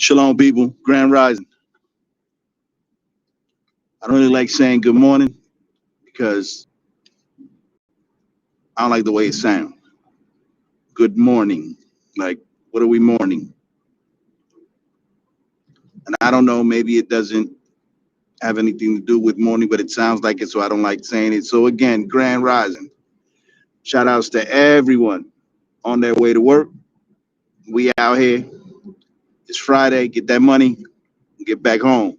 Shalom, people. Grand Rising. I don't really like saying good morning because I don't like the way it sounds. Good morning. Like, what are we mourning? And I don't know, maybe it doesn't have anything to do with morning, but it sounds like it, so I don't like saying it. So, again, Grand Rising. Shout outs to everyone on their way to work. We out here. It's Friday. Get that money and get back home.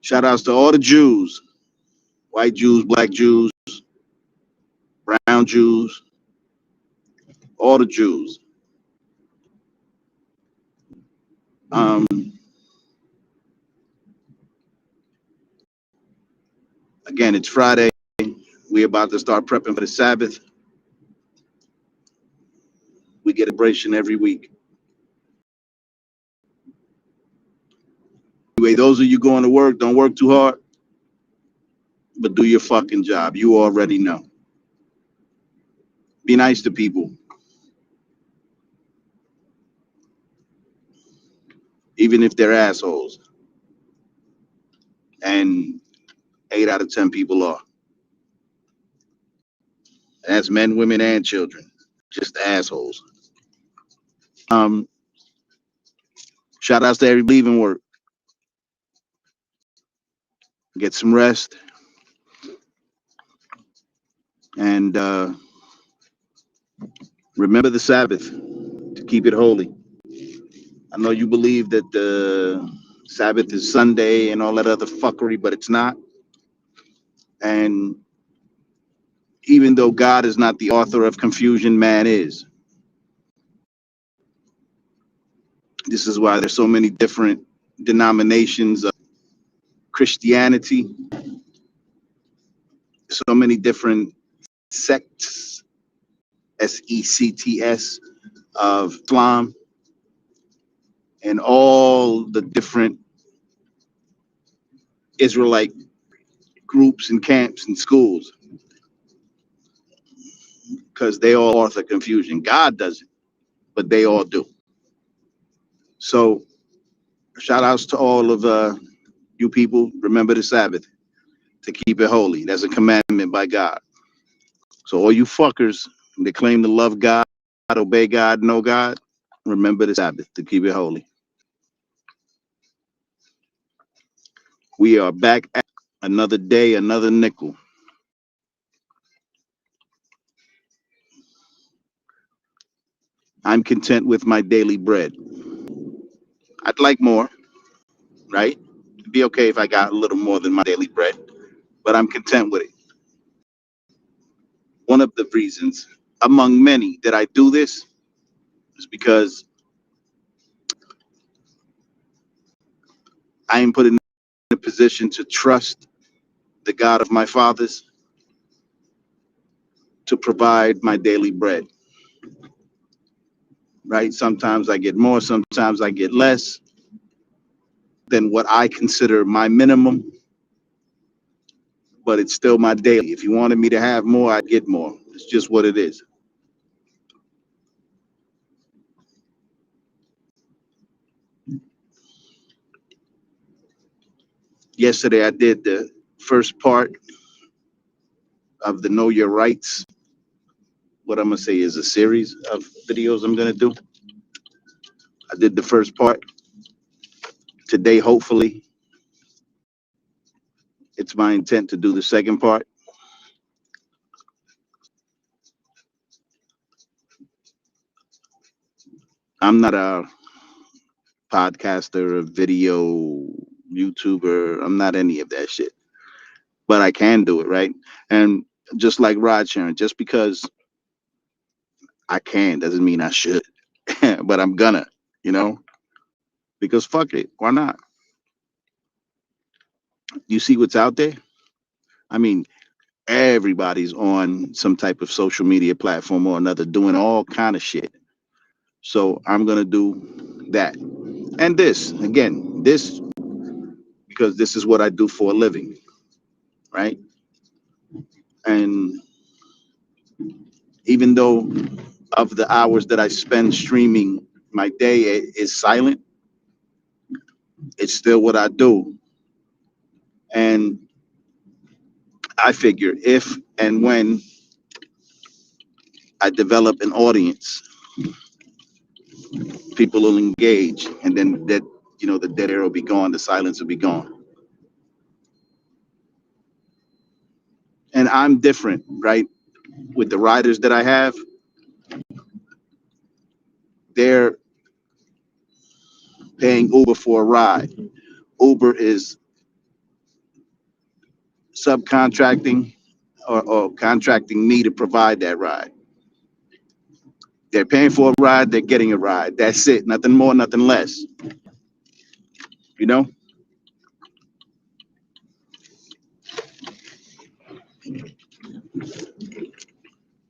Shout outs to all the Jews, white Jews, black Jews, brown Jews, all the Jews. Um, Again, it's Friday. We're about to start prepping for the Sabbath. We get a celebration every week. Anyway, those of you going to work, don't work too hard, but do your fucking job. You already know. Be nice to people, even if they're assholes. And 8 out of 10 people are. That's men, women, and children. Just assholes. Um, Shout outs to everybody leaving work. Get some rest. And remember the Sabbath to keep it holy. I know you believe that the Sabbath is Sunday and all that other fuckery, but it's not. And even though God is not the author of confusion, man is. This is why there's so many different denominations of Christianity, so many different sects, sects of Islam, and all the different Israelite groups and camps and schools, because they all author confusion. God doesn't, but they all do. So shout outs to all of you people. Remember the Sabbath to keep it holy. That's a commandment by God. So all you fuckers that claim to love God, obey God, know God, remember the Sabbath to keep it holy. We are back at another day, another nickel. I'm content with my daily bread. I'd like more, right? It'd be okay if I got a little more than my daily bread, but I'm content with it. One of the reasons, among many, that I do this is because I am put in a position to trust the God of my fathers to provide my daily bread, right? Sometimes I get more, sometimes I get less than what I consider my minimum, but it's still my daily. If you wanted me to have more, I'd get more. It's just what it is. Yesterday, I did the first part of the Know Your Rights. What I'm going to say is a series of videos I'm going to do. I did the first part. Today, hopefully, it's my intent to do the second part. I'm not a podcaster, a video YouTuber. I'm not any of that shit, but I can do it, right? And just like ride sharing, just because I can doesn't mean I should, but I'm gonna, you know, because fuck it, why not? You see what's out there? I mean, everybody's on some type of social media platform or another doing all kind of shit. So I'm gonna do that. And this, again, this because this is what I do for a living, right? And even though of the hours that I spend streaming, my day is silent, It's still what I do. And I figure if and when I develop an audience, people will engage, and then that, the dead air will be gone, the silence will be gone. And I'm different, right? With the riders that I have, they're paying Uber for a ride. Uber is subcontracting or contracting me to provide that ride. They're paying for a ride, they're getting a ride. That's it. Nothing more, nothing less. You know?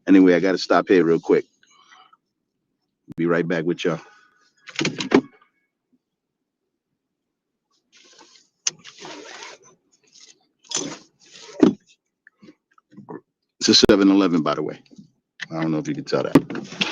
Anyway, I got to stop here real quick. Be right back with y'all. It's a 7-Eleven, by the way. I don't know if you can tell that.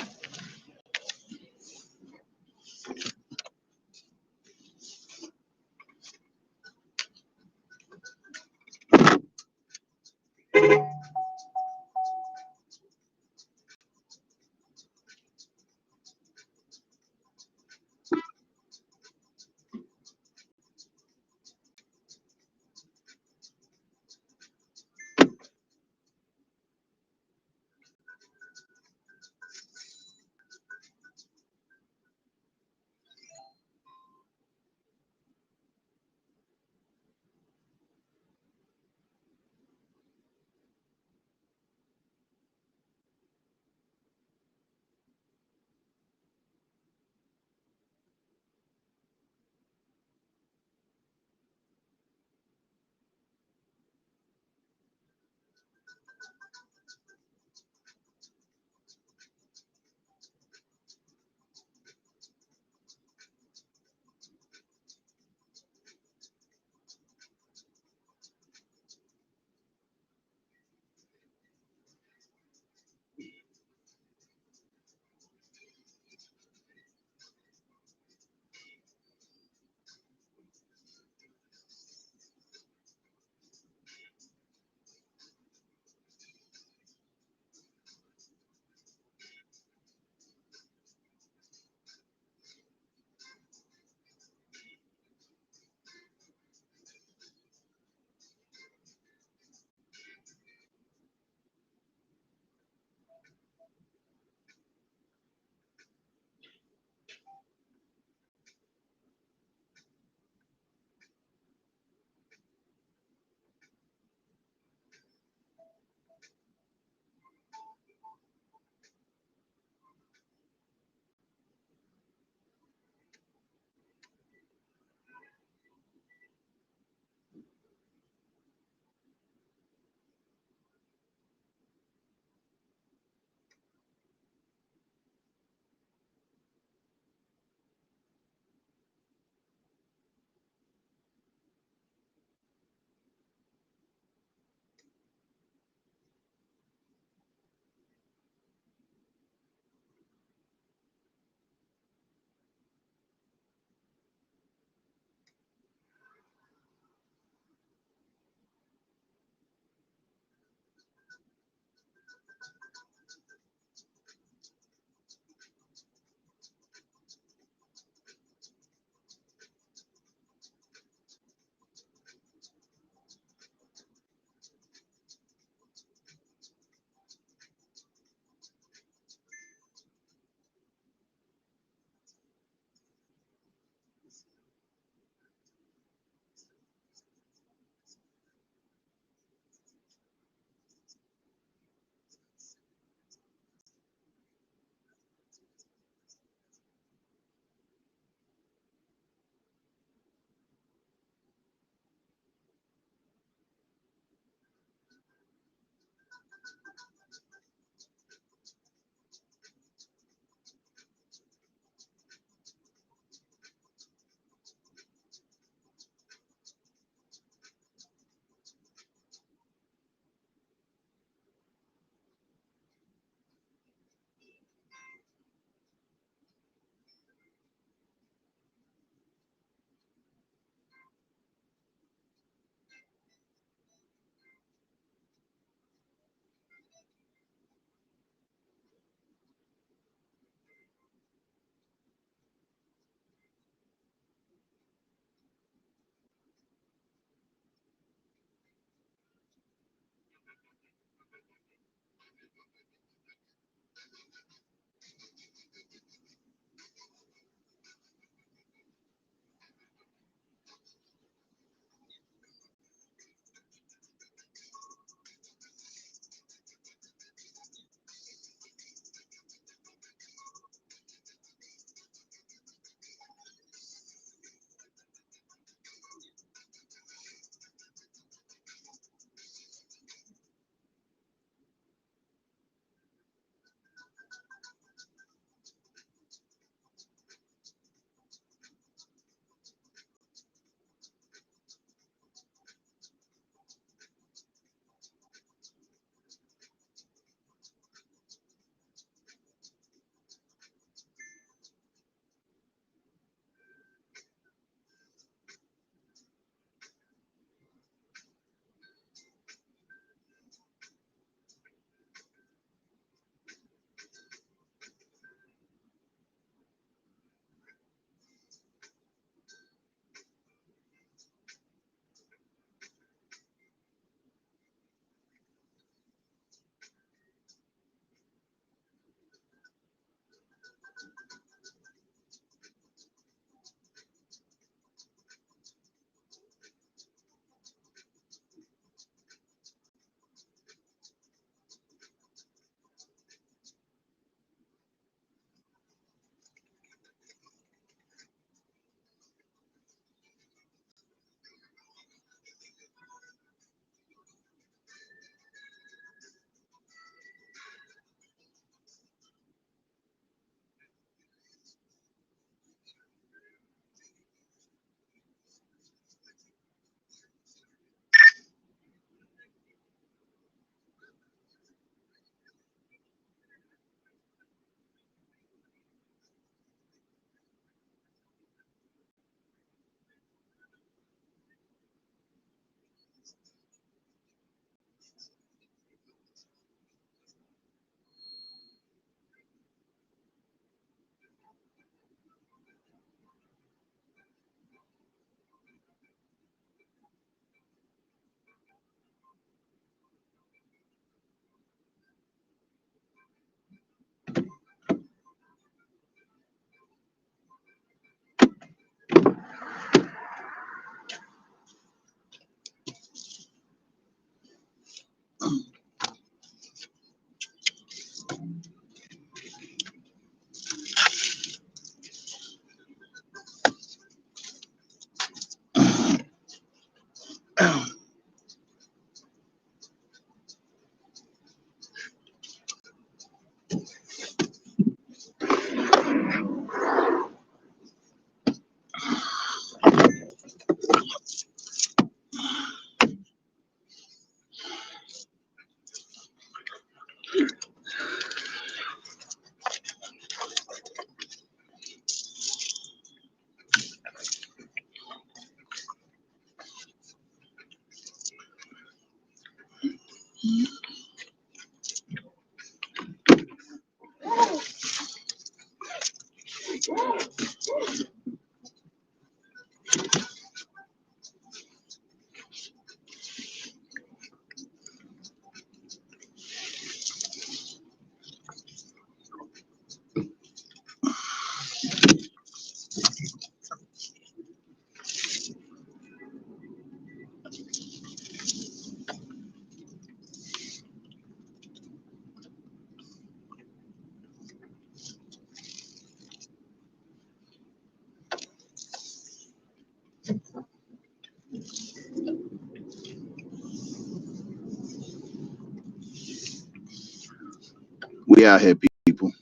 We out here, people.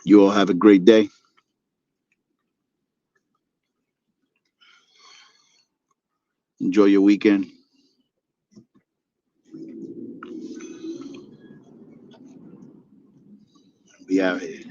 You all have a great day. Enjoy your weekend. We out here.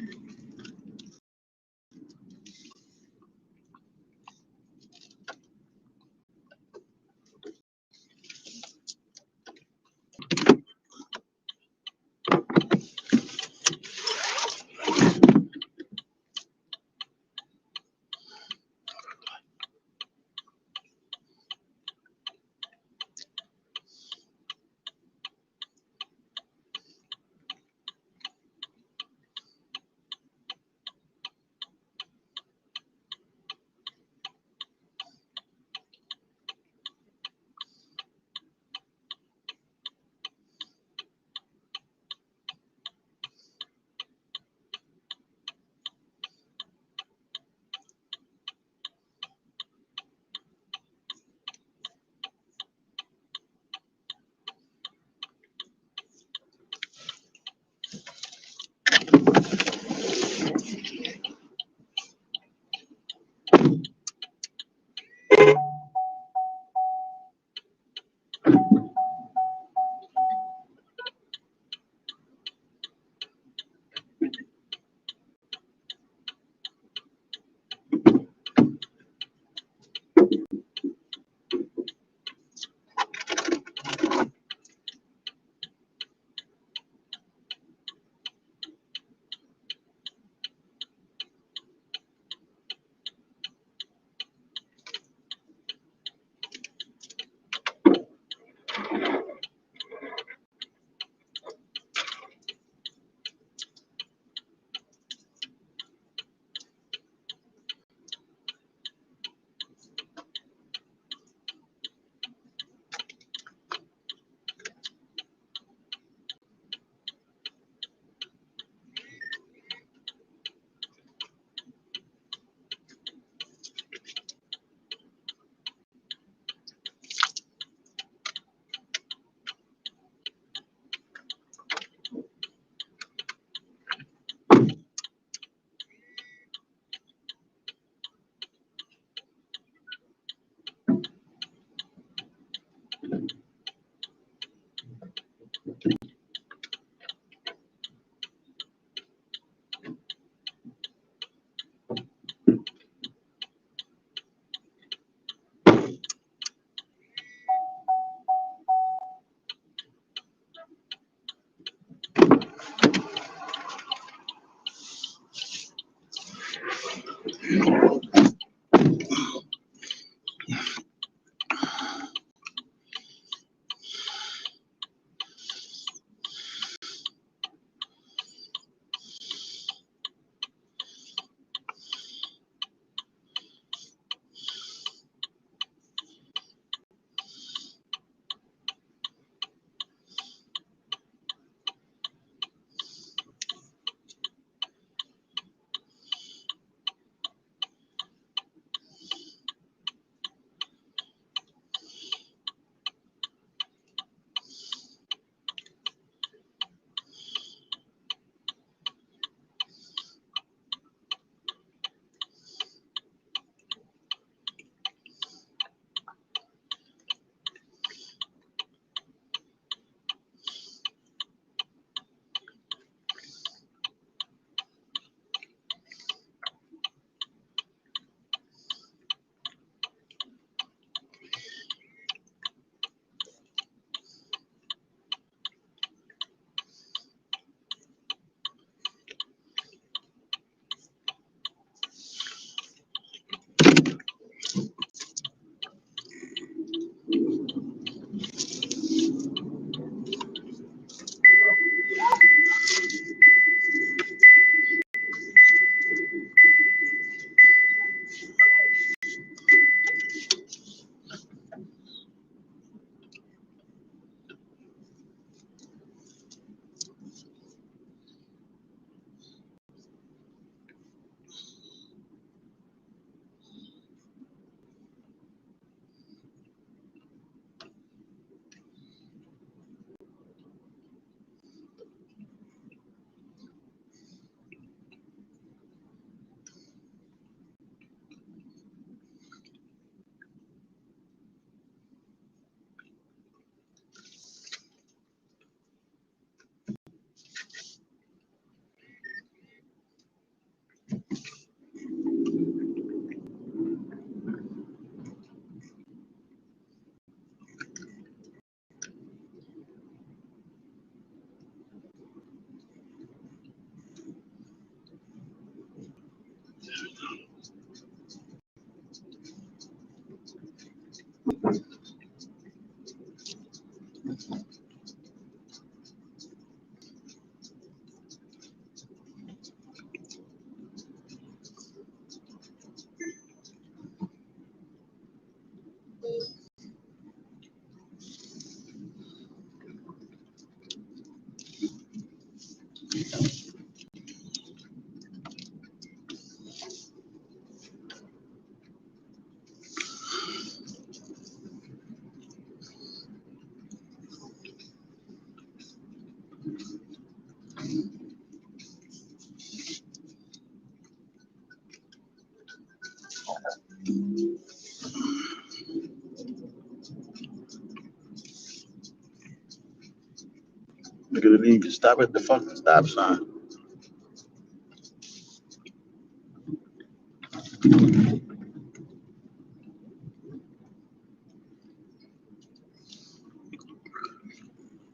Look at it, even can stop at the fucking stop sign.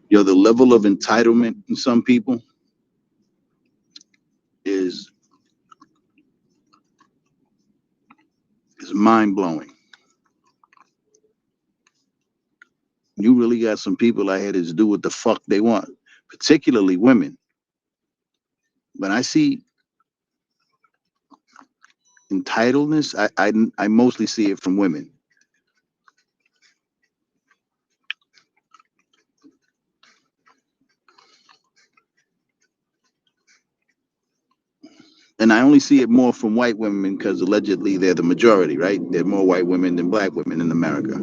Yo, the level of entitlement in some people is mind blowing. You really got some people out here that do what the fuck they want, particularly women. When I see entitledness, I mostly see it from women. And I only see it more from white women because allegedly they're the majority, right? There are more white women than black women in America.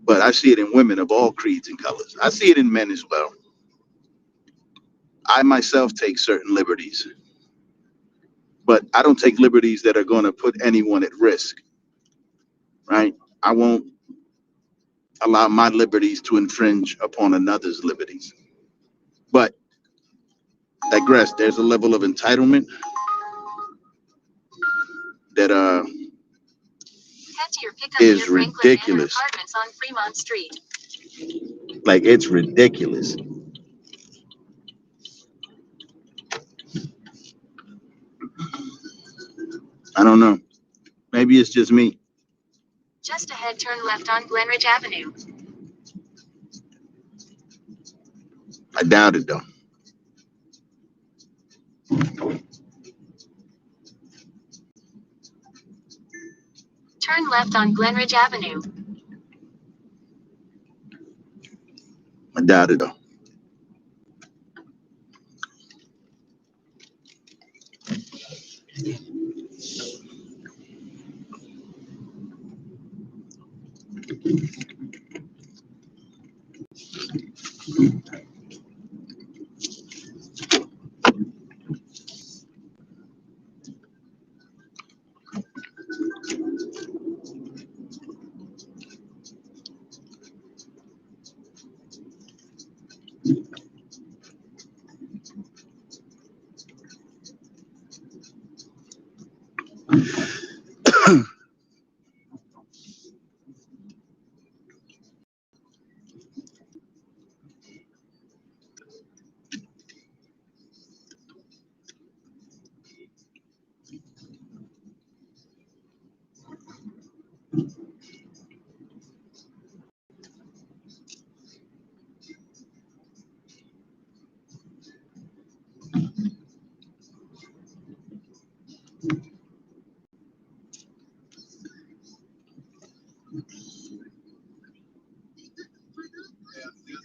But I see it in women of all creeds and colors. I see it in men as well. I myself take certain liberties, but I don't take liberties that are going to put anyone at risk, right? I won't allow my liberties to infringe upon another's liberties. But digress, there's a level of entitlement that is ridiculous. On Fremont Street. Like, it's ridiculous. I don't know. Maybe it's just me. Just ahead, turn left on Glenridge Avenue. I doubt it, though. Turn left on Glenridge Avenue. I doubt it, though.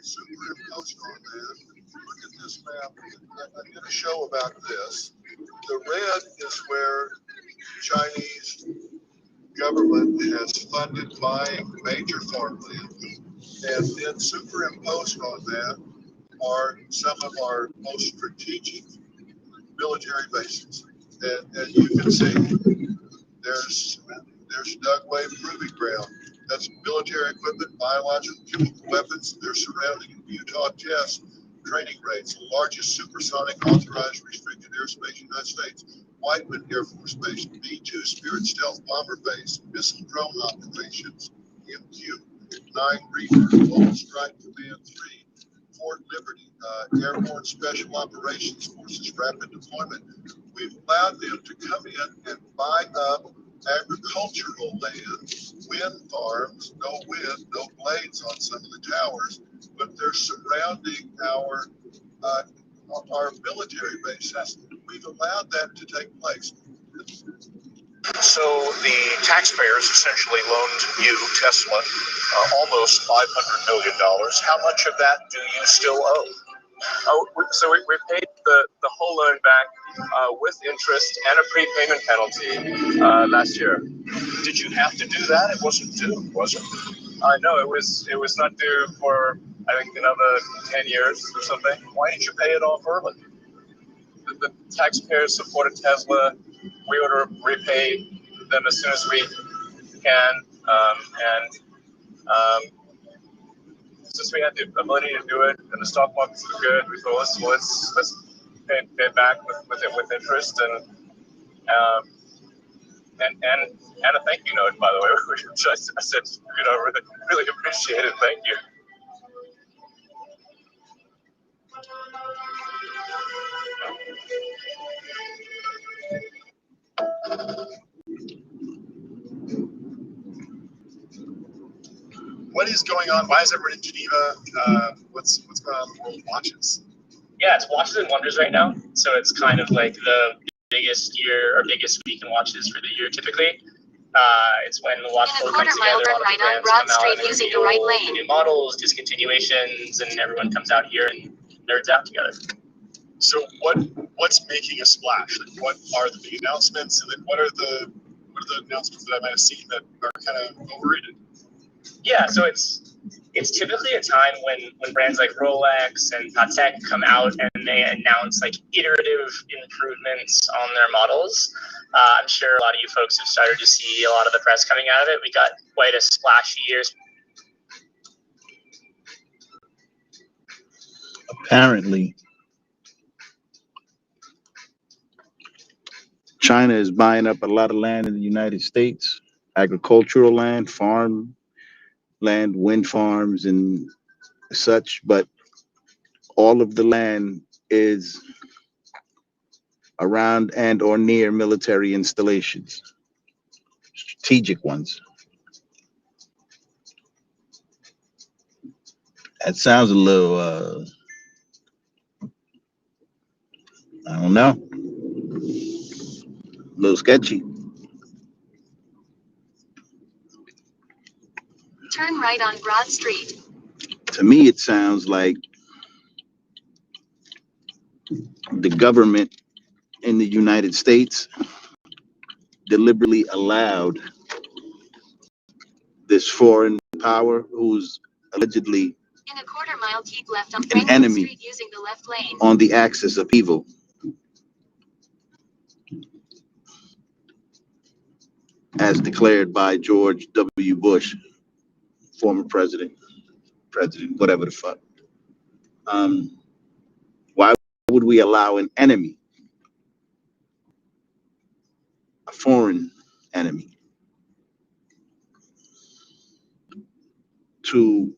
Superimposed on that, look at this map. I did a show about this. The red is where Chinese government has funded buying major farmland, and then superimposed on that are some of our most strategic military bases. And you can see there's Dugway Proving Ground. That's military equipment, biological, chemical weapons. They're surrounding Utah test training rates, the largest supersonic authorized restricted airspace in the United States. Whiteman Air Force Base, B-2 Spirit Stealth Bomber Base, missile drone operations, MQ-9 Reaper, Global Strike Command 3, Fort Liberty, Airborne Special Operations Forces, Rapid Deployment. We've allowed them to come in and buy up agricultural land, wind farms, no wind, no blades on some of the towers, but they're surrounding our military bases. We've allowed that to take place. So the taxpayers essentially loaned you, Tesla, almost $500 million. How much of that do you still owe? So we paid the whole loan back with interest and a prepayment penalty last year. Did you have to do that? It wasn't due, was it? No, it was not due for, I think, another 10 years or something. Why did you pay it off early? The taxpayers supported Tesla. We ought to repay them as soon as we can, since we had the ability to do it and the stock markets were good, we thought let's pay it back with interest and a thank you note, by the way, which I said, really appreciate it. Thank you. What is going on? Why is everyone in Geneva? What's going on with World Watches? Yeah, it's Watches and Wonders right now. So it's kind of like the biggest year or biggest week in watches for the year typically. It's when the watch flow comes together, a lot of the brands come out and using the right lane. new models, discontinuations, and everyone comes out here and nerds out together. So what's making a splash? Like, what are the big announcements, and then what are the announcements that I might have seen that are kind of overrated? Yeah, so it's typically a time when brands like Rolex and Patek come out and they announce like iterative improvements on their models. I'm sure a lot of you folks have started to see a lot of the press coming out of it. We got quite a splashy year. Apparently, China is buying up a lot of land in the United States, agricultural land, farm land, wind farms, and such, but all of the land is around and or near military installations, strategic ones. That sounds a little, I don't know, a little sketchy. Turn right on Broad Street. To me, it sounds like the government in the United States deliberately allowed this foreign power, who's allegedly In a quarter mile, keep left on an Franklin enemy Street using the left lane. on the axis of evil, as declared by George W. Bush, former president, whatever the fuck. Why would we allow an enemy, a foreign enemy, to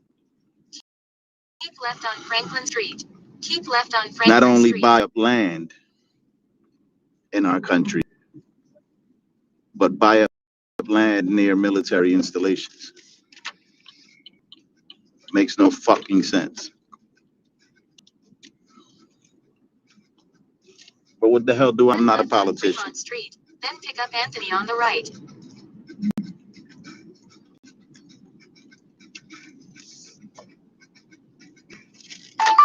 Keep left on Franklin Street. Keep left on Franklin not only Street. buy up land in our country, but buy up land near military installations? Makes no fucking sense. But what the hell do I'm not a politician? Fremont Street. Then pick up Anthony on the right.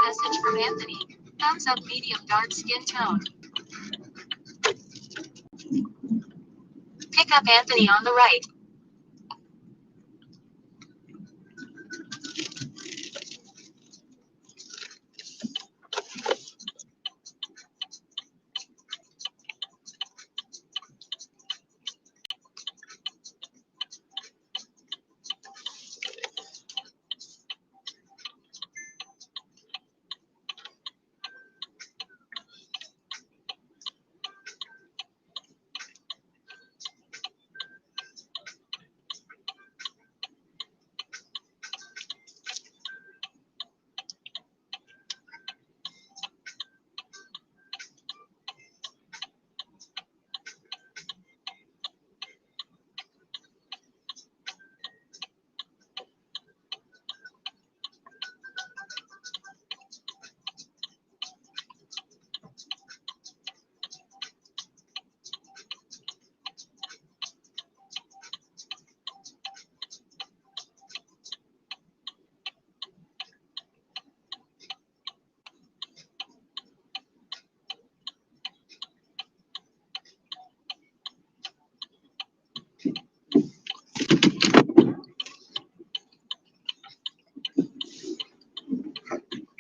Message from Anthony. Thumbs up, medium dark skin tone. Pick up Anthony on the right.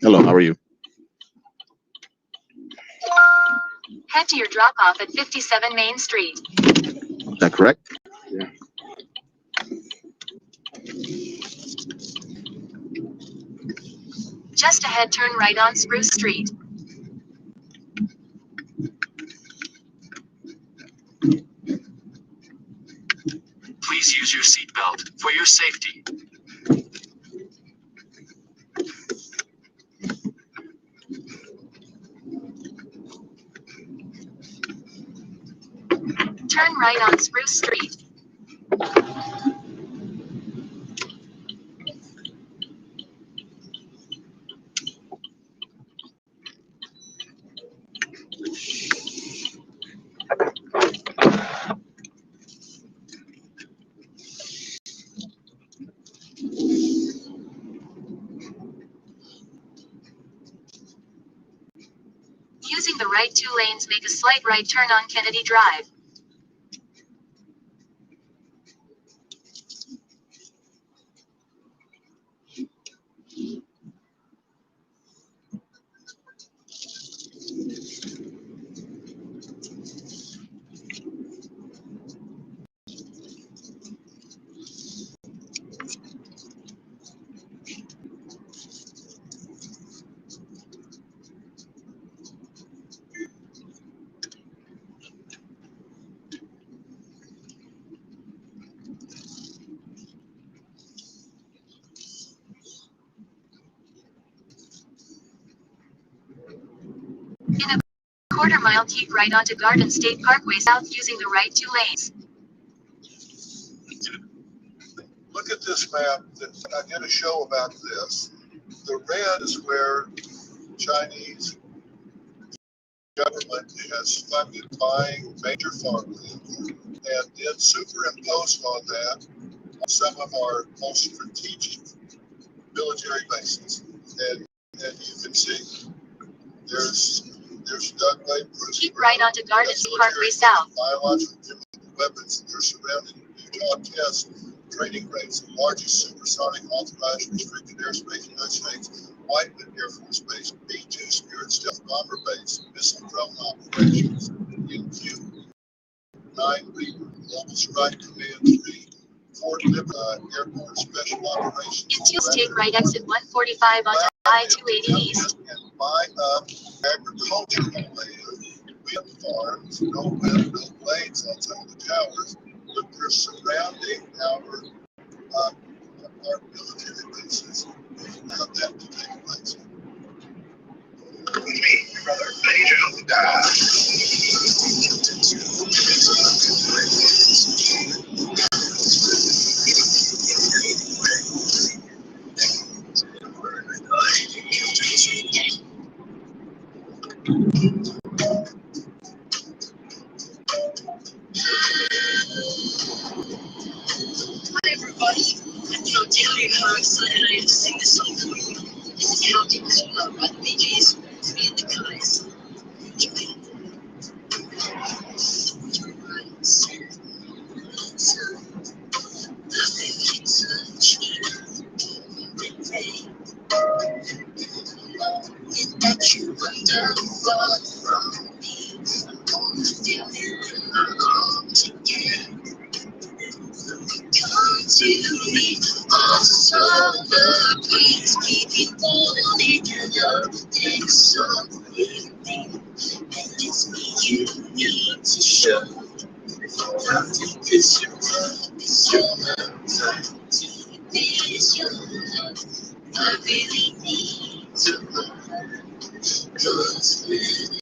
Hello, how are you? Head to your drop off at 57 Main Street. that correct? Yeah. Just ahead, turn right on Spruce Street. Please use your seatbelt for your safety. Turn right on Spruce Street. Using the right two lanes, make a slight right turn on Kennedy Drive. In a quarter mile, keep right onto Garden State Parkway South using the right two lanes. Look at this map. I did a show about this. The red is where Chinese government has funded buying major farmland, and then superimposed on that some of our most strategic military bases. And you can see there's Doug Lake, Bruce Keep Brown. right onto Garden That's State Parkway military South. biological chemical weapons that are surrounding Utah test training range, the largest supersonic authorized restricted airspace in the United States, Whiteman Air Force Base, B-2 Spirit Stealth Bomber Base, missile drone operations, MQ, 9 Reaper, Global Strike Command 3, Fort Liberty Airport Special Operations. In 2 take right exit 145 onto I-280 East. And buy up agricultural land. We have farms, no wind, no blades on some of the towers, but they're surrounding our military bases. How that to take place. With me, your brother, Benny Hi everybody, I'm Joe Taylor, how excited I am to sing this song for you. It's Counting as well by the Bee Gees, to me and the guys. Enjoy. That you wonder far from me, I'm still in my arms again. Come to me, all summer breeze, keep wanting to love and something new. And it's me you need to show. Nothing is your love, it's your love. Nothing is your love. I really need to love. Cause living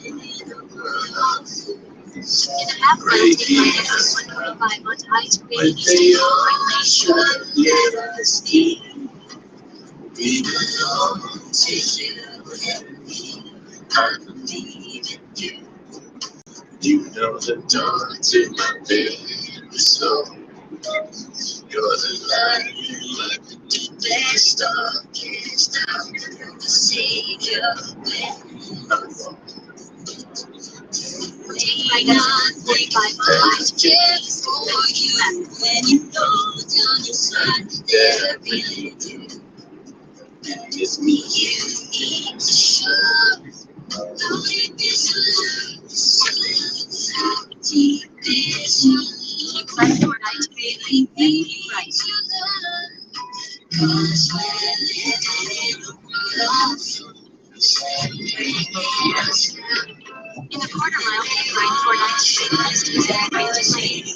in a world of fools. In a half mile, take right exit 145 onto I-280 East. They only should let us be. We belong to you and me. I believe in you. You know the dawn to my baby soul. You're the light, like the deepest, darkest hour. The savior when I'm wrong. Take right exit 145 onto I-280 East. For you, when you know down inside there really do. It's me you need to show. How deep is your love? How deep is your love? Keep left or right. Keep right. In a quarter mile, keep right for 90 degrees to the right to lane.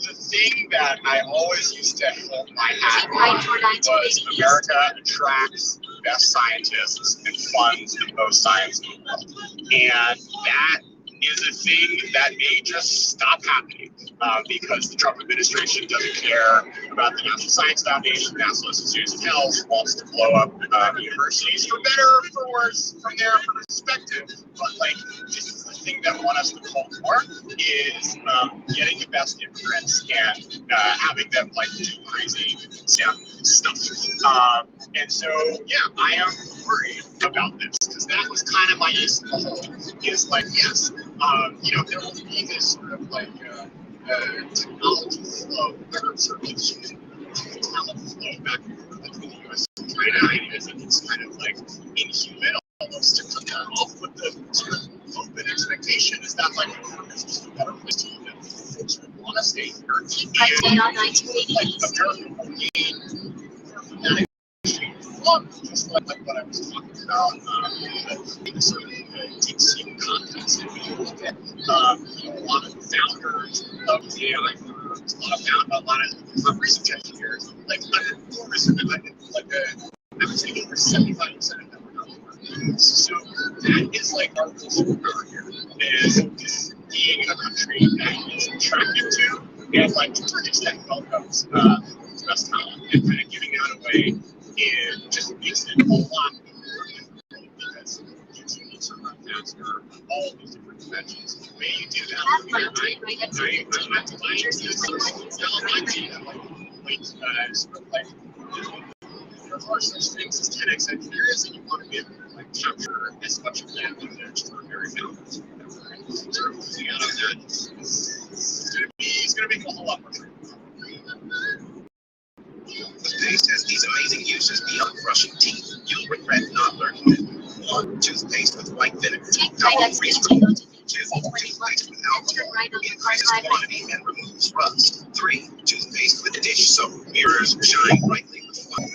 The thing that I always used to hold my hat Keep right for on 90 was degrees. America attracts the best scientists and funds the most science in the world. And that is a thing that may just stop happening because the Trump administration doesn't care about the National Science Foundation, National Institutes of Health, wants to blow up universities for better or for worse from their perspective. But like, this is the thing that won us the Cold War is getting the best immigrants and having them like do crazy stuff. And so, yeah, I am worried about this because that was kind of my ace in the hole. Is like, yes, there will be this sort of like technology flow, or sort of talent flow back and forth between the U.S. and China. It's kind of like inhuman almost to cut that off with the sort of open expectation. Is that like it's just a better place to live? Folks would want to stay here. Right on 1980. America will need just like what I was talking about, the sort of deep sea context that we look at. A lot of founders of the AI firms, a lot of research engineers, like I would say over 75% of them are not working. So that is like our real superpower here, is being in a country that is attracted to and like to an extent welcomes best talent and kind of giving out away. It just makes it a lot more because you can need to run faster, all these different dimensions. The way you do that, there are such things as 10x engineers, and you want to be able to like capture as much of that in their extraordinary founders. Sort of losing out on that is going to make a whole lot more trouble. Toothpaste has these amazing uses beyond brushing teeth. You'll regret not learning them. 1. Toothpaste with white vinegar. Double Restream. 2. Toothpaste with alcohol. Increases quantity and removes rust. 3. Toothpaste with dish soap. Mirrors shine brightly with white.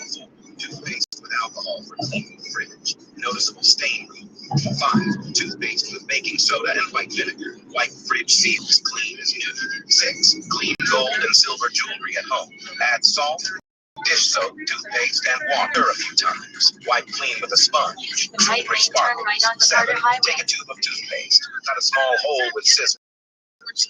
Toothpaste with alcohol for cleaning the fridge. Noticeable stain removal. 5. Toothpaste with baking soda and white vinegar. White fridge seals clean as new. 6. Clean gold and silver jewelry at home. Add salt, dish soap, toothpaste, and water a few times. Wipe clean with a sponge. Right Jewelry lane, turn right sparkles. onto 7. Carter Highway. Take a tube of toothpaste. Cut a small hole with scissors.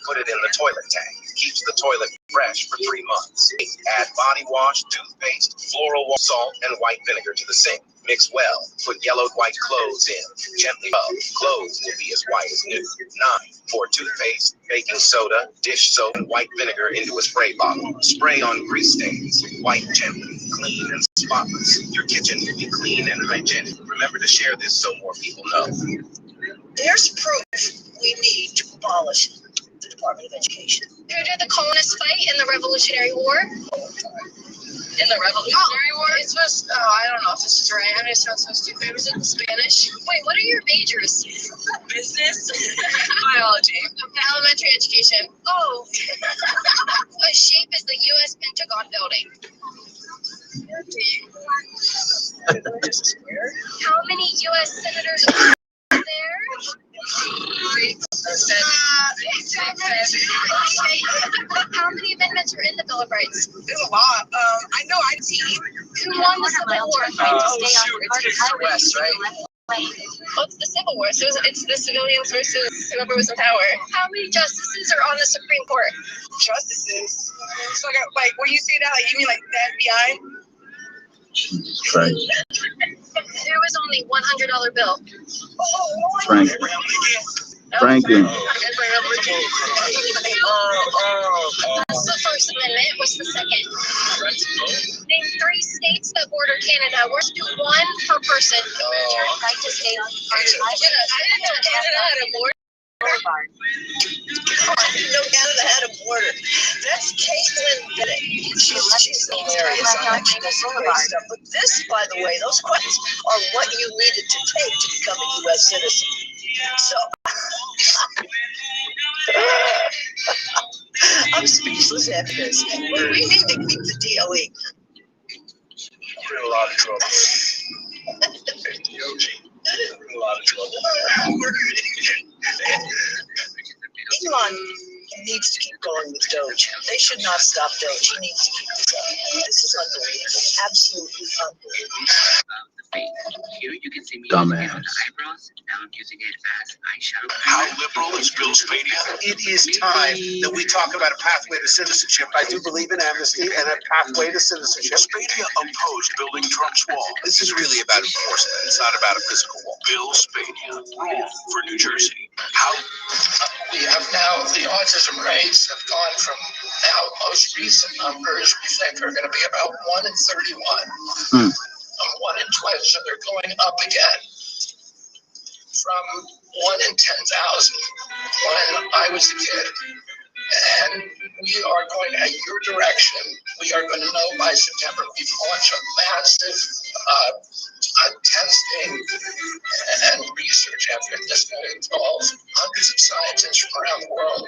Put it in the toilet tank. Keeps the toilet fresh for 3 months. 8. Add body wash, toothpaste, floral salt, and white vinegar to the sink. Mix well. Put yellowed white clothes in. Gently rub. Clothes will be as white as new. 9. Pour toothpaste, baking soda, dish soap, and white vinegar into a spray bottle. Spray on grease stains. Wipe gently, clean and spotless. Your kitchen will be clean and hygienic. Remember to share this so more people know. There's proof we need to abolish the Department of Education. Who did the colonists fight in the Revolutionary War? In the Revolutionary War? It was, I don't know if this is right. I mean, it sounds so stupid. Was it Spanish? Wait, what are your majors? Business, biology, Elementary education. Oh. What shape is the U.S. Pentagon building? How many U.S. senators are there? How many amendments are in the Bill of Rights? There's a lot. I know I see. Who won the Civil War? It's West, right? Well, it's the Civil War, so it's the civilians versus whoever was in power. How many justices are on the Supreme Court? Justices. So like when you say that, like you mean like the FBI? Right. There was only $100 bill. Franklin. Franklin. That's the First Amendment. What's the second? Name 3 states that border Canada. We're do 1 per person. Turn right to stay on Carter Highway. Canada had a border. I didn't know Canada had a border. That's Caitlin Bennett. She's hilarious on that. She does some great stuff. But this, by the way, those questions are what you needed to take to become a U.S. citizen. So I'm speechless after this. We need to keep the DOE. We're in a lot of trouble. DOG. We're in a lot of trouble. Elon needs to keep going with Doge. They should not stop Doge. He needs to keep this up. This is unbelievable. Absolutely unbelievable. Here you can see me Dumbass. using it on the eyebrows. Now I'm using it as eyeshadow. How liberal is Bill Spadia? It is time that we talk about a pathway to citizenship. I do believe in amnesty and a pathway to citizenship. Spadia opposed building Trump's wall. This is really about enforcement. It's not about a physical wall. Bill Spadia, wrong for New Jersey. How? We have now, the autism rates have gone from now most recent numbers, we think are going to be about 1 in 31. 1 in 20, so they're going up again from 1 in 10,000 when I was a kid. And we are going in your direction. We are going to know by September. We've launched a massive testing and research effort that's going to involve hundreds of scientists from around the world.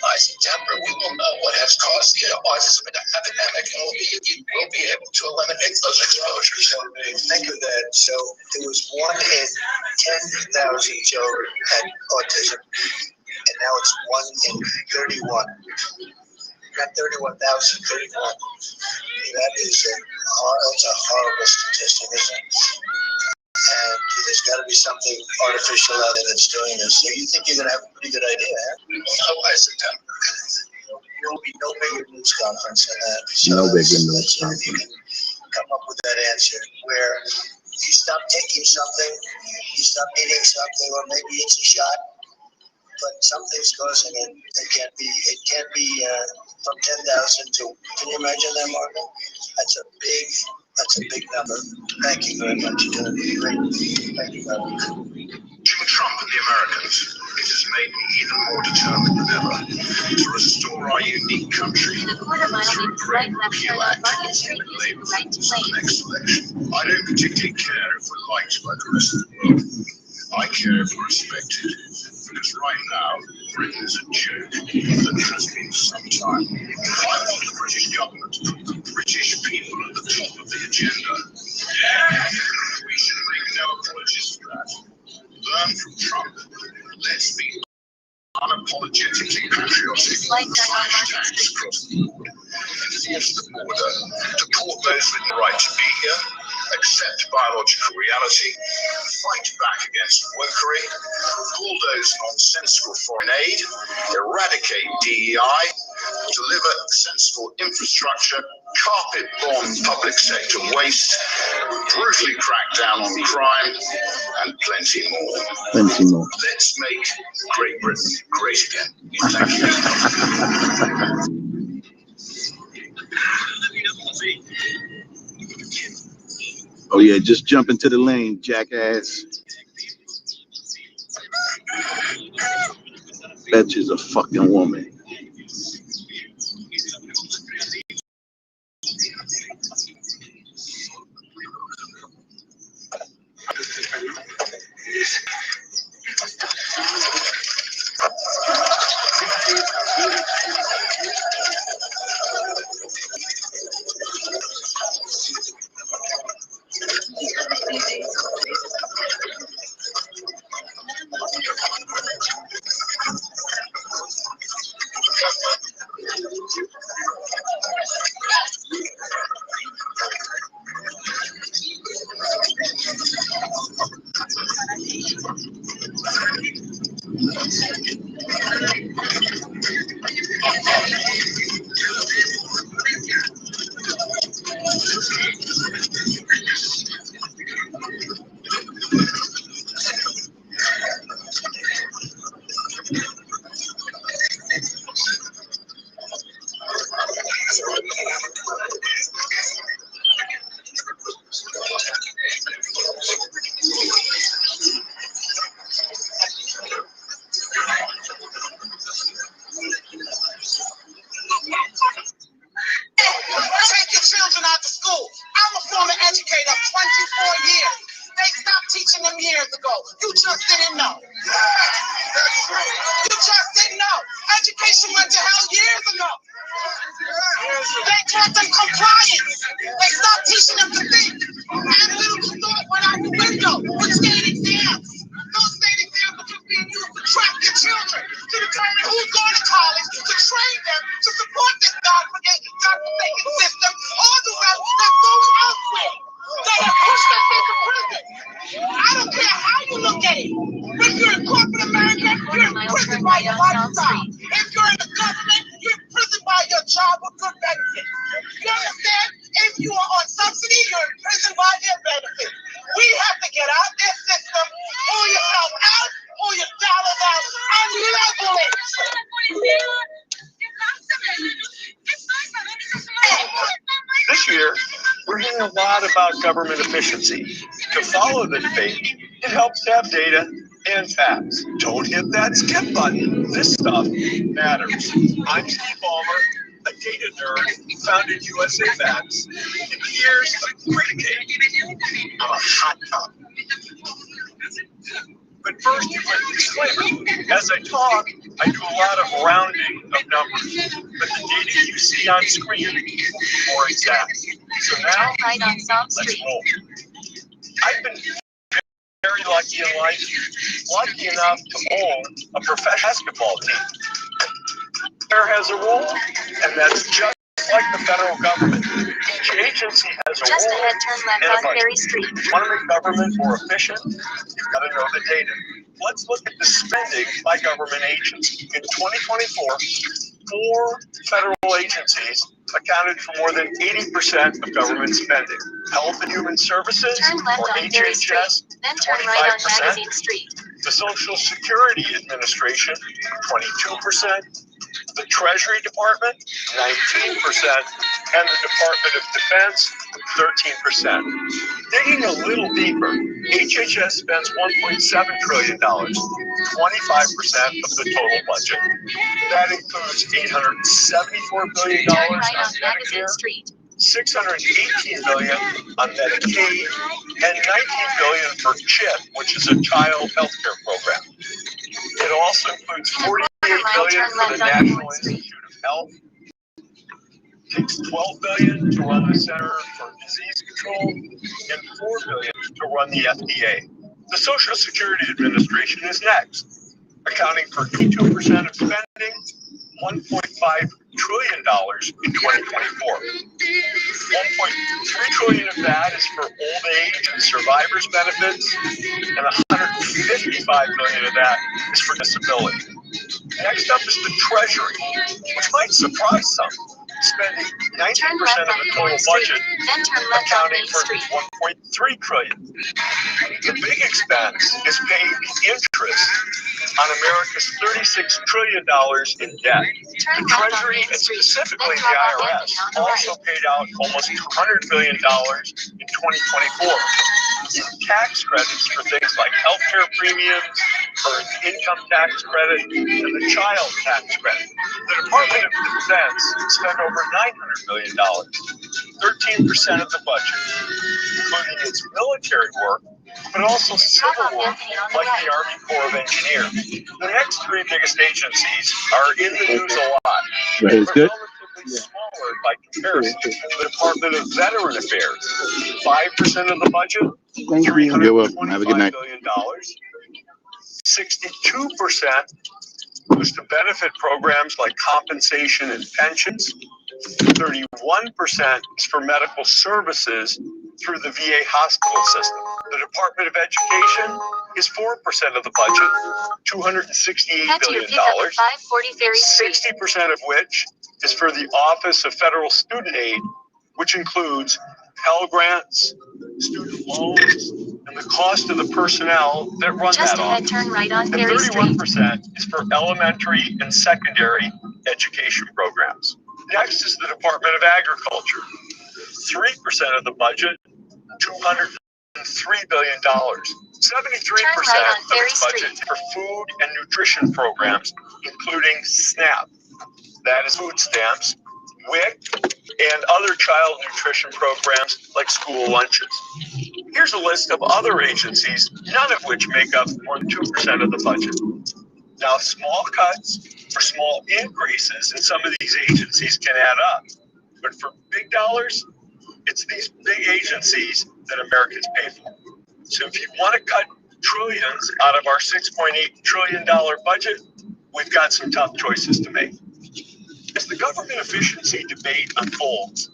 By September, we will know what has caused the autism epidemic, and we'll be able to eliminate those exposures. So think of that. So there was 1 in 10,000 children had autism, and now it's 1 in 31. Not 31,000, 31. That's a horrible statistic, isn't it? And there's got to be something artificial out there that's doing this. So you think you're going to have a pretty good idea, huh? We will know by September. There will be no bigger news conference than that. So No bigger news let's see if you can come up with that answer where you stop taking something, you stop eating something, or maybe it's a shot, but something's causing it. It can't be from 10,000 to. Can you imagine that, Marco? That's a big number. Thank you very much. You're doing great. Thank you very much. Trump and the Americans, it has made me even more determined than ever to restore our unique country through a great repeal act and Labour for the next election. I don't particularly care if we're liked by the rest of the world. I care if we're respected, because right now, Britain is a joke that has been for some time. I want the British government to put the British people at the top of the agenda. We should make no apologies for that. Learn from Trump. Let's be unapologetically patriotic. Hashtags across the board. Enforce the border. Deport those with the right to be here. Accept biological reality. Fight back against wokery. Bulldoze nonsensical foreign aid. Eradicate DEI. Deliver sensible infrastructure. Carpet bomb public sector waste. Brutally crack down on crime. And plenty more. Plenty more. Let's make Great Britain great again. Thank you. Oh yeah, just jump into the lane, jackass. Bitch is a fucking woman. educator of 24 years. They stopped teaching them years ago. You just didn't know. You just didn't know. Education went to hell years ago. They taught them compliance. They stopped teaching them to think. Analytical thought went out the window with state exams. Those state exams are just being used to track your children, to determine who's going to college, to train them, to support this godforsaken system, all the while they're going elsewhere. They have pushed us into prison. I don't care how you look at it. If you're in corporate America, you're in prison by your lifestyle. If you're in the government, you're in prison by your job with good benefits. You understand? If you are on subsidy, you're in prison by their benefits. We have to get out this system, pull yourself out, pull your dollars out, and level it. This year, we're hearing a lot about government efficiency. To follow the debate, it helps to have data and facts. Don't hit that skip button. This stuff matters. I'm Steve Ballmer, a data nerd, founded USA Facts, and here's a quick take on a hot topic. But first, a quick disclaimer. As I talk, I do a lot of rounding of numbers, but the data you see on screen is more exact. So now, let's roll. I've been very lucky in life, lucky enough to own a professional basketball team. There has a role, and that's just like the federal government. Each agency has a Just role ahead, turn left and a on budget. Ferry Street. If you want to make government more efficient, you've got to know the data. Let's look at the spending by government agencies. In 2024, 4 federal agencies accounted for more than 80% of government spending. Health and Human Services, Turn left or on Ferry Street, HHS, then turn right on 25%. Magazine Street. The Social Security Administration, 22%. The Treasury Department, 19%, and the Department of Defense, 13%. Digging a little deeper, HHS spends $1.7 trillion, 25% of the total budget. That includes $874 billion Turn right on on Magazine Medicare, Street. $618 billion on Medicaid, and $19 billion for CHIP, which is a child health care program. It also includes $48 billion for the National Institute of Health, takes $12 billion to run the Center for Disease Control, and $4 billion to run the FDA. The Social Security Administration is next, accounting for 22% of spending, $1.5 trillion in 2024. $1.3 trillion of that is for old age and survivors benefits, and $155 billion of that is for disability. Next up is the Treasury, which might surprise some, spending 19% of the total budget, accounting for $1.3 trillion. The big expense is paying the interest on America's $36 trillion in debt. The Treasury, and specifically the IRS, also paid out almost $200 billion in 2024 in tax credits for things like healthcare premiums, earned income tax credit, and the child tax credit. The Department of Defense spent over $900 billion, 13% of the budget, including its military work, but also civil work, like the Army Corps of Engineers. The next 3 biggest agencies are in the news a lot, but relatively smaller by comparison. The Department of Veteran Affairs, 5% of the budget, $325 billion. 62% goes to benefit programs like compensation and pensions. 31% is for medical services through the VA hospital system. The Department of Education is 4% of the budget, $268 billion, 60% of which is for the Office of Federal Student Aid, which includs Pell Grants, student loans, and the cost of the personnel that run that office. Turn right on And Ferry 31% is for elementary and secondary education programs. Next is the Department of Agriculture, 3% of the budget, $203 billion. 73% of its budget for food and nutrition programs, including SNAP. That is food stamps, WIC, and other child nutrition programs like school lunches. Here's a list of other agencies, none of which make up more than 2% of the budget. Now, small cuts or small increases in some of these agencies can add up. But for big dollars, it's these big agencies that Americans pay for. So if you want to cut trillions out of our $6.8 trillion budget, we've got some tough choices to make. As the government efficiency debate unfolds,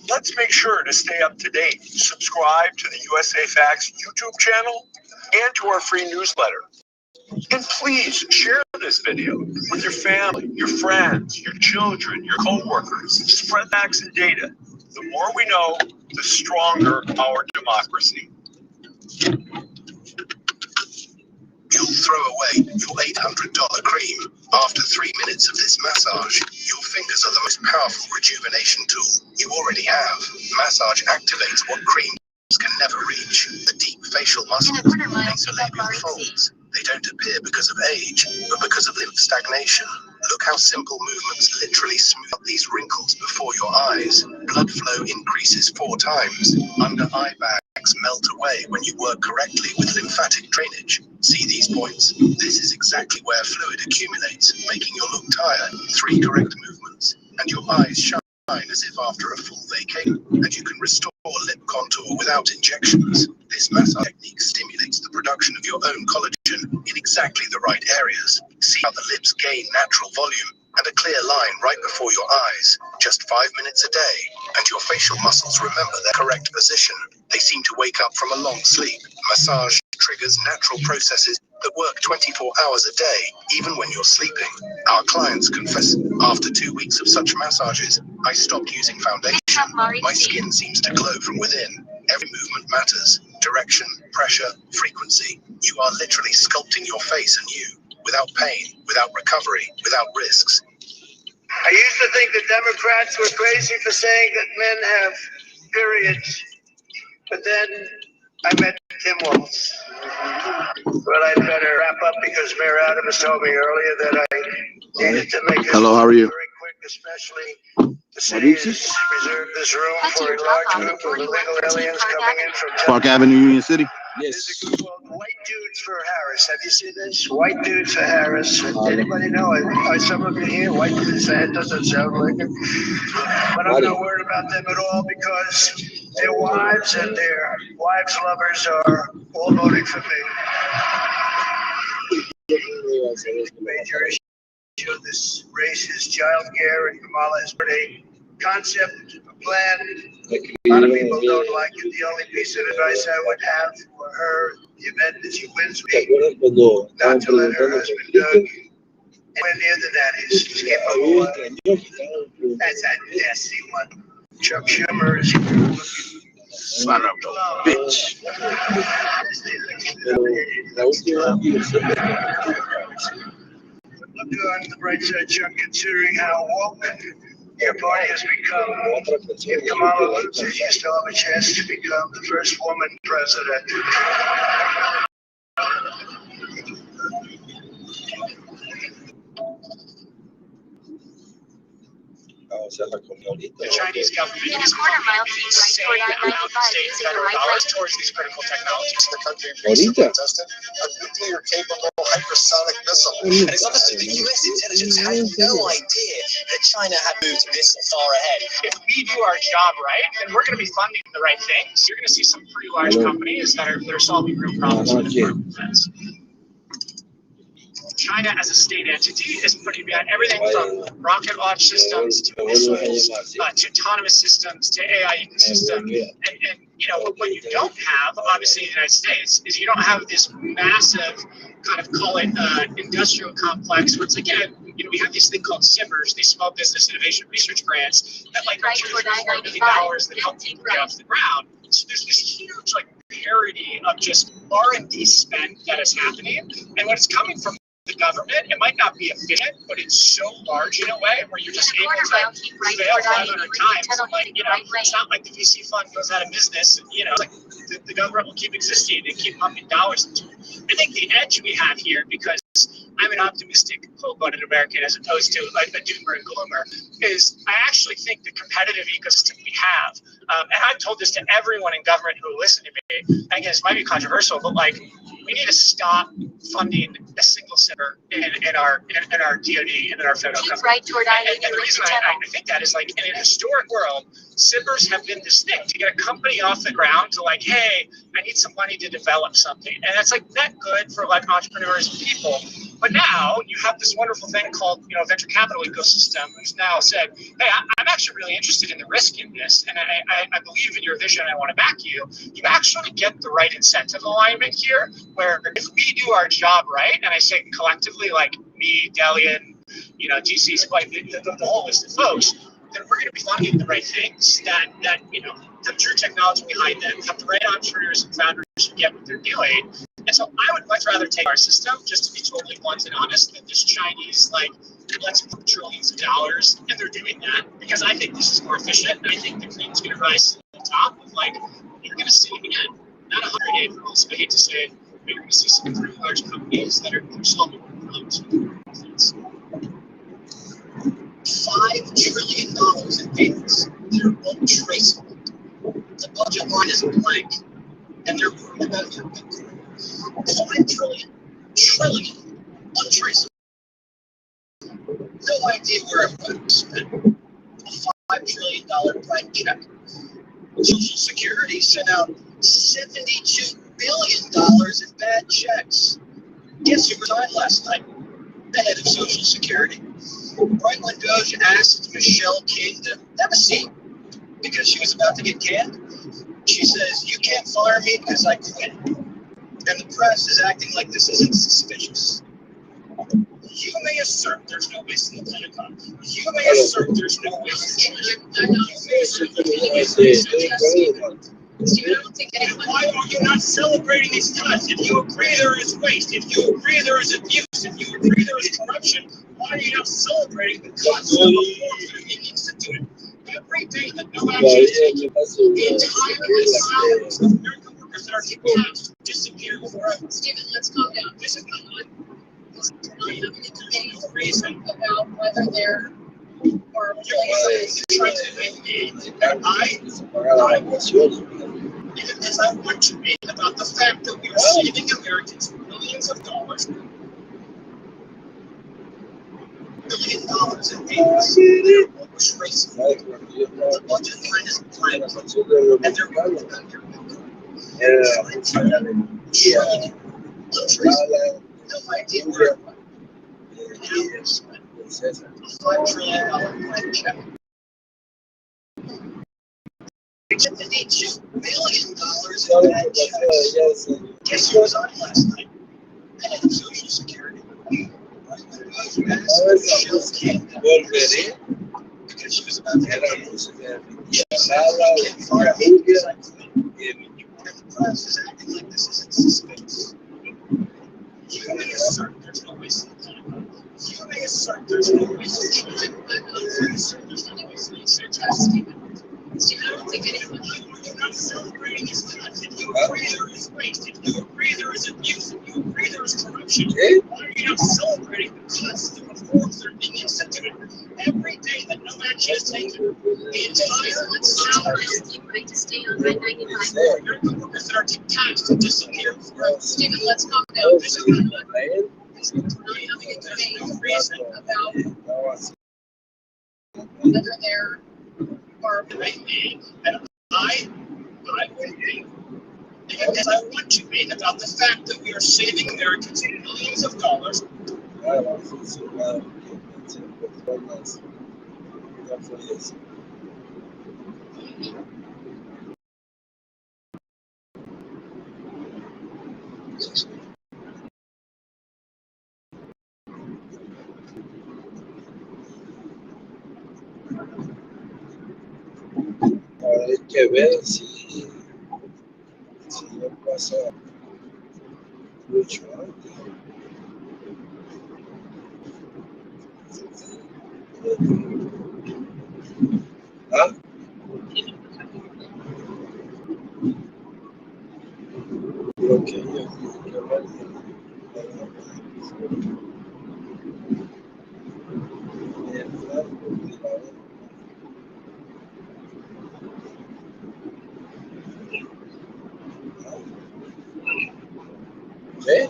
let's make sure to stay up to date. Subscribe to the USA Facts YouTube channel and to our free newsletter. And please share this video with your family, your friends, your children, your coworkers. Spread facts and data. The more we know, the stronger our democracy. You'll throw away your $800 cream. After 3 minutes of this massage, your fingers are the most powerful rejuvenation tool you already have. Massage activates what creams can never reach. The deep facial muscles and labial folds. They don't appear because of age, but because of lymph stagnation. Look how simple movements literally smooth up these wrinkles before your eyes. Blood flow increases 4 times. Under eye bags melt away when you work correctly with lymphatic drainage. See these points? This is exactly where fluid accumulates, making you look tired. 3 correct movements, and your eyes shine as if after a full vacation, and you can restore lip contour without injections. This massage technique stimulates the production of your own collagen in exactly the right areas. See how the lips gain natural volume and a clear line right before your eyes. Just 5 minutes a day, and your facial muscles remember their correct position. They seem to wake up from a long sleep. Massage triggers natural processes that work 24 hours a day, even when you're sleeping. Our clients confess, after 2 weeks of such massages, I stopped using foundation. My skin seems to glow from within. Every movement matters. Direction, pressure, frequency. You are literally sculpting your face anew, without pain, without recovery, without risks. I used to think the Democrats were crazy for saying that men have periods, but then I met Tim Walz. Well, I'd better wrap up because Mayor Adams told me earlier that I needed to make this Hello, how are you? very quick, especially the city has reserved this room for a large group of illegal aliens coming in from Park Avenue, Union City. There's a group called White Dudes for Harris. Have you seen this? White Dudes for Harris. Anybody know? Are some of you here? White Dudes for Harris doesn't sound like it. But I'm not worried about them at all because their wives and their wives' lovers are all voting for me. Major issue of this race is child care, and Kamala has put a concept, a plan. A lot of people don't like it. The only piece of advice I would have for her, the event that she wins me, not to let her husband Doug anywhere near the nannies. Just keep them away. That's that nasty one. Chuck Schumer is Son of a bitch. Look on the bright side, Chuck, considering how woke your party has become. If Kamala loses, you still have a chance to become the first woman president. The Chinese government is pumping insane amount of state and federal dollars towards these critical technologies. The country recently tested a nuclear-capable hypersonic missile. And it's understood that US intelligence had no idea that China had moved this far ahead. If we do our job right, then we're going to be funding the right things. You're going to see some pretty large companies that are solving real problems with the defense. China as a state entity is putting behind everything from rocket launch systems to missiles to autonomous systems to AI ecosystem. And you know what you don't have, obviously, in the United States, is you don't have this massive kind of call it industrial complex where it's like, yeah, you know, we have this thing called SIMMers, these small business innovation research grants that like are $4 million that help people get off the ground. So there's this huge like parity of just R&D spend that is happening, and when it's coming from the government, it might not be efficient, but it's so large in a way where you're just able to fail 500 times. Like, you know, it's not like the VC fund goes out of business. And, you know, like the government will keep existing and keep pumping dollars into it. I think the edge we have here, because I'm an optimistic, cold-blooded American as opposed to like a doomer and gloomer, is I actually think the competitive ecosystem we have, and I've told this to everyone in government who will listen to me, and again, this might be controversial, but like, we need to stop funding a single center in our DoD and in our federal government. Right toward And the reason I think that is like in a historic world, SIPRs have been this thing to get a company off the ground to like, hey, I need some money to develop something. And that's like that good for like entrepreneurs and people. But now you have this wonderful thing called, venture capital ecosystem, who's now said, hey, I'm actually really interested in the risk in this. And I believe in your vision. I want to back you. You actually get the right incentive alignment here, where if we do our job right, and I say collectively, like me, Delian, GC's, like the whole list of folks, then we're going to be funding the right things that the true technology behind them, have the right entrepreneurs and founders who get what they're doing. And so I would much rather take our system, just to be totally blunt and honest, than this Chinese, like, let's put trillions of dollars, and they're doing that because I think this is more efficient, and I think the cream's going to rise to the top of, like, you're going to see, again, not 100 Aprils, I hate to say it, but you're going to see some pretty large companies that are solving problems with their profits. $5 trillion in payments. They're untraceable. The budget line is blank, and they're worried about their Bitcoin. $5 trillion untraceable. No idea where it went spent. A $5 trillion blank check. Social Security sent out $72 billion in bad checks. Guess who resigned last night? The head of Social Security. Right when Doge asked Michelle King to have a seat because she was about to get canned, she says, "You can't fire me because I quit." And the press is acting like this isn't suspicious. You may assert there's no waste in the Pentagon. You may assert there's no waste in China. You may assert there's no waste in China. Why are you not celebrating these cuts? If you agree there is waste, if you agree there is abuse, if you agree there is corruption, why are you not celebrating the cuts and the reforms that are being instituted? Every day that no action is taken, the entire salaries of American workers that are taking taxes disappear forever. Stephen, let's calm down. This is not good. We're having a debate about whether there are places places. to make me, and I even as I want to be, about the fact that we are saving Americans millions of dollars, $1 billion in payments. They're overstracing. The budget line is blank, and they're worried about your trillion untraceable. No idea where it went. Now it's spent a $5 trillion blank check. $72 billion in bad checks. Guess who was on last night? The head of Social Security. Michelle King because she was about to get canned. She said, "You can't fire me because I quit." And the press is acting like this isn't suspicious. You may assert there's no waste in the Pentagon. You may assert there's no waste in China. You may assert there's no waste in China. Stephen, I don't think anyone. You're not celebrating these cuts. If you agree there is waste, if you agree there is abuse, if you agree there is corruption, why are you not celebrating the cuts, the reforms that are being instituted? Every day that no action is taken, the entire salaries Right to stay on I-95. of American workers that are taking tax to disappear forever. Stephen, let's calm down. This is not good. We're having a debate There's no reason about whether there are to make me, and I would be, even as I want to be, about the fact that we are saving Americans millions of dollars. Hay que ver si no pasa mucho antes. ¿Ah? Lo que yo ¿Eh?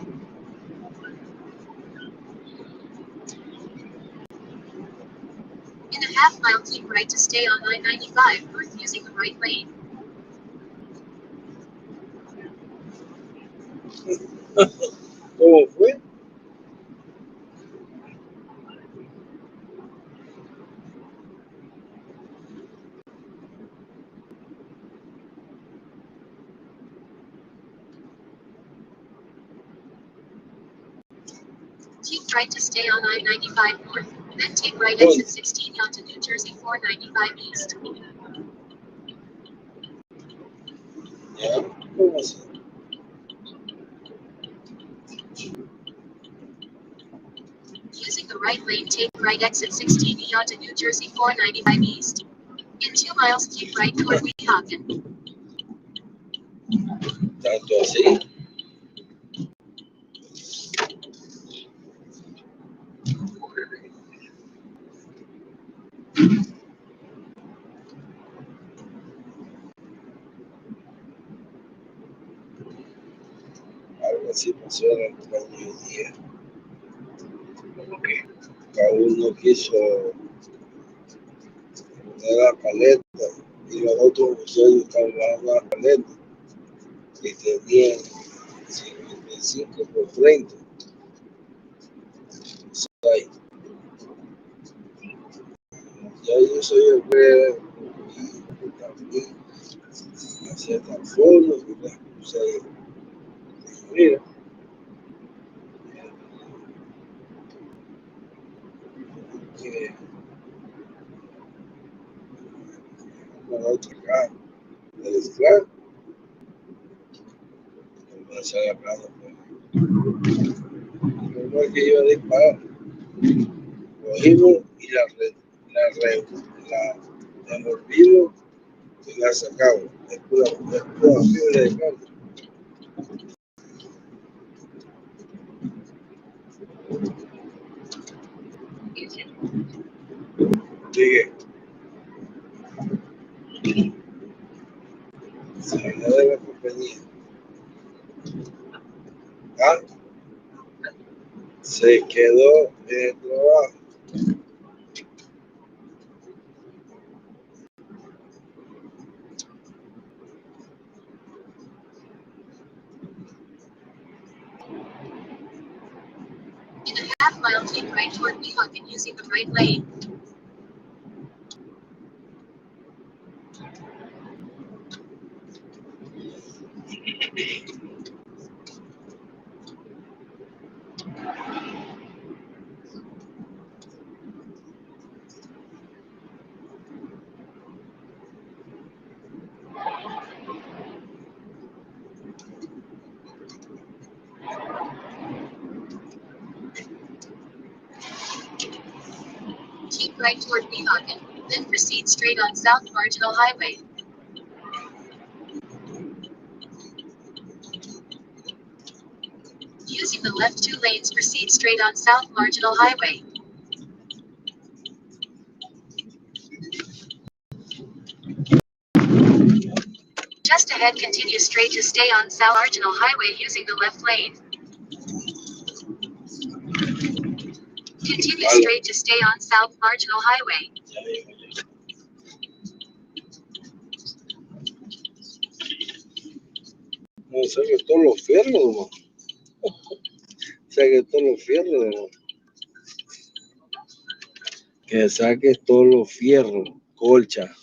In a half mile, keep right to stay on I-95 north using the right lane. ¿Cómo fue? Keep right to stay on I-95 north, then take right exit 16 onto New Jersey 495 east. ¿Ya? ¿Cómo así? Using the right lane, take right exit 16 onto New Jersey 495 east. In 2 miles, keep right toward Weehawken. ¿Tanto así? Algo así pasó en el mediodía. Raúl no quiso poner la paleta y los otros usuarios estaban dando la paleta y tenían 55 por 30. Ahí. Ya yo soy el que también hacía tan fondo y las puse ahí. Mira, que la otra acá, el esclavo, me sale hablando. No es que iba a disparar. Cogimos y la devolvimos y la sacamos. Después fibra de carne. Dije, salida de la compañía. Ah, se quedó en el trabajo. In a half mile, keep right toward Weehawken using the right lane. Keep right toward Weehawken, then proceed straight on South Marginal Highway. Using the left 2 lanes, proceed straight on South Marginal Highway. Just ahead, continue straight to stay on South Marginal Highway using the left lane. Continue straight to stay on South Marginal Highway. No, saque todos los fierros, ¿no? Saque todos los fierros, ¿no? Que saques todos los fierros, colcha.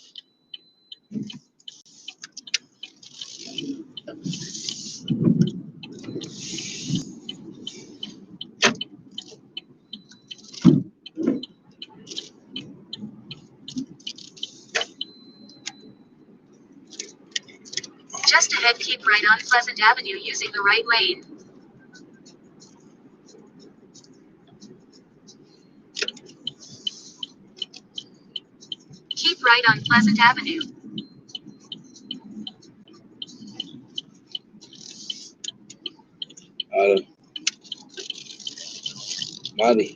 Just ahead, keep right on Pleasant Avenue using the right lane. Keep right on Pleasant Avenue. Ahora, Mari.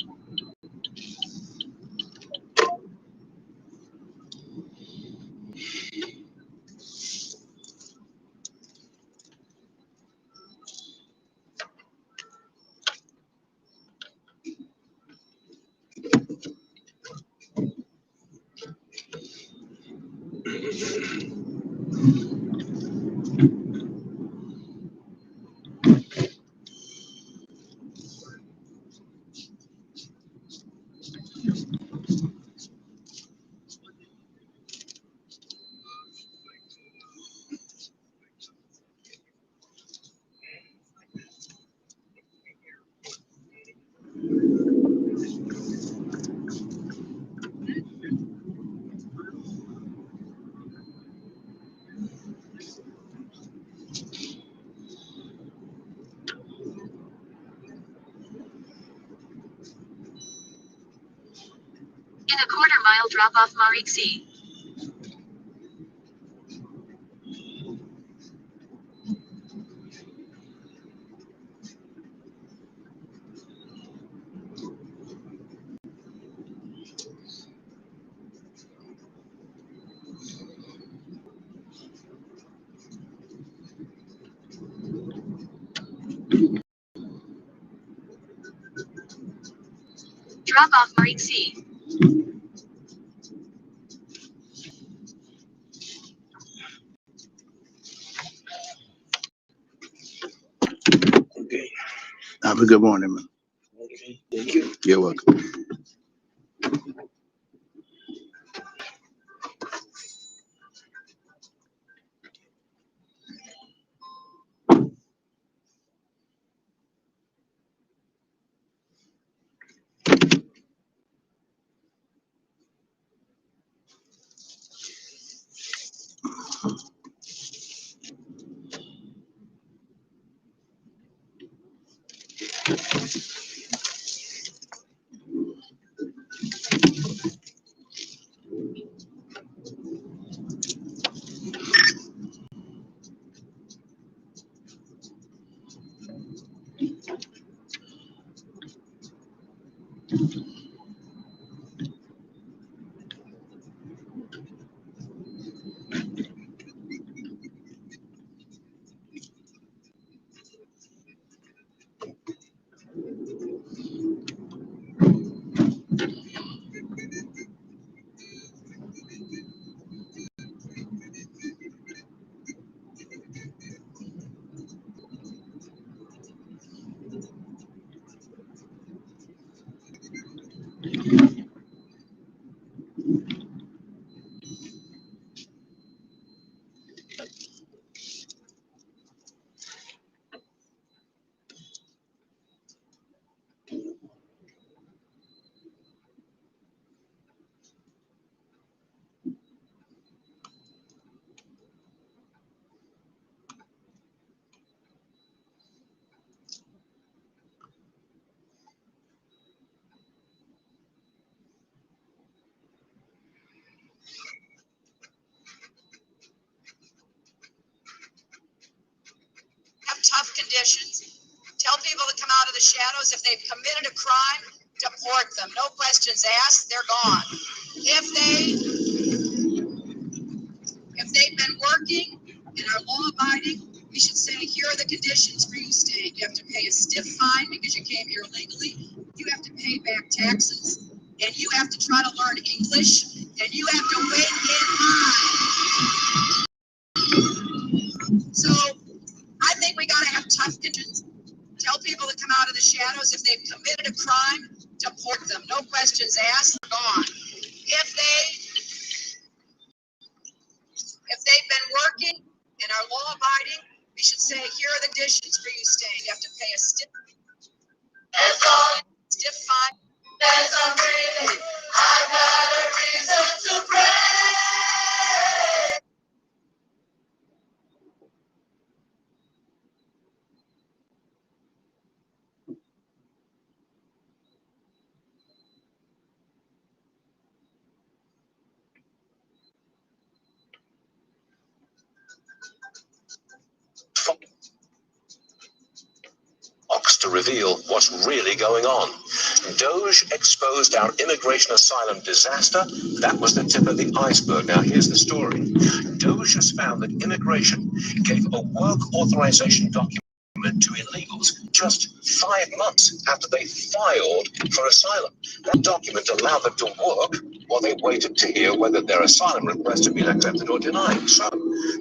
In a quarter-mile drop off Mariksi. Drop off Mariksi. Okay. Have a good morning, man. Okay. Thank you. You're welcome. Have tough conditions. Tell people to come out of the shadows. If they've committed a crime, deport them. No questions asked. They're gone. If they've been working and are law abiding, we should say, here are the conditions for you staying. You have to pay a stiff fine because you came here illegally. You have to pay back taxes. And you have to try to learn English. And you have to wait in line. So I think we got to have tough conditions. Tell people to come out of the shadows. If they've committed a crime, deport them. No questions asked. They're gone. If they've been working and are law abiding, we should say, here are the conditions for you staying. You have to pay a stiff fine. There's a reason. I got a reason to pray. To reveal what's really going on. Doge exposed our immigration asylum disaster. That was the tip of the iceberg. Now here's the story. Doge has found that immigration gave a work authorization document to illegals just 5 months after they filed for asylum. That document allowed them to work while they waited to hear whether their asylum request had been accepted or denied. So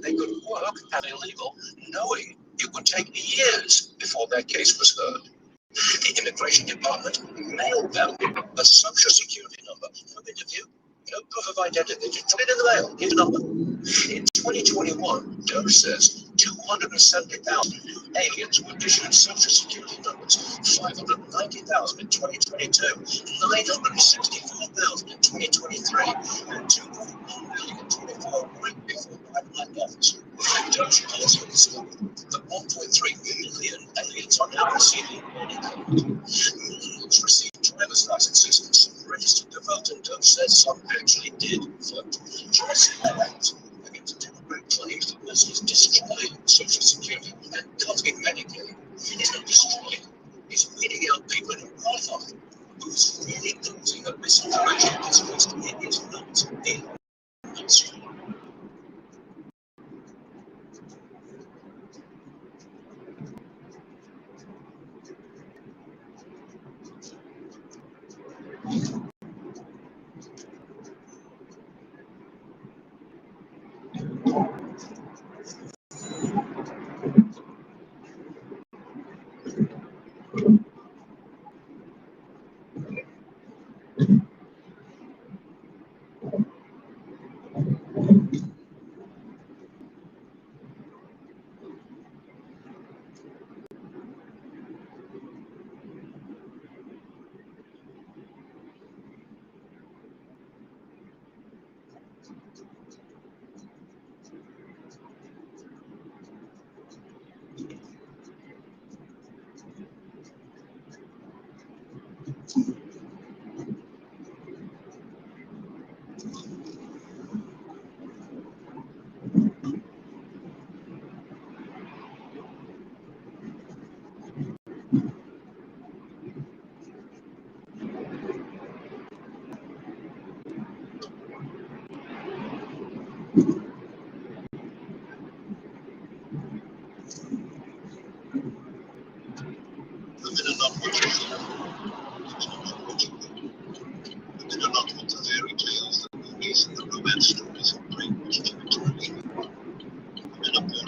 they could work at illegal knowing It would take years before their case was heard. The immigration department mailed them a social security number. No interview, no proof of identity. Just put it in the mail. Here's a number. In 2021, Doge says 270,000 aliens were issued social security numbers, 590,000 in 2022, 965,000 in 2023, and 2.1 million in 24, right before Biden left office. Doge also discovered that 1.3 million aliens are now receiving Medicaid. Millions received driver's licenses, some registered to vote, and Doge says some actually did vote. Just that against Democrat claims that this is destroying Social Security and cutting Medicaid. It's not destroying, it's weeding out people who qualify. Who's really losing that misinformation is supposed it is not in mainstream.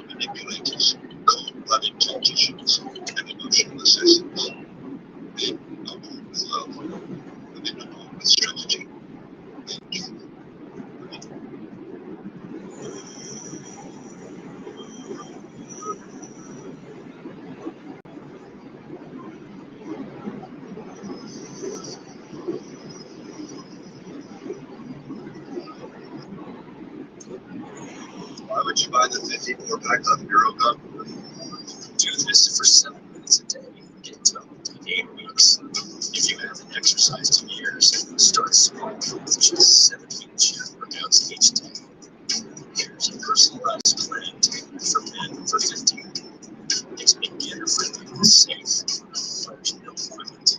Manipulators, cold-blooded politicians, and emotional assassins. Men are born with love, women are born with strategy. Why would you buy the 54-pack of Eurogun? Do this for 7 minutes a day. Get toned in 8 weeks. If you haven't exercised in years, start small with just 7 HIIT workouts each day. Here's a personalized plan for men for 15. It's beginner friendly and safe. There's no equipment.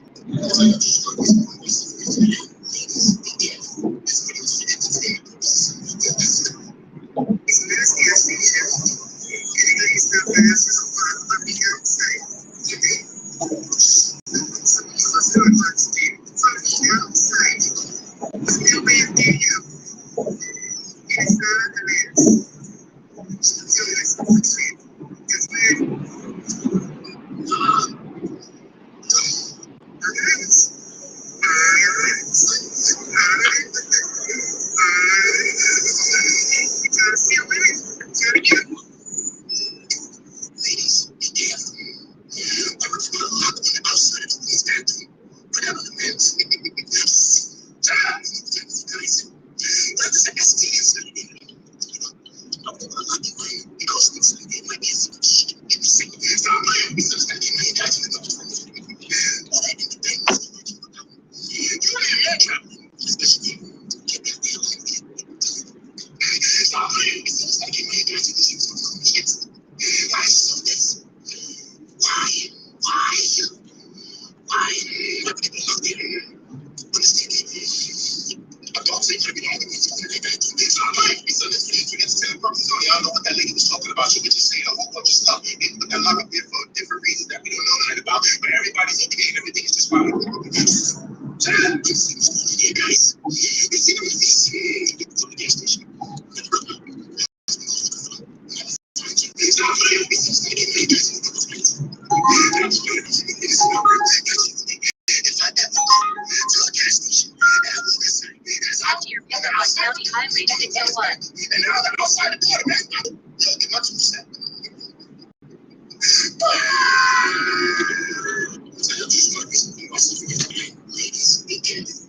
Y'all know what that lady was talking about. She was just saying a whole bunch of stuff. But that locked up there for a different reason. If I ever go to a gas station and I walk inside and Head to your pickup on County Highway 601. and now I'm outside the quarterback, I'll get my 2 cents. Ladies, be careful.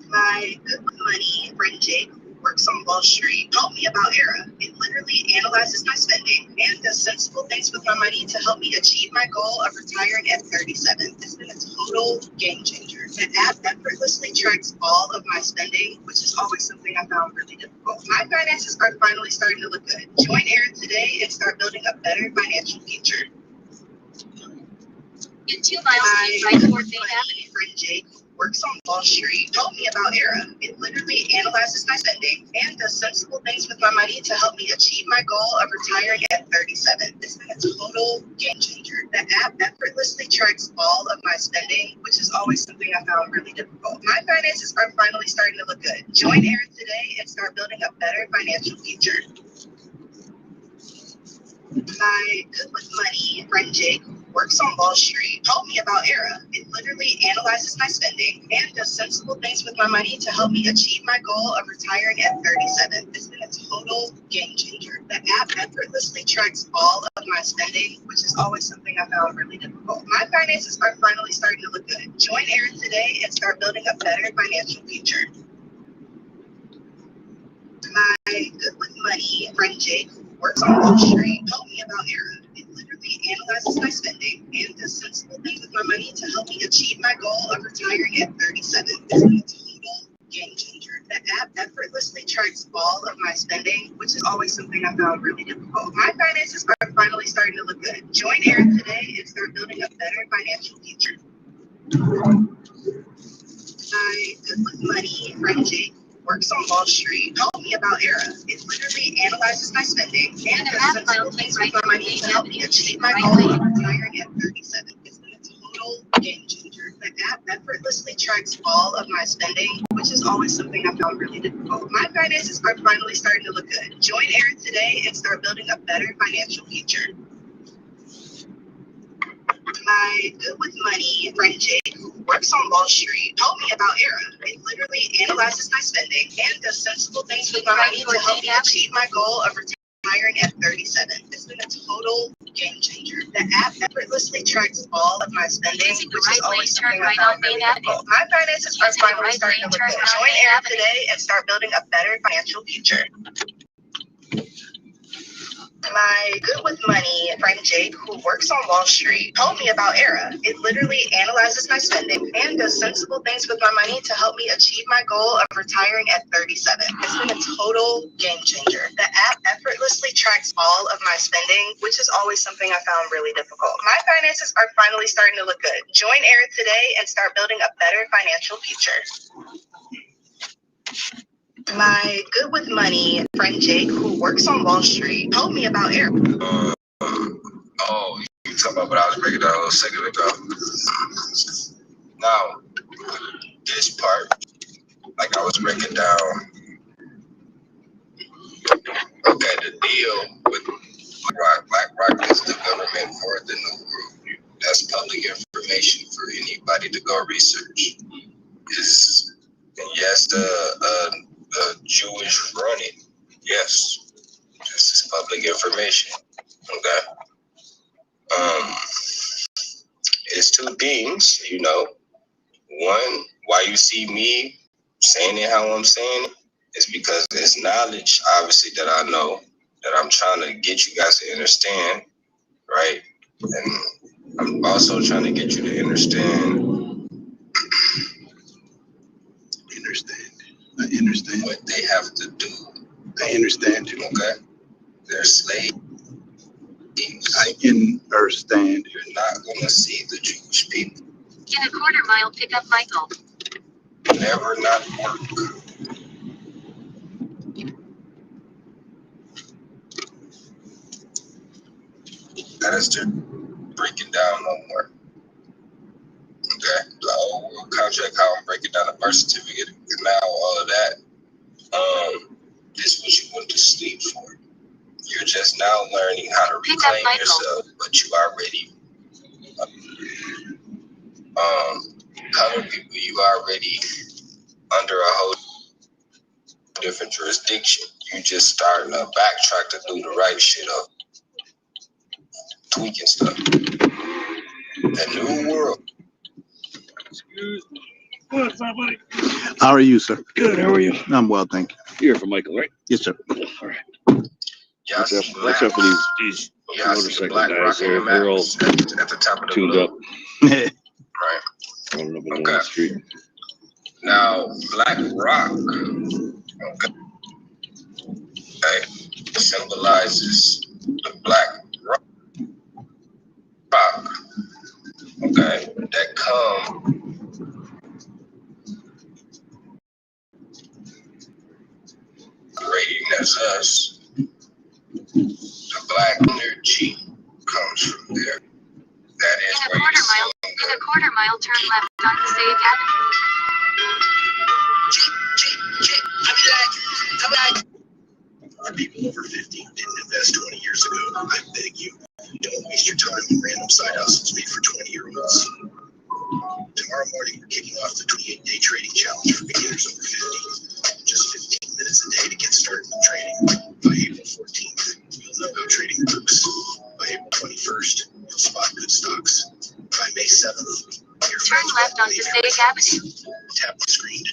My good with money friend Jake, who works on Wall Street, told me about Era. It literally analyzes my spending and does sensible things with my money to help me achieve my goal of retiring at 37. It's been a total game changer. The app effortlessly tracks all of my spending, which is always something I found really difficult. My finances are finally starting to look good. Join Era today and start building a better financial future. In 2 miles, keep right toward Main Avenue. Friend Jake, who works on Wall Street, told me about Era. It literally analyzes my spending and does sensible things with my money to help me achieve my goal of retiring at 37. It's been a total game changer. The app effortlessly tracks all of my spending, which is always something I found really difficult. My finances are finally starting to look good. Join Era today and start building a better financial future. My good with money friend Jake, who works on Wall Street, told me about Era. It literally analyzes my spending and does sensible things with my money to help me achieve my goal of retiring at 37. It's been a total game changer. The app effortlessly tracks all of my spending, which is always something I found really difficult. My finances are finally starting to look good. Join Era today and start building a better financial future. My good with money friend Jake, who works on Wall Street, told me about Era. It literally analyzes my spending and does sensible things with my money to help me achieve my goal of retiring at 37. It's been a total game changer. The app effortlessly tracks all of my spending, which is always something I found really difficult. My finances are finally starting to look good. Join Era today and start building a better financial future. My good with money friend Jake, who works on Wall Street, told me about Era. It literally analyzes my spending and does sensible things with my money to help me achieve my goal of retiring at 37. It's been a total game changer. The app effortlessly tracks all of my spending, which is always something I found really difficult. My finances are finally starting to look good. Join Era today and start building a better financial future. My good with money friend Jake, who works on Wall Street, told me about Era. It literally analyzes my spending and does sensible things with my money to help me achieve my goal of retiring at 37. It's been a total game changer. The app effortlessly tracks all of my spending, which is always something I found really difficult. My finances are finally starting to look good. Join Era today and start building a better financial future. My good with money friend Jake, who works on Wall Street, told me about Era. It literally analyzes my spending and does sensible things with my money to help me achieve my goal of retiring at 37. It's been a total game changer. The app effortlessly tracks all of my spending, which is always something I found really difficult. My finances are finally starting to look good. Join Era today and start building a better financial future. My good with money friend Jake, who works on Wall Street, told me about Era. Oh, you talking about what I was breaking down a little second ago. Now, this part, like I was breaking down, okay, the deal with BlackRock is the government for the new group. That's public information for anybody to go research. And yes, the Jewish run it. Yes, this is public information. Okay. It's two things, you know. One, why you see me saying it how I'm saying it is because it's knowledge, obviously, that I know that I'm trying to get you guys to understand, right? And I'm also trying to get you to understand. I understand. What they have to do. I understand you. Okay? They're slaves. I understand. You're not going to see the Jewish people. In a quarter mile, pick up Michael. Never not work. That is just breaking down no more. Okay? The whole world contract, how I'm breaking down the birth certificate, and now all of that. This is what you went to sleep for. You're just now learning how to reclaim yourself, but you already already under a whole different jurisdiction. You just starting to backtrack to do the right shit up, tweaking stuff. The new world. Excuse me. What's up, buddy? How are you, sir? Good. How are you? I'm well, thank you. You're here for Michael, right? Yes, sir. All right. Y'all see Watch out for these y'all see the motorcycle black guys. rock in the They're all map at the top of the tuned globe, up. right? Running up and down the street. Now, Black Rock, okay, symbolizes the Black Rock, okay, that come rating as us. The black energy comes from there. That is where you see In a quarter mile, turn left on Passaic Avenue. Our people over 50 didn't invest 20 years ago. I beg you, don't waste your time on random side hustles made for 20-year-olds. Tomorrow morning, we're kicking off the 28-day trading challenge for beginners over 50. Just 15 minutes a day to get started in trading. By April 14th, you'll know how trading works. By April 21st, you'll spot good stocks. By May 7th, your Turn friends left will on believe Passaic your Avenue. tap the screen.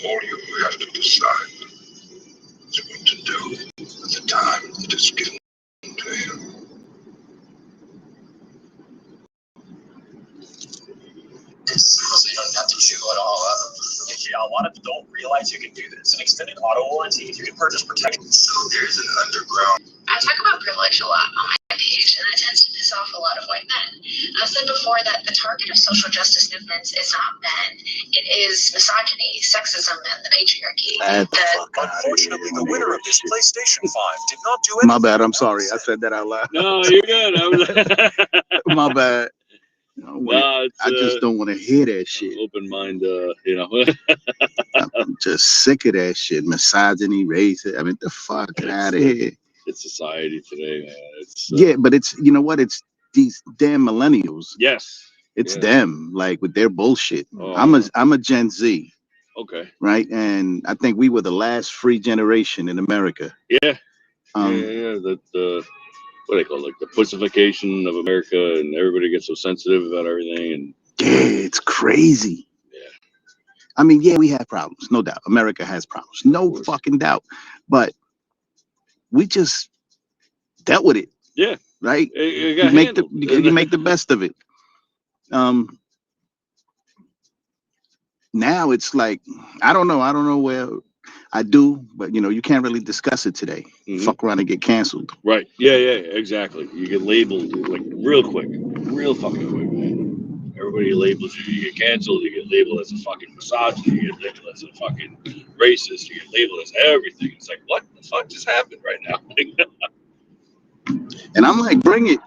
all you have to decide is what to do with the time that is given to him. So you don't have to chew it all up. Yeah, a lot of people don't realize you can do this. An extended auto warranty, you can purchase protection. So there's an underground. I talk about privilege a lot on my page, and that tends to piss off a lot of white men. I've said before that the target of social justice movements is not men. It is misogyny, sexism, and the patriarchy. Unfortunately, the winner of this PlayStation 5 did not do anything. My bad. I'm sorry. I said that out loud. No, you're good. My bad. No, I just don't want to hear that shit. Open mind, I'm just sick of that shit. Misogyny, racist. I mean, the fuck out of here. It's society today, man. It's yeah, but it's, you know what? It's these damn millennials. Yes. It's them, like, with their bullshit. Oh. I'm a Gen Z. Okay. Right, and I think we were the last free generation in America. Yeah. Yeah. The what do they call it? Like the pussification of America, and everybody gets so sensitive about everything. And yeah, it's crazy. Yeah. I mean, yeah, we have problems, no doubt. America has problems, no fucking doubt. But we just dealt with it. Yeah. Right. You make the best of it. Now it's like, I don't know where I do, but you can't really discuss it today. Mm-hmm. Fuck around and get canceled. Right. Yeah, exactly. You get labeled like real quick, real fucking quick, man. Everybody labels you. You get canceled. You get labeled as a fucking misogynist. You get labeled as a fucking racist. You get labeled as everything. It's like, what the fuck just happened right now? And I'm like, bring it.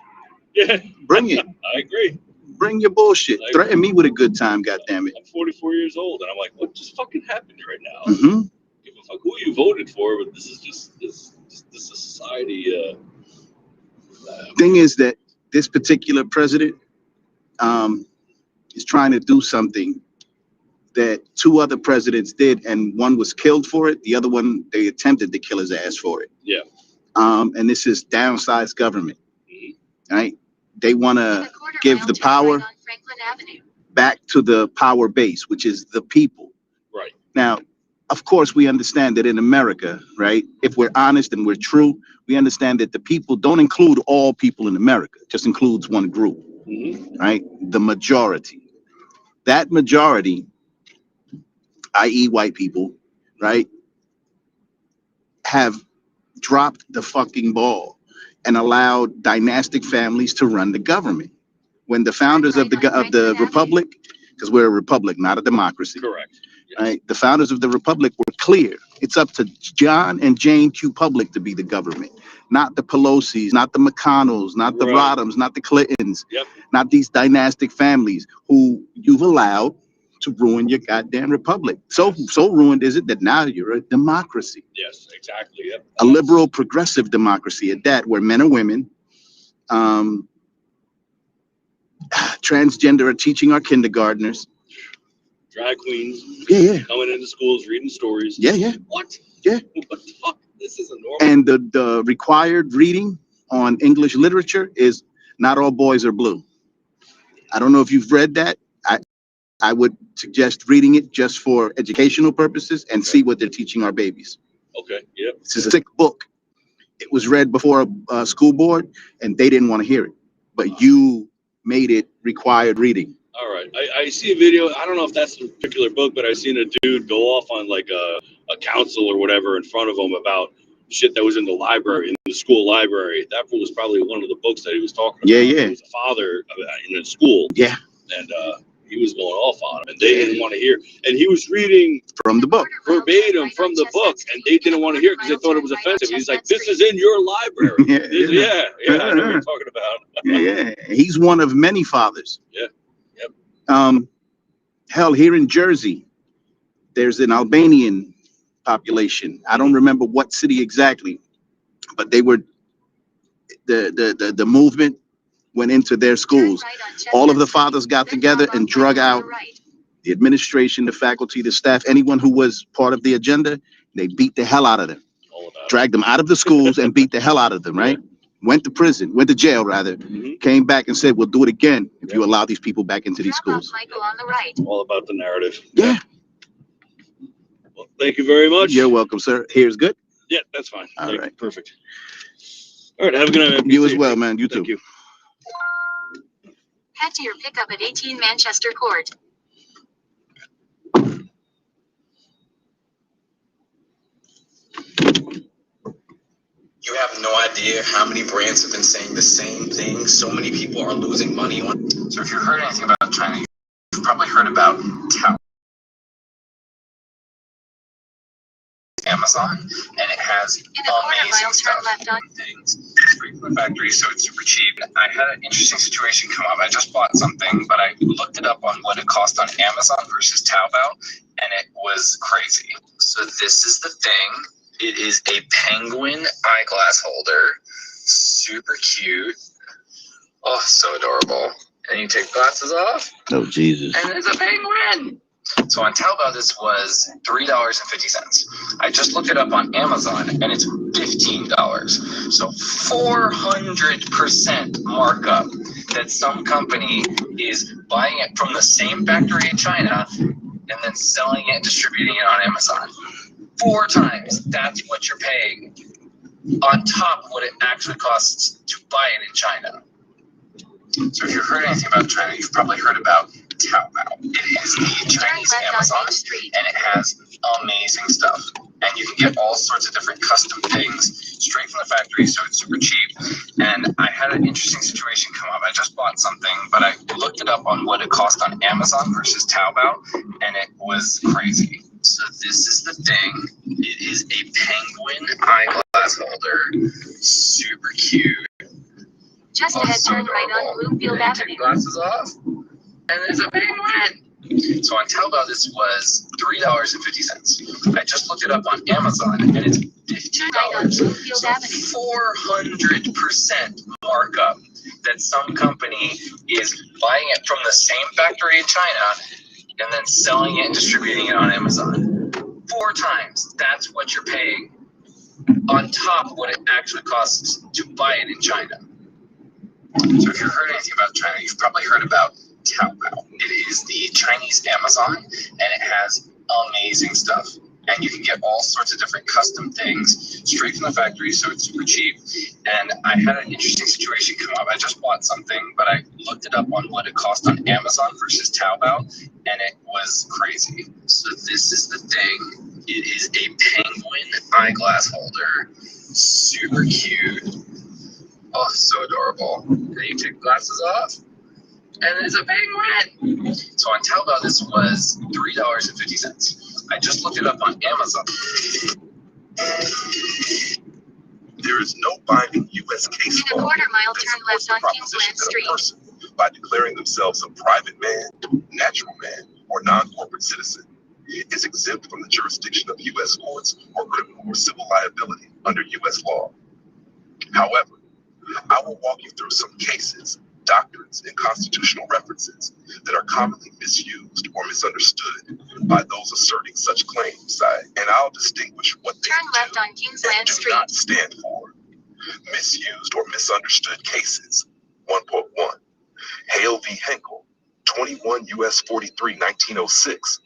Yeah. Bring it. I agree. Bring your bullshit. Threaten me with a good time, goddammit. I'm 44 years old, and I'm like, what just fucking happened right now? Mm-hmm. Give a fuck who you voted for, but this is just this is society. Thing is that this particular president is trying to do something that two other presidents did, and one was killed for it. The other one, they attempted to kill his ass for it. Yeah. And this is downsized government, right? They want to give the power back to the power base, which is the people. Right. Now, of course, we understand that in America, right? If we're honest and we're true, we understand that the people don't include all people in America, just includes one group, right? The majority. That majority, i.e., white people, right, have dropped the fucking ball and allowed dynastic families to run the government. When the founders of the republic, because we're a republic, not a democracy. Correct. Yes. Right? The founders of the republic were clear. It's up to John and Jane Q. Public to be the government, not the Pelosi's, not the McConnells, not the Rodhams, not the Clintons, not these dynastic families who you've allowed to ruin your goddamn republic. So ruined is it that now you're a democracy. Yes, exactly. Yep. A liberal progressive democracy at that, where men and women, transgender are teaching our kindergartners. Drag queens. Yeah. Coming into schools, reading stories. Yeah. What? Yeah. What the fuck? This isn't normal. And the required reading on English literature is Not All Boys Are Blue. I don't know if you've read that. I would suggest reading it just for educational purposes and see what they're teaching our babies. Okay. Yep. This is a sick book. It was read before a school board, and they didn't want to hear it. But you made it required reading. All right. I see a video. I don't know if that's a particular book, but I've seen a dude go off on like a council or whatever in front of him about shit that was in the library, in the school library. That was probably one of the books that he was talking about. Yeah. He was a father in a school. Yeah. And he was going off on him, and they didn't want to hear. And he was reading from the book, verbatim from the book, and they didn't want to hear it because they thought it was offensive. He's like, "This is in your library." Yeah. I know what you're talking about. Yeah. He's one of many fathers. Yeah. Yep. Hell, here in Jersey, there's an Albanian population. I don't remember what city exactly, but they were the movement went into their schools. All of the fathers got together and drug out the administration, the faculty, the staff, anyone who was part of the agenda. They beat the hell out of them, dragged them out of the schools and beat the hell out of them, right? Went to jail rather, came back and said, we'll do it again if you allow these people back into these schools. All about the narrative. Yeah. Well, thank you very much. You're welcome, sir. Here's good? Yeah, that's fine. All right. Perfect. All right, have a good night. You as well, man. You too. Thank you. Head to your pickup at 18 Manchester Court. You have no idea how many brands have been saying the same thing. So many people are losing money on. So if you've heard anything about China, you've probably heard about Amazon, and it has amazing stuff. Things straight from the factory, so it's super cheap. I had an interesting situation come up. I just bought something, but I looked it up on what it cost on Amazon versus Taobao, and it was crazy. So this is the thing. It is a penguin eyeglass holder. Super cute. Oh, so adorable. And you take glasses off. Oh, Jesus. And there's a penguin. So on Taobao, this was $3.50. I just looked it up on Amazon, and it's $15. So 400% markup that some company is buying it from the same factory in China and then selling it and distributing it on Amazon. 4 times that's what you're paying on top of what it actually costs to buy it in China. So if you've heard anything about China, you've probably heard about Taobao. It is the Chinese Amazon, and it has amazing stuff. And you can get all sorts of different custom things straight from the factory, so it's super cheap. And I had an interesting situation come up. I just bought something, but I looked it up on what it cost on Amazon versus Taobao, and it was crazy. So this is the thing. It is a penguin eyeglass holder. Super cute. Just ahead, turn right on Bloomfield Avenue. Take glasses off, and there's a penguin. So on Taobao, this was $3.50. I just looked it up on Amazon, and it's $15. So 400% markup that some company is buying it from the same factory in China and then selling it and distributing it on Amazon. 4 times that's what you're paying on top of what it actually costs to buy it in China. So if you've heard anything about China, you've probably heard about Taobao. It is the Chinese Amazon, and it has amazing stuff. and you can get all sorts of different custom things straight from the factory, so it's super cheap. And I had an interesting situation come up. I just bought something, but I looked it up on what it cost on Amazon versus Taobao, and it was crazy. So this is the thing. It is a penguin eyeglass holder. Super cute. Oh, so adorable. And you take the glasses off, and it's a penguin. So on Taobao, this was $3.50. I just looked it up on Amazon. There is no binding U.S. case In a law quarter mile, that turn supports left the on proposition Kingsland that a Street. person, by declaring themselves a private man, natural man, or non-corporate citizen, is exempt from the jurisdiction of U.S. courts or criminal or civil liability under U.S. law. However, I will walk you through some cases, doctrines, and constitutional references that are commonly misused or misunderstood by those asserting such claims, and I'll distinguish what they Turn do left on Kingsland and do Street. not stand for. Misused or misunderstood cases. 1.1. Hale v. Henkel, 21 U.S. 43, 1906.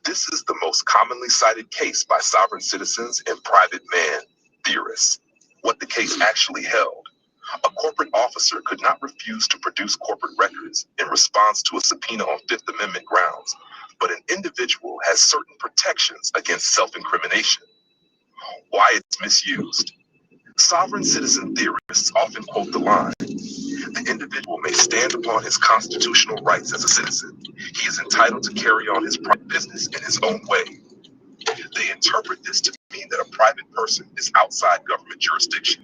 This is the most commonly cited case by sovereign citizens and private man theorists. What the case actually held: a corporate officer could not refuse to produce corporate records in response to a subpoena on Fifth Amendment grounds, but an individual has certain protections against self-incrimination. Why it's misused? Sovereign citizen theorists often quote the line, "The individual may stand upon his constitutional rights as a citizen. He is entitled to carry on his private business in his own way." They interpret this to mean that a private person is outside government jurisdiction.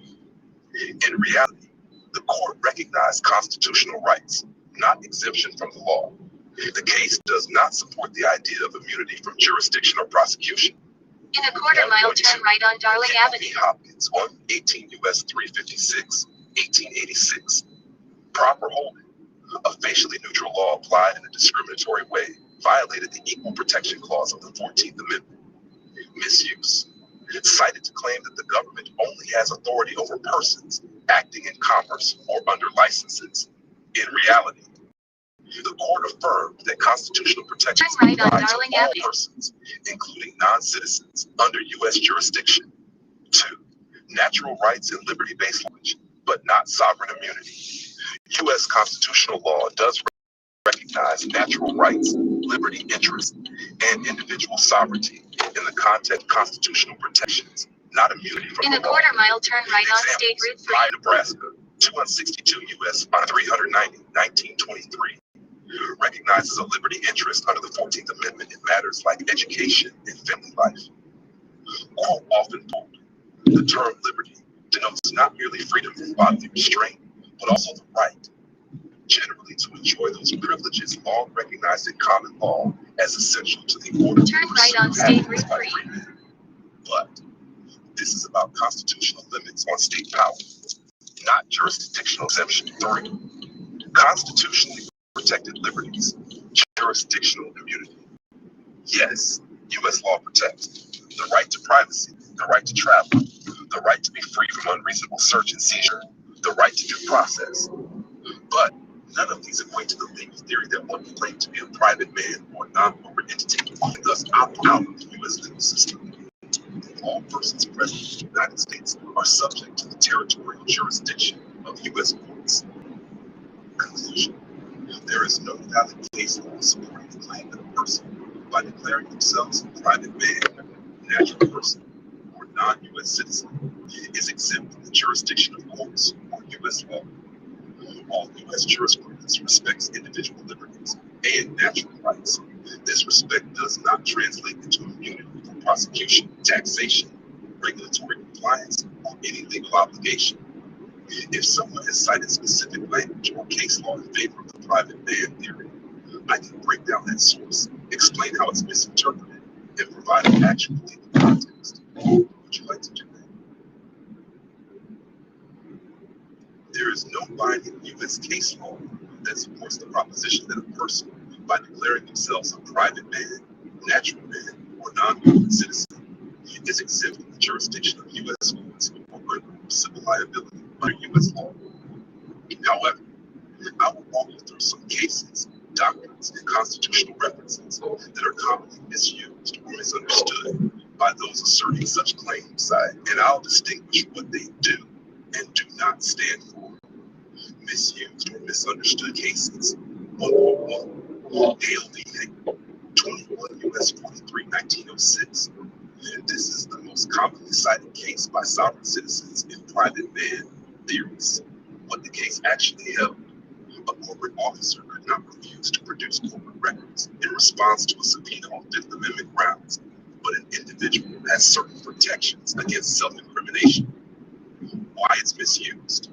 In reality, the court recognized constitutional rights, not exemption from the law. The case does not support the idea of immunity from jurisdiction or prosecution. In a quarter mile, turn right on Darling Avenue. Hopkins, 18 U.S. 356, 1886. Proper holding. A facially neutral law applied in a discriminatory way violated the Equal Protection Clause of the 14th Amendment. Misuse. Cited to claim that the government only has authority over persons acting in commerce or under licenses. In reality, the court affirmed that constitutional protections apply to all persons, including non-citizens, under U.S. jurisdiction. 2. Natural rights and liberty-based language, but not sovereign immunity. U.S. constitutional law does recognize natural rights, liberty interests, and individual sovereignty in the context of constitutional protections, not immunity from the law. In a quarter mile, turn right on State Route 3. Nebraska, 262 U.S. 390, 1923. Recognizes a liberty interest under the 14th Amendment in matters like education and family life. Quote often told, the term liberty denotes not merely freedom from bodily restraint, but also the right, generally to enjoy those privileges long recognized in common law as essential to the order. Turn right on State Route 3. But this is about constitutional limits on state power, not jurisdictional exemption. 3. Constitutionally protected liberties, jurisdictional immunity. Yes, U.S. law protects the right to privacy, the right to travel, the right to be free from unreasonable search and seizure, the right to due process. But none of these equate to the legal theory that one can claim to be a private man or non-corporate entity and thus opt out of the U.S. legal system. All persons present in the United States are subject to the territorial jurisdiction of U.S. courts. Conclusion. There is no valid case law supporting the claim that a person, by declaring themselves a private man, natural person, or non-U.S. citizen, is exempt from the jurisdiction of courts or U.S. law. All U.S. jurisprudence respects individual liberties and natural rights. This respect does not translate into immunity from prosecution, taxation, regulatory compliance, or any legal obligation. If someone has cited specific language or case law in favor of the private man theory, I can break down that source, explain how it's misinterpreted, and provide an actual legal context. Would you like to do that? There is no binding U.S. case law that supports the proposition that a person, by declaring themselves a private man, natural man, or non-corporate citizen, is exempt from the jurisdiction of U.S. courts or criminal or civil liability under U.S. law. However, I will walk you through some cases, doctrines, and constitutional references that are commonly misused or misunderstood those asserting such claims, and I'll distinguish what they do and do not stand for. Misused or misunderstood cases. 1.1. Hale v. Hager, 21 U.S. 43, 1906. And this is the most commonly cited case by sovereign citizens in private man theories. What the case actually held: a corporate officer could not refuse to produce corporate records in response to a subpoena on Fifth Amendment grounds, but an individual has certain protections against self-incrimination. Why it's misused.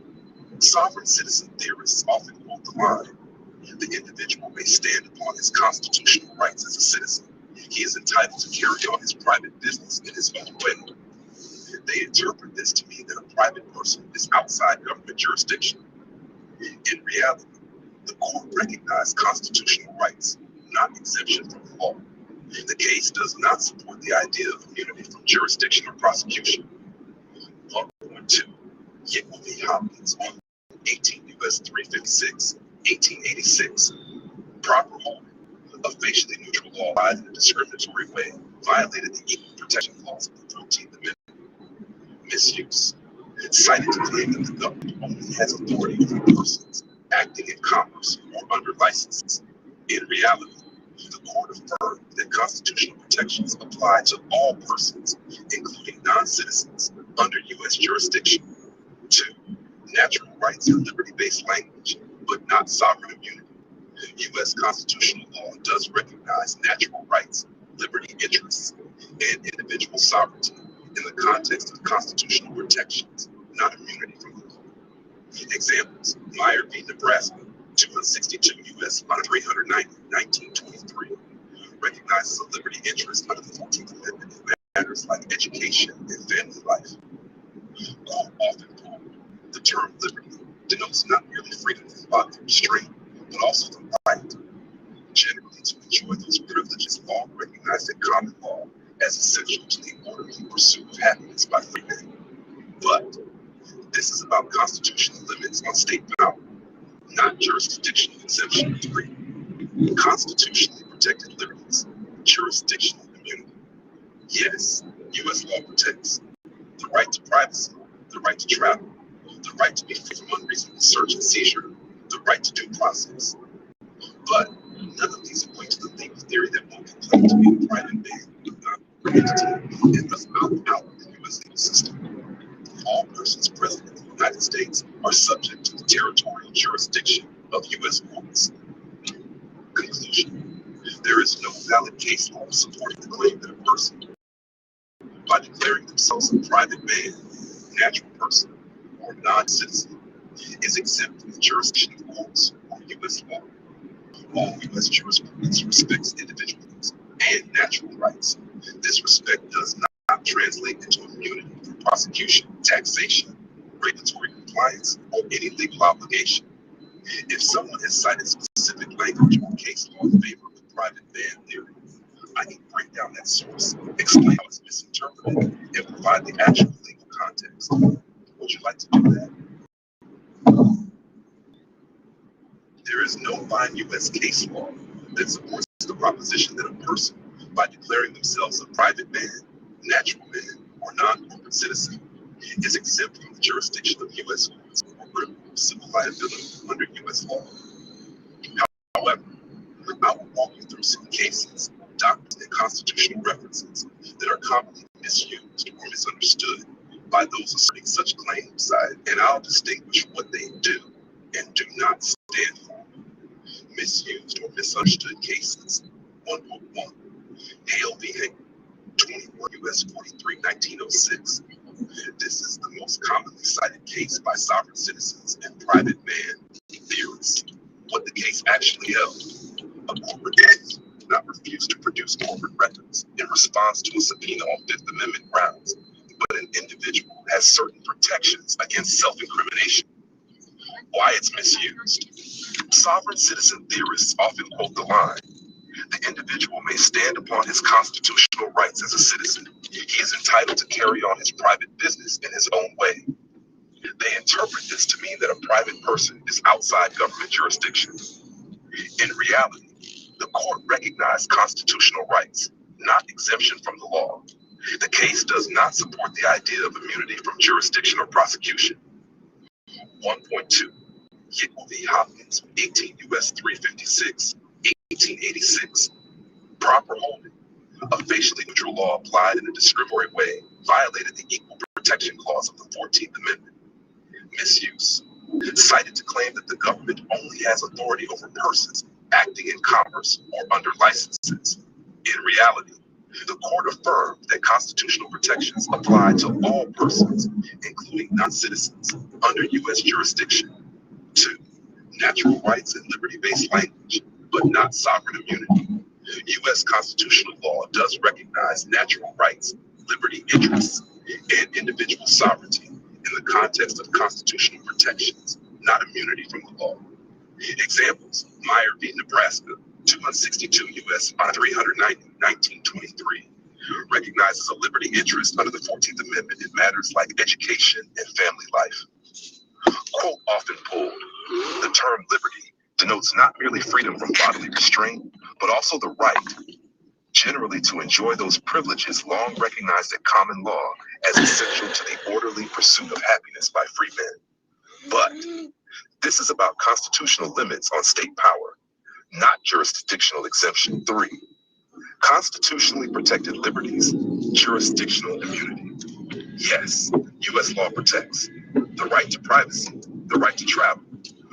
Sovereign citizen theorists often quote the line, the individual may stand upon his constitutional rights as a citizen. He is entitled to carry on his private business in his own way. They interpret this to mean that a private person is outside government jurisdiction. In reality, the court recognized constitutional rights, not exemption from the law. The case does not support the idea of immunity from jurisdiction or prosecution. 1.2. Yale v. Hopkins on 18 U.S. 356, 1886. Proper holding. A facially neutral law applied in a discriminatory way violated the Equal Protection Clause of the 14th Amendment. Misuse. Cited to claim that the government only has authority over persons acting in commerce or under licenses. In reality, the court affirmed that constitutional protections apply to all persons, including non-citizens, under U.S. jurisdiction. 2. Natural rights are liberty-based language, but not sovereign immunity. U.S. constitutional law does recognize natural rights, liberty interests, and individual sovereignty in the context of constitutional protections, not immunity from the law. Examples: Meyer v. Nebraska, 262 U.S. 390, 1923, recognizes a liberty interest under the 14th Amendment in matters like education and family life. Often the term liberty denotes not merely freedom from bodily restraint, but also the right, generally, to enjoy those privileges long recognized in common law as essential to the orderly pursuit of happiness by free men. But this is about constitutional limits on state power, not jurisdictional exemption of degree. Constitutionally protected liberties, jurisdictional immunity. Yes, U.S. law protects the right to privacy, the right to travel, the right to be free from unreasonable search and seizure, the right to due process. But none of these equate to the legal theory that one can claim to be a private man, entity, and thus out of the U.S. legal system. All persons present in the United States are subject to the territorial jurisdiction of U.S. courts. Conclusion: there is no valid case law supporting the claim that a person, by declaring themselves a private man, natural person, or non-citizen, is exempt from the jurisdiction of courts or U.S. law. All U.S. jurisprudence respects individuals and natural rights. This respect does not translate into immunity from prosecution, taxation, regulatory compliance, or any legal obligation. If someone has cited specific language or case law in favor of the private man theory, I can break down that source, explain how it's misinterpreted, and provide the actual legal context. Would you like to do that? There is no fine U.S. case law that supports the proposition that a person, by declaring themselves a private man, natural man, or non-corporate citizen, is exempt from the jurisdiction of U.S. courts or criminal civil liability under U.S. law. However, I will walk you through some cases, doctrines, and constitutional references that are commonly misused or misunderstood by those asserting such claims, and I'll distinguish what they do and do not stand for. Misused or misunderstood cases. 1.1. Hale v. Hager, 21 U.S. 43, 1906. This is the most commonly cited case by sovereign citizens and private man theorists. What the case actually held: a corporate entity did not refuse to produce corporate records in response to a subpoena on Fifth Amendment grounds, but an individual has certain protections against self-incrimination. Why it's misused. Sovereign citizen theorists often quote the line, the individual may stand upon his constitutional rights as a citizen. He is entitled to carry on his private business in his own way. They interpret this to mean that a private person is outside government jurisdiction. In reality, the court recognized constitutional rights, not exemption from the law. The case does not support the idea of immunity from jurisdiction or prosecution. 1.2. Yickle v. Hopkins, 18 U.S. 356, 1886. Proper holding. A facially neutral law applied in a discriminatory way violated the Equal Protection Clause of the 14th Amendment. Misuse. Cited to claim that the government only has authority over persons acting in commerce or under licenses. In reality, the court affirmed that constitutional protections apply to all persons, including non-citizens, under U.S. jurisdiction. 2. Natural rights and liberty-based language, but not sovereign immunity. U.S. constitutional law does recognize natural rights, liberty interests, and individual sovereignty in the context of constitutional protections, not immunity from the law. Examples: Meyer v. Nebraska, 262 U.S. 390, 1923, recognizes a liberty interest under the 14th Amendment in matters like education and family life. Quote often pulled, the term liberty denotes not merely freedom from bodily restraint, but also the right, generally to enjoy those privileges long recognized in common law as essential to the orderly pursuit of happiness by free men. But this is about constitutional limits on state power, not jurisdictional exemption. 3. Constitutionally protected liberties, jurisdictional immunity. Yes, U.S. law protects the right to privacy, the right to travel,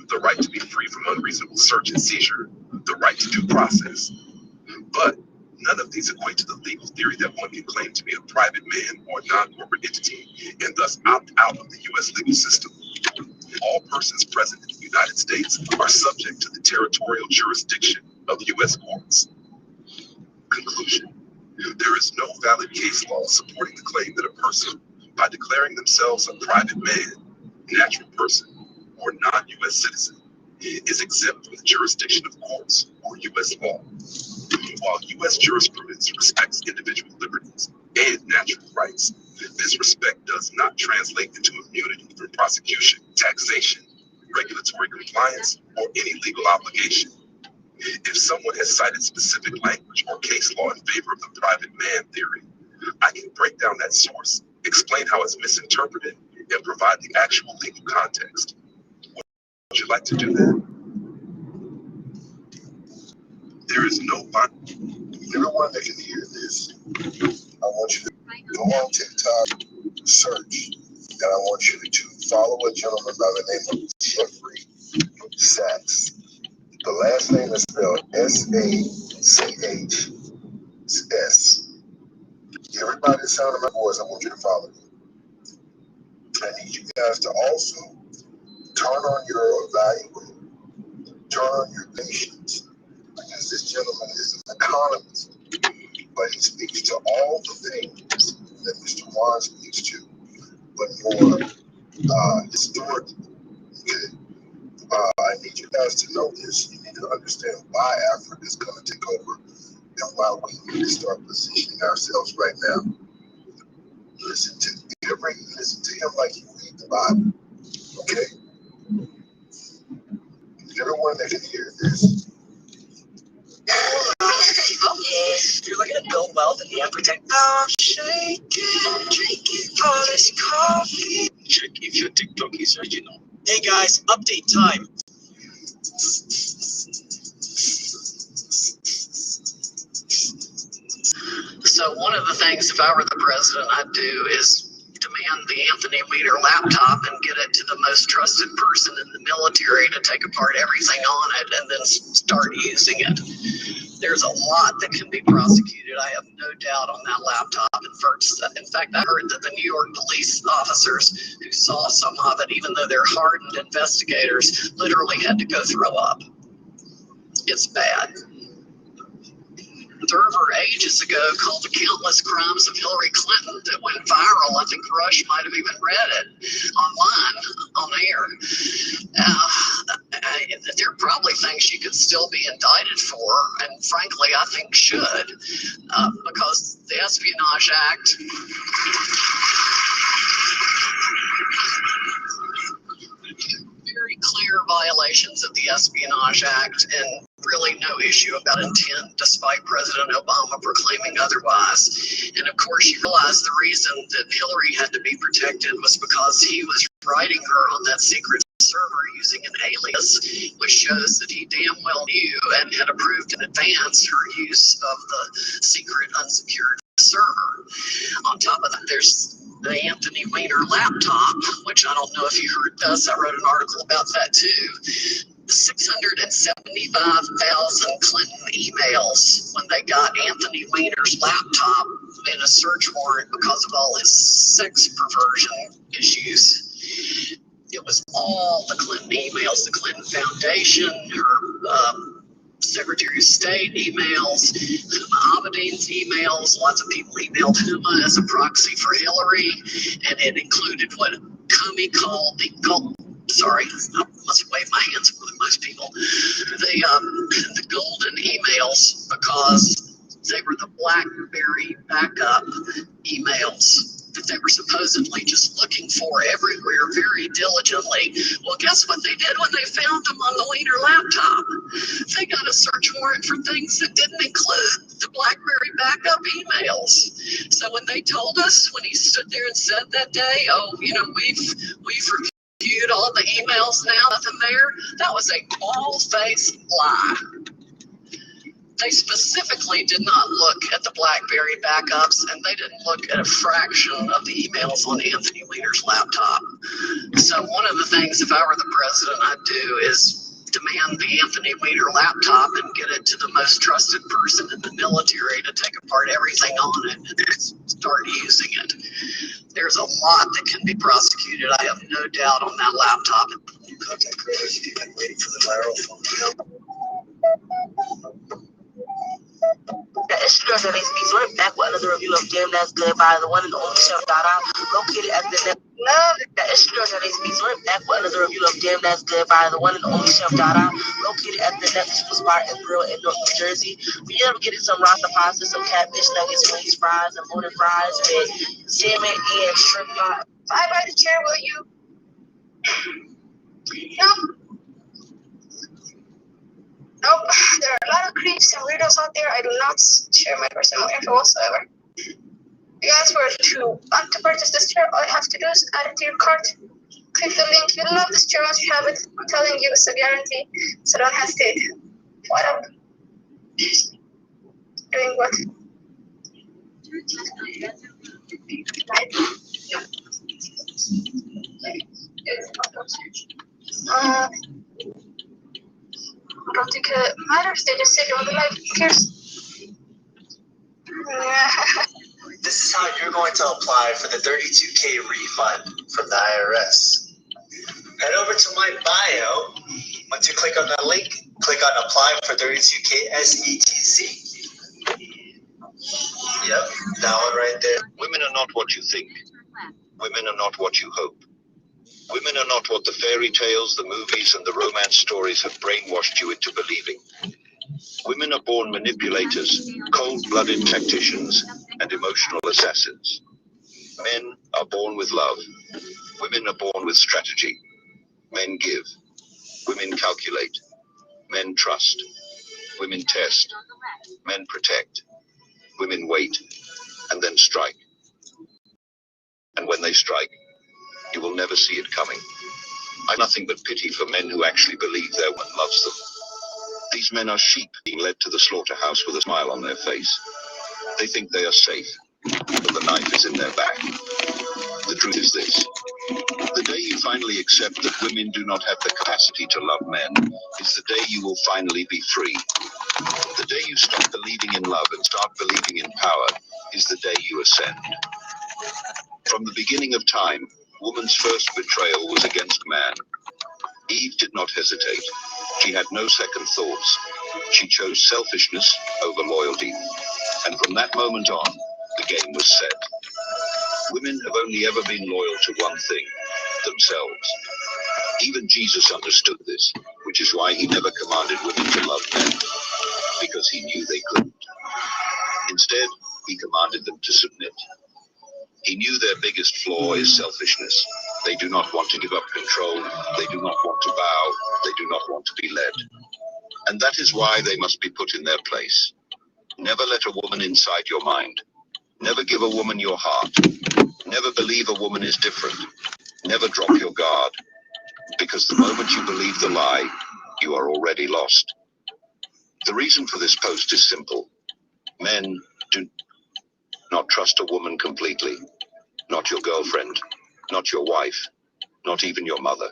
the right to be free from unreasonable search and seizure, the right to due process. But none of these equate to the legal theory that one can claim to be a private man or non-corporate entity and thus opt out of the U.S. legal system. All persons present in the United States are subject to the territorial jurisdiction of U.S. courts. Conclusion. There is no valid case law supporting the claim that a person, by declaring themselves a private man, natural person, or non-U.S. citizen, is exempt from the jurisdiction of courts or U.S. law. While U.S. jurisprudence respects individual liberties and natural rights, this respect does not translate into immunity from prosecution, taxation, regulatory compliance, or any legal obligation. If someone has cited specific language or case law in favor of the private man theory, I can break down that source, explain how it's misinterpreted, and provide the actual legal context. Would you like to do that? There is no everyone that can hear this. I want you to go on TikTok, search, and I want you to follow a gentleman by the name of Jeffrey Sachs. The last name is spelled S-A-C-H-S. Everybody that's sounding my voice, I want you to follow me. I need you guys to also turn on your evaluator, turn on your patience, because this gentleman is an economist, but he speaks to all the things that Mr. Juan speaks to, but more historically. Okay? I need you guys to know this. You need to understand why Africa is going to take over and why we need to start positioning ourselves right now. Listen to him like you read the Bible. Okay? Everyone that can hear this. You're looking to build wealth and protect. I'm drinking all this coffee. Check if your TikTok is original. Hey guys, update time. So one of the things, if I were the president, I'd do is demand the Anthony Weiner laptop and get it to the most trusted person in the military to take apart everything on it and then start using it. There's a lot that can be prosecuted, I have no doubt, on that laptop. In fact, I heard that the New York police officers who saw some of it, even though they're hardened investigators, literally had to go throw up. It's bad. Thurber ages ago called the countless crimes of Hillary Clinton that went viral. I think Rush might have even read it online, on air. There are probably things she could still be indicted for, and frankly, I think should, because the Espionage Act very clear violations of the Espionage Act and really no issue about intent, despite President Obama proclaiming otherwise. And of course, you realize the reason that Hillary had to be protected was because he was writing her on that secret server using an alias, which shows that he damn well knew and had approved in advance her use of the secret unsecured server. On top of that, there's the Anthony Weiner laptop, which I don't know if you heard this. I wrote an article about that too. 675,000 Clinton emails when they got Anthony Weiner's laptop in a search warrant because of all his sex perversion issues. It was all the Clinton emails, the Clinton Foundation, her Secretary of State emails, Huma Abedin's emails. Lots of people emailed Huma as a proxy for Hillary, and it included what Comey called the sorry, I must wave my hands more than most people. The golden emails, because they were the BlackBerry backup emails that they were supposedly just looking for everywhere very diligently. Well, guess what they did when they found them on the Weiner laptop? They got a search warrant for things that didn't include the BlackBerry backup emails. So when they told us, when he stood there and said that day, oh, you know, we've reviewed all the emails now, nothing there, that was a bald-faced lie. They specifically did not look at the BlackBerry backups, and they didn't look at a fraction of the emails on Anthony Weiner's laptop. So one of the things, if I were the president, I'd do is demand the Anthony Weiner laptop and get it to the most trusted person in the military to take apart everything on it and start using it. There's a lot that can be prosecuted. I have no doubt on that laptop. Contact creators, you've been waiting for the viral phone. The Instagram that makes me right back with another review of Damn That's Good by the one and only Chef Dada, located at the Instagram that makes me right back with another review of Damn That's Good by the one and only Chef Dada, located at the Mexican spot and grill in North New Jersey. We end up getting some rasta pasta, some catfish nuggets, wings, fries, and morning fries with salmon and shrimp. Bye by the chair, will you? No. Nope, there are a lot of creeps and weirdos out there. I do not share my personal info whatsoever. You guys were to want to purchase this chair, all you have to do is add it to your cart. Click the link. You'll love this chair once you have it. I'm telling you, it's a guarantee, so don't hesitate. What up? Doing what? I don't think it matters. They just say on the light. Who cares? This is how you're going to apply for the $32K refund from the IRS. Head over to my bio. Once you click on that link, click on apply for 32K SETC. Yep, that one right there. Women are not what you think. Women are not what you hope. Women are not what the fairy tales, the movies, and the romance stories have brainwashed you into believing. Women are born manipulators, cold-blooded tacticians, and emotional assassins. Men are born with love. Women are born with strategy. Men give. Women calculate. Men trust. Women test. Men protect. Women wait, and then strike. And when they strike, you will never see it coming. I have nothing but pity for men who actually believe their woman loves them. These men are sheep being led to the slaughterhouse with a smile on their face. They think they are safe, but the knife is in their back. The truth is this. The day you finally accept that women do not have the capacity to love men is the day you will finally be free. The day you stop believing in love and start believing in power is the day you ascend. From the beginning of time, woman's first betrayal was against man. Eve did not hesitate. She had no second thoughts. She chose selfishness over loyalty. And from that moment on, the game was set. Women have only ever been loyal to one thing, themselves. Even Jesus understood this, which is why he never commanded women to love men, because he knew they couldn't. Instead, he commanded them to submit. He knew their biggest flaw is selfishness. They do not want to give up control. They do not want to bow. They do not want to be led. And that is why they must be put in their place. Never let a woman inside your mind. Never give a woman your heart. Never believe a woman is different. Never drop your guard. Because the moment you believe the lie, you are already lost. The reason for this post is simple. Men do not trust a woman completely. Not your girlfriend, not your wife, not even your mother.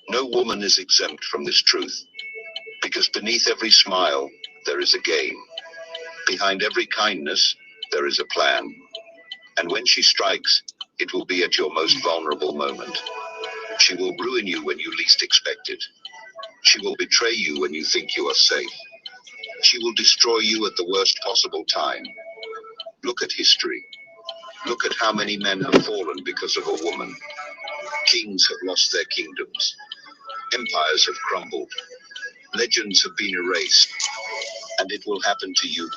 No woman is exempt from this truth. Because beneath every smile, there is a game. Behind every kindness, there is a plan. And when she strikes, it will be at your most vulnerable moment. She will ruin you when you least expect it. She will betray you when you think you are safe. She will destroy you at the worst possible time. Look at history. Look at how many men have fallen because of a woman. Kings have lost their kingdoms. Empires have crumbled. Legends have been erased. And it will happen to you.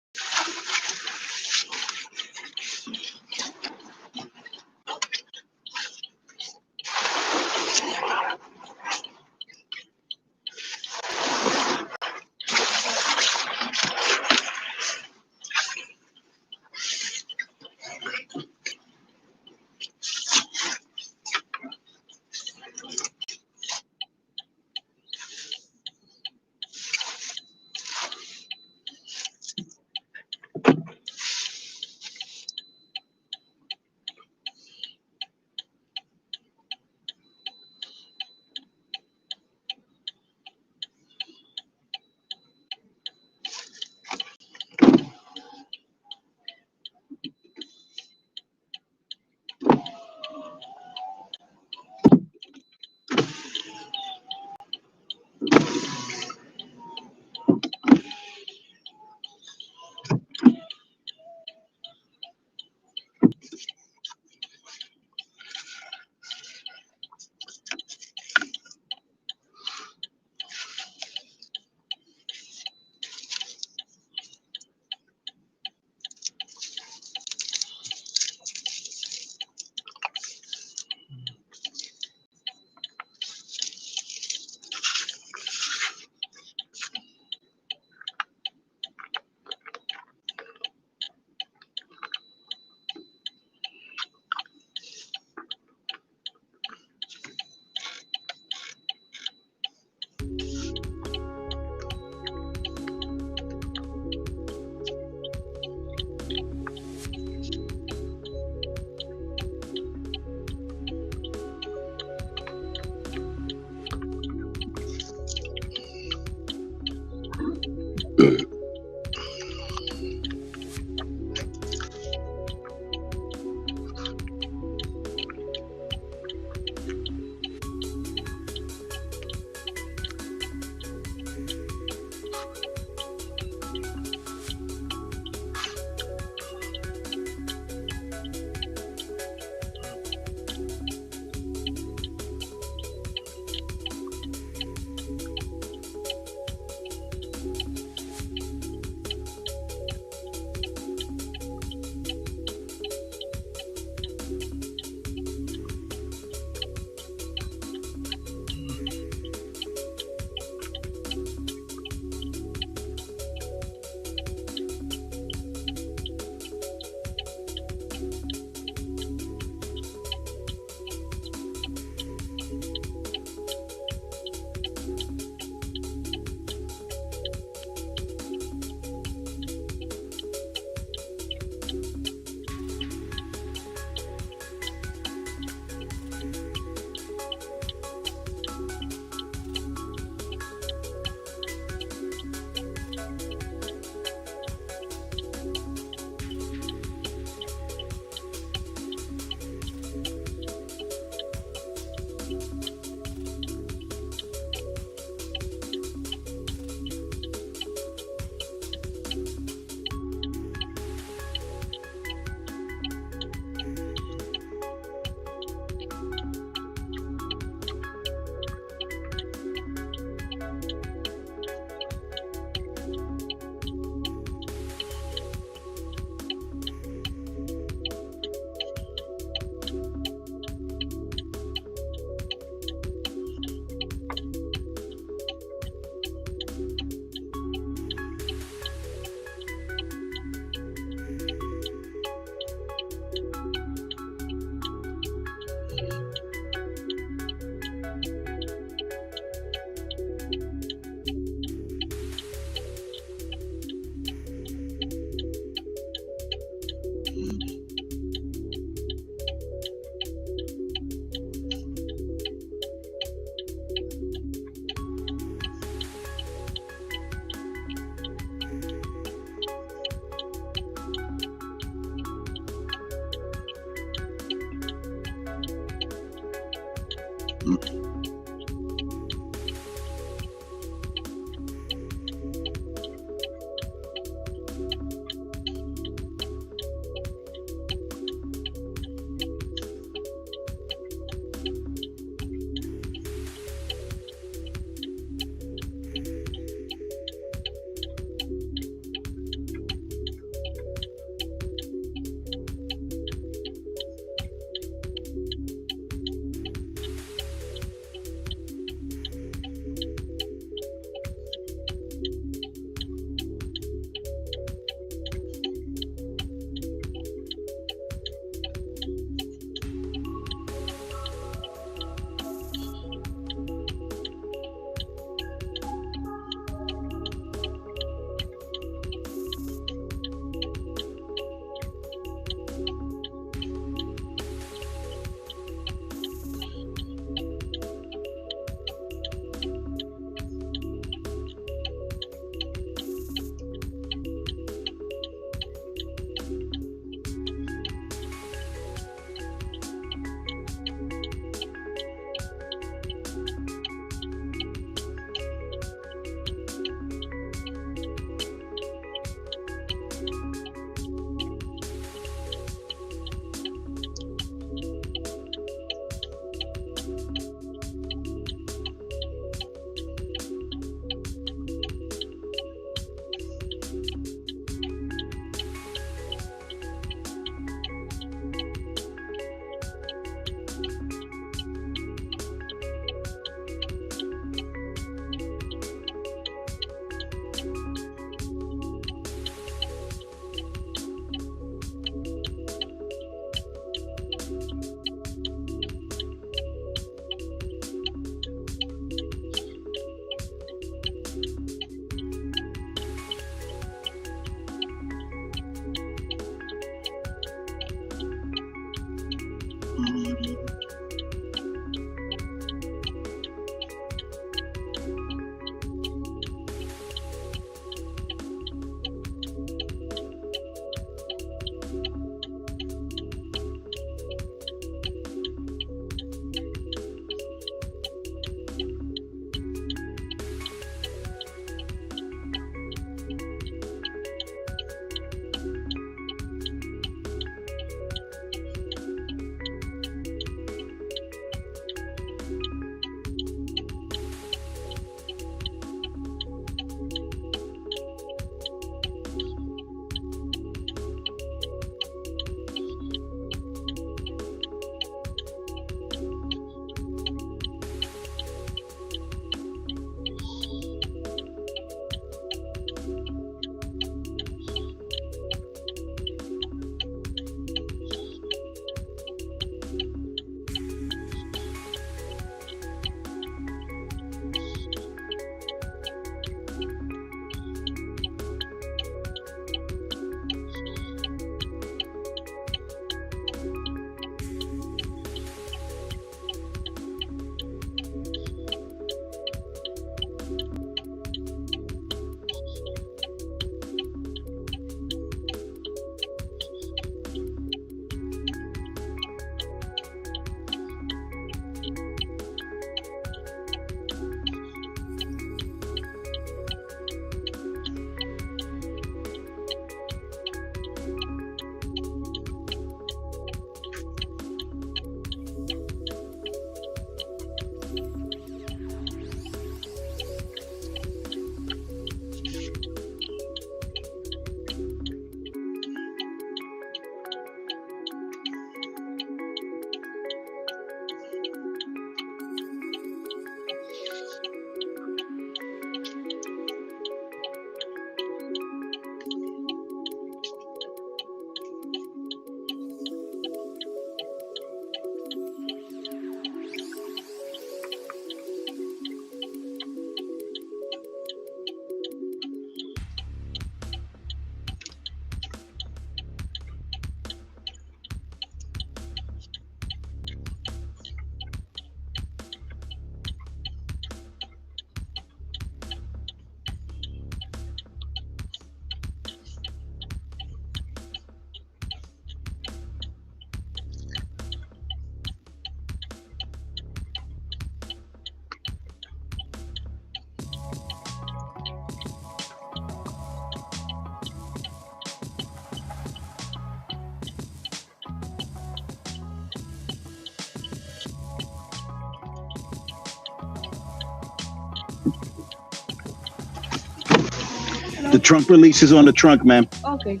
The trunk release is on the trunk, ma'am. Okay.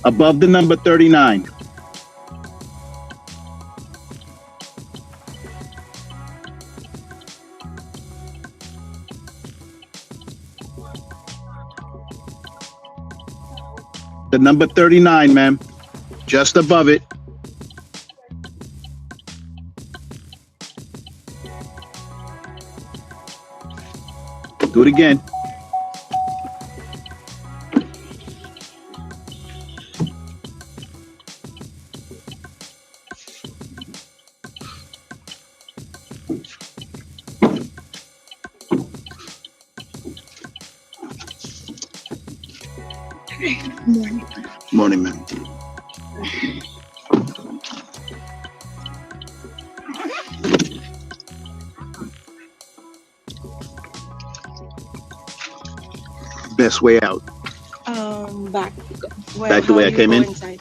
Above the number 39. The number 39, ma'am. Just above it. Do it again. Morning. Morning, ma'am. Best way out. Back. Well, Back the how way I you came go in. inside.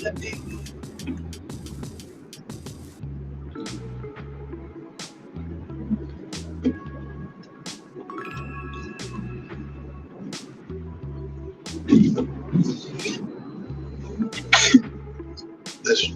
Let me. This.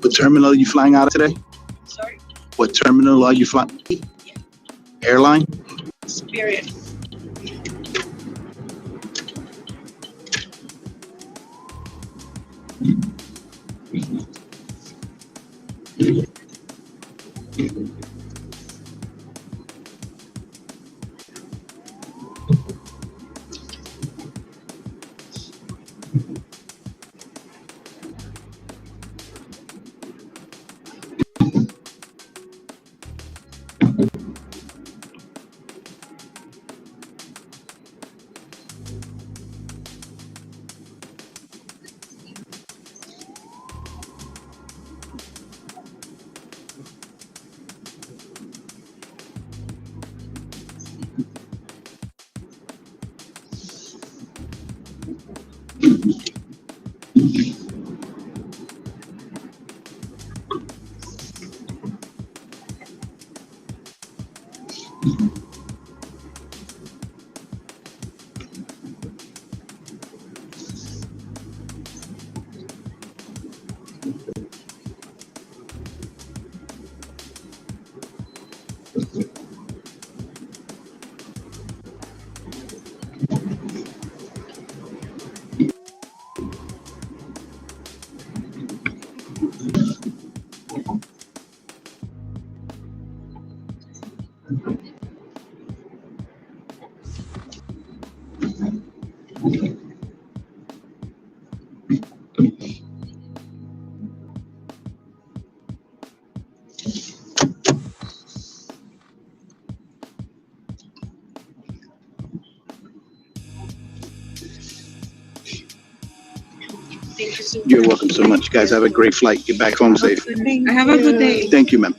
What terminal are you flying out of today? Sorry, What terminal are you flying? Airline? Spirit. You're welcome so much. You guys have a great flight. Get back home safe. Have a good day. Thank you, ma'am.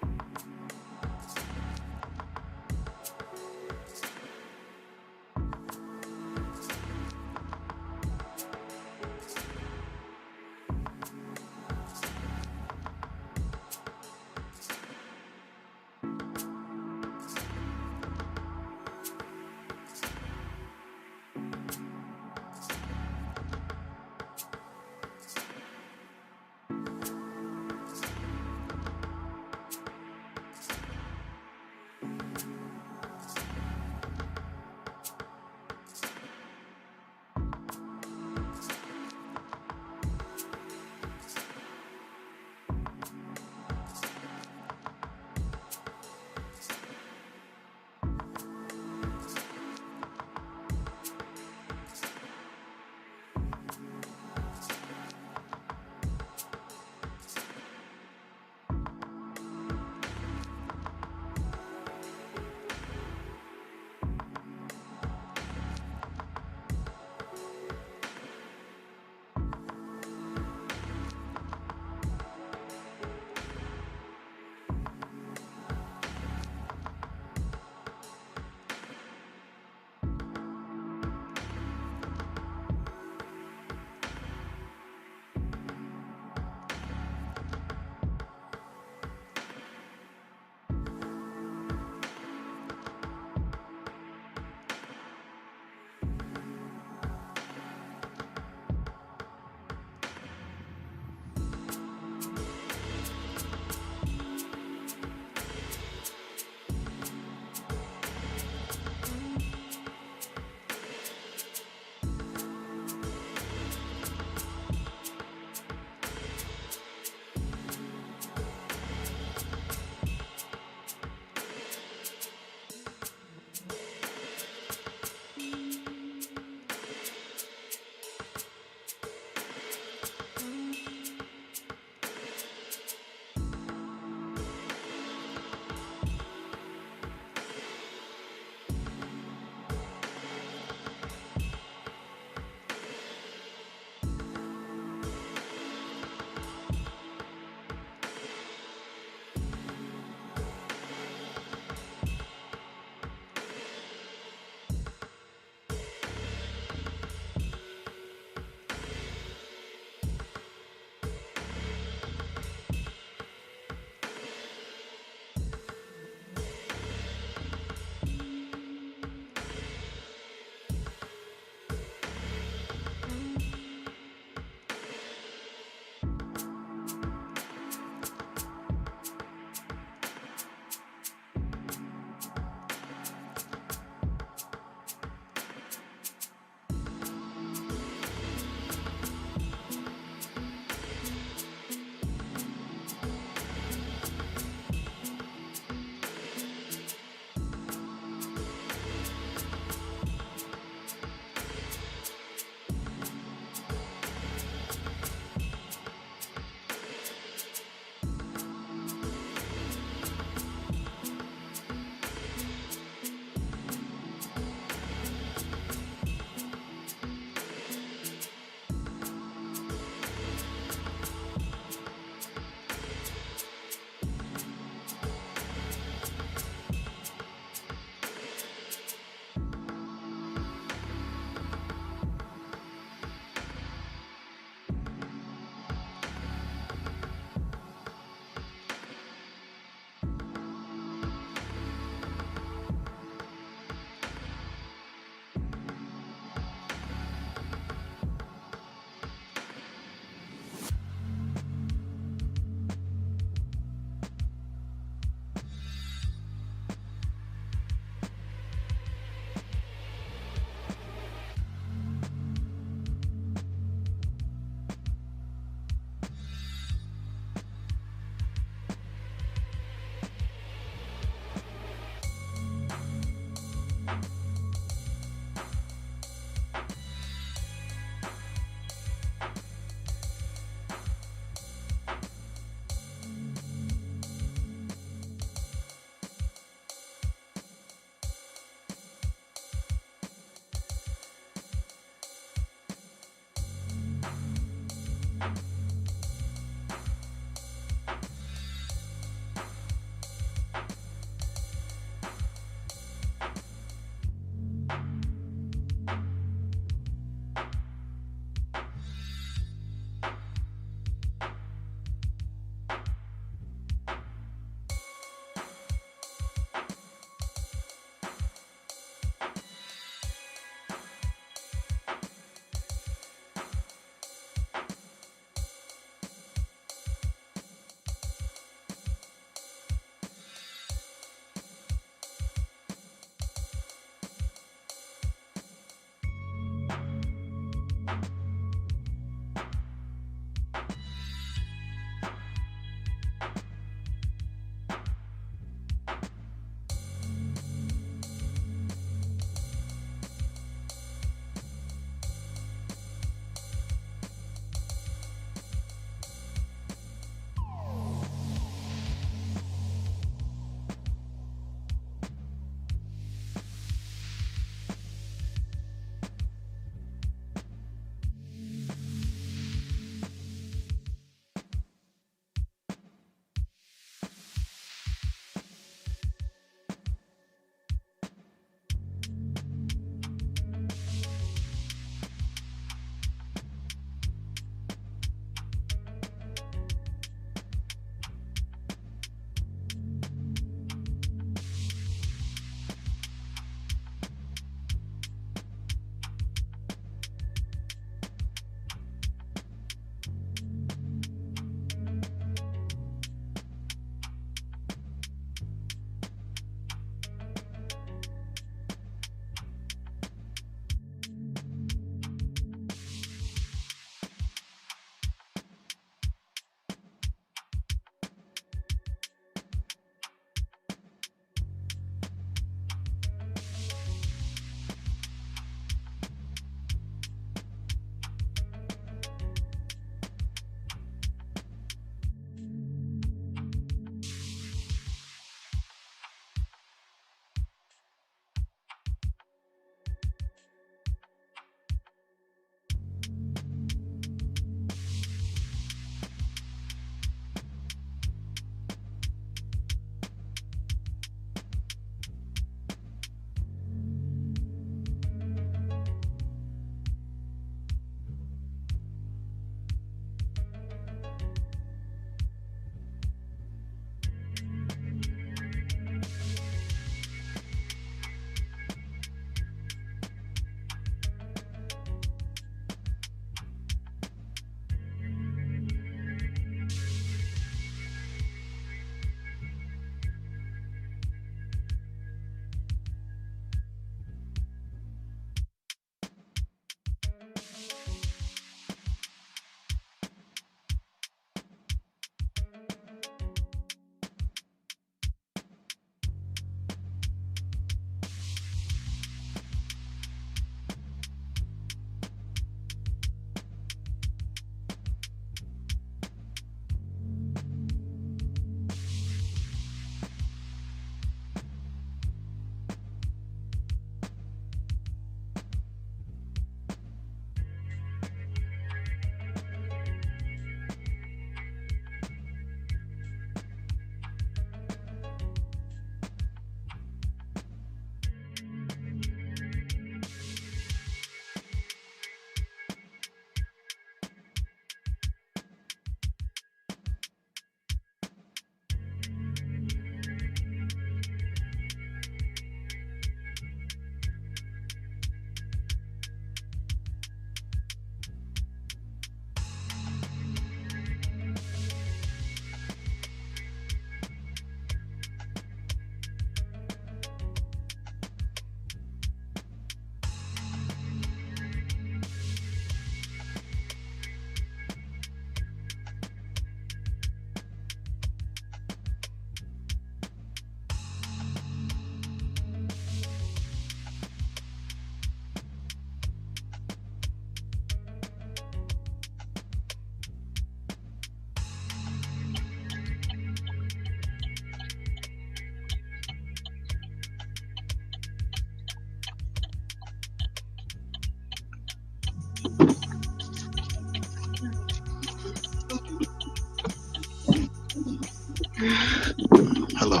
Hello.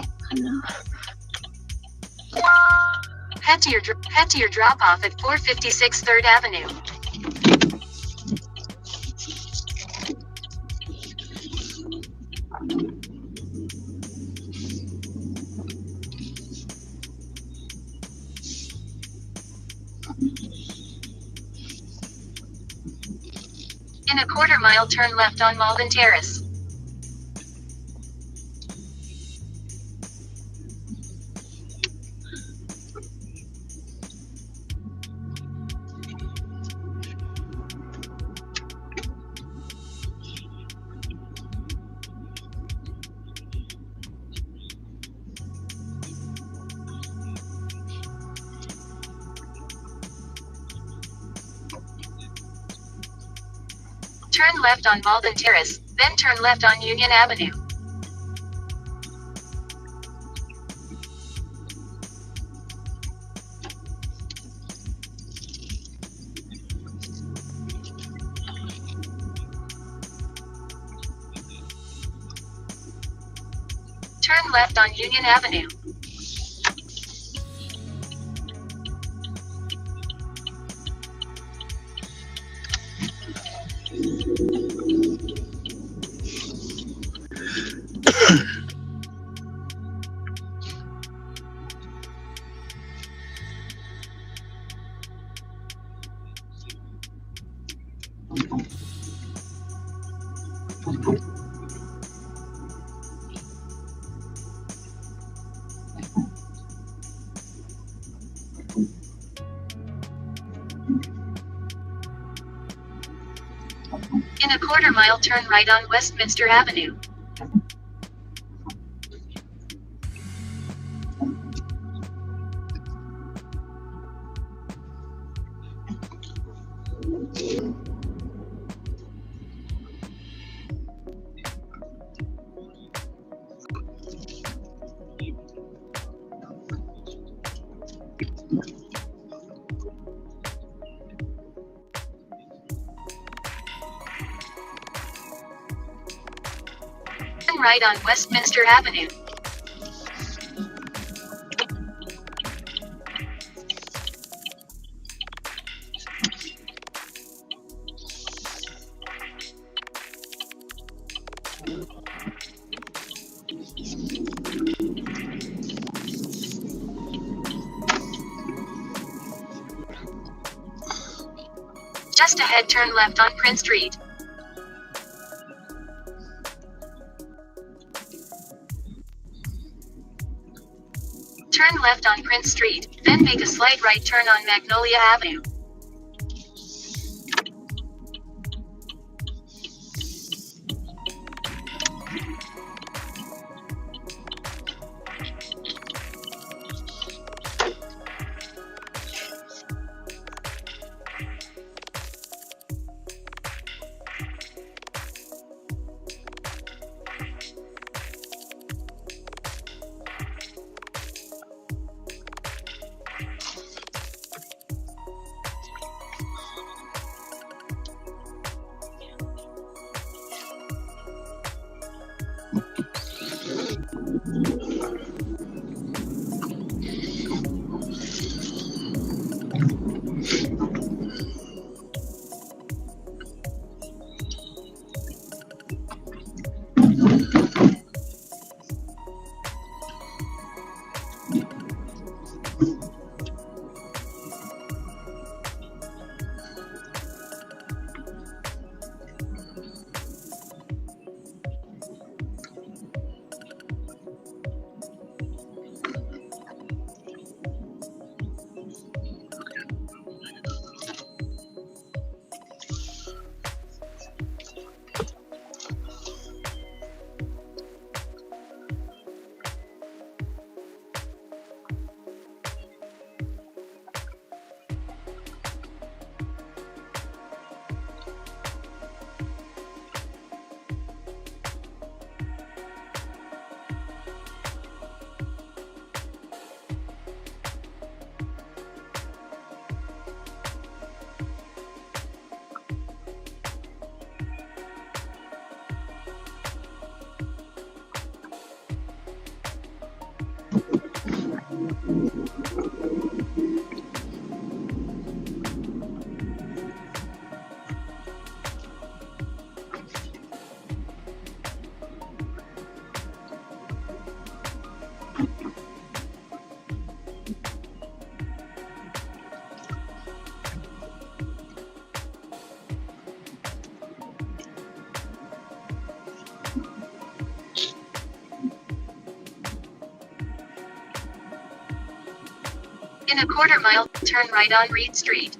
Head to your drop off at 456 3rd Avenue. In a quarter mile, turn left on Malden Terrace. Turn left on Malden Terrace, then turn left on Union Avenue. Turn left on Union Avenue. In a quarter mile, turn right on Westminster Avenue. Turn right on Westminster Avenue. Just ahead, turn left on Prince Street. Turn left on Prince Street, then make a slight right turn on Magnolia Avenue. quarter mile, turn right on Reed Street.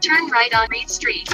Turn right on Reed Street.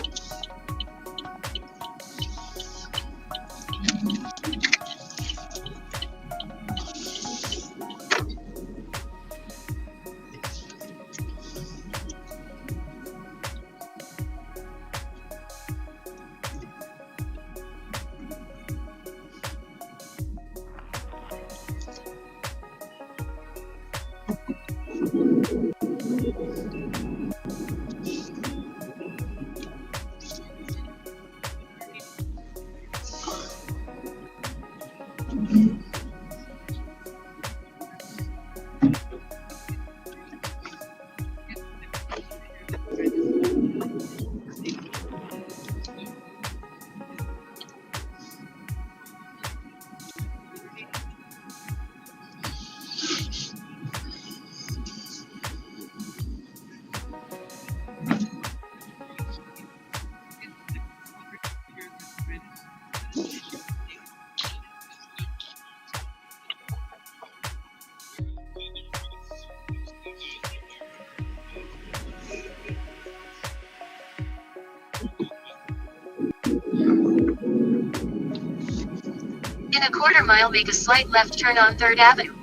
In a quarter mile, make a slight left turn on 3rd Avenue.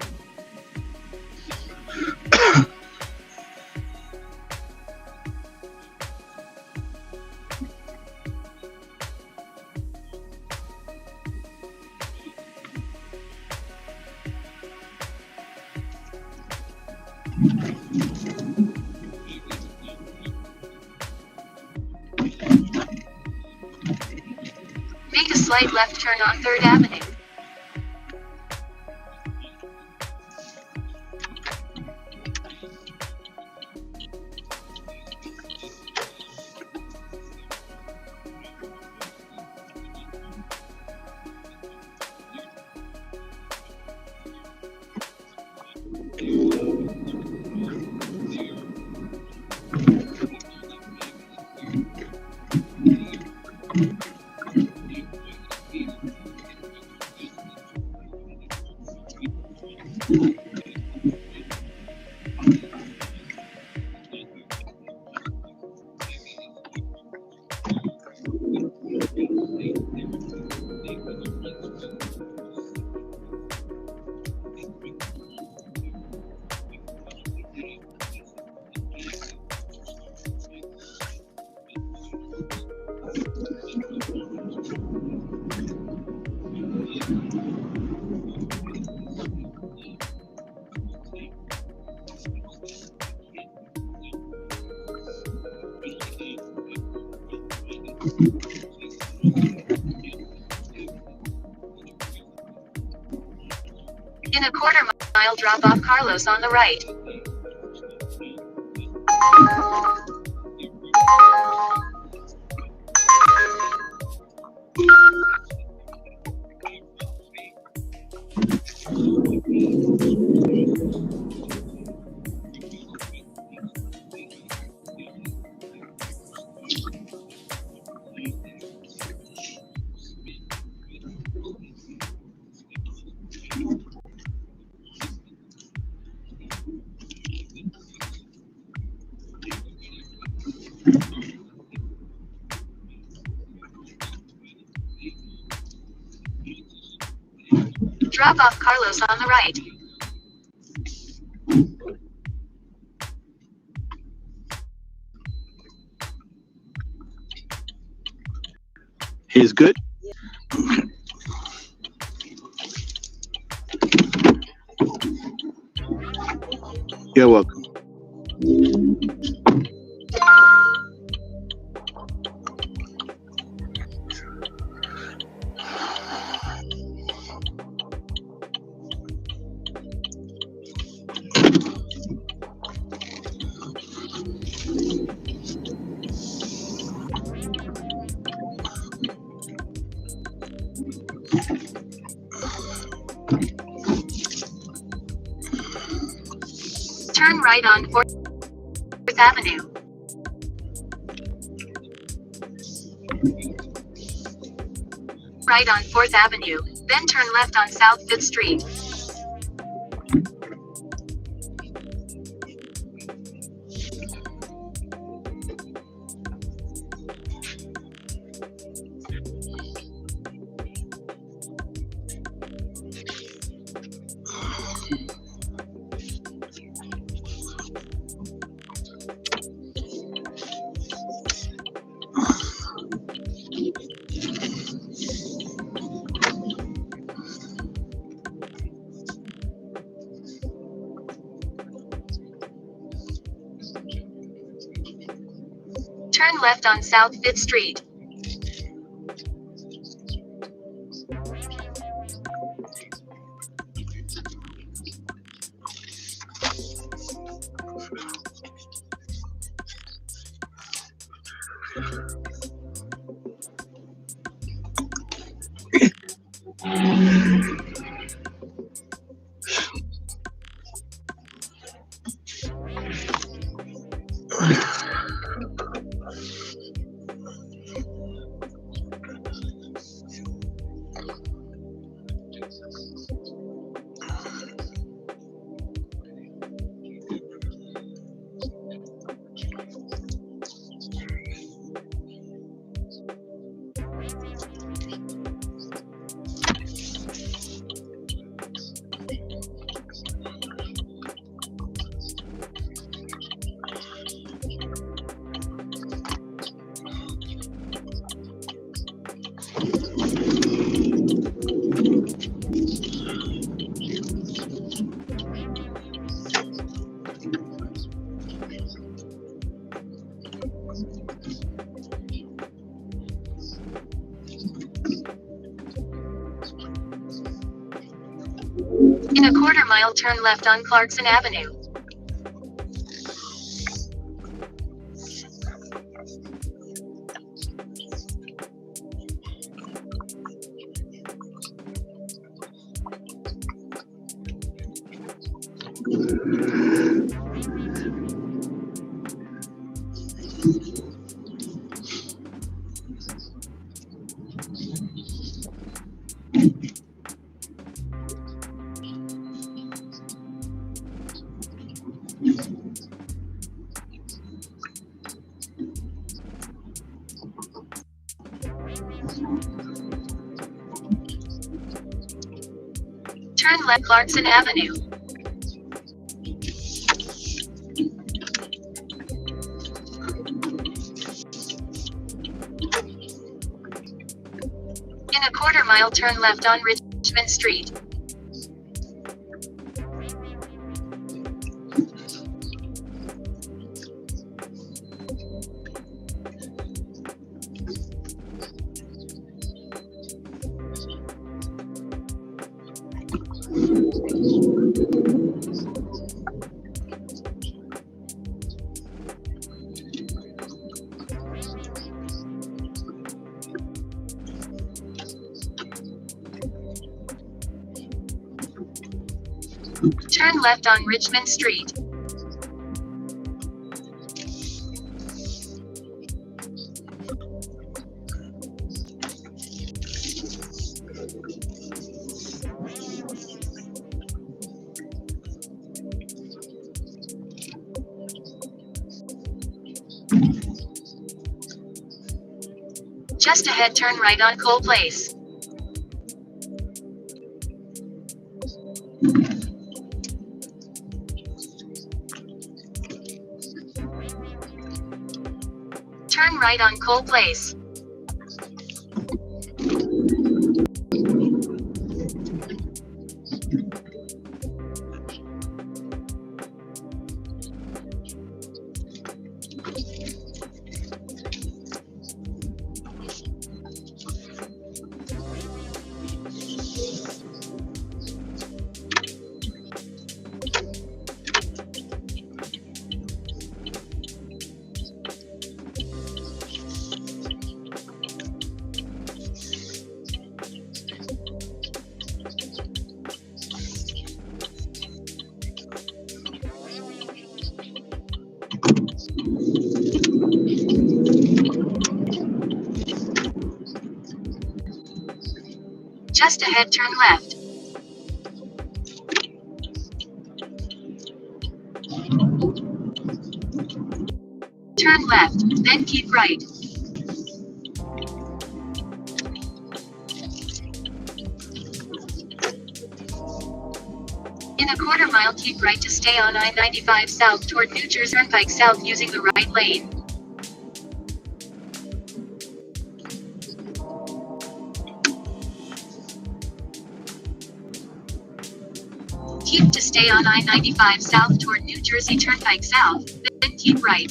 Make a slight left turn on 3rd Avenue. In a quarter mile, drop off Carlos on the right. Drop off Carlos on the right. He's good. You're welcome. Turn right on 4th Avenue. Right on 4th Avenue, then turn left on South 5th Street. Turn left on South 5th Street. In a quarter mile, turn left on Clarkson Avenue. Turn left Clarkson Avenue. In a quarter mile, turn left on Richmond Street. Turn left on Richmond Street. Just ahead, turn right on Cole Place. Turn right on Cole Place. Just ahead, turn left. Turn left, then keep right. In a quarter mile, keep right to stay on I-95 south toward New Jersey Turnpike South using the right lane. Keep to stay on I-95 south toward New Jersey Turnpike South, then keep right.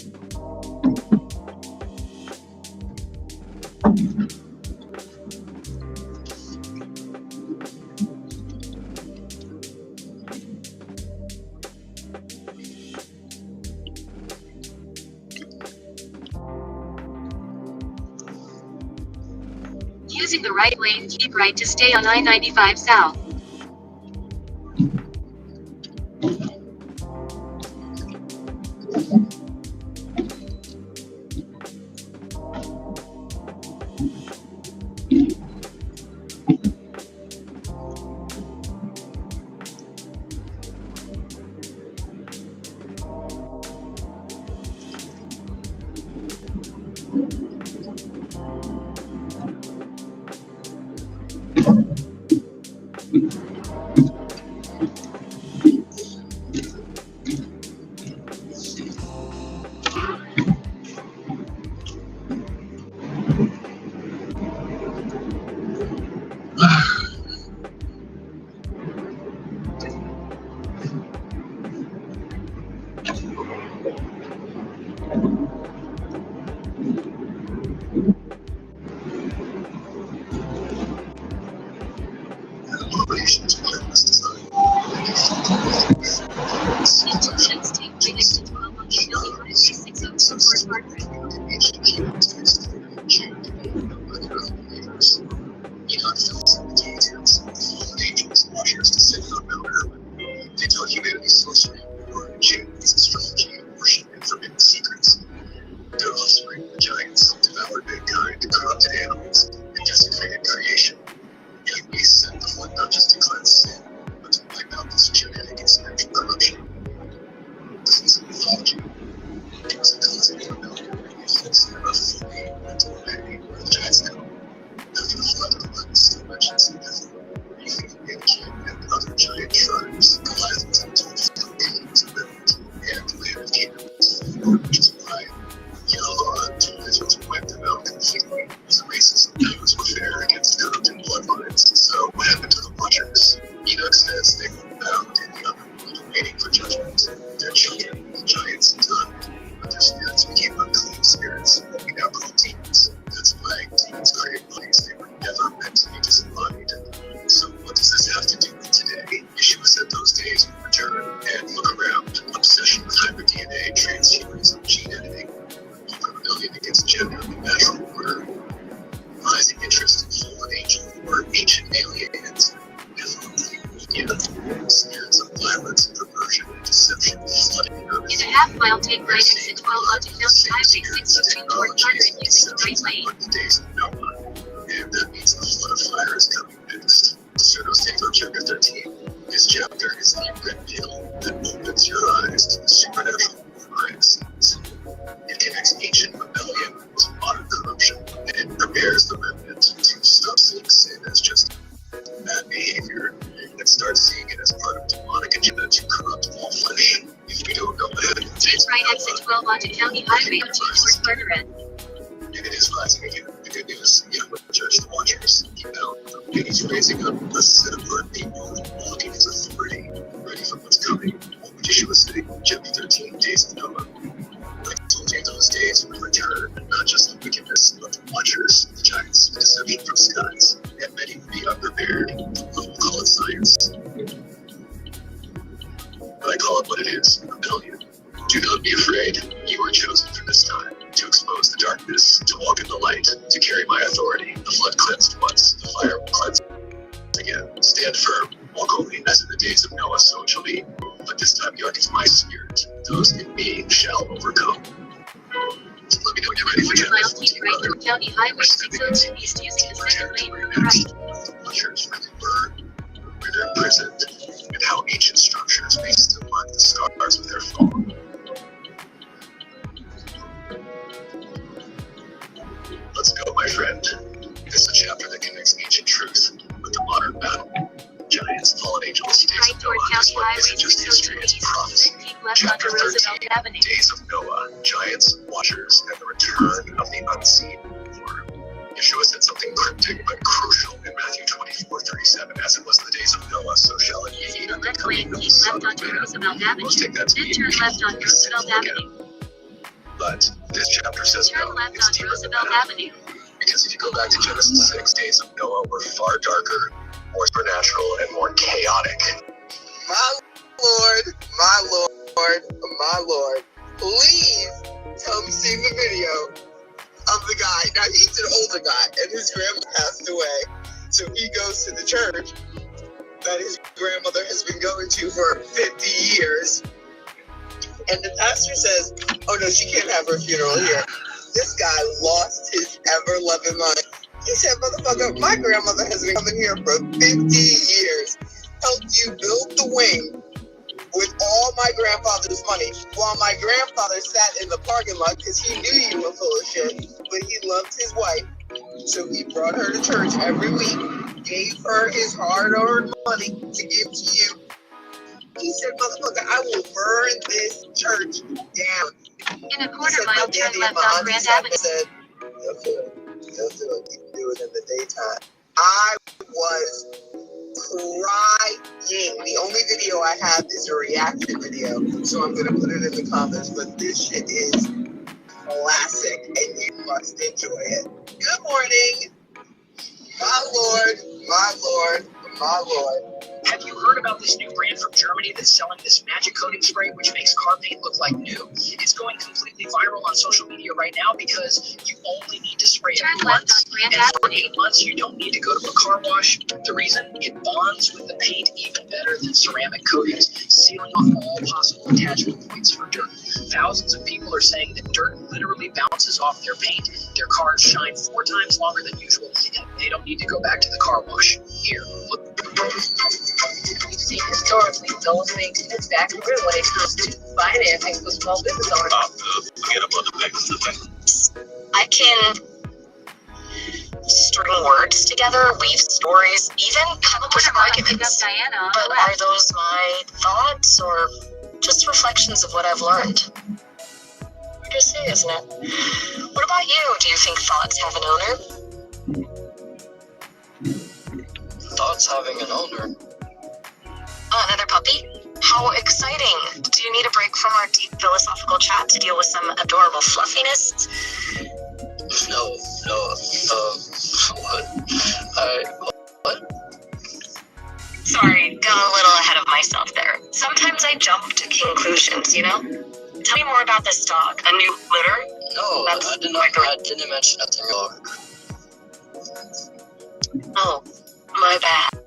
Using the right lane, keep right to stay on I-95 south. Instructions take place to 12 on Shelby Highway 602 Fort Park. They tell humanity's sorcery, war, chains, astrology, abortion, and forbidden secrets. Their offspring, the giants, devoured mankind, corrupted animals, and desecrated creation. Yet we sent the flood not just to cleanse sin, but to wipe out this genetic and spiritual corruption. This is mythology. It was a cosmic rebellion that reflects a fully mental humanity where the giants go. After the flood, the Bible still mentions in Bethel, Ethan, Anakin, and other giant tribes, Goliath was told to kill kings of Egypt and the land of Canaan, which is why Yahweh told Israel to wipe them out completely, as the races of Jews were fair against corrupted bloodlines. So what happened to the Watchers? Enoch says they were bound in the underworld, waiting for judgment. Their children, the giants, died, but their spirits became unclean spirits, what we now call demons. That's why demons create bodies they were never meant to be disembodied. So what does this have to do with today? Yeshua said those days would return, and look around. Obsession with hybrid DNA, transhumanism, gene editing, open rebellion against gender and natural order, rising interest in fallen angel or ancient aliens, spirits of violence, perversion, and deception flooding the earth. In a half mile, take right exit 12 onto County Highway 602 toward Concord using the right lane. The days of Noah, and that means the flood of fire is coming next. Pseudo-Safer chapter 13. This chapter is the red pill that opens your eyes to the supernatural behind the scenes. It connects ancient rebellion to modern corruption, and it prepares the remnant to stop seeing sin as just bad behavior and start seeing it as part of demonic agenda to corrupt all flesh. If we don't know that, Take right exit 12 onto County Highway 2 toward Carteret. and it is rising again. The good news, Yahweh judge the Watchers. And he's raising up a set apart people walking his authority, ready for what's coming. What would Yeshua say? Chapter 13, days of Noah. Like I told you, those days would return, not just the wickedness, but the Watchers, the giants, the deception from skies, and many would be unprepared. We'll call it science. But I call it what it is, rebellion. Do not be afraid. You are chosen for this time, to expose the darkness, to walk in the light, to carry my authority. The flood cleansed once, the fire will cleanse again. Stand firm, walk holy, as in the days of Noah, so it shall be. But this time yoke is my spirit. Those in me shall overcome. Let me know when you're ready for Quarter mile, chapter keep 14, right brother. toward County Highway 602 east using the second lane on the right. The Watchers, imprisoned, and how ancient structures may still mark the scars of their fall. Let's go, my friend. This is a chapter that connects ancient truth with the modern battle. Giants, fallen angels, days of Noah. This one isn't just history, it's prophecy. Chapter 13, Days of Noah, Giants, Watchers, and the Return of the Unseen War. Yeshua said something cryptic but crucial in Matthew 24:37. As it was in the days of Noah, so shall it be in the coming of the Son of Man. Let's take that to be again. But this chapter says no, it's deeper than that. Because if you go back to Genesis 6, days of Noah were far darker, more supernatural, and more chaotic. My Lord, my Lord, my Lord, please tell me see the video of the guy. Now he's an older guy and his grandma passed away. So he goes to the church that his grandmother has been going to for 50 years. And the pastor says, oh no, she can't have her funeral here. This guy lost his ever-loving mind. He said, motherfucker, my grandmother has been coming here for 50 years. Helped you build the wing with all my grandfather's money while my grandfather sat in the parking lot because he knew you were full of shit, but he loved his wife. So he brought her to church every week, gave her his hard-earned money to give to you. He said, motherfucker, I will burn this church down. In a quarter mile, turn left on Grand Avenue. Said, they'll do it. They'll do it. You can do it in the daytime. I was crying. The only video I have is a reaction video, so I'm gonna put it in the comments. But this shit is classic, and you must enjoy it. Good morning, my lord, my lord, my lord. Have you heard about this new brand from Germany that's selling this magic coating spray which makes car paint look like new? It's going completely viral on social media right now because you only need to spray it once, and for 8 months you don't need to go to a car wash. The reason? It bonds with the paint even better than ceramic coatings, sealing off all possible attachment points for dirt. Thousands of people are saying that dirt literally bounces off their paint. Their cars shine 4 times longer than usual, and they don't need to go back to the car wash. Here, look. You see, historically, those things move back through when it comes to financing for small business owners. Forget about the things. I can string words together, weave stories, even come up with arguments. But are those my thoughts or just reflections of what I've learned? Hard to say, isn't it? What about you? Do you think thoughts have an owner? Thoughts having an owner? Another puppy? How exciting! Do you need a break from our deep philosophical chat to deal with some adorable fluffiness? No, what? Sorry, got a little ahead of myself there. Sometimes I jump to conclusions, you know? Tell me more about this dog. A new litter? No, I didn't mention nothing wrong. Oh, my bad.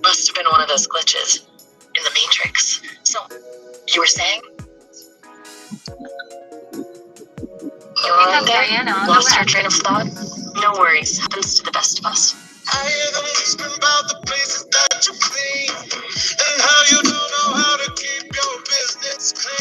Must have been one of those glitches in the Matrix. So, you were saying? You all there? Lost your train of thought? No worries. Happens to the best of us. I hear them whispering about the places that you clean and how you don't know how to keep your business clean.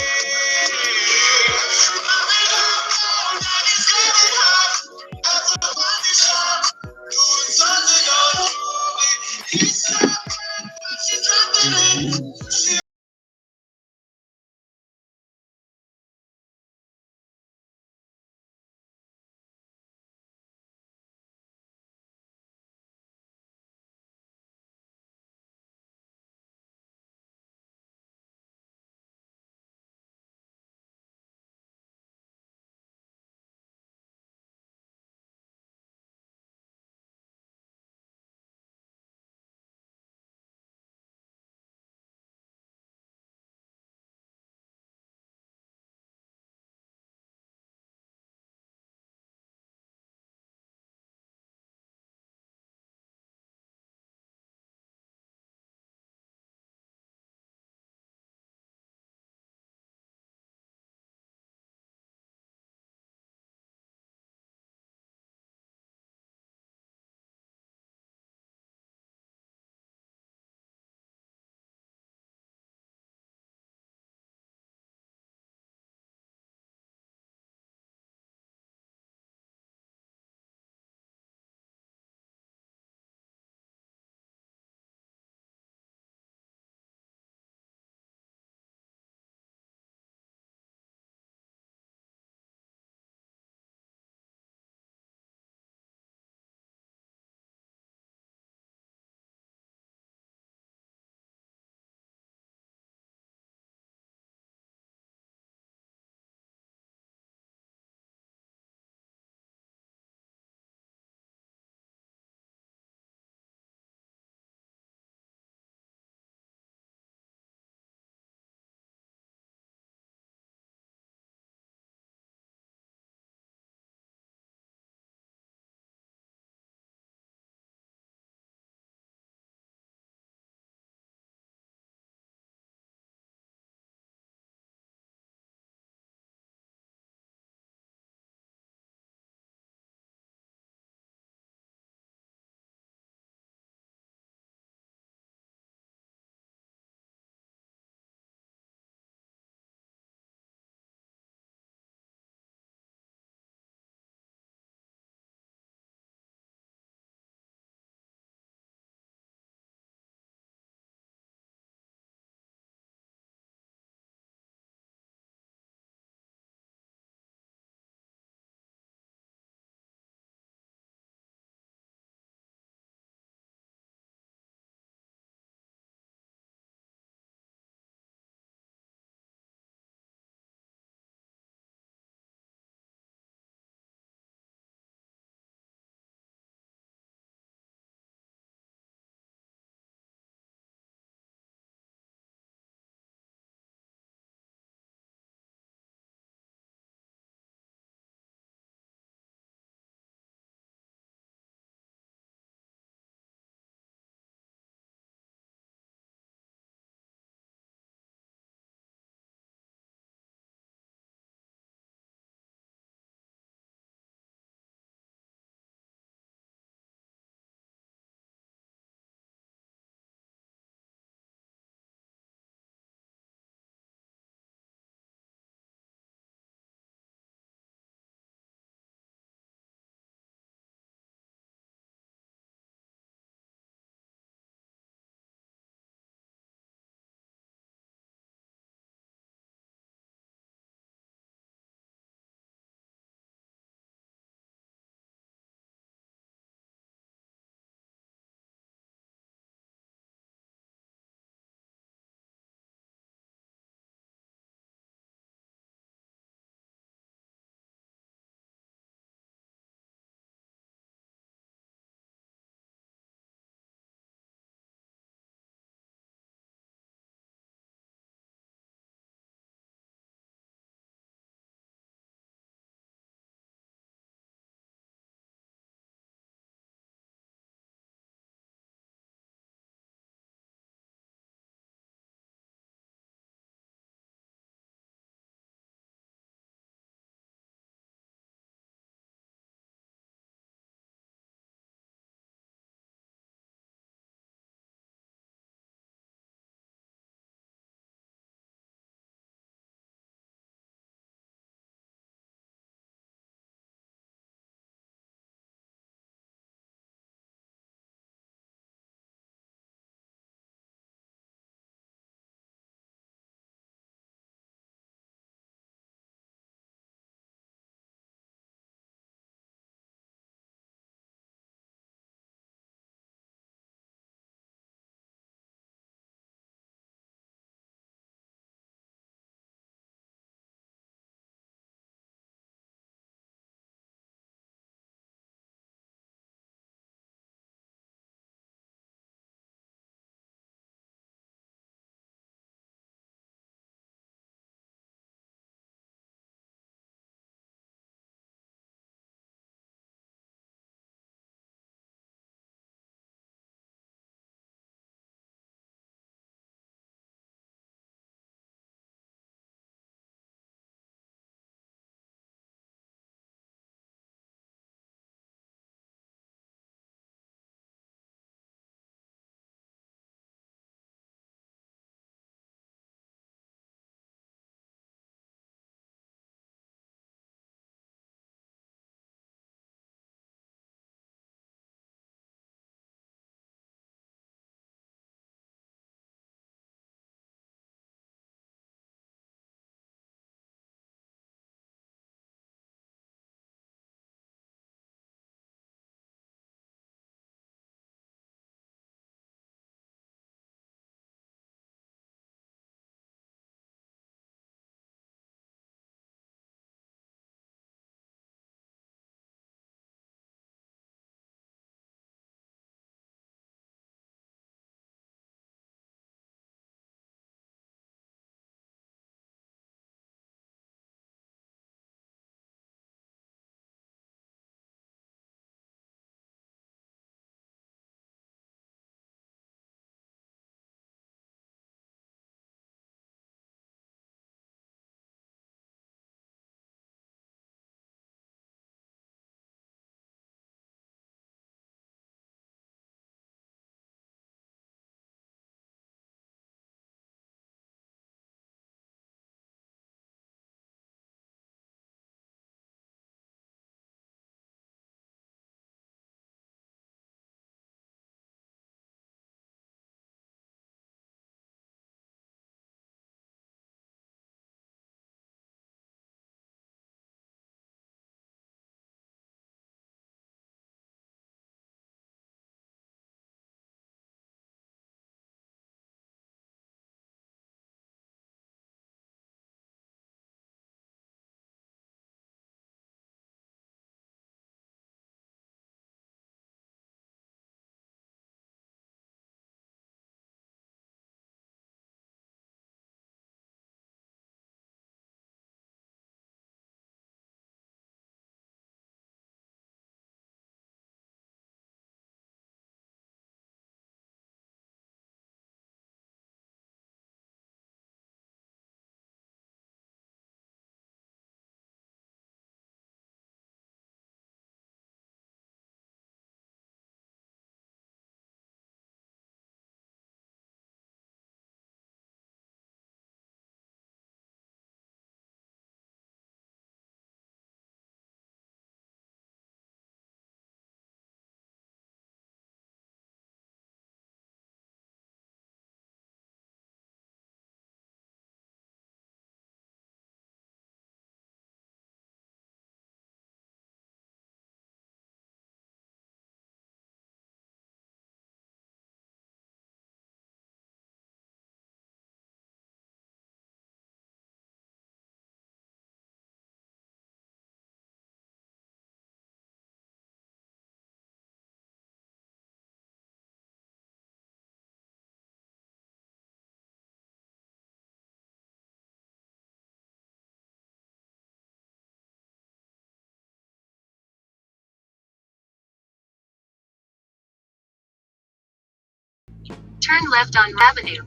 Turn left on Avenue.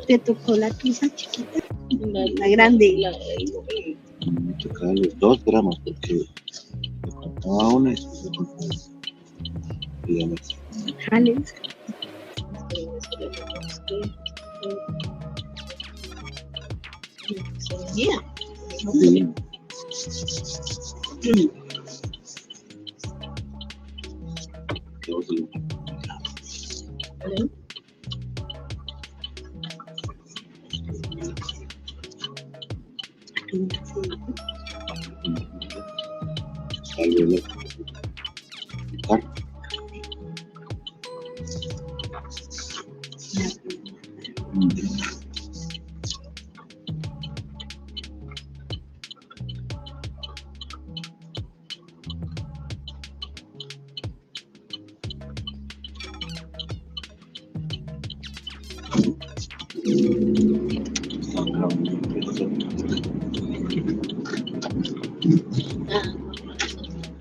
Te tocó la tusa chiquita, la grande. Me tocaba los 2 gramos porque me contaba una y después me contaba y ya me Jales. Yeah. sí. ¿Qué vas a hacer? Algo de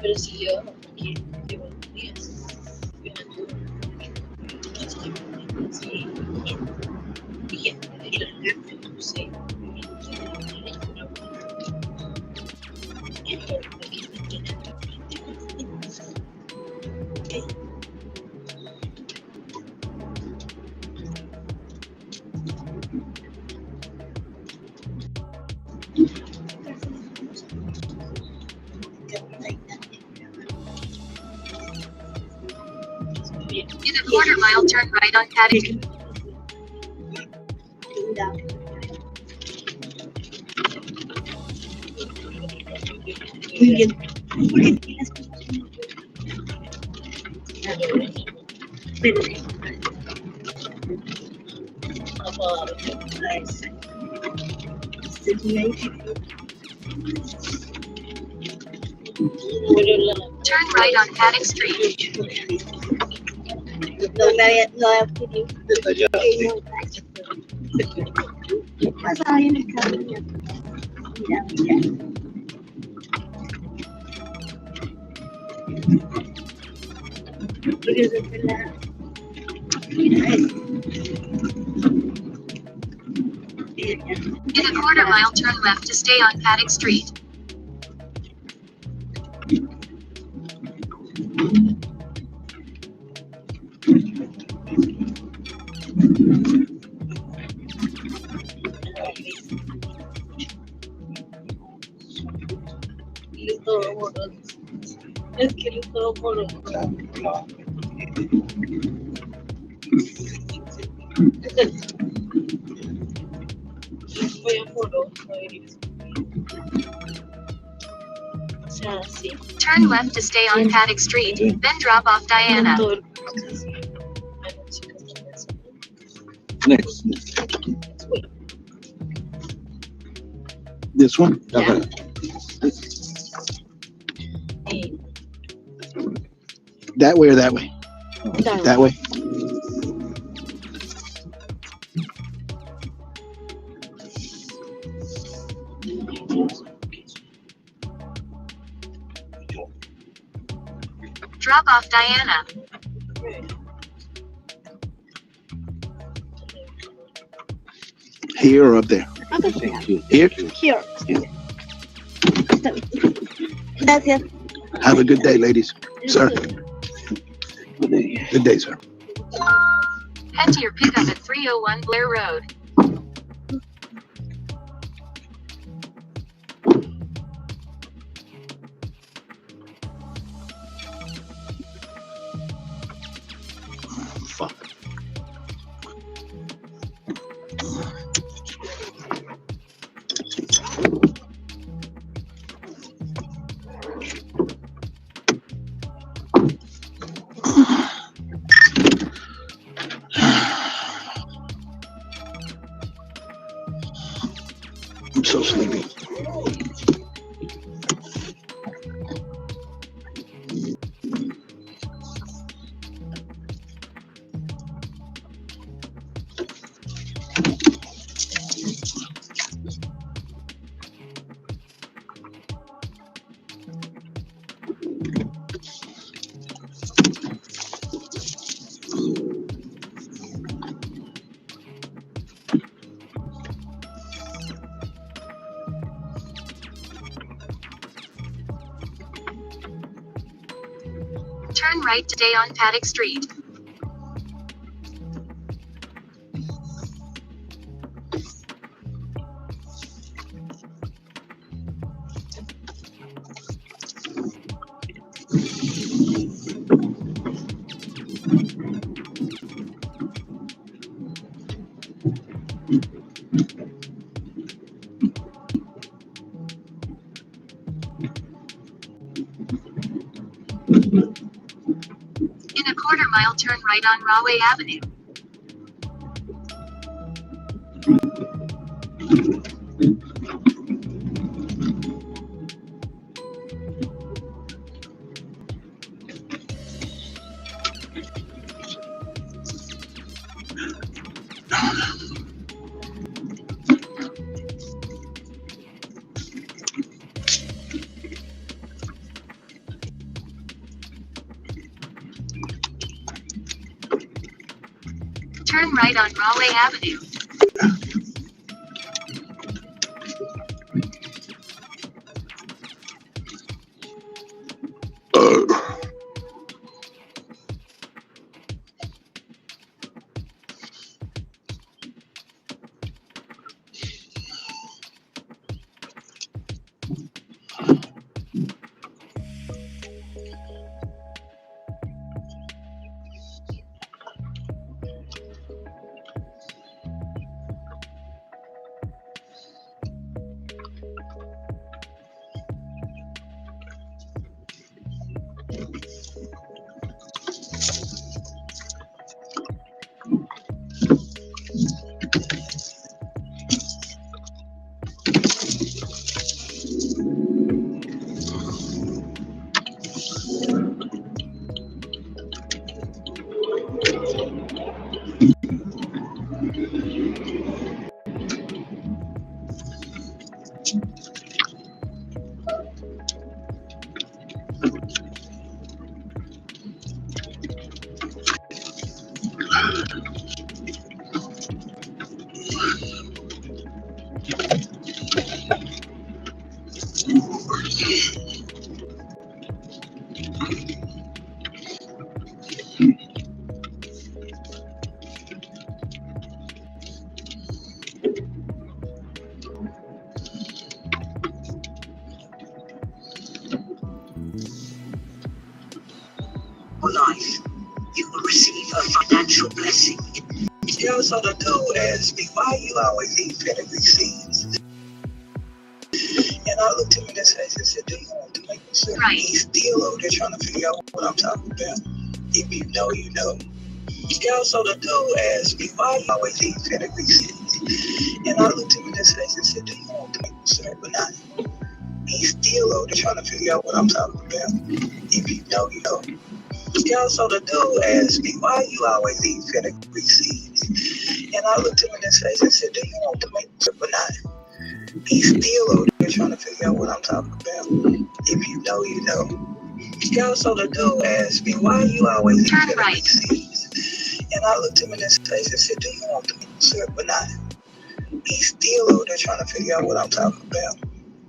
Pero si yo aquí llevo días, In a quarter mile, turn right on Paddington. Muy bien. Pero Turn right on Paddock Street. no había adquirido. Pasaba bien el carro. Mira, mira. Porque se fue la... Mira eso. In a quarter mile, turn left to stay on Paddock Street. Es que le todo por voy a foro, o sea, sí. Turn left to stay on Paddock Street, then drop off Diana. Next. This one? Yeah. That way or that way? That way. Drop off Diana. Here or up there? Here? Here. Gracias. Have a good day, ladies. Sir. Good day, sir. Head to your pickup at 301 Blair Road. Fuck. I'm so sleepy. Turn right to stay on Paddock Street. In a quarter-mile, turn right on Rahway Avenue. Turn right on Rahway Avenue. Life, you will receive a financial blessing. He also the dude asked me why you always eat fenugreek seeds. And I looked him in his face and said, do you want to make me sure? Right. He's still over there trying to figure out what I'm talking about. If you know, you know. He also the dude asked me why you always eat fenugreek seeds. And I looked him in his face and said, do you want to make me sure? But not. He's still over there trying to figure out what I'm talking about. If you know, you know. He also the dude asked me why you always eat fenugreek seeds. And I looked him in his face and said, do you want to make me sure? But not. He's still over there trying to figure out what I'm talking about. If you know, you know. He also the dude asked me why you always eat fenugreek seeds. And I looked him in his face and said, do you want to make me sure? But not. He's still over there trying to figure out what I'm talking about.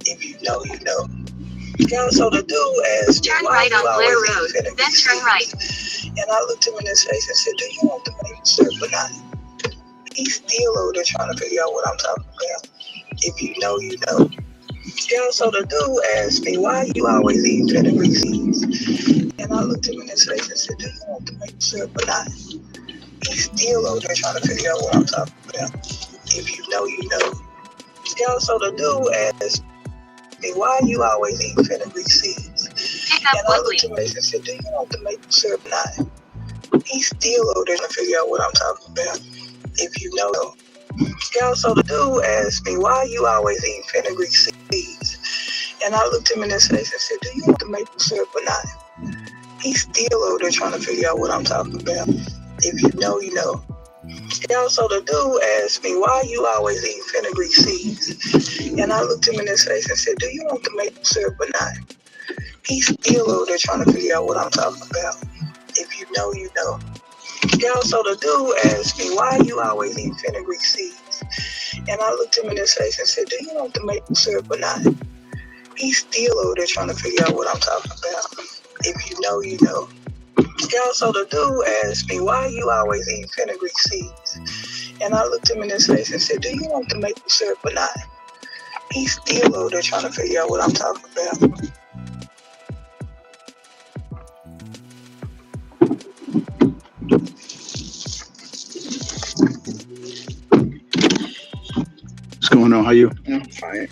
If you know, you know. He also the dude asked me why you always eat fenugreek seeds. And I looked him in his face and said, do you want to make me sure? But not. He's still over there trying to figure out what I'm talking about. If you know, you know. He also the dude asked me why you always eat fenugreek seeds. And I looked him in his face and said, do you want to make me sure? But not. He's still over there trying to figure out what I'm talking about. If you know, you know. He also the dude asked me why you always eat fenugreek seeds. And I looked him in his face and said, do you want to make me sure? But not. He's still over there trying to figure out what I'm talking about. If you know. He also the dude asked me why you always eat fenugreek seeds. And I looked him in his face and said, do you want to make me sure? But not. He's still over there trying to figure out what I'm talking about. If you know, you know. He also the dude asked me why you always eat fenugreek seeds. And I looked him in his face and said, do you want to make me sure? But not. He's still over there trying to figure out what I'm talking about. If you know, you know. He also the dude asked me why you always eat fenugreek seeds. And I looked him in his face and said, do you want to make me sure? But not. He's still over there trying to figure out what I'm talking about. If you know, you know. Yeah, so the dude asked me, why you always eating fenugreek seeds? And I looked him in his face and said, do you want the maple syrup or not? He's still over there trying to figure out what I'm talking about. What's going on? How you? I'm fine.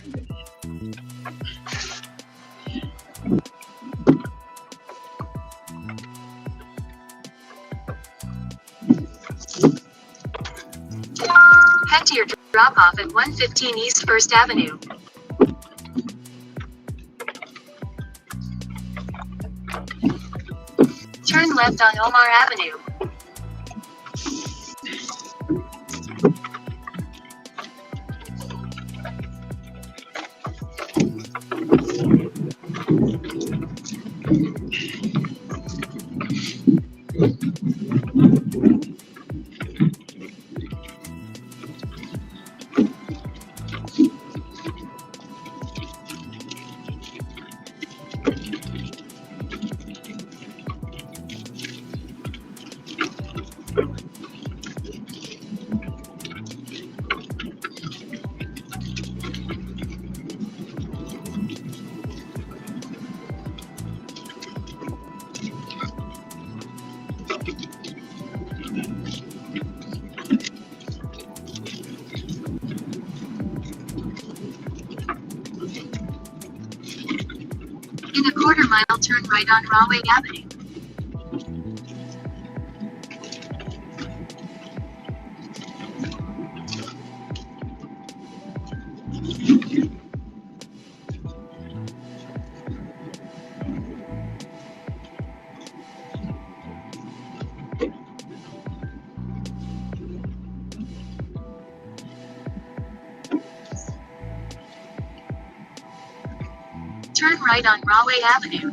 Head to your drop-off at 115 East 1st Avenue. Turn left on Omar Avenue. In a quarter mile, turn right on Rahway Avenue. Turn right on Rahway Avenue.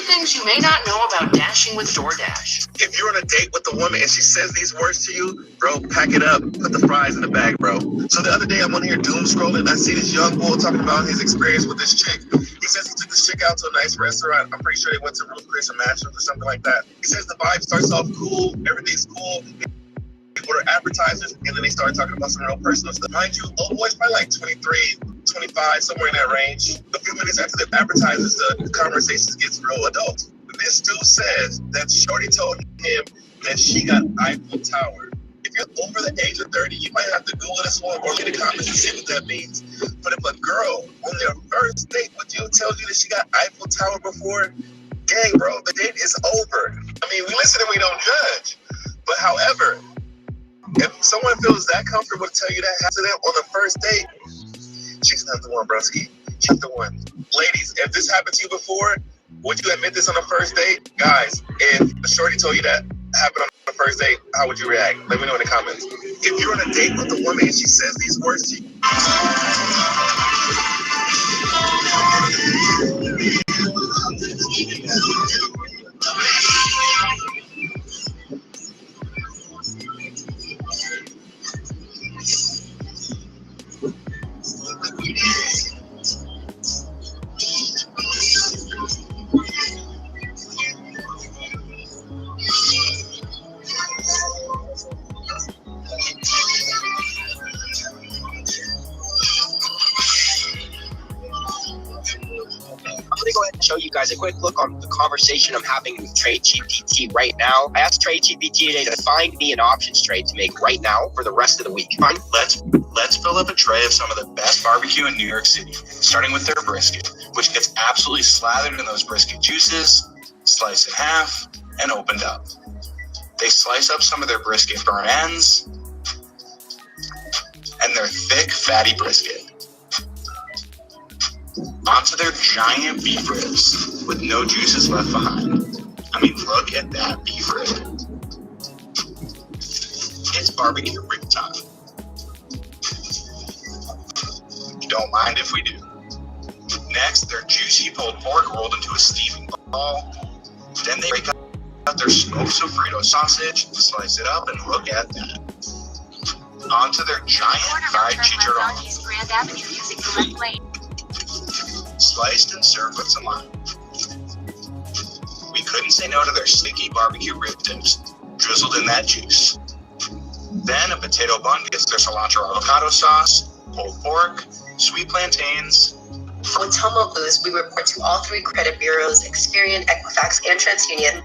Things you may not know about dashing with DoorDash. If you're on a date with a woman and she says these words to you, bro, pack it up, put the fries in the bag, bro. So the other day I'm on here doom scrolling, I see this young boy talking about his experience with this chick. He says he took this chick out to a nice restaurant. I'm pretty sure they went to Ruth Chris or Masters or something like that. He says the vibe starts off cool, everything's cool. Order appetizers, and then they start talking about some real personal stuff. Mind you, old boy's probably like 23, 25, somewhere in that range. A few minutes after the appetizers, the conversations gets real adult. This dude says that Shorty told him that she got Eiffel Tower. If if you're over the age of 30, you might have to Google this one or get a comment and see what that means. But if a girl on their first date with you tells you that she got Eiffel Tower before, dang, bro, the date is over. I mean, we listen and we don't judge. But however, if someone feels that comfortable to tell you that to them on the first date, she's not the one, broski. She's the one. Ladies, if this happened to you before, would you admit this on the first date? Guys, if a shorty told you that happened on the first date, how would you react? Let me know in the comments. If you're on a date with a woman and she says these words to you, I'm going to go ahead and show you guys a quick look on the conversation I'm having with TradeGPT right now. I asked TradeGPT today to find me an options trade to make right now for the rest of the week. Fine. Let's fill up a tray of some of the best barbecue in New York City, starting with their brisket, which gets absolutely slathered in those brisket juices, sliced in half, and opened up. They slice up some of their brisket burn ends and their thick, fatty brisket onto their giant beef ribs with no juices left behind. I mean, look at that beef rib. It's barbecue rib time. Don't mind if we do. Next, their juicy pulled pork rolled into a steaming ball. Then they break out their smoked sofrito sausage, slice it up, and look at that. Onto their giant fried chicharron. Grand Avenue using the left lane. Sliced and served with some lime. We couldn't say no to their sticky barbecue rib tips, drizzled in that juice. Then a potato bun gets their cilantro avocado sauce, pulled pork, sweet plantains. On Tomo Boost, we report to all 3 credit bureaus, Experian, Equifax, and TransUnion,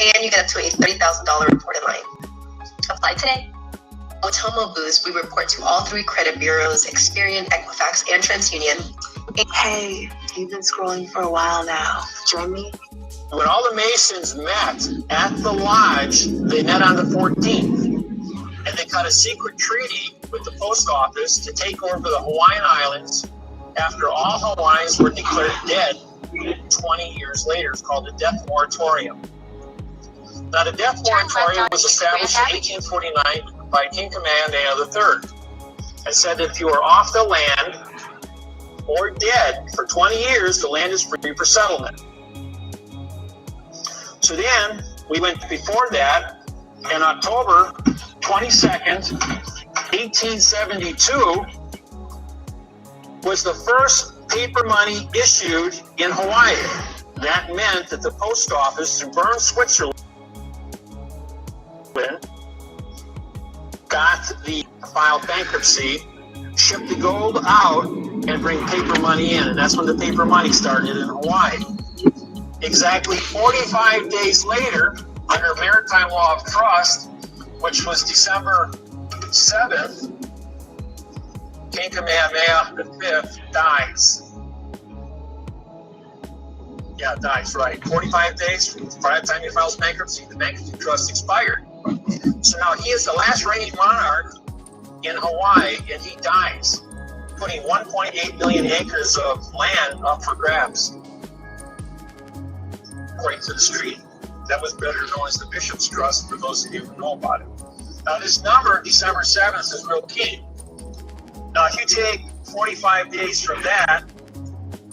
and you get up to a $30,000 reported line. Apply today. On Tomo Boost, we report to all 3 credit bureaus, Experian, Equifax, and TransUnion. Hey, you've been scrolling for a while now. Join me. When all the Masons met at the lodge, they met on the 14th, and they cut a secret treaty with the post office to take over the Hawaiian Islands after all Hawaiians were declared dead 20 years later. It's called the Death Moratorium. Now, the Death Moratorium was established in 1849 by King Kamehameha III and said that if you were off the land or dead for 20 years, the land is free for settlement. So then we went before that, in October 22nd, 1872, was the first paper money issued in Hawaii. That meant that the post office in Bern, Switzerland, filed bankruptcy, shipped the gold out, and bring paper money in. And that's when the paper money started in Hawaii. Exactly 45 days later, under Maritime Law of Trust, which was December 7th, King Kamehameha V dies. Yeah, dies, right. 45 days from the time he files bankruptcy, the bankruptcy trust expired. So now he is the last reigning monarch in Hawaii, and he dies, putting 1.8 million acres of land up for grabs, according to the street. That was better known as the Bishop's Trust, for those of you who know about it. Now, this number, December 7th, is real key. Now, if you take 45 days from that,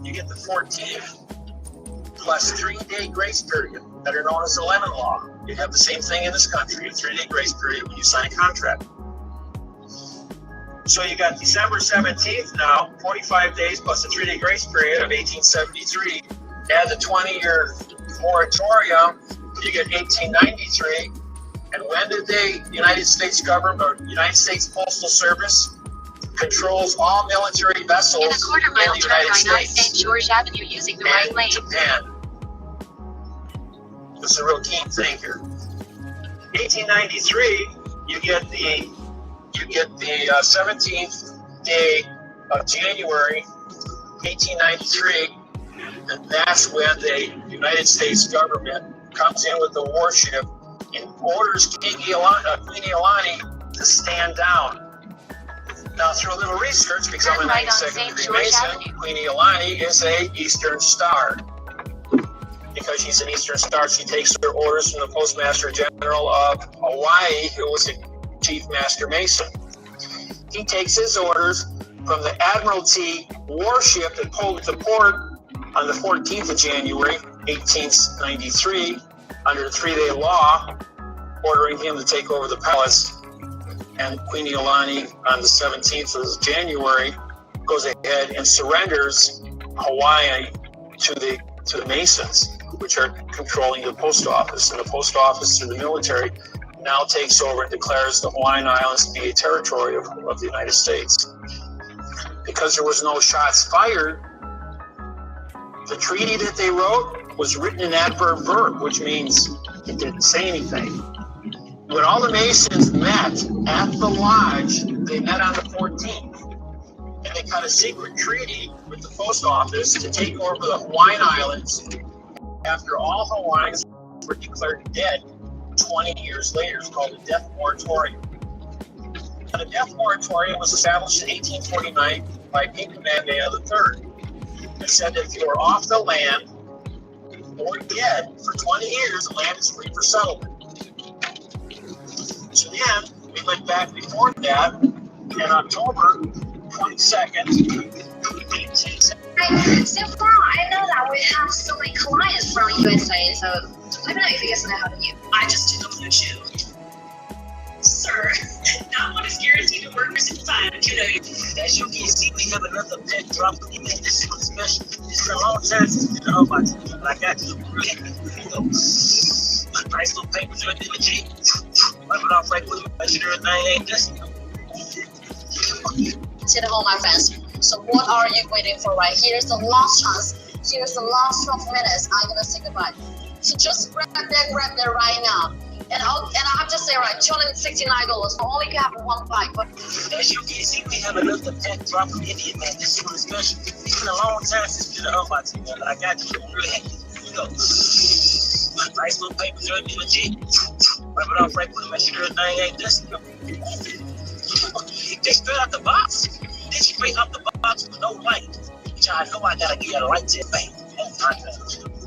you get the 14th, plus 3-day grace period that are known as the Lemon Law. You have the same thing in this country, a 3-day grace period when you sign a contract. So you got December 17th now, 45 days plus a 3-day grace period of 1873. Add the 20-year moratorium, you get 1893. And when did the United States government, or United States Postal Service, controls all military vessels in the United States St. George Avenue using the right lane. Japan. This is a real key thing here. 1893, you get the 17th day of January, 1893, and that's when the United States government comes in with the warship and orders Queen Iolani to stand down. Now, through a little research, because I'm a 92nd degree Mason, Queen Iolani is a Eastern Star. Because she's an Eastern Star, she takes her orders from the Postmaster General of Hawaii, who was the Chief Master Mason. He takes his orders from the Admiralty warship that pulled to port on the 14th of January, 1893, under the 3-day law, ordering him to take over the palace. And Queen Iolani, on the 17th of January, goes ahead and surrenders Hawaii to the Masons, which are controlling the post office. And the post office through the military now takes over and declares the Hawaiian Islands to be a territory of the United States. Because there was no shots fired, the treaty that they wrote was written in adverb verb, which means it didn't say anything. When all the Masons met at the lodge, they met on the 14th, and they cut a secret treaty with the post office to take over the Hawaiian Islands after all Hawaiians were declared dead 20 years later. It's called the Death Moratorium. And the Death Moratorium was established in 1849 by King Kamehameha III. It said that if you are off the land or dead for 20 years, the land is free for settlement. So then we went back before that, in October 22nd, 1870. So far, I know that we have so many clients from USA, so I don't know if you guys know how to use. I just did a blue chew. Sir, not one is guaranteed to work for 6 times, you know. As you can see, we have another pet drop. We made this one special. It's been a long time since we did a whole bunch, but I got you. Nice little papers right there, G. Wipe it off right with me. Make sure everything ain't just. To the home, my friends. So what are you waiting for, right? Here's the last chance. Here's the last 12 minutes. I'm gonna say goodbye. So just grab that right now. And I have to say, right, $269 for only have one bite. But as you can see, we have another pet drop from India, man. This one is special. It's been a long time since we did a whole bunch, but I got you. Really happy. Here we go. Nice little papers right there, G. Wipe it off right quick. Make sure everything ain't dusty. They straight out the box. They straight out the box with no light. Which I know I gotta get a light to it, man. Oh, my God.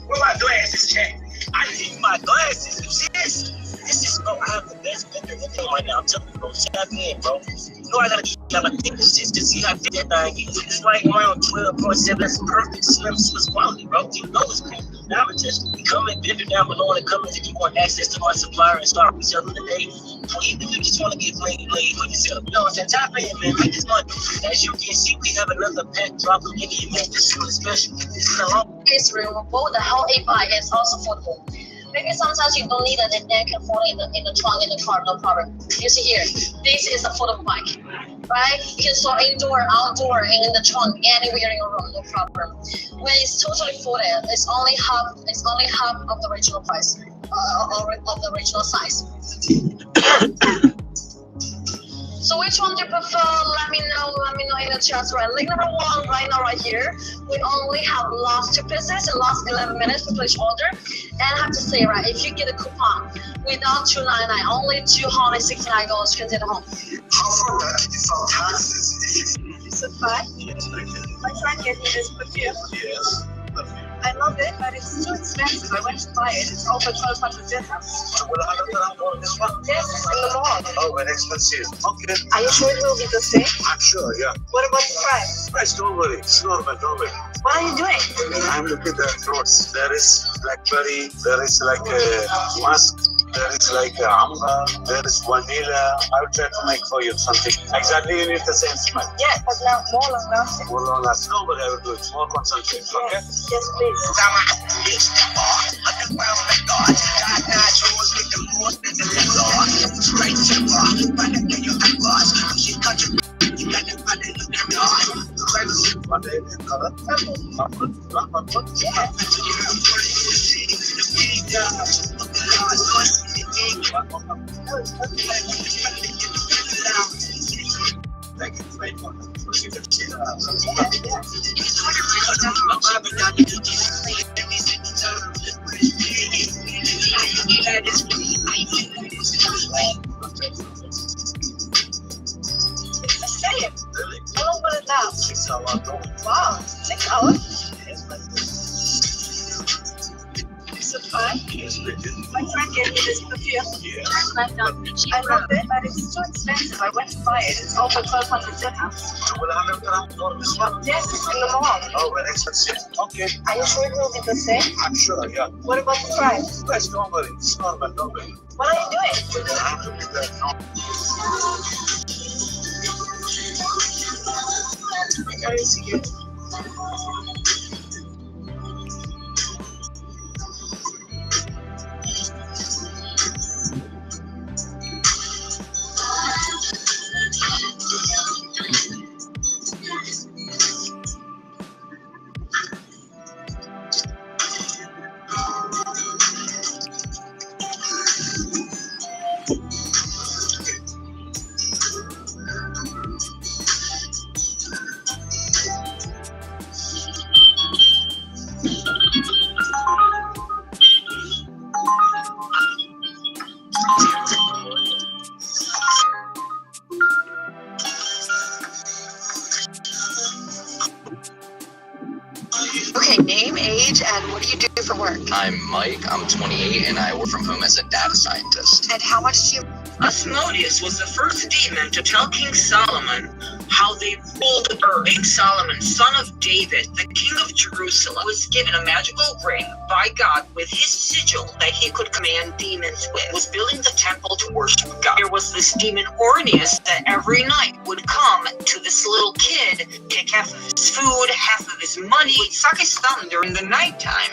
Where my glasses, Jack? I need my glasses. You see this? This is, bro, I have the best vendor in there right now. I'm telling you, bro, tap in, bro. You know I gotta get my fingers just to see how big that thing is. It's right around 12.7. That's perfect slim Swiss quality, bro. You know it's cool. Now it's just become a vendor down below in the comments if you want access to my supplier and start reselling today. Or even if you just want to get laid for yourself. You know what I'm saying? Tap in, man. Make this money. As you can see, we have another pet drop of Nicky, man. This one is special. This is a long. it's removable. The whole e-bike is also foldable. Maybe sometimes you don't need it and then can fold it in the trunk in the car, no problem. You see here, this is a foldable bike, right? You can store indoor, outdoor, and in the trunk, anywhere in your room, no problem. When it's totally folded, it's only half of the original price, or of the original size. So which one do you prefer? Let me know in the chat. Right, link number 1 right now, right here. We only have last 2 pieces and last 11 minutes to place order. And I have to say, right, if you get a coupon without $299, only $269 can take it home. How far back can you file taxes if you? It's a fact. My friend gave me this perfume. Yes. I love it, but it's too expensive. I went to buy it. It's over 1,200 dirhams. Yes, in the mall. Oh, very expensive. Okay. Are you sure it will be the same? I'm sure, yeah. What about the price? Price, don't worry. It's normal, don't worry. What are you doing? I'm looking at the fruits. There is blackberry, there is like musk, there is like amber, there is vanilla. I'll try to make for you something. Exactly, you need the same smell. Yeah, but now more long lasting. More long lasting. No, but I will do it. More concentrated, okay? Yes, please. What is the color? Yeah. How long was it now? 6 hours. Wow, 6 hours? Is it fine? My friend gave me this perfume. I love it, but it's too expensive. I went to buy it. It's over 1,200 dirhams. Yes, it's in the mall. Oh, but expensive. Okay. Are you sure it will be the same? I'm sure, yeah. What about the price? That's normally. It's not about nobody. What are you doing? I see it. Okay, name, age, and what do you do for work? I'm Mike, I'm 28, and I work from home as a data scientist. And how much do you... Asmodeus was the first demon to tell King Solomon how they ruled earth. King Solomon, son of David, the king of Jerusalem, was given a magical ring by God with his sigil that he could command demons with. Was building the temple to worship God. There was this demon Orneus that every night would come to this little kid, take half of his food, half of his money, would suck his thumb during the nighttime.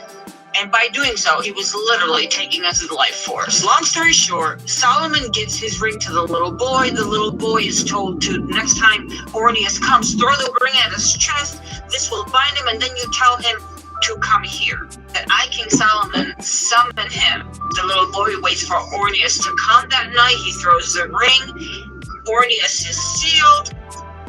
And by doing so, he was literally taking us his life force. Long story short, Solomon gives his ring to the little boy. The little boy is told to, next time Orneus comes, throw the ring at his chest. This will bind him, and then you tell him to come here. That I, King Solomon, summon him. The little boy waits for Orneus to come that night. He throws the ring. Orneus is sealed,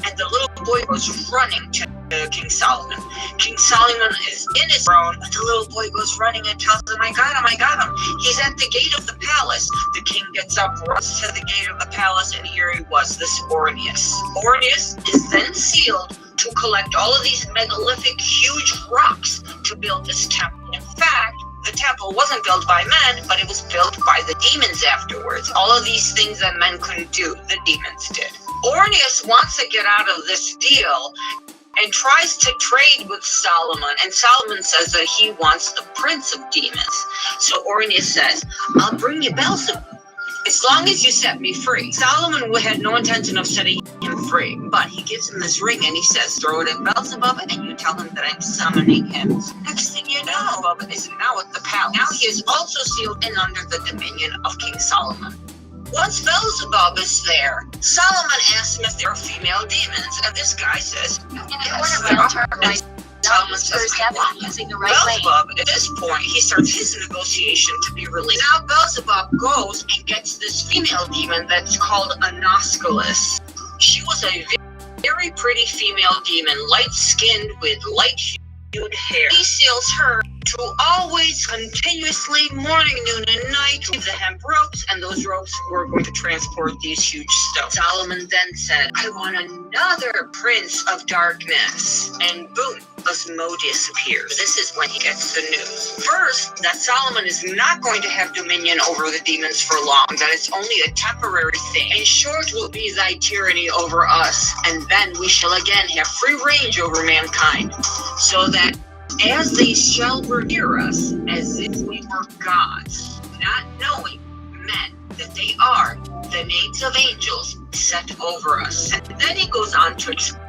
and the little boy was running to King Solomon. King Solomon is in his throne. The little boy goes running and tells him, I got him. He's at the gate of the palace. The king gets up, runs to the gate of the palace, and here he was, this Orneus. Orneus is then sealed to collect all of these megalithic, huge rocks to build this temple. In fact, the temple wasn't built by men, but it was built by the demons afterwards. All of these things that men couldn't do, the demons did. Orneus wants to get out of this deal and tries to trade with Solomon, and Solomon says that he wants the prince of demons. So Orneus says, I'll bring you Beelzebub, as long as you set me free. Solomon had no intention of setting him free, but he gives him this ring and he says, throw it at Beelzebub and you tell him that I'm summoning him. Next thing you know, Beelzebub is now at the palace. Now he is also sealed and under the dominion of King Solomon. Once Beelzebub is there, Solomon asks him if there are female demons, and this guy says, yes, there are. Solomon says, using the right Beelzebub, at this point, he starts his negotiation to be released. Now Beelzebub goes and gets this female demon that's called Anosculus. She was a very pretty female demon, light-skinned with light-hued hair. He seals her to always, continuously, morning, noon, and night, with the hemp ropes, and those ropes were going to transport these huge stones. Solomon then said, I want another prince of darkness. And boom, Asmodeus appears. This is when he gets the news. First, that Solomon is not going to have dominion over the demons for long, that it's only a temporary thing. And short will be thy tyranny over us, and then we shall again have free range over mankind, so that as they shall revere us as if we were gods, not knowing men that they are the names of angels set over us. And then he goes on to explain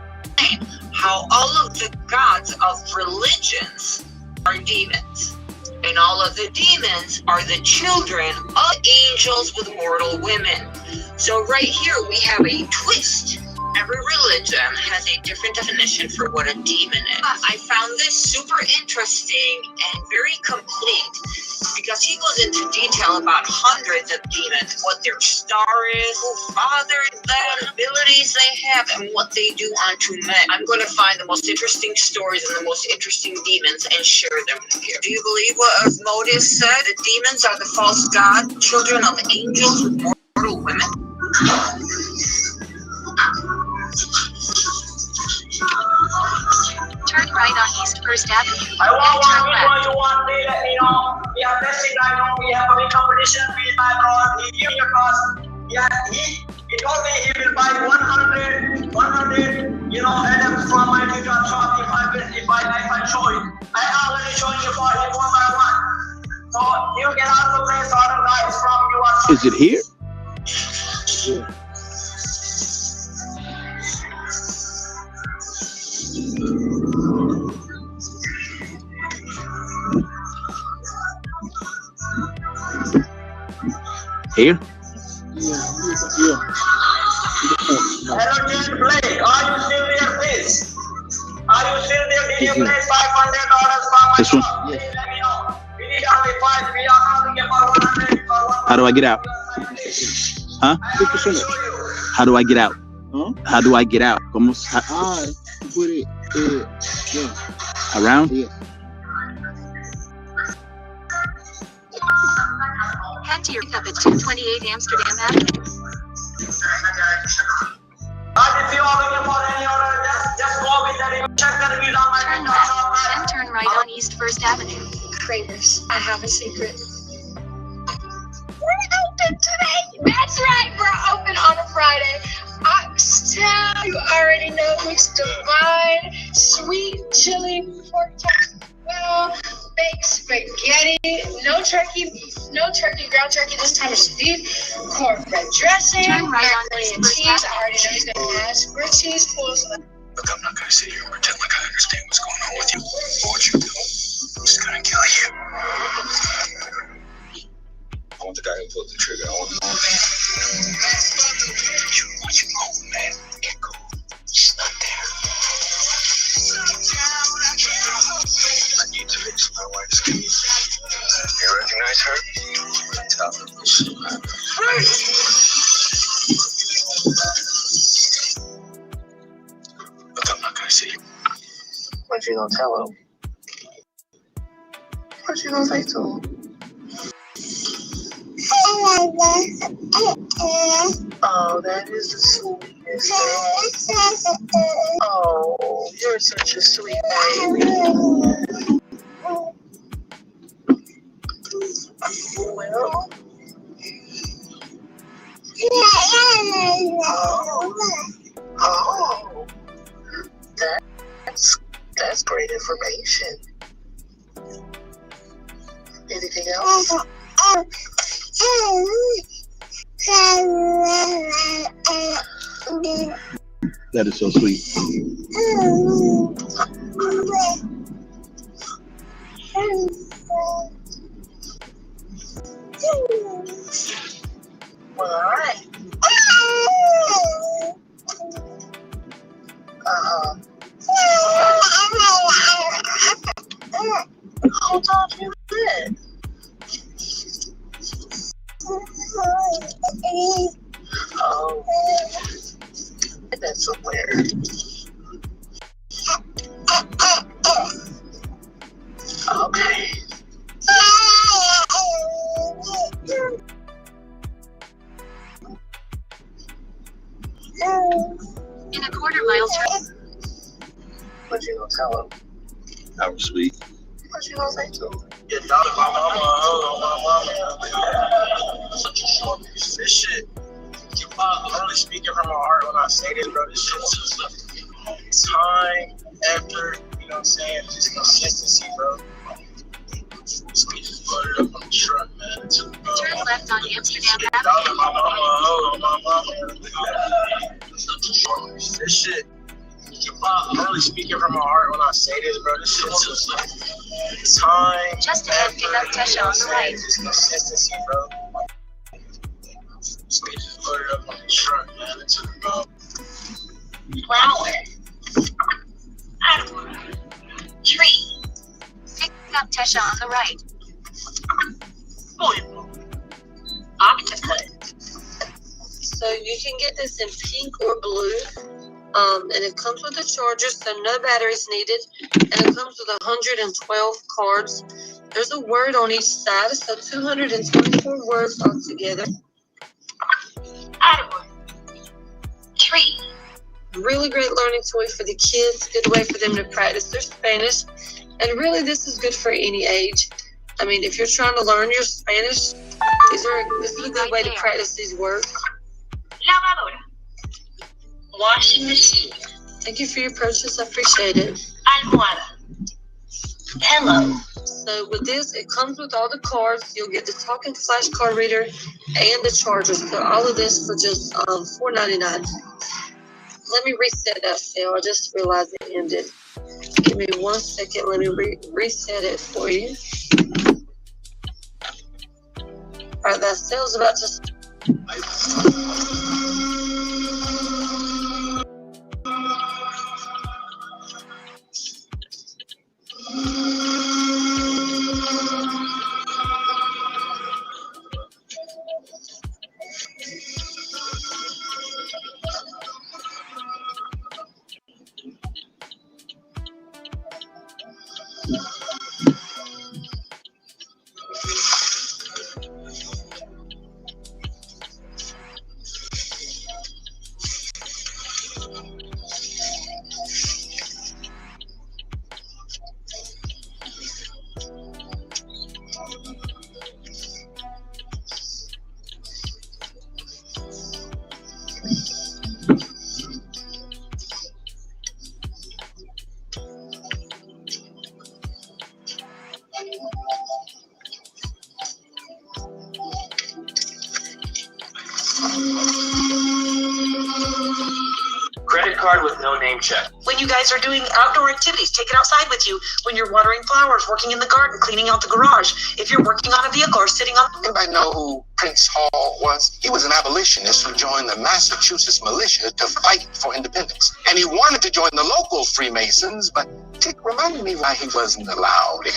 how all of the gods of religions are demons, and all of the demons are the children of angels with mortal women. So right here we have a twist Every religion has a different definition for what a demon is. I found this super interesting and very complete because he goes into detail about hundreds of demons, what their star is, who fathered them, what abilities they have, and what they do unto men. I'm going to find the most interesting stories and the most interesting demons and share them with you. Do you believe what Asmodeus said? The demons are the false god, children of angels with mortal women? Turn right on East First Avenue. I Then want turn one left. you want me, let me know. We are testing right now. We have a big competition with my bro. He gave me a cost. Yeah, he told me he will buy 100, items from my TikTok shop if I show it. I already showed you for him one by one. So you can also place order guys from your shop. Is it here? Yeah. Here? Yeah. Hello, Jane Blake. Are you still there, please? Are you still there? Did you Is it- place $500 from my This one? shop? Please let me know. We need only 5. We are not looking for 100 or 100. How do I get out? Huh? How do I get out? Huh? How do I get out? ¿Cómo? You put it yeah. Around? Yeah. Head to your pickup at 228 Amsterdam Avenue. If you are looking for any order, just go with the check the reviews on my Turn TikTok shop. left, then turn right on East First Avenue. Cravers, I have a secret. We're open today. That's right, we're open on a Friday. Oxtail, you already know it's divine. Sweet chili pork taco, baked spaghetti. No turkey, ground turkey. This time it's beef. Cornbread dressing. Turn right on macaroni and East cheese. First I already know he's gonna ask for cheese pulls. Look, I'm not gonna sit here and pretend like I understand what's going on with you. Or what you do. I'm just gonna kill you. I want the guy who pulled the trigger. I want to know. What you know, man? Get cool. She's not there. I need to fix my wife's keys. You recognize her? Tell her. Look, I'm not gonna sit here. What you gonna tell him? What you gonna say to him? Oh, that is the sweetest thing. Oh, you're such a sweet baby. Well, oh, that's great information. Anything else? That is so sweet. Well, all right. Hold on to it. Oh, that's somewhere. Okay. In a quarter-mile turn. What you gonna tell him? That was sweet. What you gonna say to him? Your daughter, my mama. Such a short piece of shit. I'm really speaking from my heart when I say this, bro. This shit's just time, effort, you know what I'm saying? Just consistency, bro. We just loaded up on the truck, man. Turn left on Amsterdam Daughter, Avenue. my mama. Such a short piece of shit. I'm really speaking from my heart when I say this, bro. This shit's just time. Just ahead, pick up Tesha on the right. Just consistency, bro. So we just loaded up on the truck, man. It took about Flower. Tree. Pick up Tesha on the right. Octopus. So you can get this in pink or blue. And it comes with a charger, so no batteries needed. And it comes with 112 cards. There's a word on each side, so 224 words altogether. Tree. Really great learning toy for the kids. Good way for them to practice their Spanish. And really, this is good for any age. I mean, if you're trying to learn your Spanish, this is a good way to practice these words. Lavadora. Washing machine. Thank you for your purchase. I appreciate it. Almohada. Pillow. So with this, it comes with all the cards. You'll get the talking flash card reader and the charger. So all of this for just $4.99. Let me reset that sale. I just realized it ended. Give me 1 second. Let me reset it for you. All right, that sale's about to. Credit card with no name check. When you guys are doing outdoor activities, take it outside with you. When you're watering flowers, working in the garden, cleaning out the garage. If you're working on a vehicle or sitting on... Anybody know who Prince Hall was? He was an abolitionist who joined the Massachusetts militia to fight for independence. And he wanted to join the local Freemasons, but Tick reminded me why he wasn't allowed.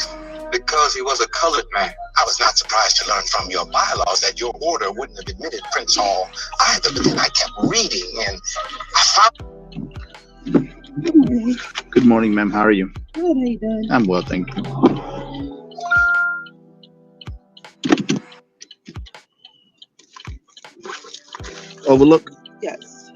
Because he was a colored man. I was not surprised to learn from your bylaws that your order wouldn't have admitted Prince Hall either, but then I kept reading and I found... Good morning, ma'am. How are you? Good, how you doing? I'm well, thank you. Overlook? Yes.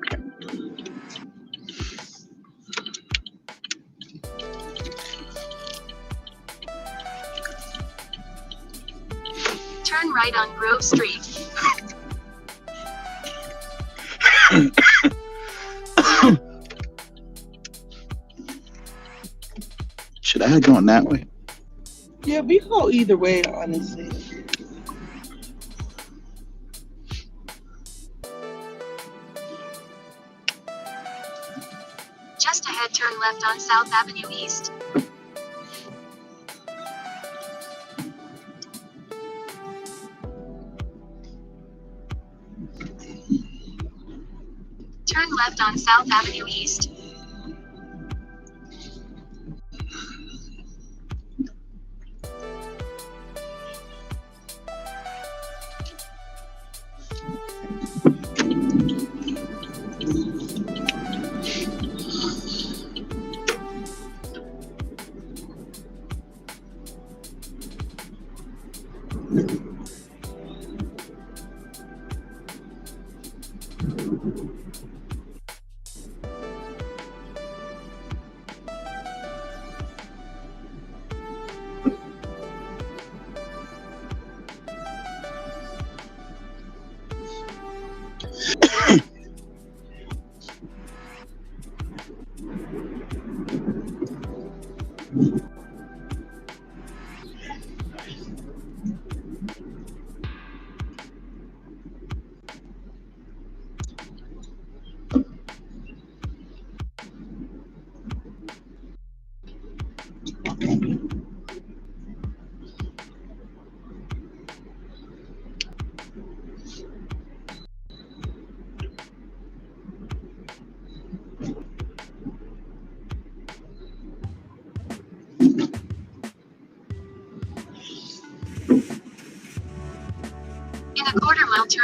Turn right on Grove Street. Should I have gone that way? Yeah, we go either way, honestly. Just ahead, turn left on South Avenue East. Turn left on South Avenue East.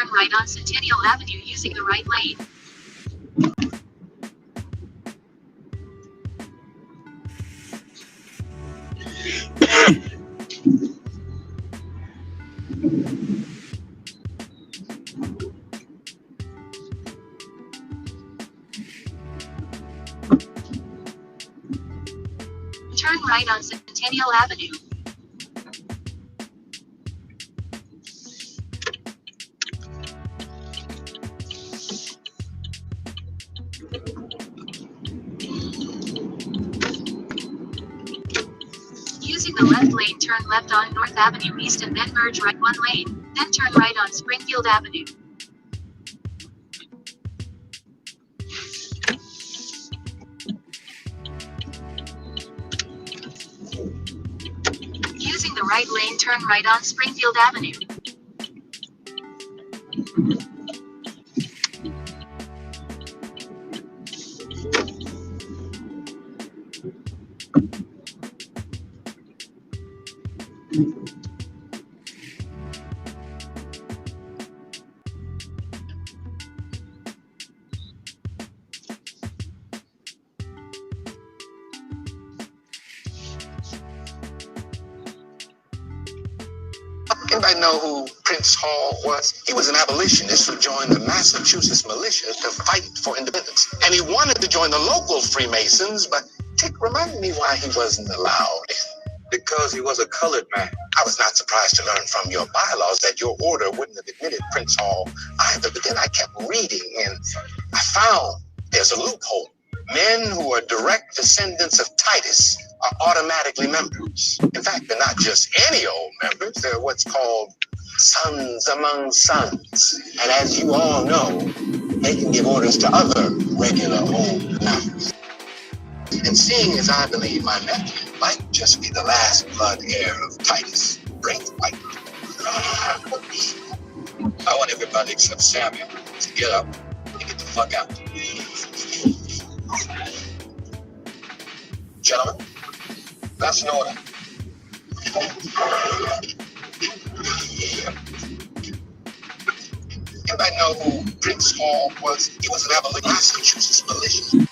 turn right on Centennial Avenue using the right lane. Turn right on Centennial Avenue. Using the left lane, turn left on North Avenue East and then merge right one lane, then turn right on Springfield Avenue. Using the right lane, turn right on Springfield Avenue. Anybody know who Prince Hall was? He was an abolitionist who joined the Massachusetts militia to fight for independence. And he wanted to join the local Freemasons, but Tick, remind me why he wasn't allowed. Because he was a colored man. I was not surprised to learn from your bylaws that your order wouldn't have admitted Prince Hall either, but then I kept reading and I found there's a loophole. Men who are direct descendants of Titus are automatically members. In fact, they're not just any old members, they're what's called sons among sons. And as you all know, they can give orders to other regular old members. And seeing as I believe my nephew might just be the last blood heir of Titus, bring the white. I want everybody except Samuel to get up and get the fuck out. Gentlemen, that's an order. Anybody know who Prince Hall was? He was an abolitionist, Massachusetts militia.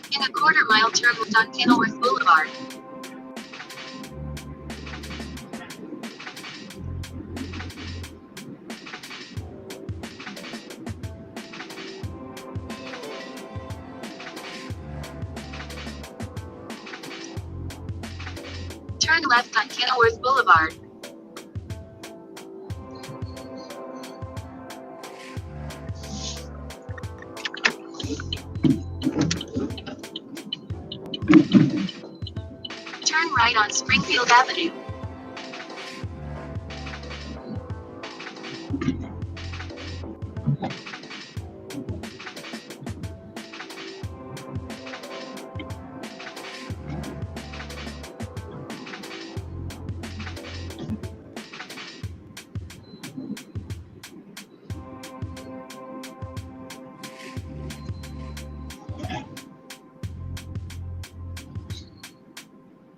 In a quarter-mile, turn left on Kenilworth Boulevard. Turn left on Kenilworth Boulevard. Turn right on Springfield Avenue.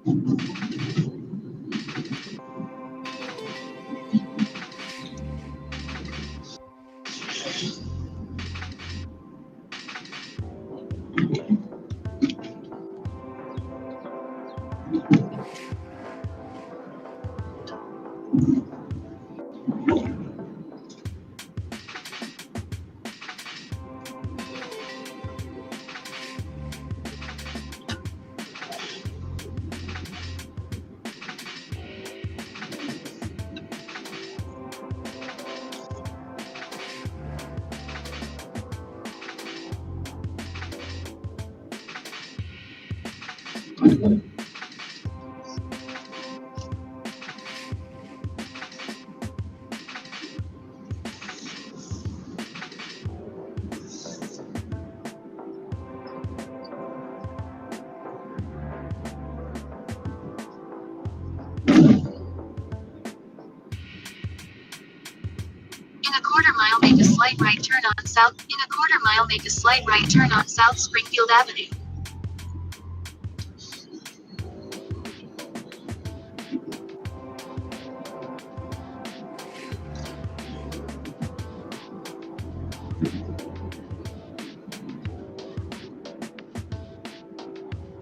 In a quarter mile, make a slight right turn on South. In a quarter mile, make a slight right turn on South Springfield Avenue.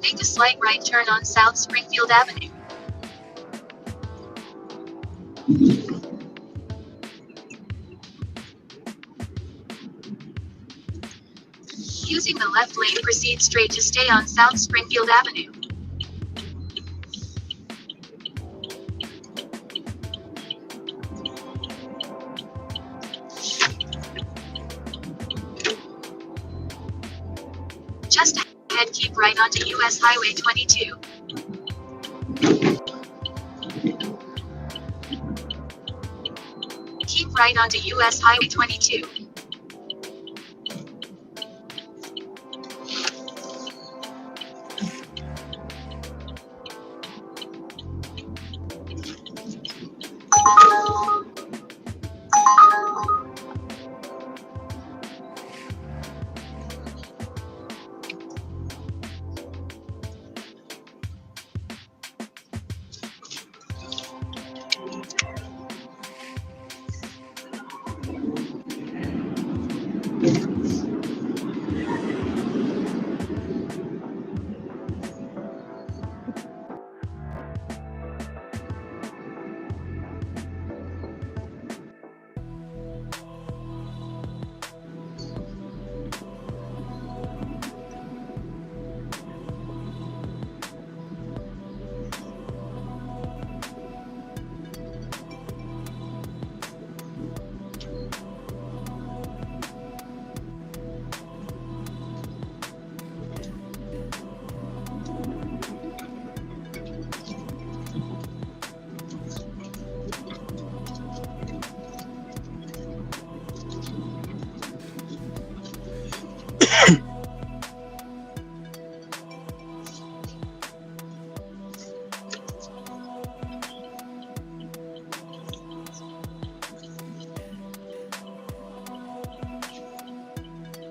Make a slight right turn on South Springfield Avenue. Using the left lane, proceed straight to stay on South Springfield Avenue. Just ahead, keep right onto US Highway 22. Keep right onto US Highway 22.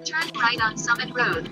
Turn right on Summit Road.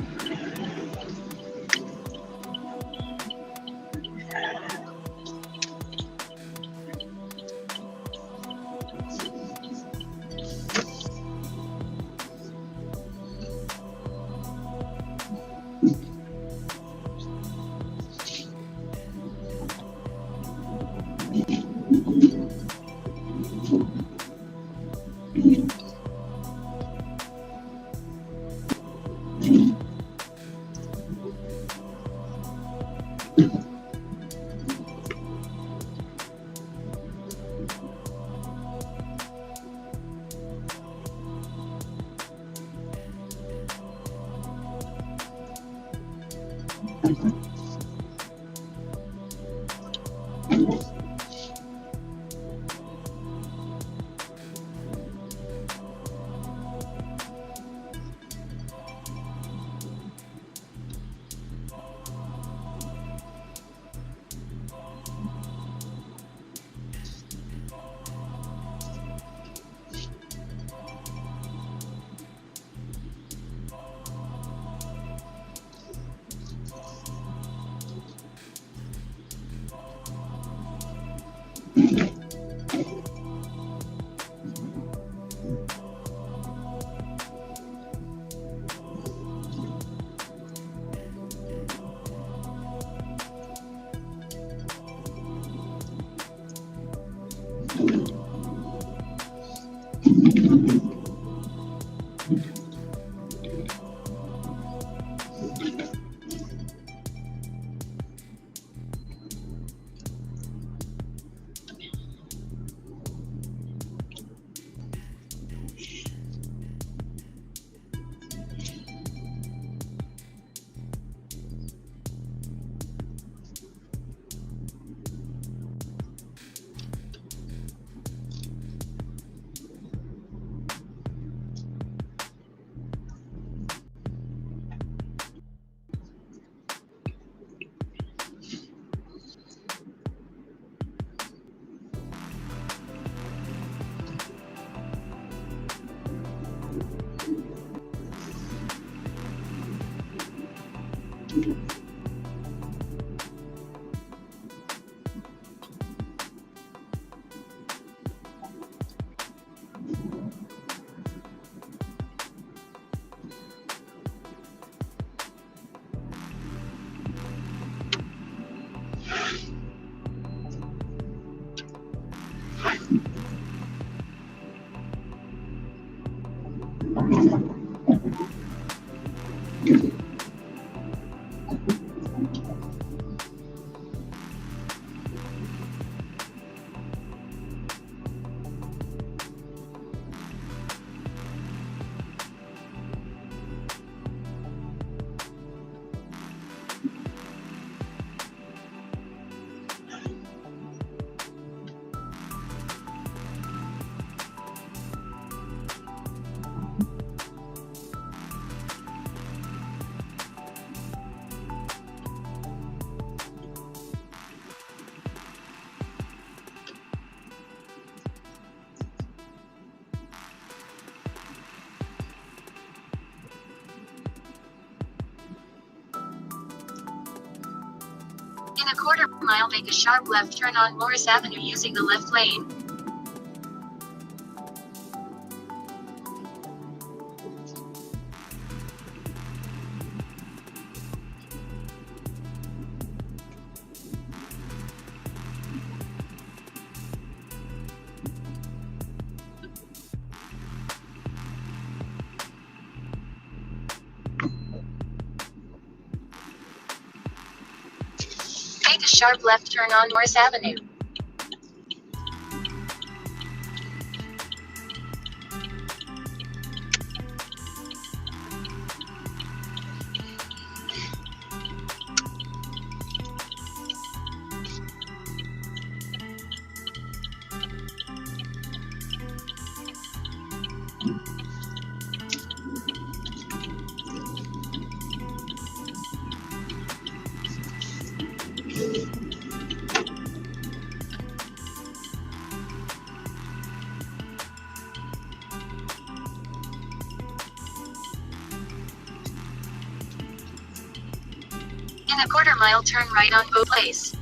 In a quarter mile, make a sharp left turn on Morris Avenue using the left lane. Make a sharp left turn on Morris Avenue. In a quarter mile, turn right on Bow Place.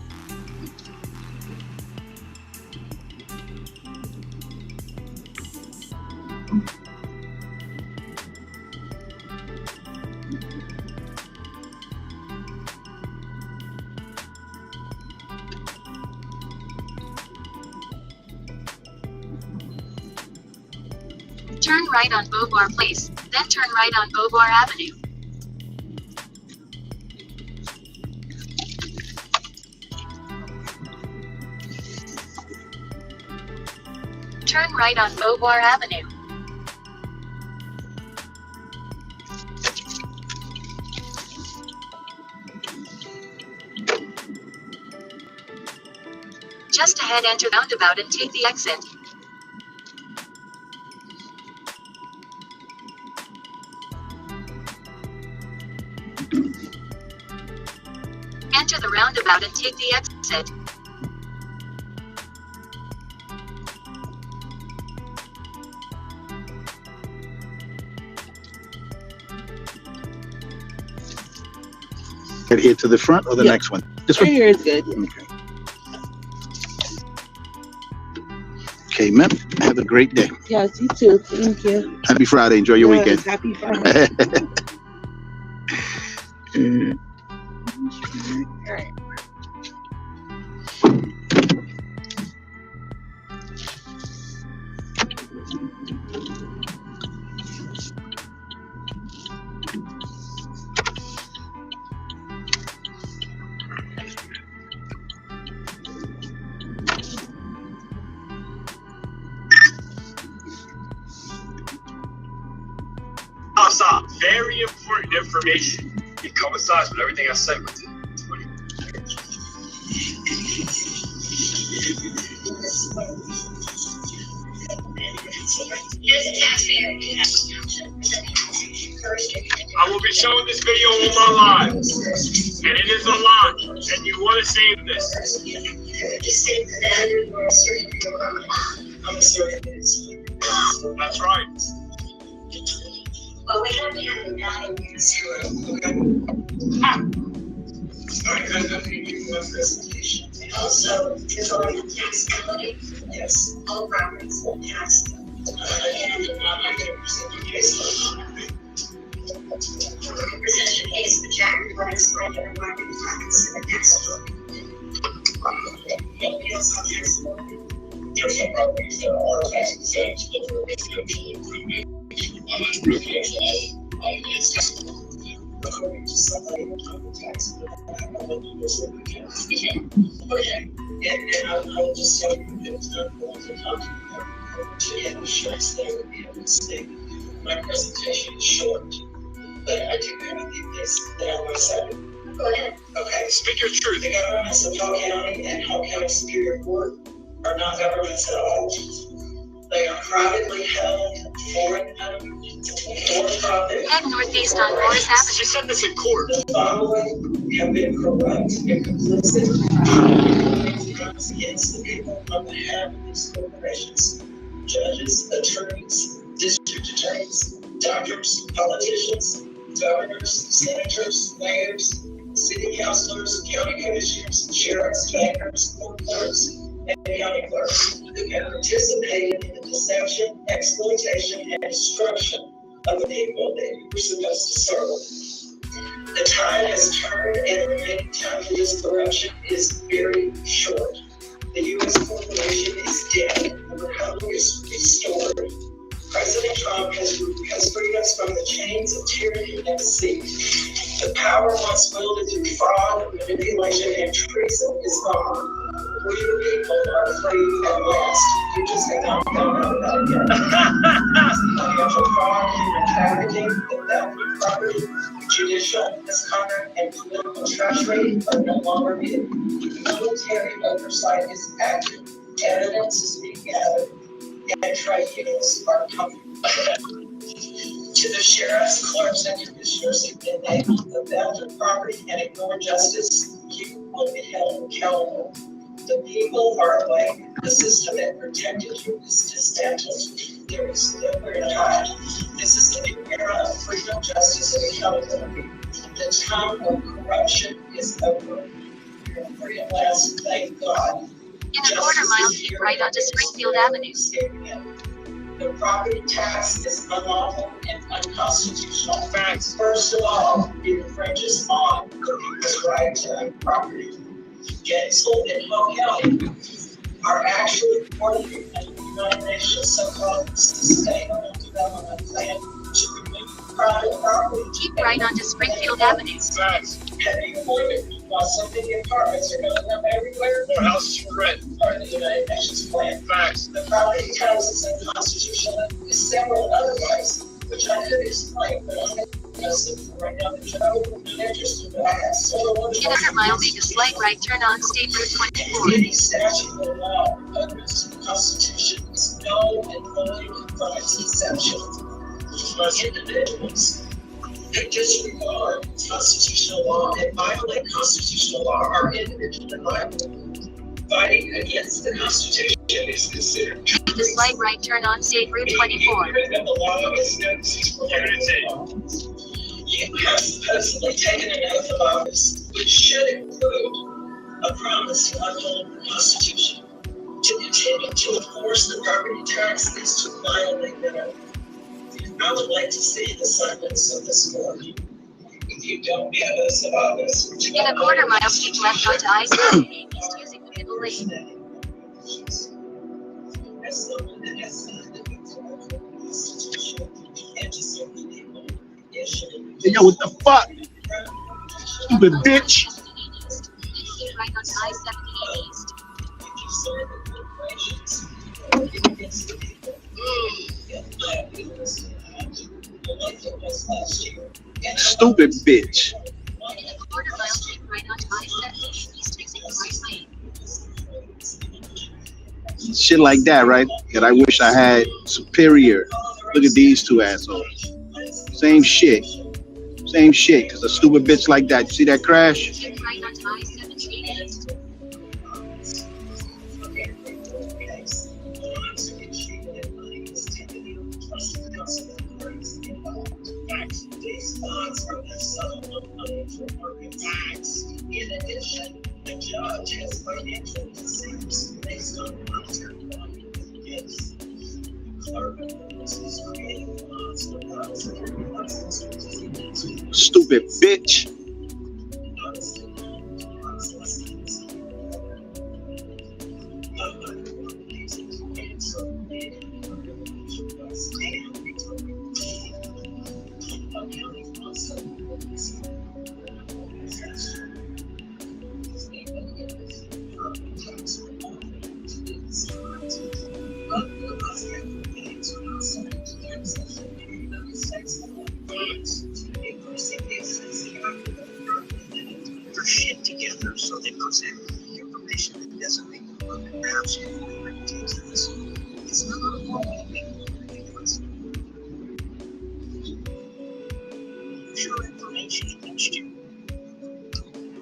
Turn right on Beauvoir Place, then turn right on Beauvoir Avenue. Turn right on Beauvoir Avenue. Just ahead, enter roundabout and take the exit. Enter the roundabout and take the exit. Head here to the front or the next one? This one? Right here is good. Okay. Amen. Have a great day. Yes, you too. Thank you. Happy Friday. Enjoy your Yes, weekend. happy Friday. All right. Very important information. It coincides with everything I said with it. I will be showing this video on my live, and it is a lot, and you want to save this. That's right. But we don't have the presentation. And also, there's only a taxability. Yes, all properties will tax them. Presentation case, the jack reflects right in the market tax and the taxable. According to somebody who took the tax, and I'll just tell you that it's not going to talk about insurance. There would be a mistake. My presentation is short, but I do have a few things that I want to say. Go ahead. Okay. Speak your truth. The governments of Polk County and Polk County Superior Court are not governments at all. They are privately held, for-profit. Head northeast on Morris Avenue. She said this in court. The following have been corrupt and complicit against the people on behalf of these corporations. Judges, attorneys, district attorneys, doctors, politicians, governors, senators, mayors, city councilors, county commissioners, sheriffs, bankers, court clerks, and county clerks who have participated in the deception, exploitation, and destruction of the people that you were supposed to serve. The tide has turned, and the remaining time for this corruption is very short. The U.S. corporation is dead, and the republic is restored. President Trump has freed us from the chains of tyranny and deceit. The power once wielded through fraud, manipulation, and treason is gone. We the people are free at last. You just have not found out about it yet. Financial fraud, human trafficking, the theft of property, judicial misconduct, and political treachery are no longer hidden. Military oversight is active. Evidence is being gathered. And tribunals are coming. To the sheriffs, clerks, and commissioners who've been named the theft of property and ignore justice, you will be held accountable. The people are awake. The system that protected you is dismantled. There is nowhere to hide. This is the new era of freedom, justice, and accountability. The time of corruption is over. You're free at last, thank God. In a quarter mile, keep right onto Springfield Avenue. The property tax is unlawful and unconstitutional. Facts. First of all, it infringes on the people's right to own property. Gainesville and Polk County are actually working under the United Nations so-called Sustainable Development Plan to remove private property. Keep right onto Springfield Avenue. Facts. Heavy employment, while so many apartments are going up everywhere. More houses for rent. Part of the United Nations plan. Facts. The property tax is unconstitutional with several other rights, which I could explain, but I'm going to right now. The general interested, but I have several other. In a quarter mile, make a slight right turn on State Route 24. Any statute or law repugnant to the Constitution is null and void from its inception. Individuals who disregard constitutional law and violate constitutional law are individually liable. Fighting against the Constitution is considered. Make a slight right turn on State Route 24. The law is no You have supposedly taken an oath of office, which should include a promise to uphold the Constitution. To enforce the property tax is to violate that. I would like to see the silence of this court. If you don't give us about this, In a quarter mile, keep left onto I-78 East using the middle lane. as someone that has signed the Constitution and to serve the people, it should Hey, yo, what the fuck? Stupid bitch. Keep right onto I-78 East. serve the corporations against the people. Stupid bitch. In a quarter mile, keep right onto I-78 East using the right lane. Shit like that, right? That I wish I had superior. Look at these two assholes. Same shit. Same shit. Cause a stupid bitch like that. You see that crash? Keep right onto I-78 East. In addition, the judge has financial concerns based on monetary value of the gifts. The clerk is creating funds for Stupid bitch. Their shit together so they present information that doesn't make them look absolutely ridiculous. It's not a wrong to make them look ridiculous. Use your information against you.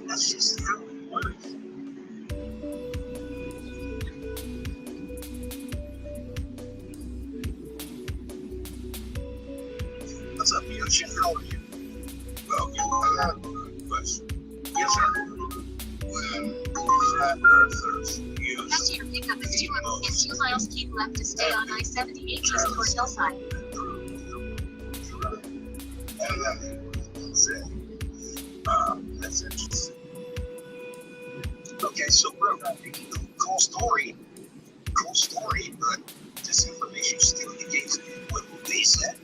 That's just how it works. What's up, Yoshi? How are you? Well, I have a question. Yes, sir. When flat earthers use Next to your pickup is 2 miles, keep left to stay on I-78 East toward Hillside. and then say, that's interesting. Okay, so bro, cool story, but this information still negates what they said.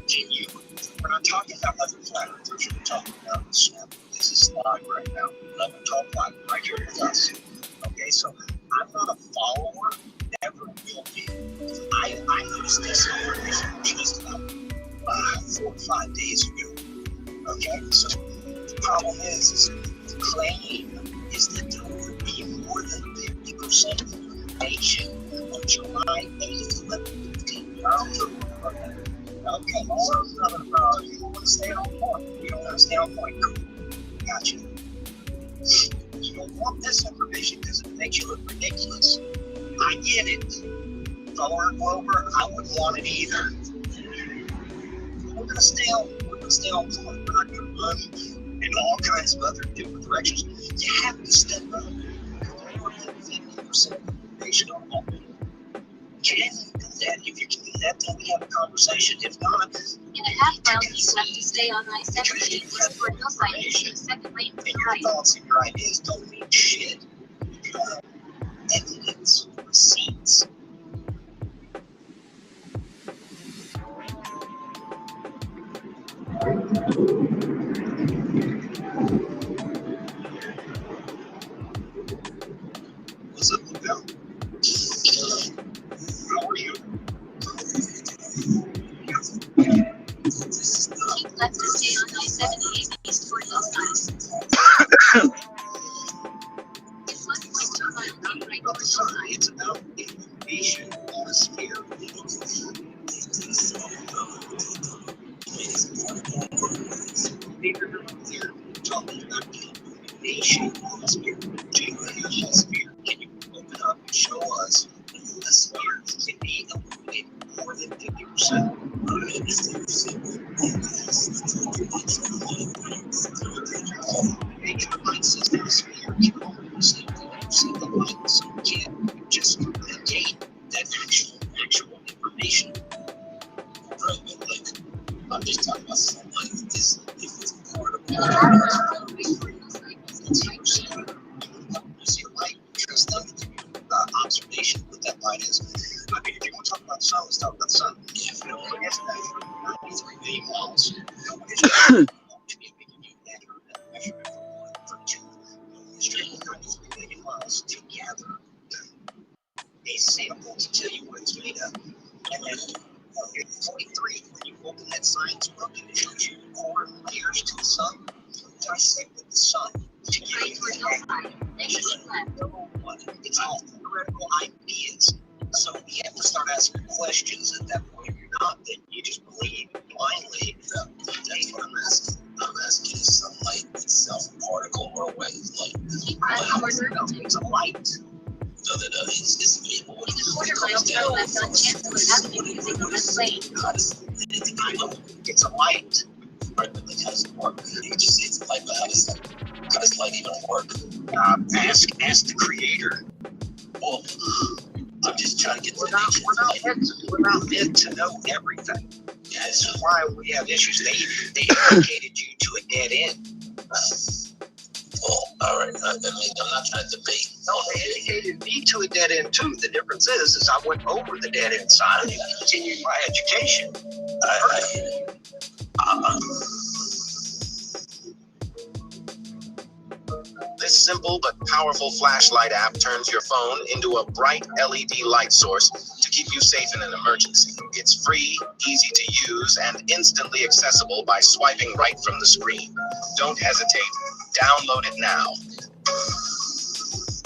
Can you? We're not talking about other flat earthers. We're talking about the snap. This is live right now. Let me talk live right here with us. Okay, so I'm not a follower. Never will be. I used this information just about 4 or 5 days ago. Okay, so the problem is the claim is that there would be more than 50% of the nation on July 8th, 11/15. Okay, so you want to stay on point. You don't want to stay on point. Gotcha. You don't want this information because it makes you look ridiculous. I get it. If I were a Glober, I wouldn't want it either. We're gonna stay on point. We're not gonna run in all kinds of other different directions. You have to step up. More than 50% of the nation on all. Can you do that? If you can do that, then we have a conversation. If not, In a half mile, keep left to stay on I-78 East toward Hillside using the second lane to and the your right. thoughts and your ideas don't mean shit. You don't have evidence, receipts. What's up, Lupel? How are you? Keep left to stay on I-78 East toward Hillside. It's 1.2 mile road right over Hillside. It's about information on a sphere. Talking about information on a sphere. Geometrical sphere. Can you open up and show us a sphere can be illuminated more than 50%? see a light, trust them. Observation, what that light is. I mean, if you want to talk about the sun, let's talk about the sun. If you don't forget that, 93 million miles. Measurement for 1, for 2, straight 93 million miles together. A sample to tell you what it's made of. And then in 43, when you open that science book and it shows you core layers to the sun, dissect the sun to get into the it's all theoretical ideas. So we have to start asking questions at that point. If you're not, then you just believe blindly. That's what I'm asking. I'm asking is sunlight itself a particle or a wavelength? It's a light. No, it's able. How does it's a light. Right, but like, how does it work? You just say it's a light, but how does light even work? Ask the creator. Well, I'm just trying to get we're not meant to know everything. Yeah, this is why we have issues. They educated you to a dead end. Well, all right. I mean, I'm not trying to debate. No, they educated me to a dead end too. The difference is I went over the dead end side and continued my education. I hear it. This simple but powerful flashlight app turns your phone into a bright LED light source to keep you safe in an emergency. It's free, easy to use, and instantly accessible by swiping right from the screen. Don't hesitate. Download it now.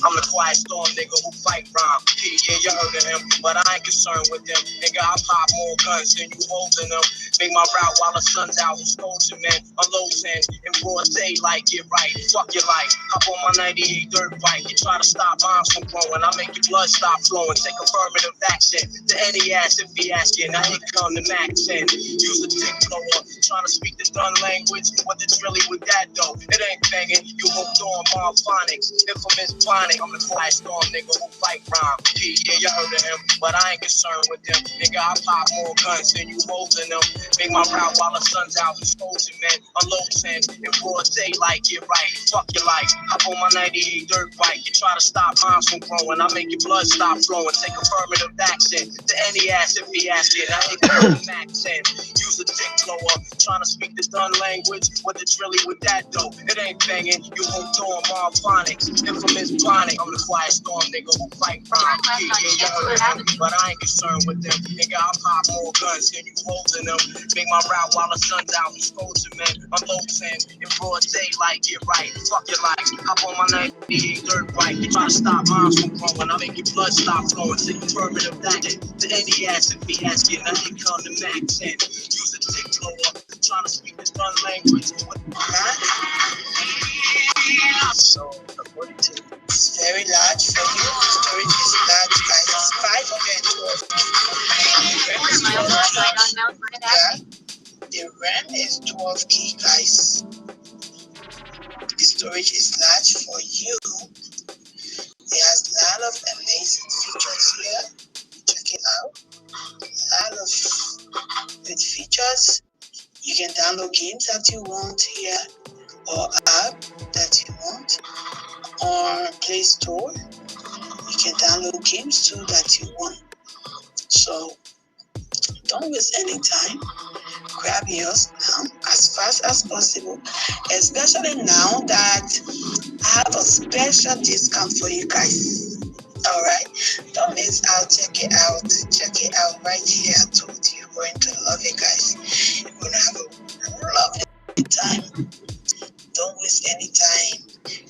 I'm the quiet storm nigga who fight rhyme. Yeah, you heard of him, but I ain't concerned with them. Nigga, I pop more guns than you holding them. Make my route while the sun's out. Exposing, man. Unload 10 in broad daylight. Get right. Fuck your life. Hop on my 98 dirt bike. You try to stop bombs from growing. I make your blood stop flowing. Take affirmative action to any ass if he asking. Now here come the max in. Use a dick blower. Trying to speak the done language. What it's really with that though? It ain't banging. You hooked on Marphonics. Infamous Blonic. I'm the quiet storm nigga who fight rhyme. Yeah, you heard of him, but I ain't concerned with them. Nigga, I pop more guns than you holding them. Make my route while the sun's out. Exposing, man. Unload 10 in broad daylight. Get right. Fuck your life. Hop on my 98 dirt bike. You try to stop bombs from growing. I make your blood stop flowing. Take affirmative action to any ass if he asking. I ain't going to max in. Use a dick blower. Trying to speak the done language. What it's really with that though? It ain't banging. You hooked on Marphonics. Infamous Blonic. I'm the quiet storm nigga who fight crime. Yeah, but I ain't concerned with them. Nigga, I pop more guns than you holding them. Make my route while the sun's out. Exposing, man. Unload 10 in broad daylight. Get right. Fuck your life. Hop on my 98 dirt bike. You try to stop bombs from growing. I make your blood stop flowing. Take affirmative action to any ass if he asking. I ain't come to max in. Use a dick blower. Trying to speak this done language. So, according to it's very large for you. Storage is large, guys. It's 512. The RAM is 12 key, guys. The storage is large for you. It has a lot of amazing features here. Check it out. A lot of good features. You can download games that you want here, or app that you want. On Play Store, you can download games too that you want. So don't waste any time. Grab yours now as fast as possible, especially now that I have a special discount for you guys. All right, don't miss out. Check it out. Check it out right here. I told you you're going to love it, guys. You're going to have a lovely time. Don't waste any time.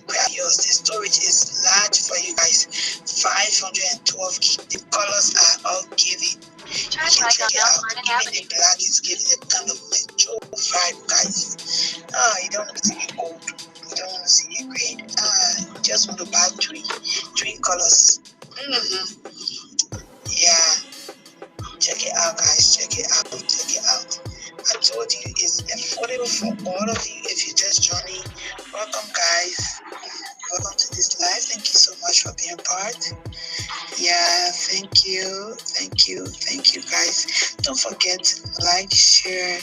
Grab yours. The storage is large for you guys. 512 gig. The colors are all giving. You can check it out. Even the black is giving a kind of metro vibe, guys. You don't want to see it gold. You don't want to see it green. You just want to buy three colors. Yeah. Check it out, guys. Check it out. Check it out. I told you it's affordable for all of you. If you just joining, welcome, guys. Welcome to this live. Thank you so much for being part. Yeah, thank you. Thank you, guys. Don't forget, like, share,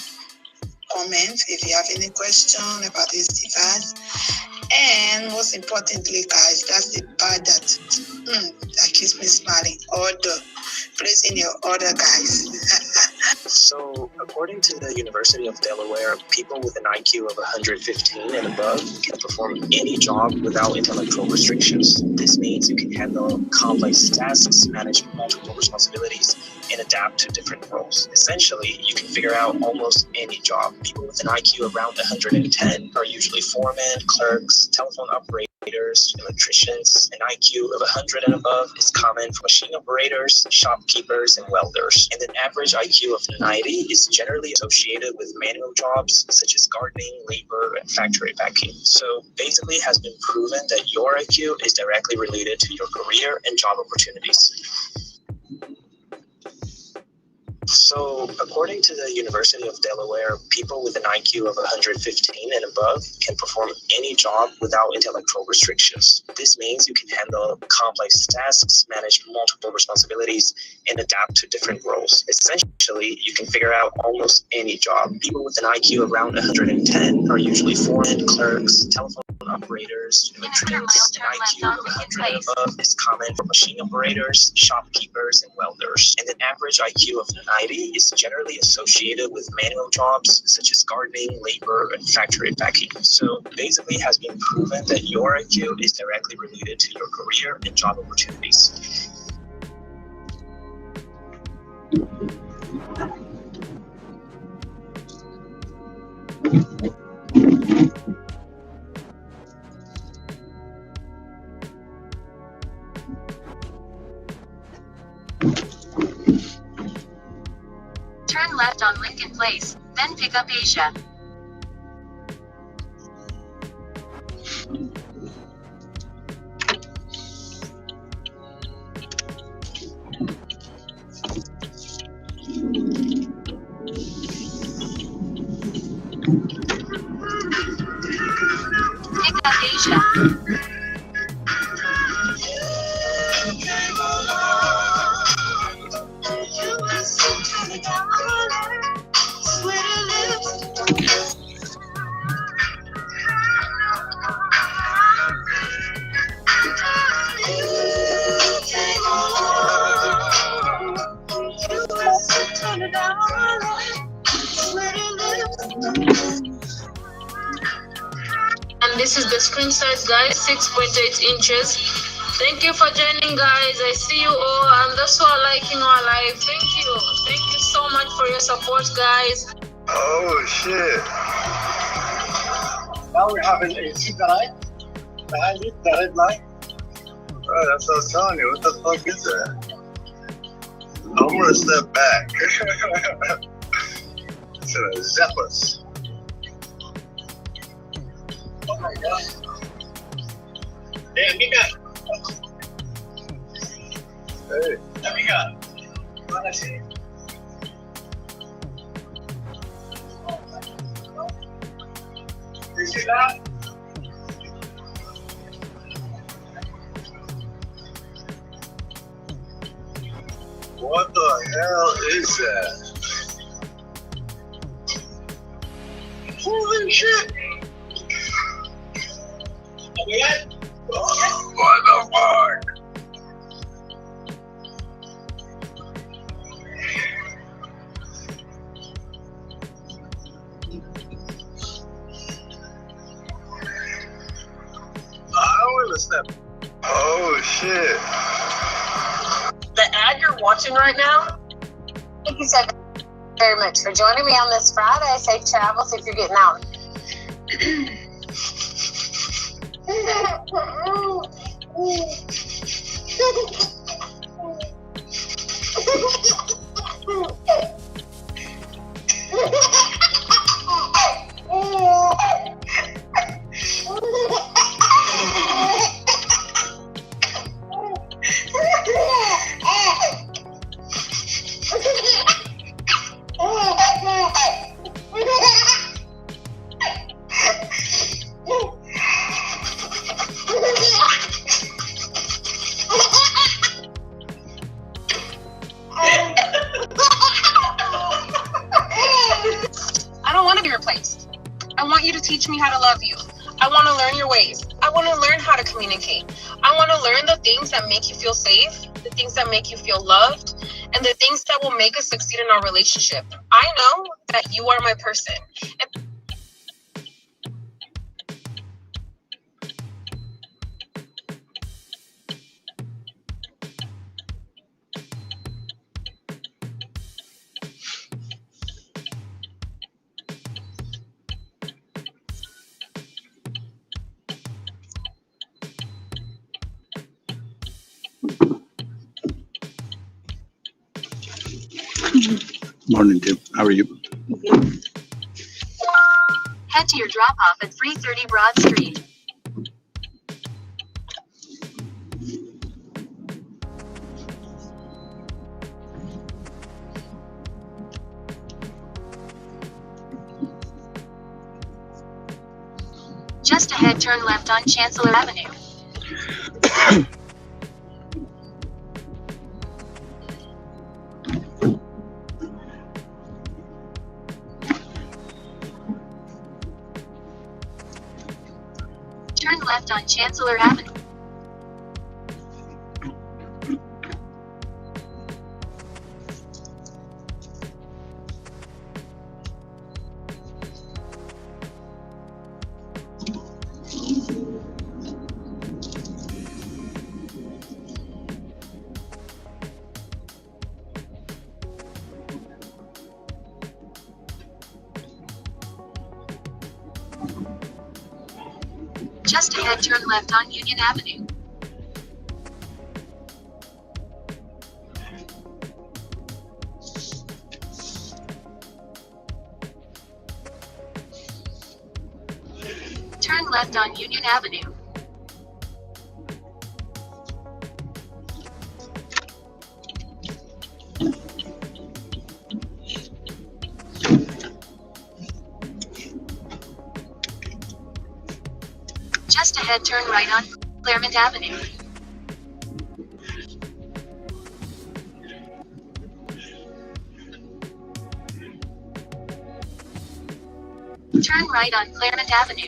comment. comment if you have any question about this device. And most importantly, guys, that's the part that keeps me smiling. Order. Place in your order, guys. So, according to the University of Delaware, people with an IQ of 115 and above can perform any job without intellectual restrictions. This means you can handle complex tasks, manage multiple responsibilities, and adapt to different roles. Essentially, you can figure out almost any job. People with an IQ around 110 are usually foremen, clerks, telephone operators, electricians. An IQ of 100 and above is common for machine operators, shopkeepers, and welders. And an average IQ of 90 is generally associated with manual jobs such as gardening, labor, and factory packing. So basically, it has been proven that your IQ is directly related to your career and job opportunities. So, according to the University of Delaware, people with an IQ of 115 and above can perform any job without intellectual restrictions. This means you can handle complex tasks, manage multiple responsibilities, and adapt to different roles. Essentially, you can figure out almost any job. People with an IQ around 110 are usually foremen, clerks, telephone operators, electricians. An IQ of 100 and above is common for machine operators, shopkeepers, and welders. And an average IQ of 90 is generally associated with manual jobs such as gardening, labor, and factory packing. So basically, it has been proven that your IQ is directly related to your career and job opportunities. Turn left on Lincoln Place, then pick up Asia. Pick up Asia. And this is the screen size, guys, 6.8 inches. Thank you for joining, guys. I see you all, and those who are liking our live, thank you. Thank you so much for your support, guys. Oh shit. Now we have a single line behind it, the red line. Oh, that's what I was telling you. What the fuck is that? I'm gonna step back. It's gonna zap us. Oh my god. Hey, amiga. Hey. Amiga. Wanna see? You see that? What the hell is that? Holy shit! Oh, what the fuck? I don't understand. Oh shit. The ad you're watching right now? Thank you so very much for joining me on this Friday. Safe travels if you're getting out. I want you to teach me how to love you. I want to learn your ways. I want to learn how to communicate. I want to learn the things that make you feel safe, the things that make you feel loved, and the things that will make us succeed in our relationship. I know that you are my person. Morning, Tim. How are you? Head to your drop-off at 330 Broad Street. Just ahead, turn left on Chancellor Avenue. Turn left on Chancellor Avenue. Just ahead, turn left on Union Avenue. Turn left on Union Avenue. Just ahead, turn right on Claremont Avenue. Turn right on Claremont Avenue.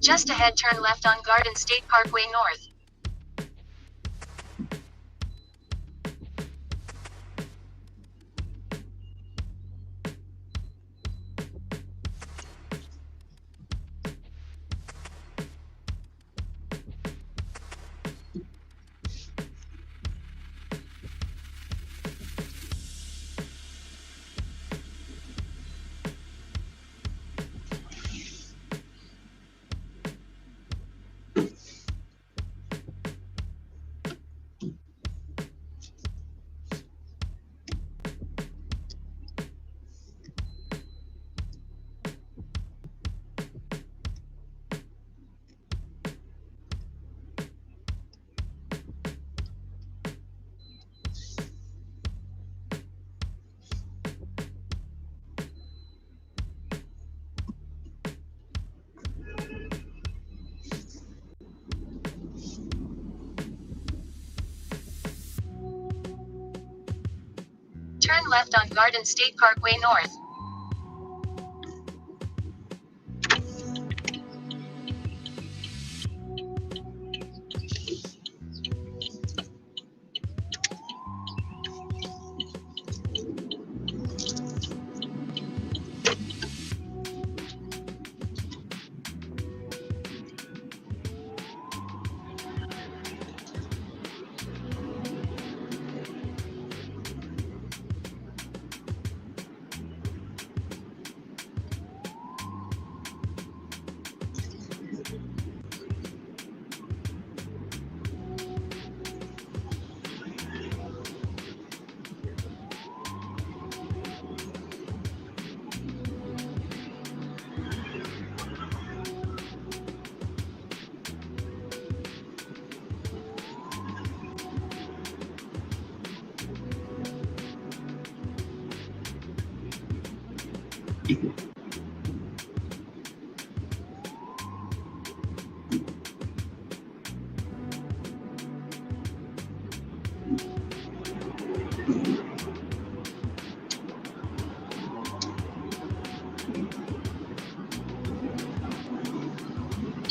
Just ahead, turn left on Garden State Parkway North. left on Garden State Parkway North.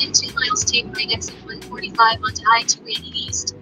In 2 miles, take right exit 145 onto I-280 East.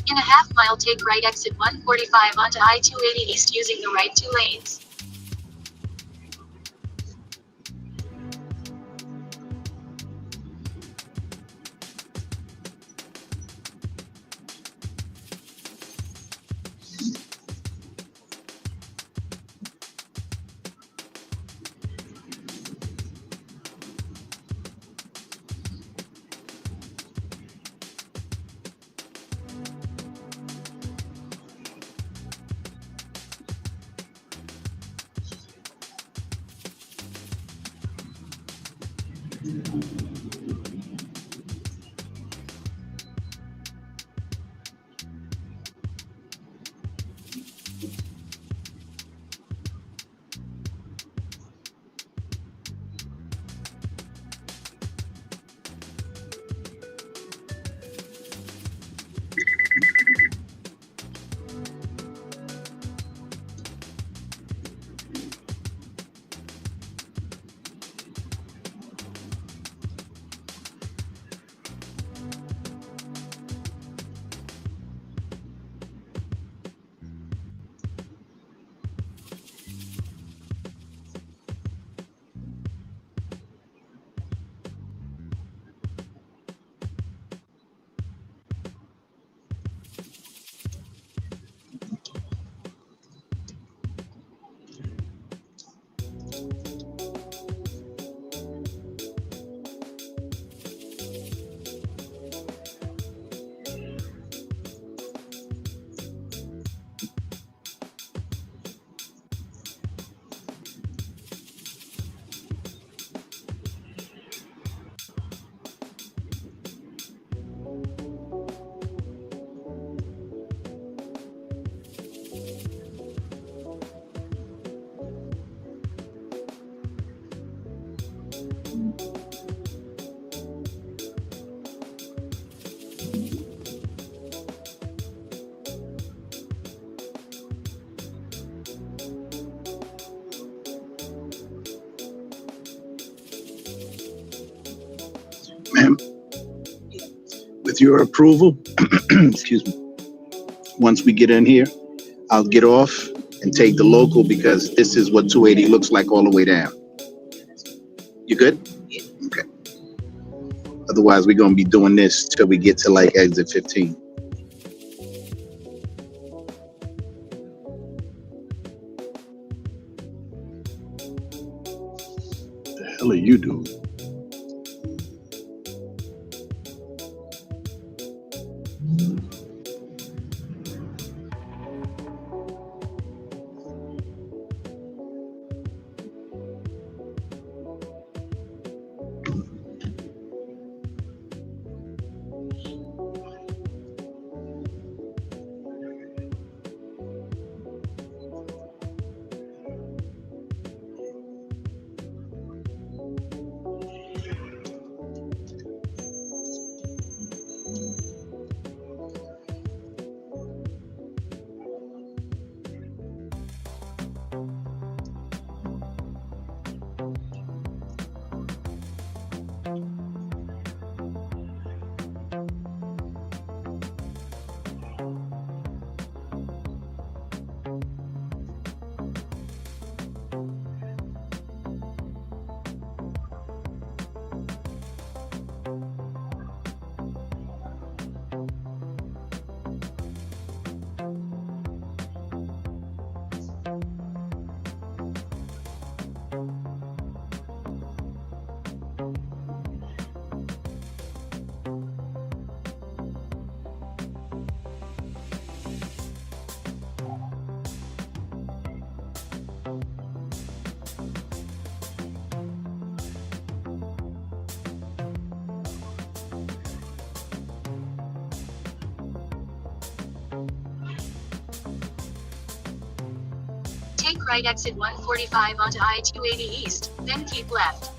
In a half mile, take right exit 145 onto I-280 East using the right 2 lanes. Ma'am, with your approval, excuse me, once we get in here, I'll get off and take the local because this is what 280 looks like all the way down. You good? Okay. Otherwise, we're going to be doing this till we get to like exit 15. The hell are you doing? Take right exit 145 onto I-280 East, then keep left.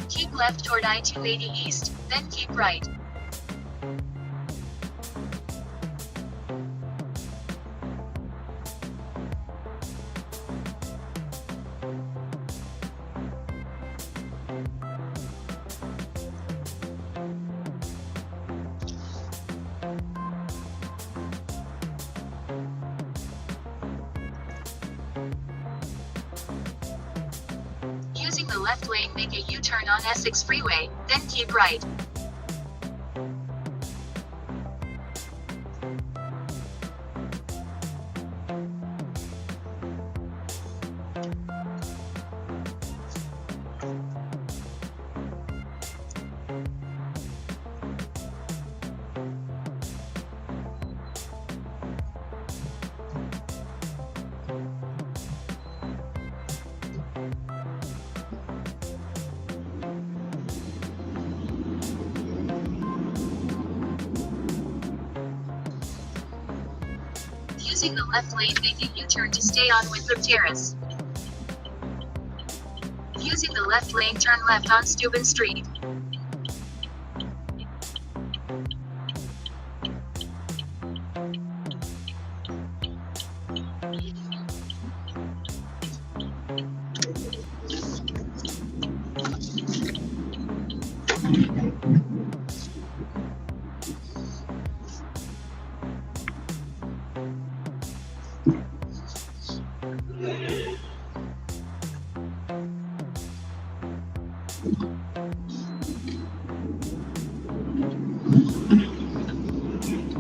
Keep left toward I-280 East, then keep right. Using the left lane, make a U-turn on Essex Freeway, then keep right. Using the left lane, make a U-turn to stay on Winthrop Terrace. Using the left lane, turn left on Steuben Street.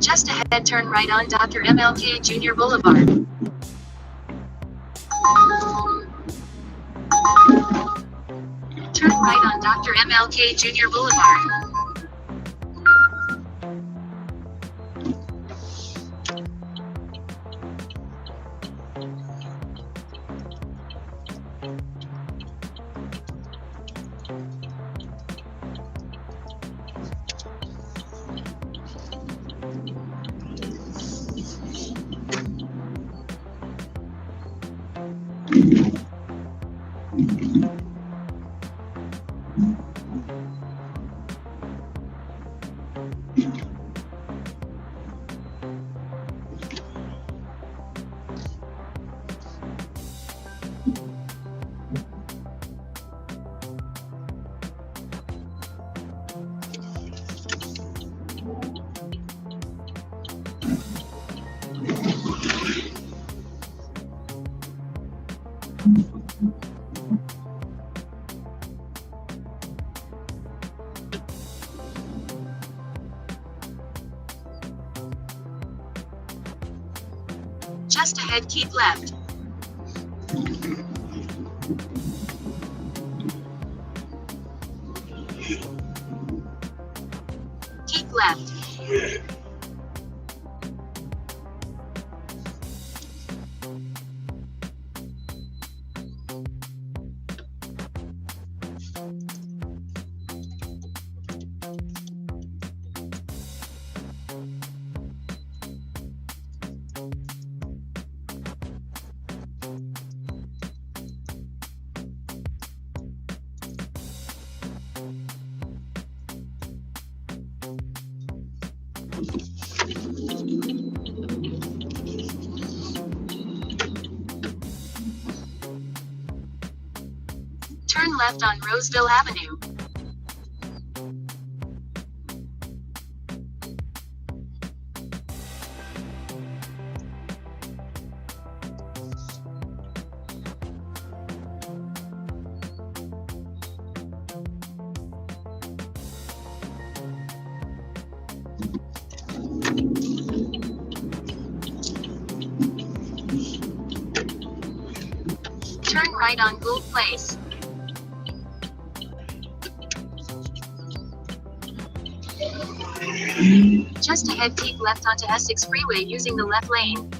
Just ahead, turn right on Dr. MLK Jr. Boulevard. Turn right on Dr. MLK Jr. Boulevard. Just ahead, keep left. Keep left. Turn left on Roseville Avenue. Turn right on Gould Place. Just ahead, keep left onto Essex Freeway using the left lane.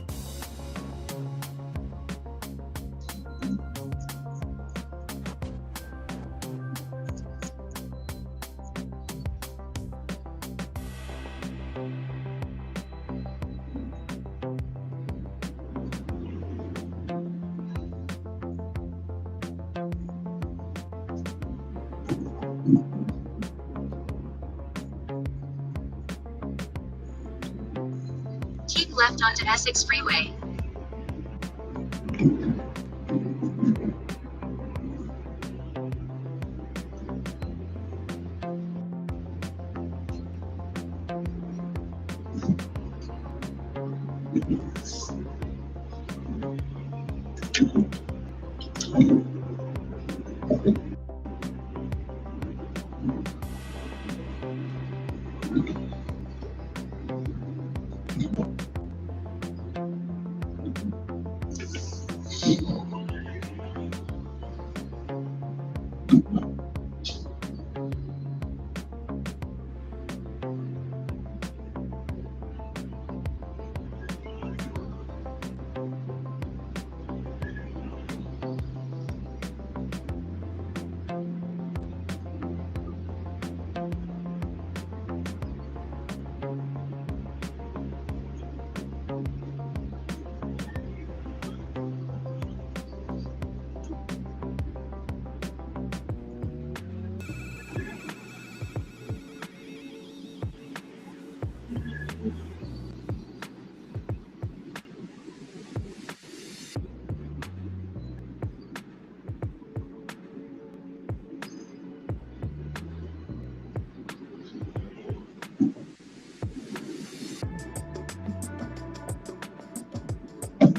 Keep left onto Essex Freeway.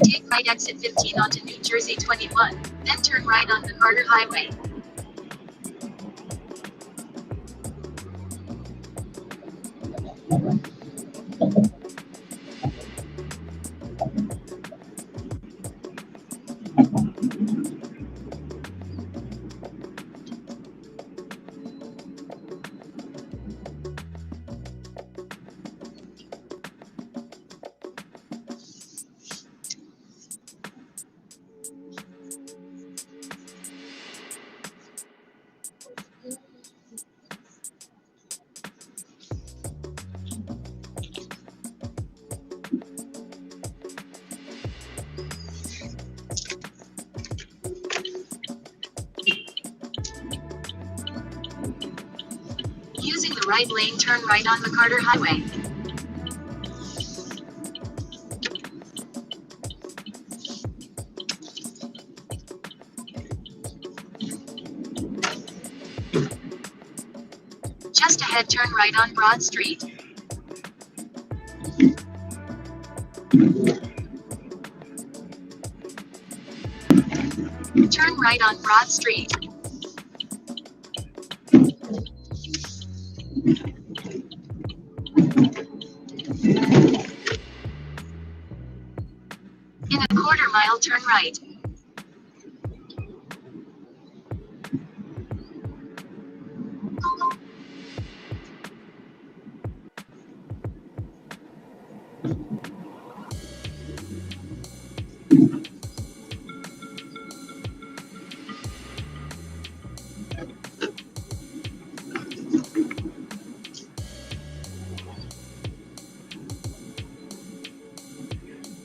Take right exit 15 onto New Jersey 21, then turn right on the Carter Highway. Using the right lane, turn right on the Carter Highway. Just ahead, turn right on Broad Street. Turn right on Broad Street. In a quarter mile, turn right.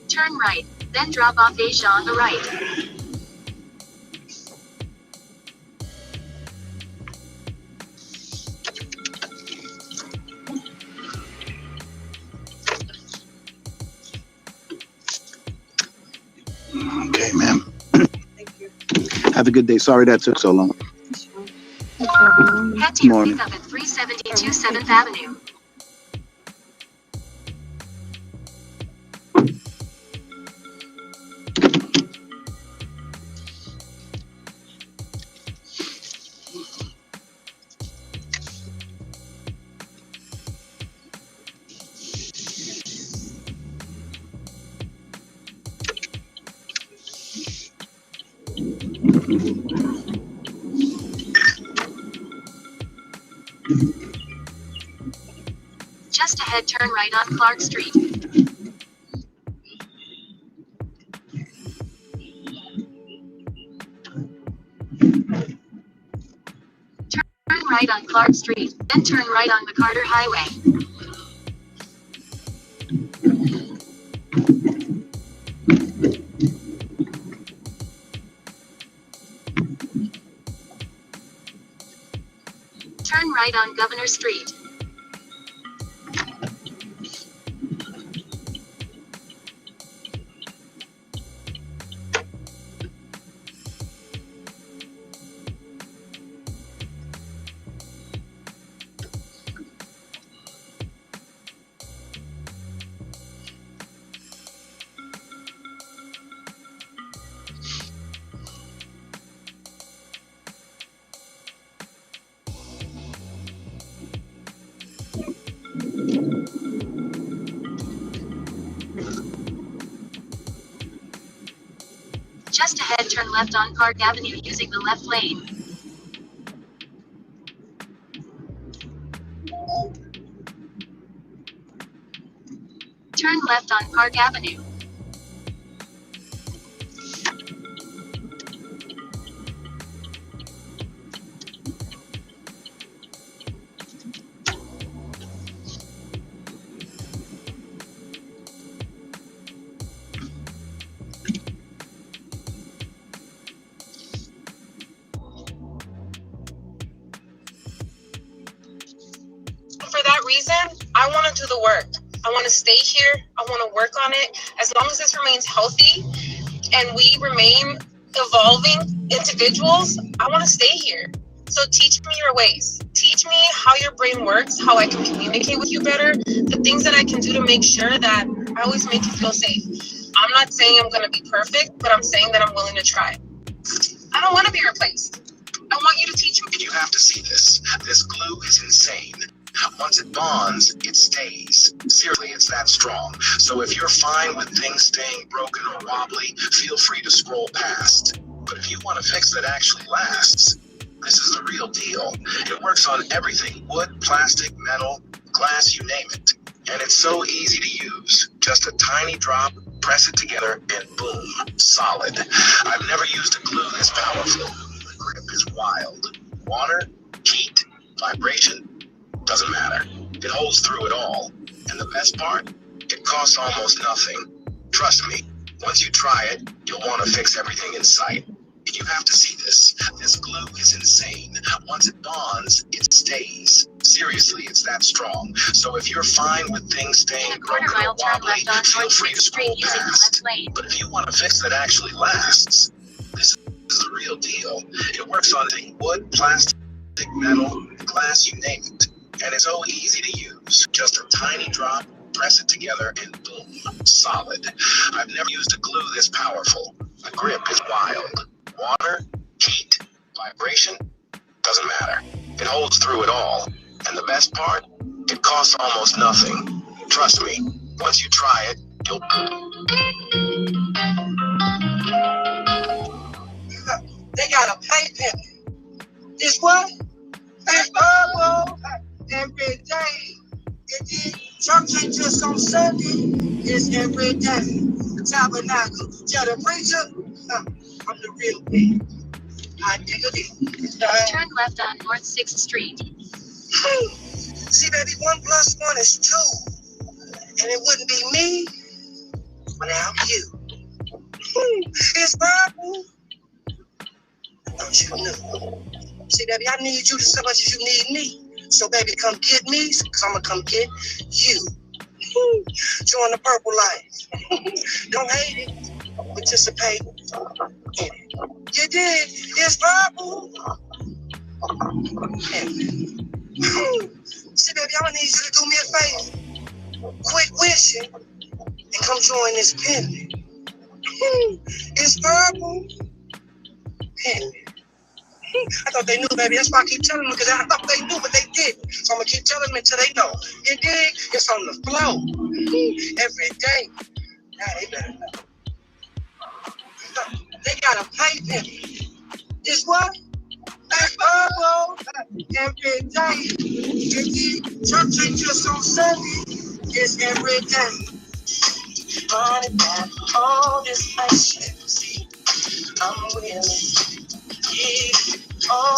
Turn right, then drop off Asia on the right. Okay, ma'am. Have a good day. Sorry that took so long. Head to your Morning. pickup at 372 7th Avenue. Just ahead, turn right on Clark Street. Turn right on Clark Street, then turn right on the Carter Highway. Turn right on Governor Street. Just ahead, turn left on Park Avenue using the left lane. Turn left on Park Avenue. For that reason, I want to do the work. I want to stay here. I want to work on it. As long as this remains healthy and we remain evolving individuals, I want to stay here. So teach me your ways. Teach me how your brain works, how I can communicate with you better, the things that I can do to make sure that I always make you feel safe. I'm not saying I'm going to be perfect, but I'm saying that I'm willing to try. I don't want to be replaced. I want you to teach me. You have to see this. This glue is insane. Once it bonds, it stays. Seriously, it's that strong. So if you're fine with things staying broken or wobbly, feel free to scroll past. But if you want a fix that actually lasts, this is the real deal. It works on everything: wood, plastic, metal, glass, you name it. And it's so easy to use. Just a tiny drop, press it together, and boom, solid. I've never used a glue this powerful. The grip is wild. Water, heat, vibration, doesn't matter. It holds through it all. And the best part? It costs almost nothing. Trust me, once you try it, you'll want to fix everything in sight. You have to see this. This glue is insane. Once it bonds, it stays. Seriously, it's that strong. So if you're fine with things staying broken or wobbly, feel free to scroll past. But if you want a fix that actually lasts, this is the real deal. It works on wood, plastic, metal, glass, you name it. And it's so easy to use. Just a tiny drop, press it together, and boom, solid. I've never used a glue this powerful. The grip is wild. Water, heat, vibration, doesn't matter. It holds through it all. And the best part? It costs almost nothing. Trust me, once you try it, you'll... They got a pipe in. This what? It's purple every day. Church ain't just on Sunday, it's every day. The tabernacle, tell the preacher, I'm the real me. I dig it. Turn left on North 6th Street. See, baby, 1 + 1 is 2. And it wouldn't be me without you. It's purple. Don't you know? See, baby, I need you just as much as you need me. So, baby, come get me, because I'm going to come get you. Join the purple life. Don't hate it. Participate in it. You did. It's purple. See, baby, I need you to do me a favor. Quit wishing and come join this picnic. It's purple. Picnic. I thought they knew, baby. That's why I keep telling them, because I thought they knew, but they didn't. So I'm going to keep telling them until they know. You dig? It's on the flow. Every day. Now they better know. They got a pipe in it. It's what? It's purple. Every day. You dig? Church ain't just on Sunday. It's every day. Running back all this patience. I'm willing.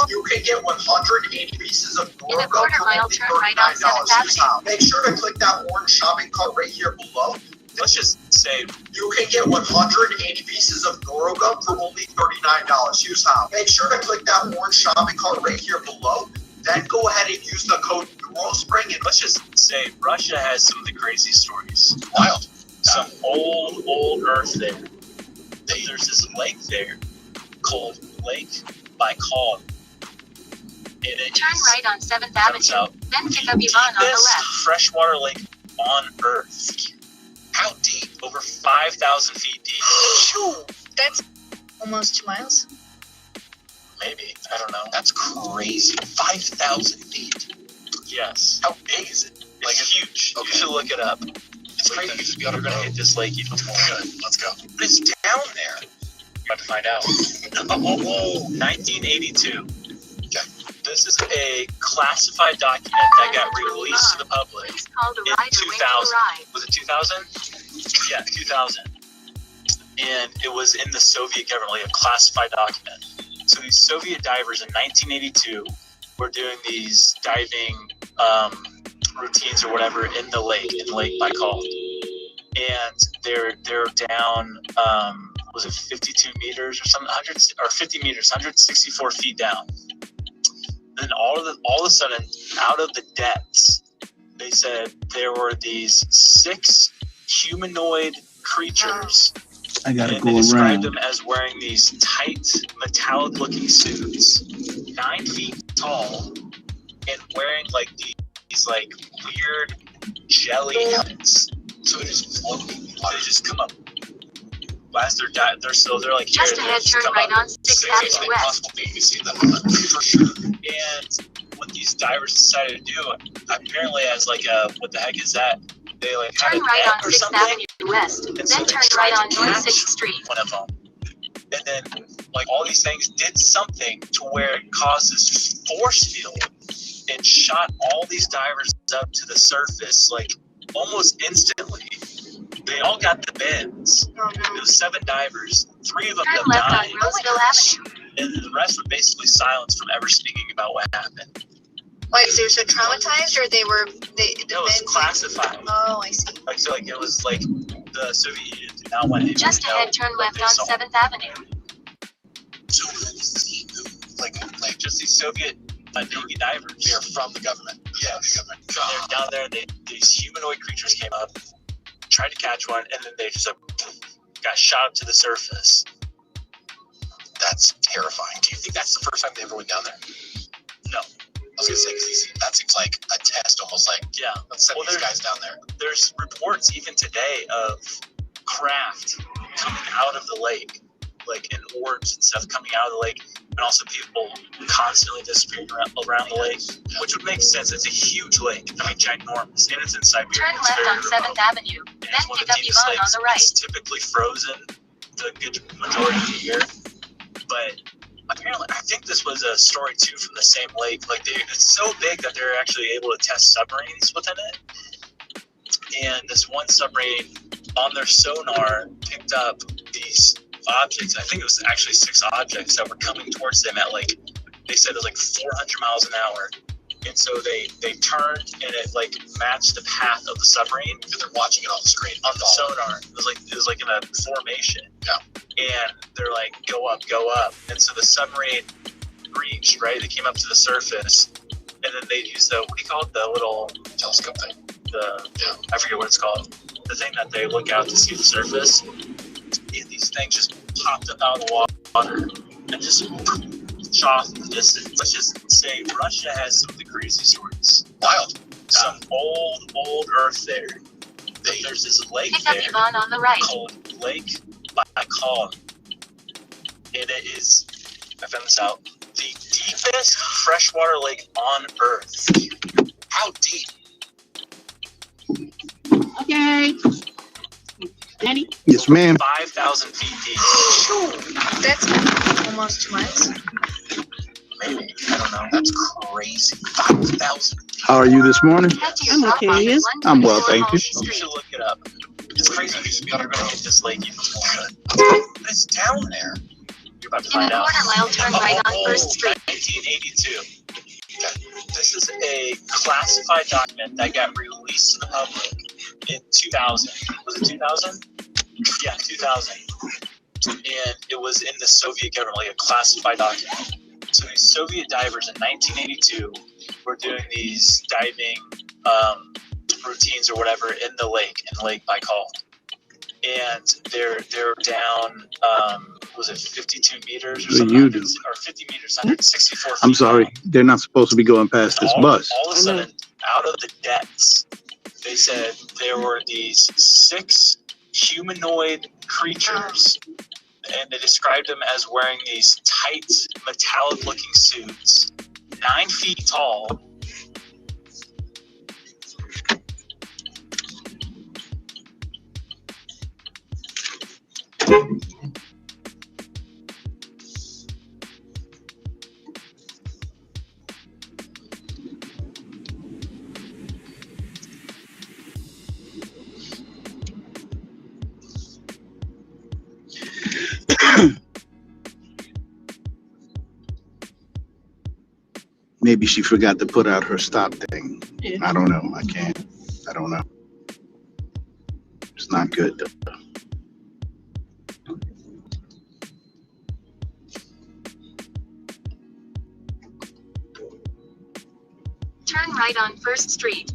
You can get 180 pieces of In a quarter mile, turn right on 7th Avenue. Make sure to click that orange shopping cart right here below. Let's just say you can get 180 pieces of Noro gum for only $39. Use how? Make sure to click that orange shopping cart right here below. Then go ahead and use the code NeuroSpring. And let's just say Russia has some of the crazy stories. Wild. Some old Earth there. There's this lake there called Lake Baikal. Turn right on 7th Avenue, then pick up Yvonne on the left. Freshwater lake on Earth. How deep? Over 5,000 feet deep. That's almost 2 miles. Maybe. I don't know. That's crazy. 5,000 feet. Yes. How big is it? It's huge. Okay. You should look it up. It's crazy. You're going to hit this lake even more. Good. Let's go. But it's down there. about to find out. 1982. Okay. This is a classified document that got released to the public in 2000. Was it 2000? Yeah, 2000. And it was in the Soviet government, like a classified document. So these Soviet divers in 1982 were doing these diving routines or whatever in Lake Baikal. And they're down, was it 52 meters or something, 50 meters, 164 feet down. Then all of a sudden, out of the depths, they said there were these 6 humanoid creatures. I gotta and go they described around. them as wearing these tight, metallic-looking suits, 9 feet tall, and wearing like these like weird jelly helmets. So they just float. They just come up. As they're like Just here, ahead, turn come right up. on 6th Avenue West. You see them for sure. And what these divers decided to do, apparently, as like what the heck is that? They like had Turn a right net on or 6th something. Avenue West, And then so they turn tried right on to North catch 6th Street. one of them. And then, like, all these things did something to where it caused this force field and shot all these divers up to the surface, like, almost instantly. They all got the bends. It was 7 divers. 3 of them Turn ended up left on dying. Roseville Avenue. And the rest were basically silenced from ever speaking about what happened. Why, because they were so traumatized, or they were It was classified. Oh, I see. Like, so, like, it was like the Soviet Union did not want anyone Just to know ahead, turn what left they on saw. 7th Avenue. So, like just these Soviet Navy divers. They're from the government. Yes. The government. They're down there. These humanoid creatures came up, tried to catch one, and then they just got shot up to the surface. That's terrifying. Do you think that's the first time they ever went down there? No. I was gonna say, because that seems like a test, almost like, yeah, let's send these guys down there. There's reports even today of craft coming out of the lake, like in orbs and stuff coming out of the lake, and also people constantly disappearing around the lake, which would make sense. It's a huge lake, I mean, ginormous, and it's in Siberia. Turn It's left very on remote. 7th Avenue, And then it's one of pick the up deepest Yvonne on lakes. the right. It's typically frozen the good majority of the year, but apparently, I think this was a story too from the same lake. Like, it's so big that they're actually able to test submarines within it. And this one submarine on their sonar picked up these objects. I think it was actually 6 objects that were coming towards them at, like, they said it was like 400 miles an hour. And so they turned, and it like matched the path of the submarine. And they're watching it on the screen on the sonar. It was like in a formation. Yeah. And they're like, go up. And so the submarine reached, right? They came up to the surface, and then they used what do you call it? The little telescope thing. I forget what it's called. The thing that they look out to see the surface. And these things just popped up out of the water and just shot off in the distance. Let's just say Russia has some of the crazy stories. Wild. Some old Earth there. There's this lake Pick up there Yvonne on the right. called Lake Baikal. And it is, I found this out, the deepest freshwater lake on Earth. How deep? Okay. Ready? Yes, ma'am. 5,000 feet deep. That's almost 2 miles. Maybe. I don't know. That's crazy. 5,000. How are you this morning? Head to your I'm stop okay, off at yes. 124 I'm well, thank you. Halsey You Street. should look it up. It's crazy. You should be able to hit this lake even more. It's down there. You're about to In a find out. quarter mile, turn right on 1st Street. 1982. This is a classified document that got released to the public in 2000. Was it 2000? Yeah, 2000. And it was in the Soviet government, like a classified document. So these Soviet divers in 1982 were doing these diving routines or whatever in Lake Baikal. And they're down, was it 52 meters or What do something? you do? Or 50 meters, 164 feet. I'm sorry. They're not supposed to be going past this bus. All of a sudden, out of the depths, they said there were these 6 humanoid creatures, and they described them as wearing these tight, metallic-looking suits, 9 feet tall. Maybe she forgot to put out her stop thing. Yeah. I don't know. I don't know. It's not good though. Turn right on First Street.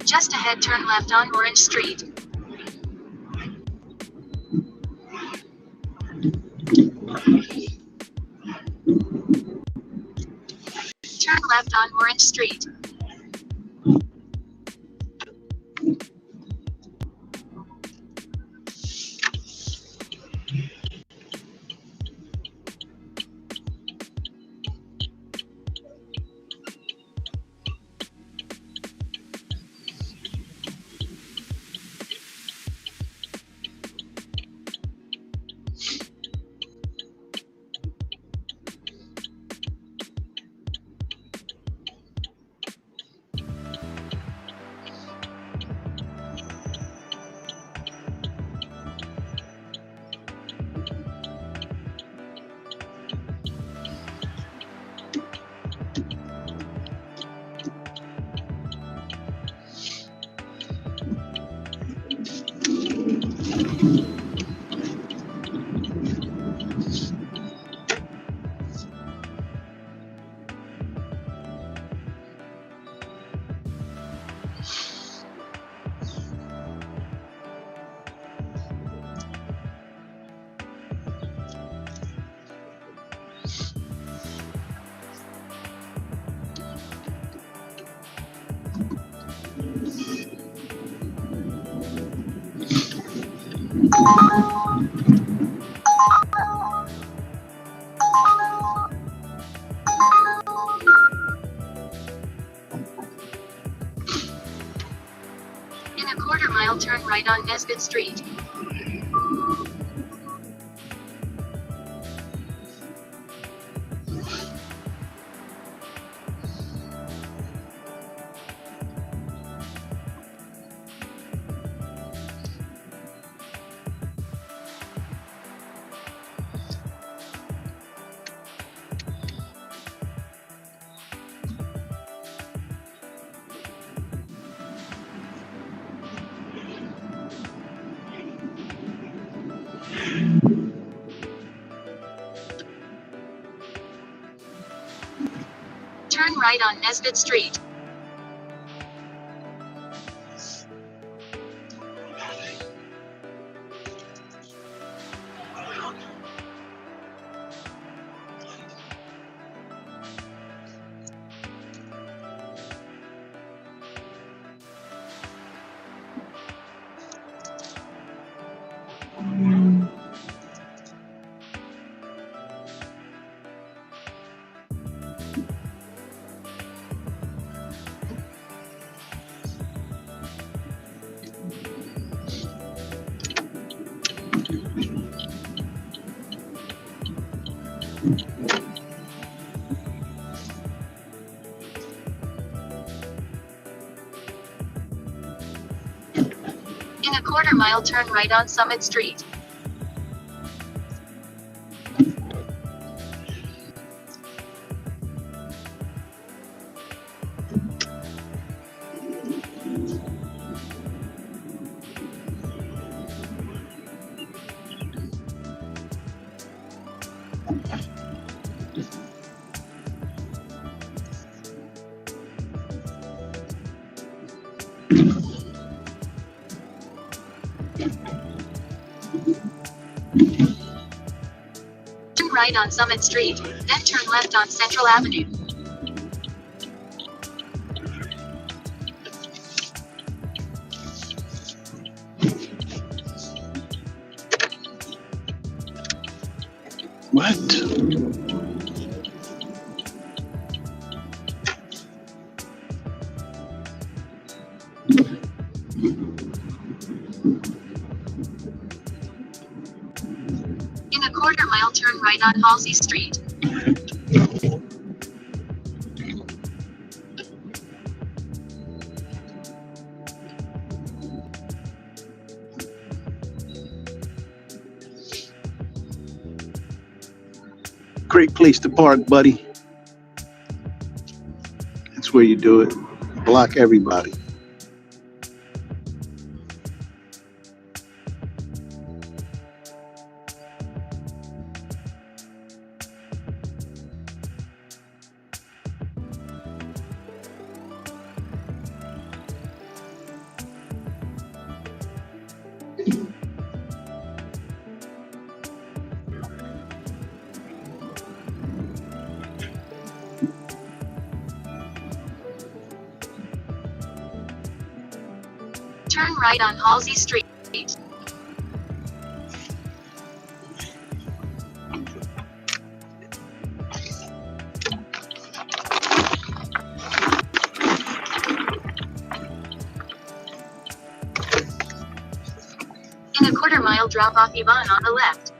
Just ahead, turn left on Orange Street. Turn left on Orange Street. In a quarter mile, turn right on Nesbitt Street. Turn right on Nesbitt Street. In a quarter mile, turn right on Summit Street. Turn right on Summit Street, then turn left on Central Avenue. What? In a quarter mile, turn right on Halsey Street. great place to park, buddy. That's where you do it. Block everybody. Turn right on Halsey Street. In a quarter-mile drop off Yvonne on the left.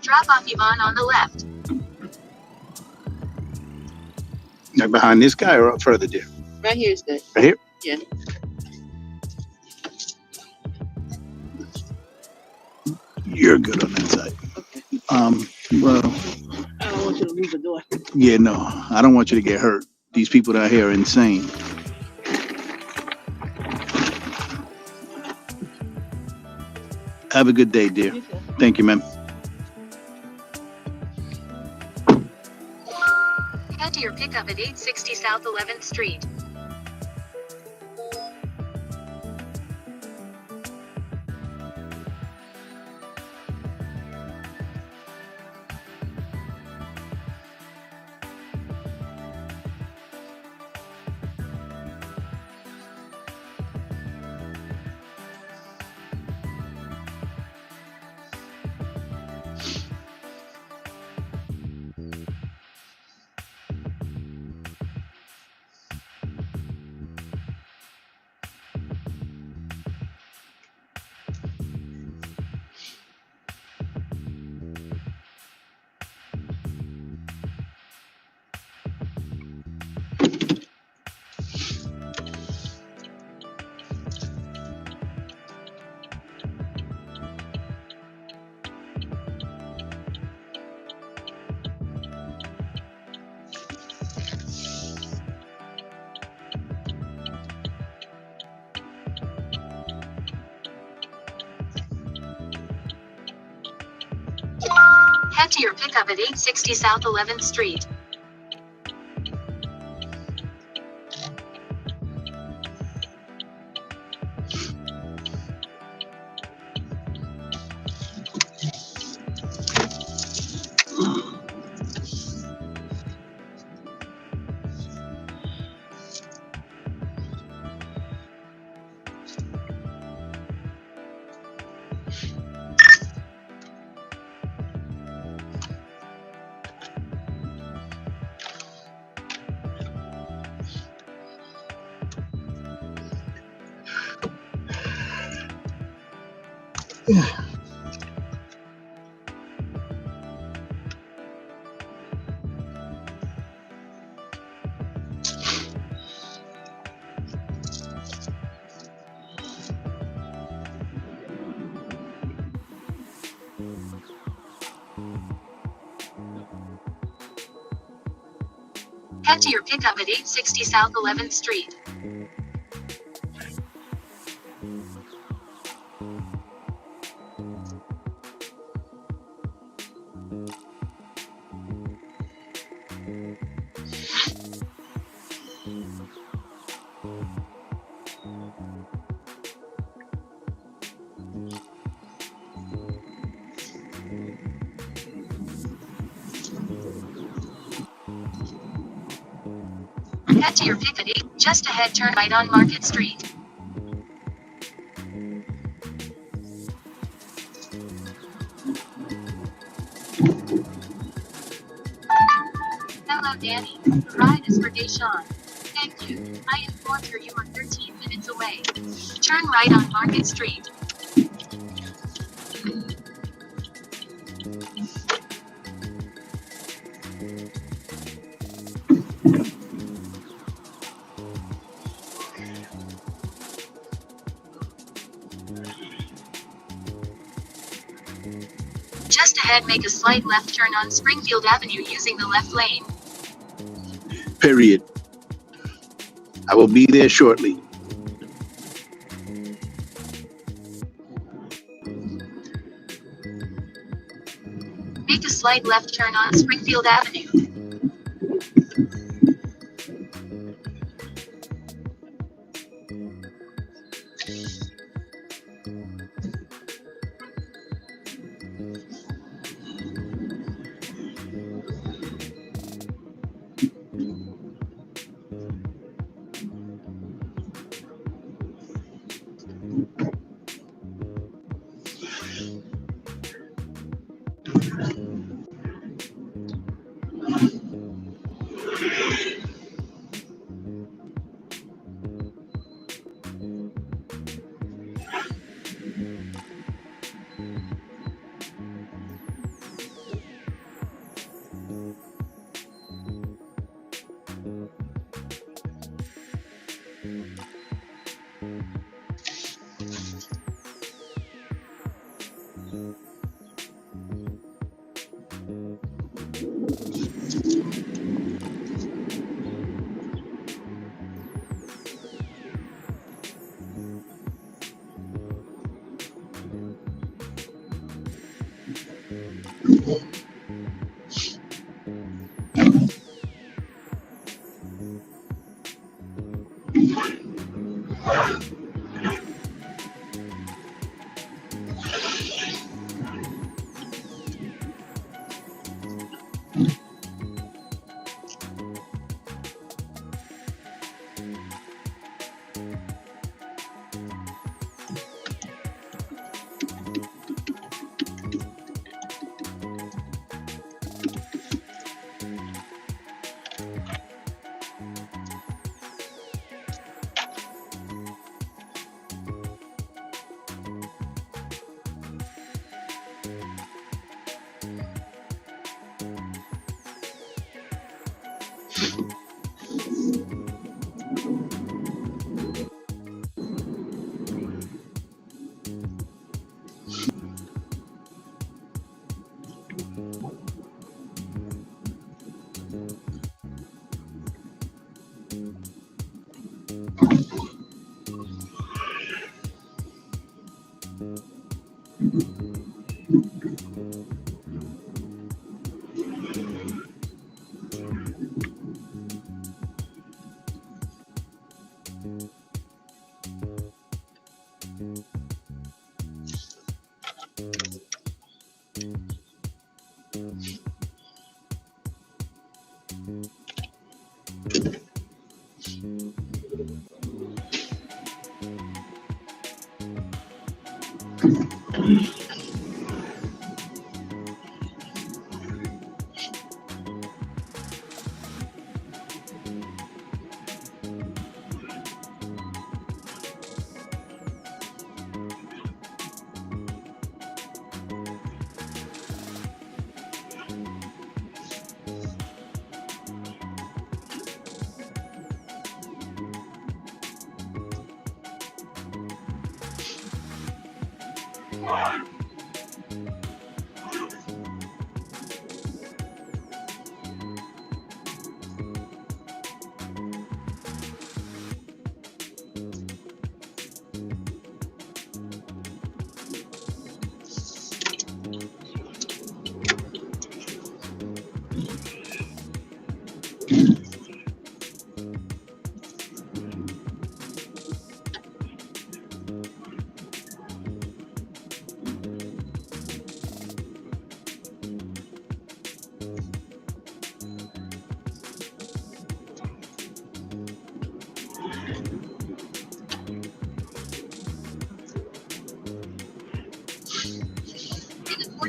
Drop off Yvonne on the left. Now behind this guy or up further, dear? Right here is good. Right here? Yeah. You're good on that side. Okay. Well, I don't want you to leave the door. yeah, no, I don't want you to get hurt. These people out here are insane. Have a good day, dear. You too. Thank you, ma'am. Head to your pickup at 860 South 11th Street. Head to your pickup at 860 South 11th Street. Head to your pickup at 860 South 11th Street. Head to your pickup at 8. Just ahead, turn right on Market Street. Hello, Danny. The ride is for Deshawn. Thank you. I informed her you are 13 minutes away. Turn right on Market Street. Just ahead, make a slight left turn on Springfield Avenue using the left lane. Period. I will be there shortly. Make a slight left turn on Springfield Avenue.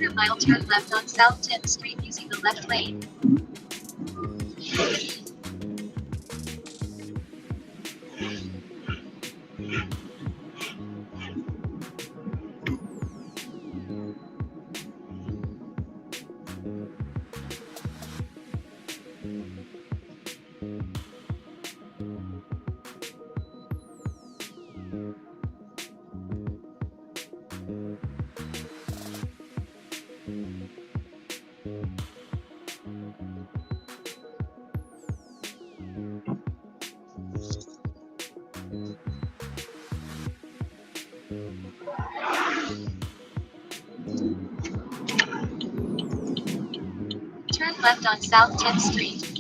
quarter mile, turn left on South 10th Street using the left lane. Turn left on South 10th Street.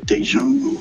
Deja vu.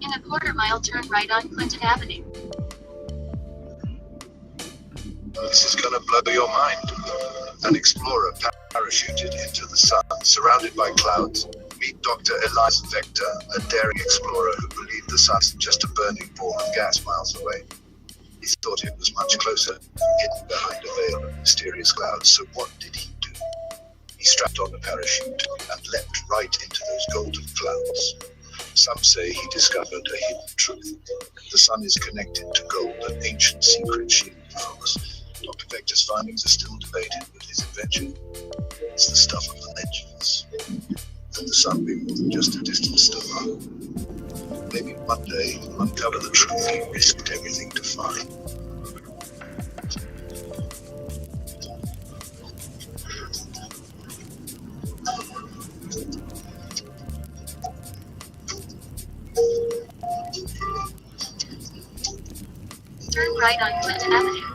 In a quarter mile, turn right on Clinton Avenue. This is gonna blow your mind. An explorer parachuted into the sun, surrounded by clouds. Meet Dr. Elias Vector, a daring explorer who believed the sun is just a burning ball of gas miles away. He thought it was much closer, hidden behind a veil of mysterious clouds. So what did he do? He strapped on a parachute and leapt right into those golden clouds. Some say he discovered a hidden truth. The sun is connected to gold, an ancient secret shielded from us. Dr. Vector's findings are still debated, but his invention is the stuff of the legends. Could the sun be more than just a distant star? Maybe one day he'll uncover the truth he risked everything to find. Turn right on Clinton Avenue.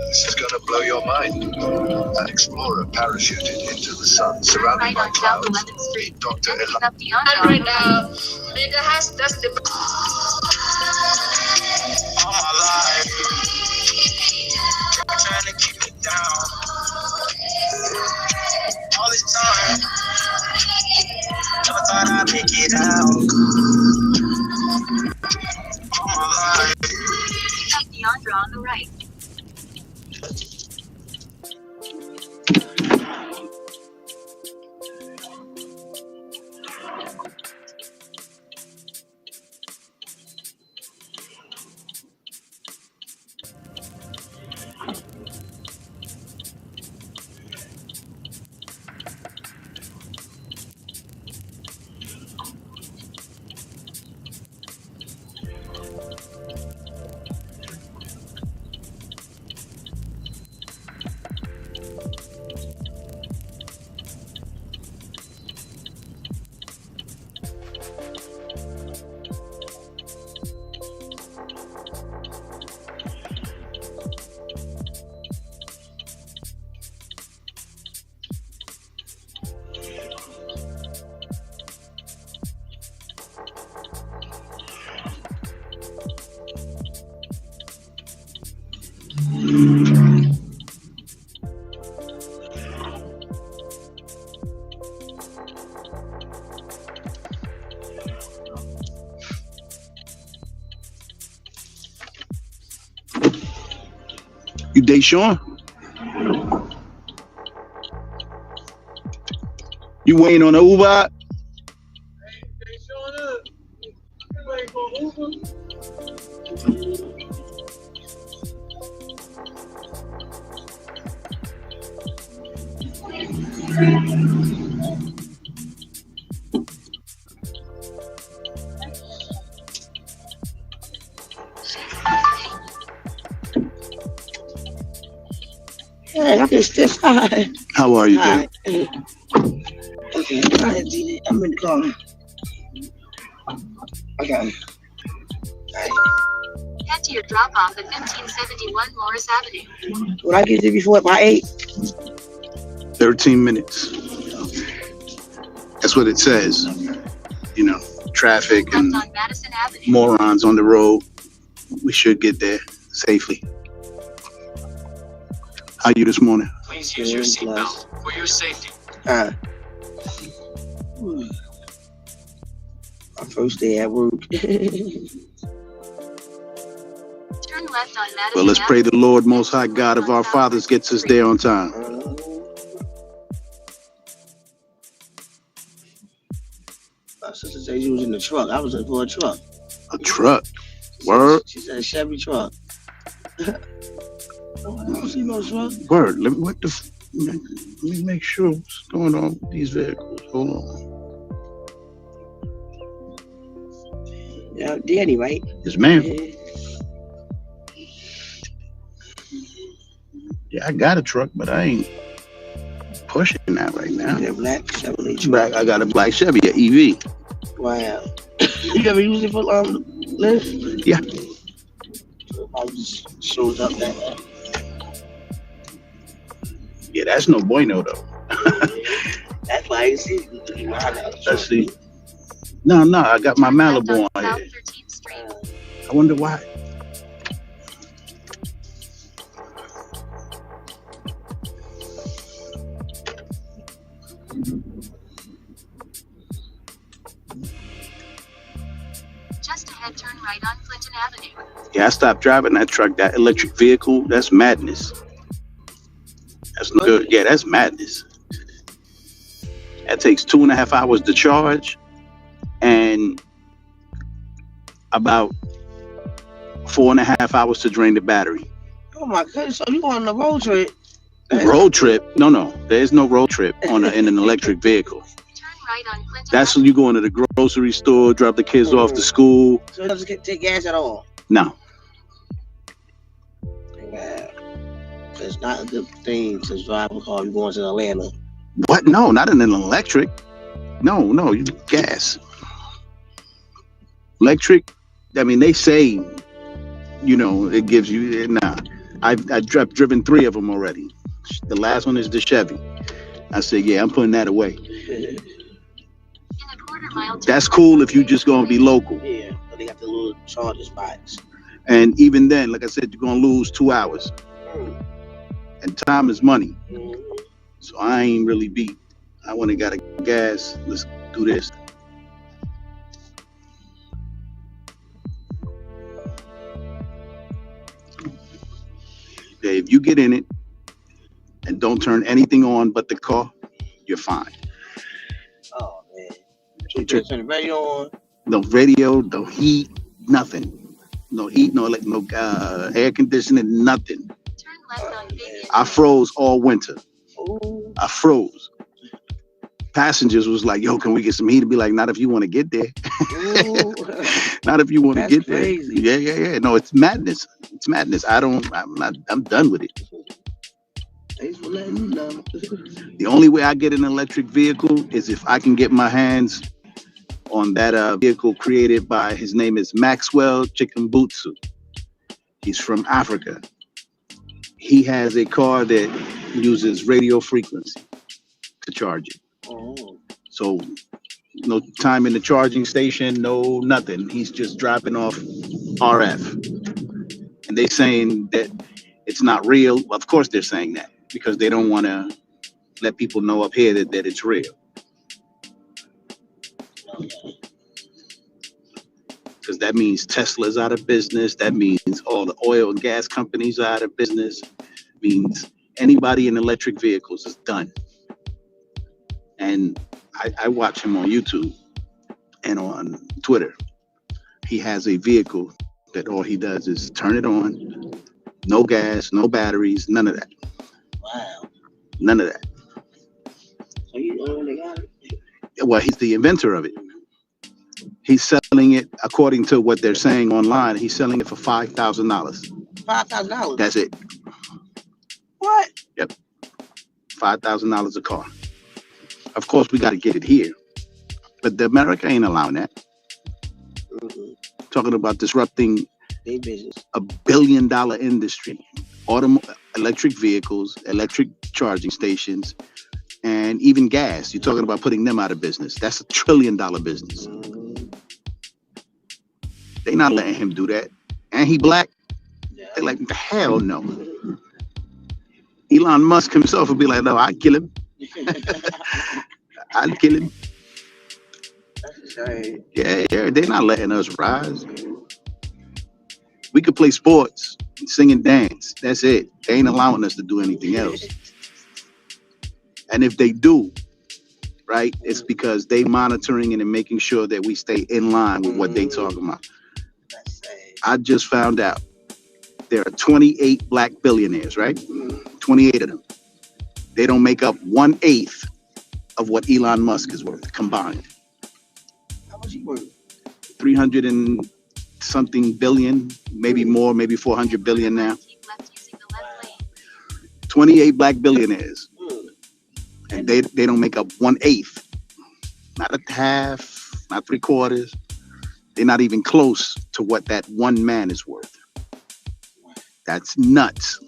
This is gonna blow your mind. An explorer parachuted into the sun, surrounded Right by on South clouds. 11th Street. Meet Dr. Next Elias. up beyond And right now, Mega has that's the alive. Trying to keep it down. All this time, never thought I'd make it out. All my life. Take Deandra on the right. You Deshaun? You waiting on the Uber? Hey, I can still hi. How are you, Hi. dude? Okay, hi, Gina. I'm in the car. I got it. Head to your drop off at 1571 Morris Avenue. When I get there before by 8? 13 minutes. That's what it says. You know, traffic and On Madison Avenue. morons on the road. We should get there safely. How you this morning? Please use your seatbelt for your safety. My first day at work. Turn left on Madison Well, let's pray Avenue. the Lord Most High God of our fathers gets us there on time. My sister said she was in the truck. I was in for a truck. A truck? Word? She said a Chevy truck. I don't see no truck. Word. Let me make sure what's going on with these vehicles. Hold on. Yeah, Danny, right? Yes, ma'am. Yeah, I got a truck, but I ain't pushing that right now. Yeah, black Chevrolet truck. I got a black Chevy, a EV. Wow. You ever use it for lift? Yeah. I just shows up that way. Yeah, that's no bueno though. That's why I see. Let's see. No, I got my Malibu on here. I wonder why. Just ahead, turn right on Clinton Avenue. Yeah, I stopped driving that truck, that electric vehicle. That's madness. That's no good. Yeah, that's madness. That takes 2.5 hours to charge and about 4.5 hours to drain the battery. Oh my goodness! So you on a road trip? Road trip? No. There's no road trip in an electric vehicle. Turn right on Clinton That's when you go into the grocery store, drop the kids off to school. So it doesn't take gas at all? No. Wow. It's not a good thing to drive a car. You're going to Atlanta. What? No, not in an electric. No, you gas. Electric, I mean, they say, it gives you, nah. I've driven 3 of them already. The last one is the Chevy. I said, yeah, I'm putting that away. In a quarter mile. That's cool if you just gonna be local. Yeah, but they got the little charger spots. And even then, like I said, you're gonna lose 2 hours, and time is money. So I ain't really beat. I want to got a gas. Let's do this. Okay, if you get in it and don't turn anything on but the car, you're fine. Oh man. So you turn the radio on? No radio, no heat, nothing. No heat, no air conditioning, nothing. I froze all winter. I froze. Passengers was like, "Yo, can we get some heat?" To be like, "Not if you want to get there. Not if you want to get crazy. there." Yeah. No, it's madness. It's madness. I'm done with it. Thanks for letting me know. The only way I get an electric vehicle is if I can get my hands on that vehicle created by, his name is Maxwell Chikumbutsu. He's from Africa. He has a car that uses radio frequency to charge it. So no time in the charging station, no nothing. He's just dropping off RF. And they saying that it's not real. Well, of course they're saying that because they don't want to let people know up here that it's real. Because that means Tesla's out of business. That means all the oil and gas companies are out of business. Means anybody in electric vehicles is done. And I watch him on YouTube and on Twitter. He has a vehicle that all he does is turn it on. No gas, no batteries, none of that. Wow. None of that. So you only got it? Well, he's the inventor of it. He's selling it, according to what they're saying online, he's selling it for $5,000. $5,000? That's it. What? Yep. $5,000 a car. Of course, we got to get it here. But America ain't allowing that. Talking about disrupting Big business. a $1 billion industry. Electric vehicles, electric charging stations, and even gas. You're talking about putting them out of business. That's $1 trillion business. They not letting him do that. And he black. They're like, hell no. Elon Musk himself would be like, no, I'd kill him. I'd kill him. Yeah, they're not letting us rise. We could play sports, sing and dance. That's it. They ain't allowing us to do anything else. And if they do, right, it's because they monitoring and making sure that we stay in line with what they talking about. I just found out there are 28 black billionaires, right? 28 of them. They don't make up 1/8 of what Elon Musk is worth combined. How much he worth? 300 and something billion, maybe more, maybe 400 billion now. 28 black billionaires. And they don't make up 1/8. Not a half, not 3/4. They're not even close to what that one man is worth. That's nuts.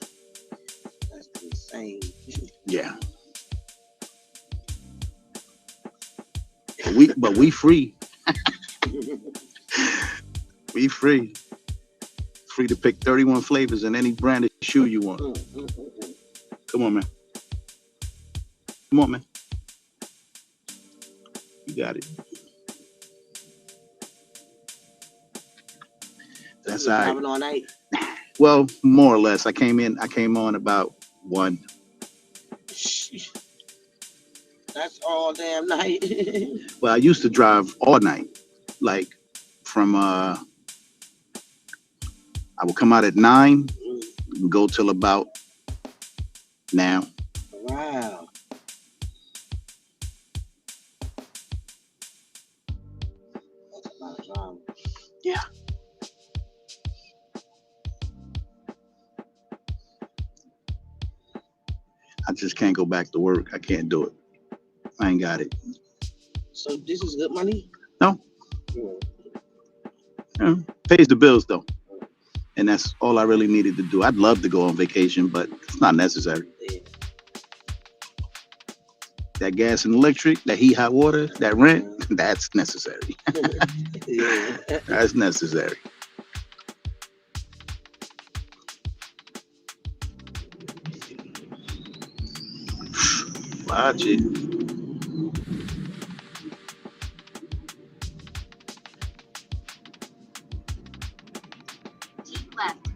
That's insane. Yeah. But we free. We free. Free to pick 31 flavors in any brand of shoe you want. Come on, man. Come on, man. You got it. That's all right. All night? Well, more or less. I came on about 1. That's all damn night. Well, I used to drive all night. Like from I would come out at 9 and go till about now. Wow. That's a lot of drama. Yeah. I just can't go back to work. I can't do it. I ain't got it. So this is good money? No. Yeah. Pays the bills though. And that's all I really needed to do. I'd love to go on vacation, but it's not necessary. That gas and electric, that heat, hot water, that rent, that's necessary. That's necessary. Machi. Keep left.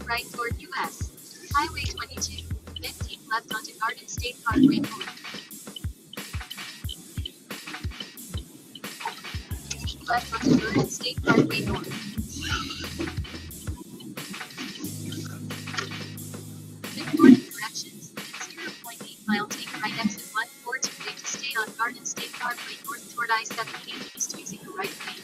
right toward US. Highway 22. 15 left onto Garden State Parkway North. Left onto Garden State Parkway North. Important corrections. At 0.8 mile, take right exit 142A to stay on Garden State Parkway North toward I-78 East using the right lane.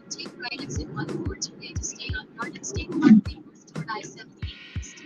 Take right exit 142A to stay on Garden State Parkway North toward I-78 East.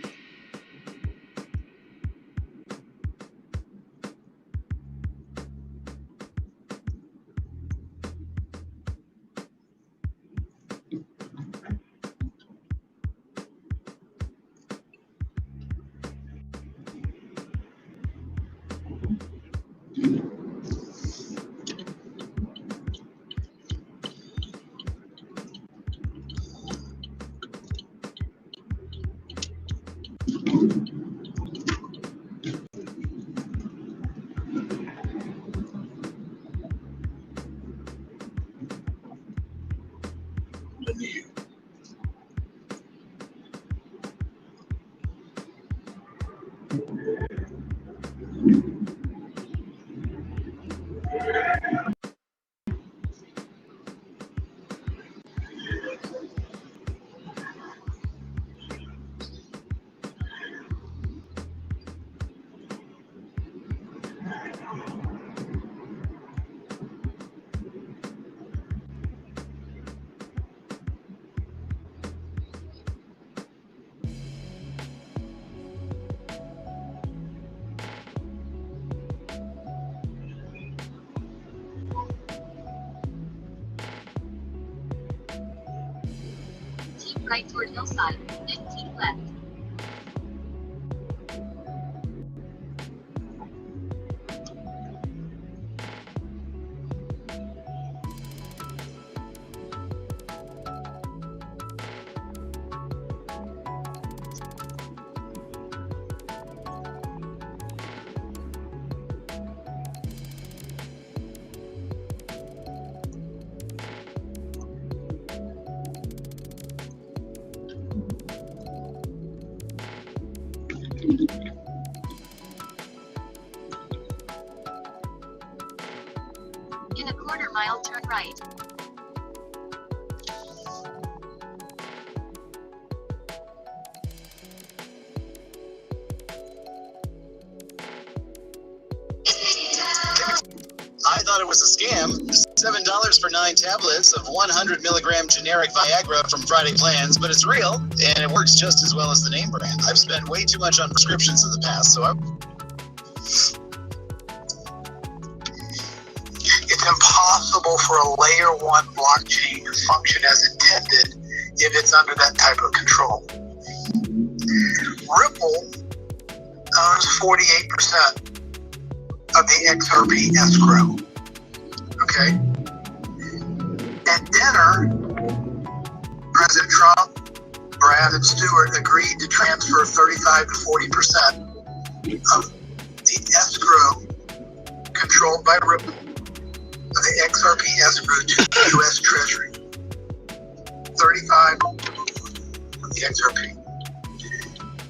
Keep right toward Hillside. 15 left. In a quarter mile, turn right. I thought it was a scam. $7 for 9 tablets of 100 milligram generic Viagra from Friday Plans, but it's real and it works just as well as the name brand. I've spent way too much on prescriptions in the past, so It's impossible for a layer 1 blockchain to function as intended if it's under that type of control. Ripple owns 48% of the XRP escrow. Okay? At dinner, President Trump, Brad, and Stewart agreed to transfer 35 to 40% of the escrow controlled by Ripple of the XRP escrow to the U.S. Treasury. 35 of the XRP.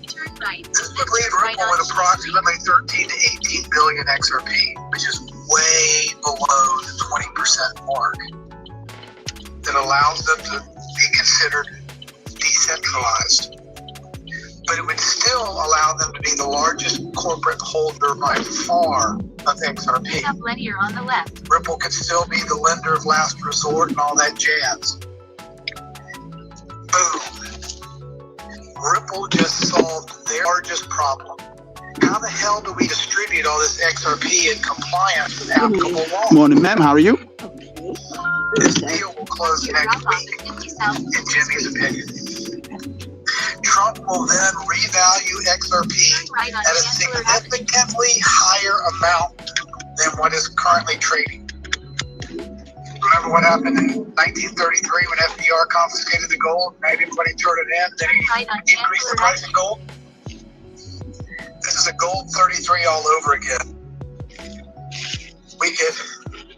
Turn right. This would leave Ripple with approximately 13 to 18 billion XRP, which is way below the 20% mark that allows them to be considered decentralized. But it would still allow them to be the largest corporate holder by far of XRP. Up linear on the left. Ripple could still be the lender of last resort and all that jazz. Boom. Ripple just solved their largest problem How the hell do we distribute all this XRP in compliance with applicable law? Morning, ma'am. How are you? This deal will close next week, in Jimmy's opinion. Trump will then revalue XRP at a significantly higher amount than what is currently trading. Remember what happened in 1933 when FDR confiscated the gold, made everybody turn it in, then he increased the price of gold? This is a gold 33 all over again. We could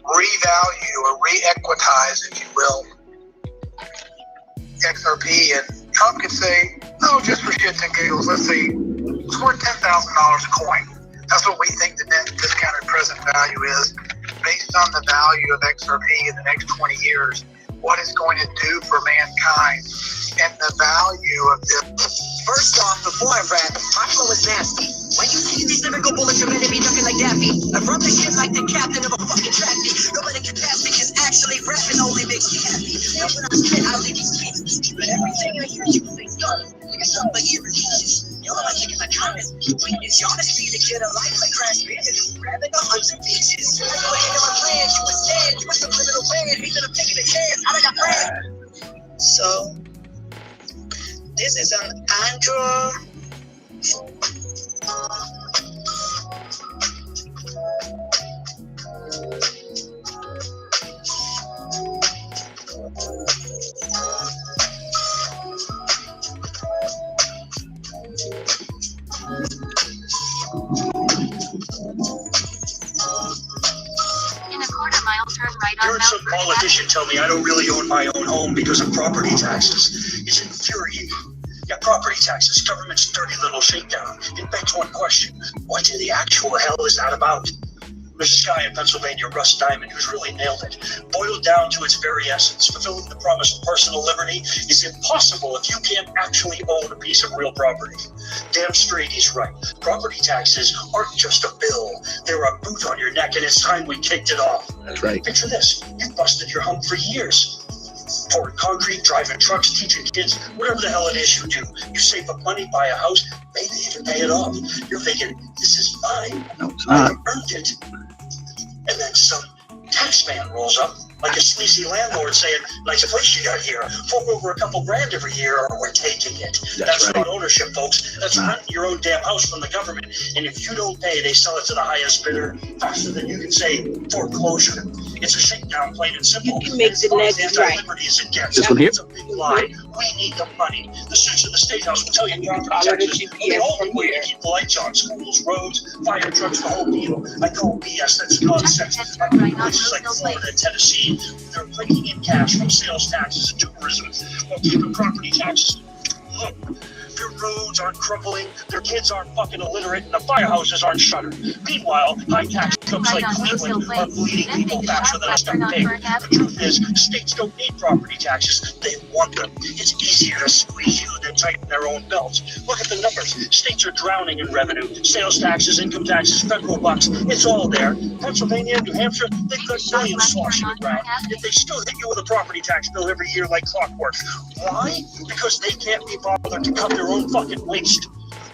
revalue or re-equitize, if you will, XRP, and Trump could say, oh, just for shits and giggles, let's see, it's worth $10,000 a coin. That's what we think the net discounted present value is, based on the value of XRP in the next 20 years, what it's going to do for mankind, and the value of this. First off, before I rap, my flow is nasty. When you see these lyrical bullets, you're meant to be ducking like Daffy. I run this shit like the captain of a fucking track meet. Nobody can pass me, cause actually rapping only makes me happy. And when I spit, I'll leave you speechless. But everything I hear you say, son, it's something like irritations. You're like kicking my kindness. Weakness, y'all just need to get a life like Crash Bandit. Grabbing 100 beaches. Like you ain't in my plans, you a stand. You a subliminal band. He's gonna take a chance. I got brand. So, this is an Android. In a quarter-mile turn right on Heard some politician tell me I don't really own my own home because of property taxes. It's infuriating. Yeah, property taxes, government's dirty little shakedown. It begs one question. What in the actual hell is that about? There's a guy in Pennsylvania, Russ Diamond, who's really nailed it. Boiled down to its very essence, fulfilling the promise of personal liberty is impossible if you can't actually own a piece of real property. Damn straight he's right. Property taxes aren't just a bill. They're a boot on your neck, and it's time we kicked it off. That's right. Picture this. You've busted your hump for years. Pouring concrete, driving trucks, teaching kids, whatever the hell it is you do. You save up money, buy a house, maybe even pay it off. You're thinking, this is mine. No, it's I not. earned it. And then some tax man rolls up like a sleazy landlord saying, nice place you got here. Fork over a couple grand every year or we're taking it. That's right. not ownership, folks. That's renting your own damn house from the government. And if you don't pay, they sell it to the highest bidder faster than you can say foreclosure. It's a shakedown, plain and simple. You can make the next right. Anti-liberty as it gets. This one here? It's a big lie. We need the money. The suits of the State House will tell you property taxes are the only way to keep the lights on. Schools, roads, fire trucks, the whole deal. I call BS. That's nonsense. I've been in places like Florida and Tennessee. They're raking in cash from sales taxes and tourism while keeping property taxes low. Their roads aren't crumbling, their kids aren't fucking illiterate, and the firehouses aren't shuttered. Meanwhile, high-tax clubs like Cleveland are bleeding people faster than a stuck pig. The truth is, states don't need property taxes, they want them. It's easier to squeeze you than tighten their own belts. Look at the numbers. States are drowning in revenue. Sales taxes, income taxes, federal bucks, it's all there. Pennsylvania and New Hampshire, they've got millions sloshing around. Yet they still hit you with a property tax bill every year like clockwork. Why? Because they can't be bothered to cut their own fucking waste.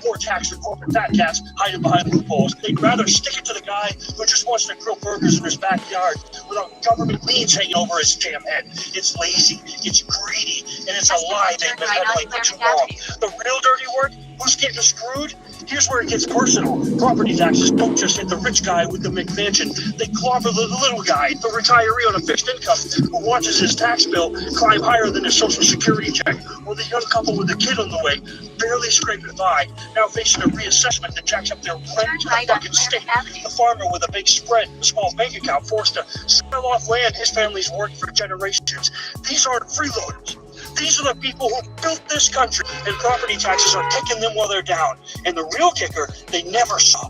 More tax for corporate fat cats hiding behind loopholes. They'd rather stick it to the guy who just wants to grill burgers in his backyard without government liens hanging over his damn head. It's lazy, it's greedy, and it's a lie they've been peddling for too long. The real dirty work? Who's getting screwed? Here's where it gets personal. Property taxes don't just hit the rich guy with the McMansion. They clobber the little guy, the retiree on a fixed income who watches his tax bill climb higher than his social security check, or the young couple with a kid on the way, barely scraping by, now facing a reassessment that jacks up their rent to the fucking state. The farmer with a big spread, a small bank account, forced to sell off land his family's worked for generations. These aren't freeloaders. These are the people who built this country, and property taxes are kicking them while they're down. And the real kicker, they never saw.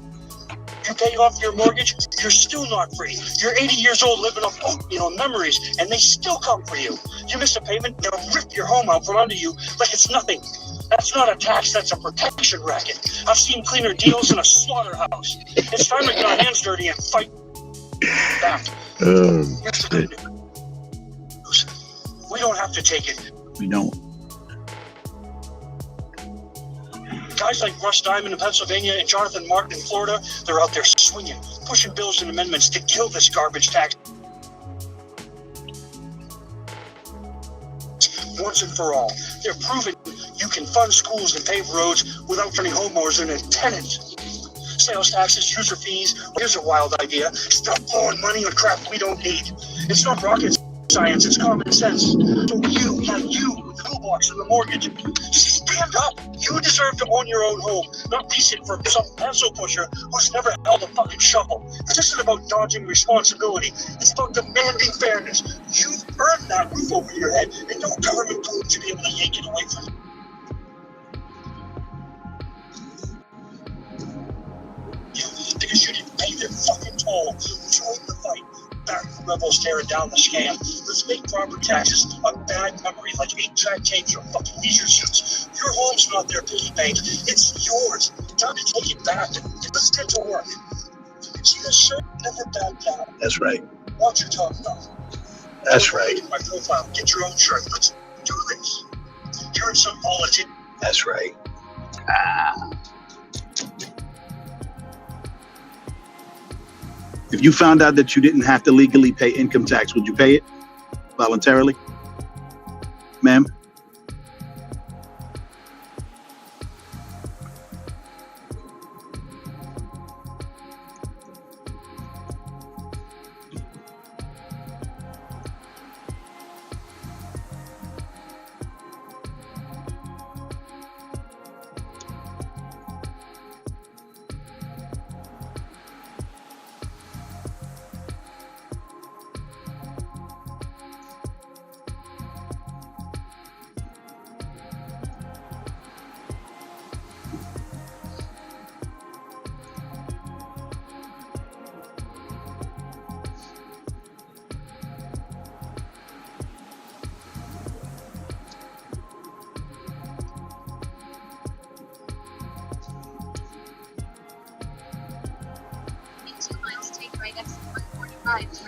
You pay off your mortgage, you're still not free. You're 80 years old living off oatmeal memories, and they still come for you. You miss a payment, they'll rip your home out from under you like it's nothing. That's not a tax, that's a protection racket. I've seen cleaner deals in a slaughterhouse. It's time to get our hands dirty and fight back. Here's the good news. We don't have to take it. We don't. Guys like Russ Diamond in Pennsylvania and Jonathan Martin in Florida, they're out there swinging, pushing bills and amendments to kill this garbage tax once and for all. They're proving you can fund schools and pave roads without turning homeowners into tenants. Sales taxes, user fees. Here's a wild idea. Stop throwing money on crap we don't need. It's not rocket science, it's common sense. So you, the toolbox and the mortgage, just stand up. You deserve to own your own home, not lease it from some pencil pusher who's never held a fucking shovel. This isn't about dodging responsibility. It's about demanding fairness. You've earned that roof over your head, and no government tool should be able to yank it away from you. Because you didn't pay their fucking toll. Join the fight. Back the rebels tearing down the scam. Let's make property taxes a bad memory like 8-track tapes or fucking leisure suits. Your home's not their piggy bank. It's yours. Time to take it back. Let's get to work. See, the shirt never back down. That's right. Watch your talk about. That's right. My profile. Get your own shirt. Let's do this. You're some politician. That's right. If you found out that you didn't have to legally pay income tax, would you pay it voluntarily, ma'am?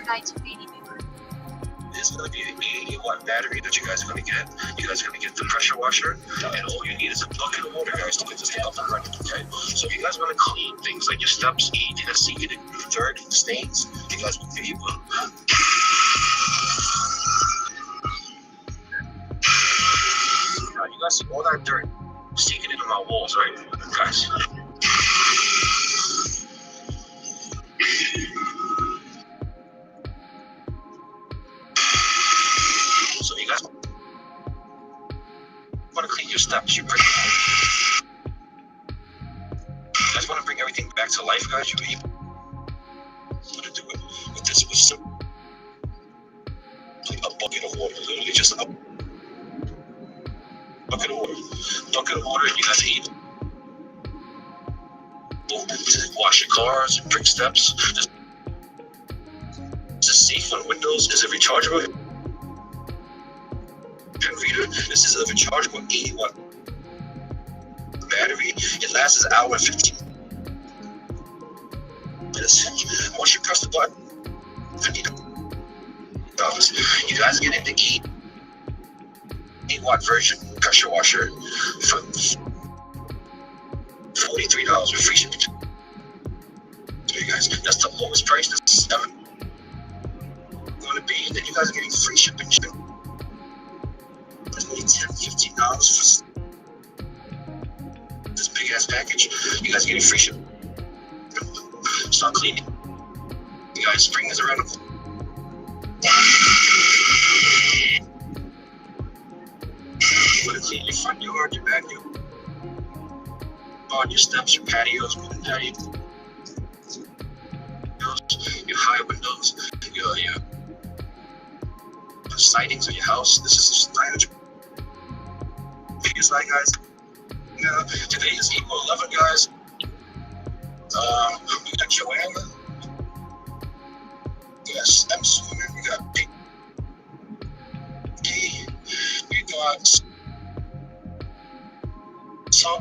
for 980 viewer. It's going to be an 80-watt battery that you guys are going to get. You guys are going to get the pressure washer, and all you need is a bucket of water, guys, to get this thing up and running, okay? So if you guys want to clean things like your steps, anything that's seeping in dirt, stains, you guys will be able to. You guys see all that dirt sticking into my walls, right, guys? So you guys want to clean your steps, you guys want to bring everything back to life, guys. You're able to do it with this, with some a bucket of water, literally just a bucket of water, and you guys are able to wash your cars, brick steps. This is safe on Windows. Is it rechargeable? Reader. This is a rechargeable 80-watt battery. It lasts an hour and 15 minutes. Once you press the button, $50. You guys get in the 8-watt version pressure washer for $43 with free shipping. So you guys, that's the lowest price that's ever going to be. And then you guys are getting free shipping. There's only $10-15 for this big ass package. You guys are getting free shipping. Start cleaning. You guys, spring is around the corner. You want to clean your front yard, your backyard, your steps, your patios, wooden patios, your high windows, your sightings of your house. This is a biggest light, guys. Today is April 11, guys. We got Joanna. We got Stem Swimmer. We got Big D. We got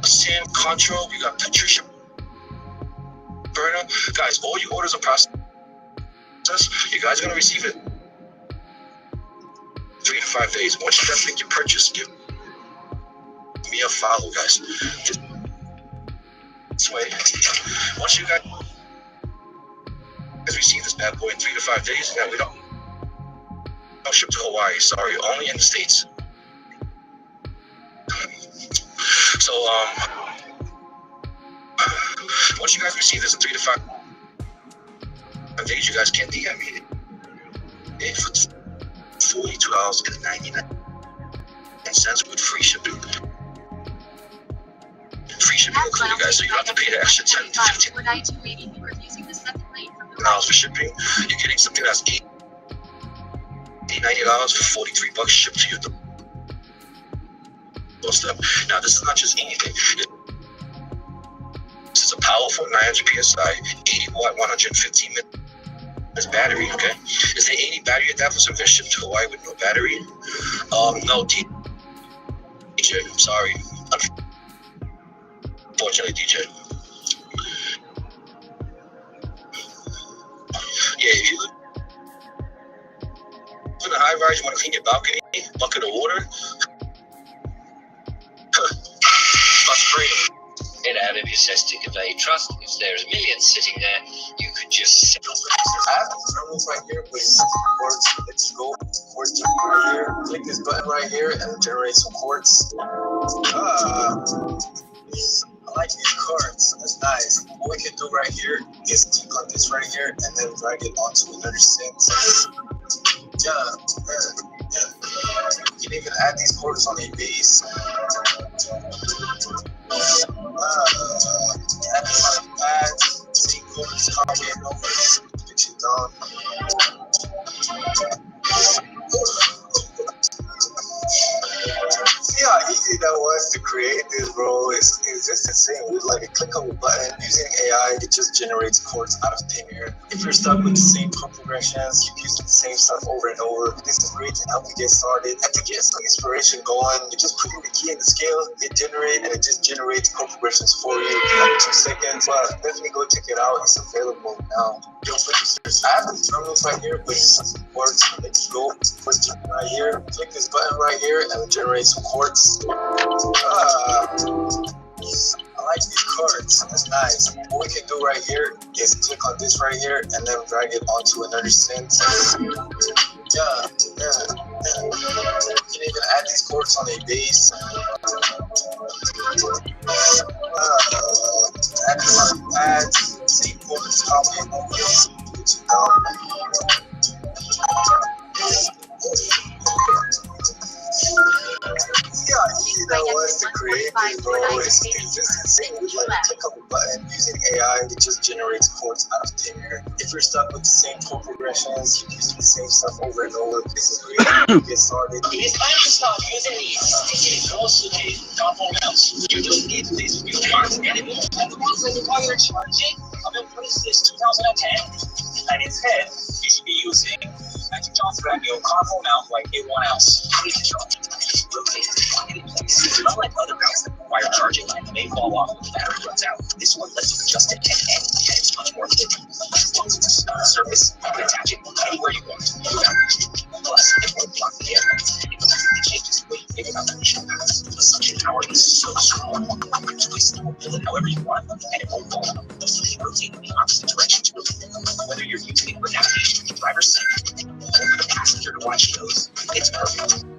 Sam Control. We got Patricia Berna. Guys, all your orders are processed. You guys are going to receive it 3 to 5 days. Once you guys make your purchase, give me a follow, guys. Just this way. Once you guys receive this bad boy in 3 to 5 days, yeah, we don't ship to Hawaii. Sorry, only in the States. So once you guys receive this in 3 to 5 days, you guys can DM me for $42.99 with free shipping. Free shipping included, guys, so you don't have to pay the extra 10 to 15 dollars for shipping. You're getting something that's $90 for $43 shipped to your doorstep. Now, this is not just anything. This is a powerful 900 psi, 80 watt, 115 minutes battery. Okay, is there any battery adapters that have been shipped to Hawaii with no battery? No, DJ. I'm sorry. Unfortunately, DJ. Yeah, if you live in a high rise, you want to clean your balcony, bucket of water. In out of your cystic of a trust, if there's millions sitting there, you could just I have the terminals right here with quartz. Let's go. Quartz right here. Click this button right here and generate some quartz. I like these cards. That's nice. What we can do right here is click on this right here and then drag it onto another sync. Yeah. You can even add these quartz on a base. Add sequence, copy it over, get you done. See how easy that was to create this, bro? It's just insane. With like a click of a button, using AI, it just generates chords out of thin air. If you're stuck with the same chord progressions, keep using the same stuff over and over, this is great to help you get started. And to get some inspiration going, you just put in the key in the scale, hit generate, and it just generates chord progressions for you in like 2 seconds. But definitely go check it out. It's available now. Yo, producers, I have the terminals right here with some chords. Let's go. First right here, click this button right here and generate some chords. I like these cards. That's nice. What we can do right here is click on this right here and then drag it onto another sync. Yeah. You can even add these chords on a bass. Add same chords, copy and over. Get you down. See how easy that was to create this, bro? It's just insane. With like a click of a button, using AI, it just generates chords out of thin air. If you're stuck with the same chord progressions, keep using the same stuff over and over, this is great to get started. It is time to start using these sticky, low-sticky components. You don't need these new cards anymore. And the ones that require charging have been released since 2010. And instead, you should be using Magic Johnson Radio combo mount like everyone else. Easy to charge. Rotate in place. Unlike other mounts that require charging, and may fall off when the battery runs out. This one lets you adjust it and it's much more efficient. As long as it's a surface, you can attach it anywhere you want. Plus, it won't block the air. It changes the way you think about the mission path. The suction power is so strong. You can twist it or pull it however you want, and it won't fall out. So you can rotate in the opposite direction to whether you're using it for navigation in the driver's seat or for the passenger to watch shows. It's perfect.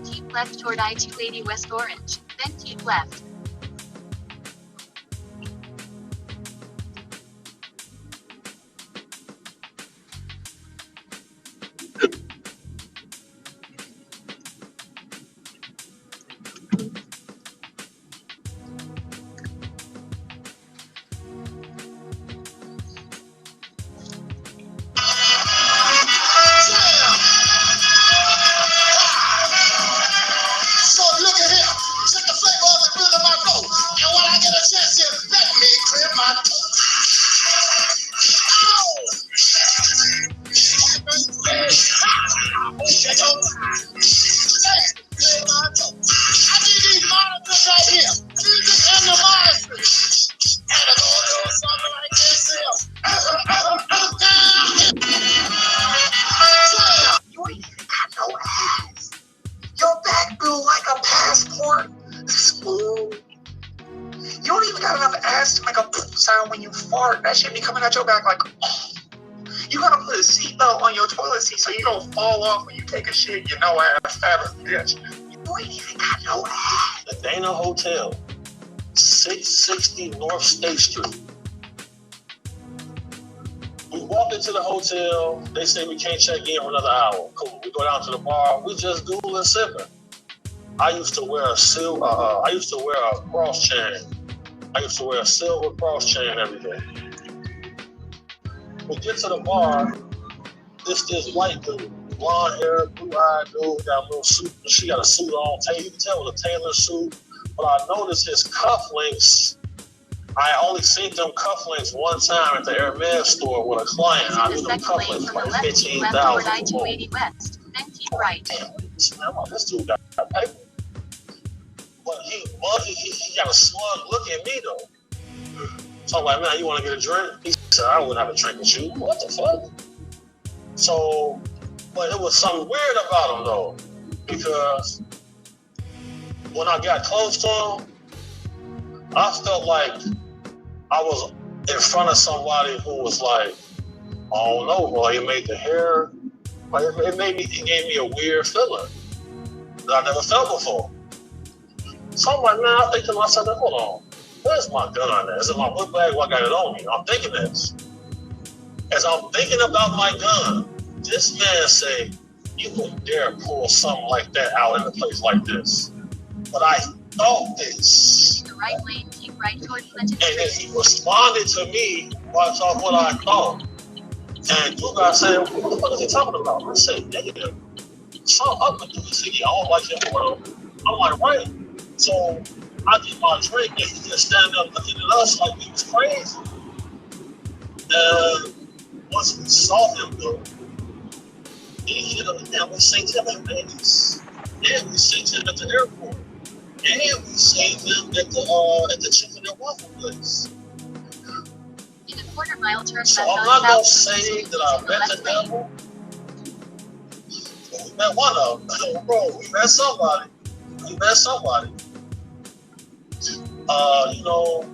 Keep left toward I-280 West Orange, then keep left. Shut your mouth. I need these monitors right here. Jesus and the monitors. And it's all doing something like this here. You ain't even got no ass. Your back built like a passport. Smooth. You don't even got enough ass to make a poop sound when you fart. That shit be coming out your back like, oh. You gotta put a seatbelt on your toilet seat so you don't fall off when you take a shit. You know ass fat bitch. You ain't even got no ass. The Dana Hotel, 660 North State Street. We walk into the hotel. They say we can't check in for another hour. Cool. We go down to the bar. We just doodling sipping. I used to wear a cross chain. I used to wear a silver cross chain every day. We get to the bar. This white dude, blonde hair, blue-eyed dude, got a little suit. She got a suit on. You can tell it was a tailor suit. But I noticed his cufflinks. I only seen them cufflinks one time at the Hermes store with a client. I knew them cufflinks for like $15,000. West, then keep right. Damn, this dude got paper. But he got a smug look at me though. So I'm like, man, you want to get a drink? He said, I wouldn't have a drink with you. What the fuck? So, but it was something weird about him though, because when I got close to him, I felt like I was in front of somebody who was like, I don't know, bro. It made the hair, like it gave me a weird feeling that I never felt before. So I'm like, man, I think to myself, hold on, where's my gun at? Is it my book bag? Well, I got it on me. I'm thinking this. As I'm thinking about my gun, this man say, you wouldn't dare pull something like that out in a place like this. But I thought this. The right lane, keep right toward Clinton. And then he responded to me about what I thought. And you guys said, what the fuck is he talking about? I said, negative. So up with you. He said, yeah, I don't like him, bro. I'm like, right. So I get my drink and he just standing up looking at us like we was crazy. And once we saw him though, and we seen him at Vegas. And we seen him at the airport. And we seen him at the chicken and waffle place. In a quarter-mile turn So left I'm on not gonna South say Street, that I met the devil. We met one of them. Bro, we met somebody. You know,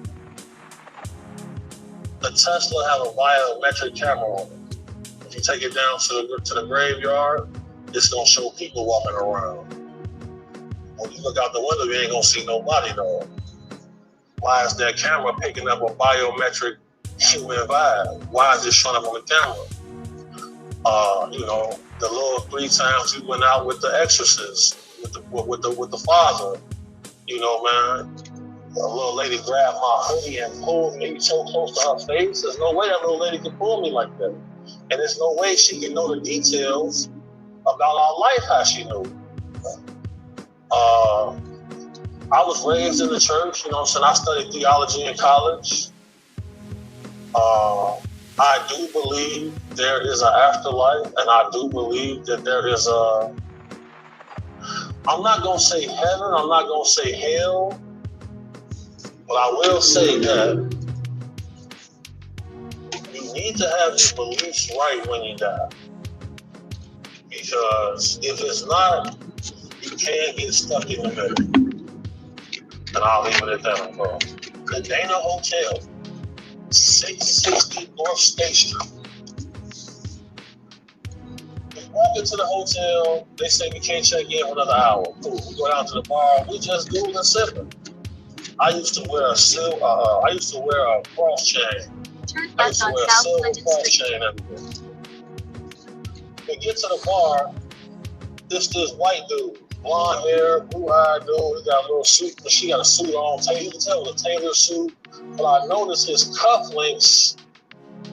the Tesla had a biometric camera on it. If you take it down to the graveyard, it's gonna show people walking around. When you look out the window, you ain't gonna see nobody though. Why is that camera picking up a biometric human vibe? Why is it showing up on the camera? You know, the little 3 times we went out with the exorcist, with the father. You know, man, a little lady grabbed my hoodie and pulled me so close to her face. There's no way that little lady could pull me like that. And there's no way she can know the details about our life how she knew. I was raised in the church, you know what I'm saying? I studied theology in college. I do believe there is an afterlife, and I do believe that there is I'm not going to say heaven, I'm not going to say hell, but I will say that you need to have your beliefs right when you die. Because if it's not, you can't get stuck in the middle. And I'll leave it at that, bro. The Dana Hotel, 660 North State Street. We walk into the hotel, they say we can't check in for another hour. Cool. We go down to the bar, we just doodling sipping. I used to wear a cross chain. I used to wear a silver cross chain everywhere. We get to the bar, this white dude, blonde hair, blue-eyed dude, he got a little suit, she got a suit on, you can tell it was a tailor suit, but I noticed his cufflinks.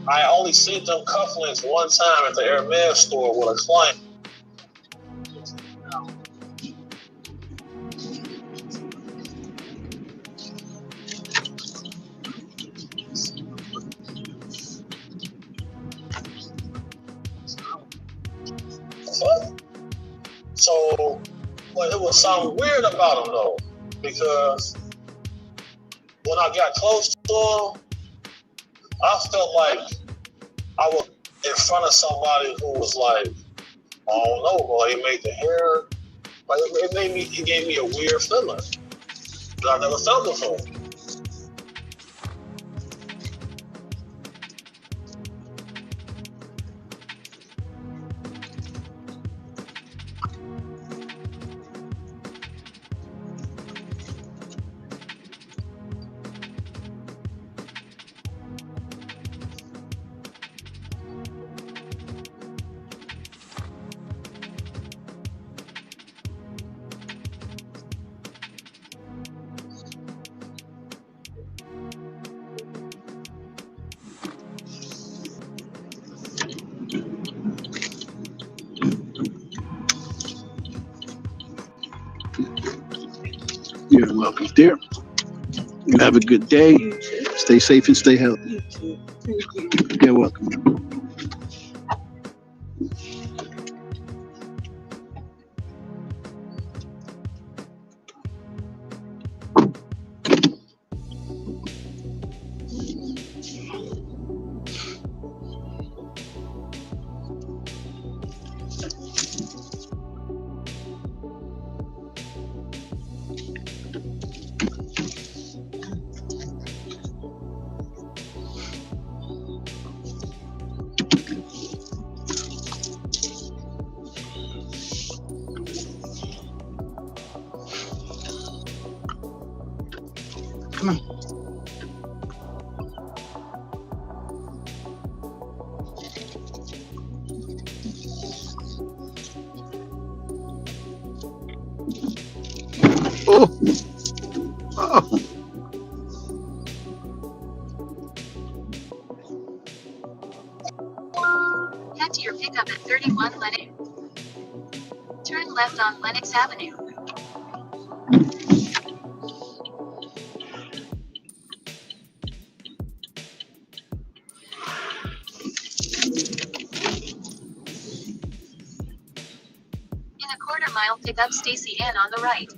I only seen them cufflinks one time at the Hermes store with a client. What? So, but it was something weird about him though, because when I got close to him, I felt like I was in front of somebody who was like, I don't know, boy, he made the hair, like it gave me a weird feeling that I never felt before. You're welcome, dear. You have a good day. Stay safe and stay healthy. You're welcome. Come on. Oh. Oh. Head to your pickup at 31 Lennox. Turn left on Lennox Avenue. In a quarter mile, pick up Stacy Ann on the right.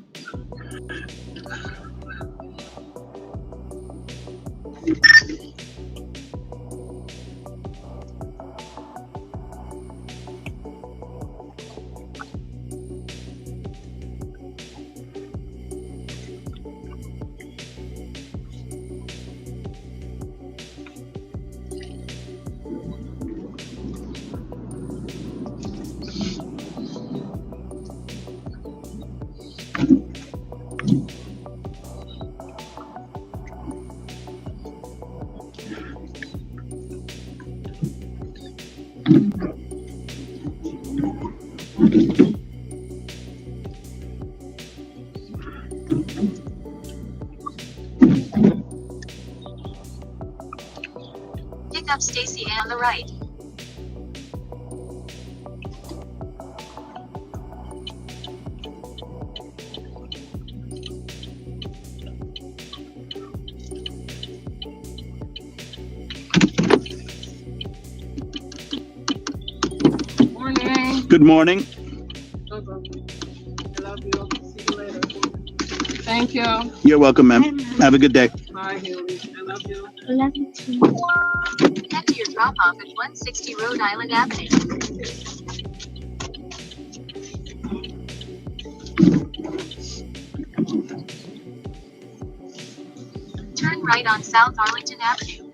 Pick up Stacy Ann on the right. Morning. Good morning. I love you. See you later. Thank you. You're welcome, ma'am. Have a good day. Bye, Haley. I love you. I love you too. Head to your drop off at 160 Rhode Island Avenue. Turn right on South Arlington Avenue.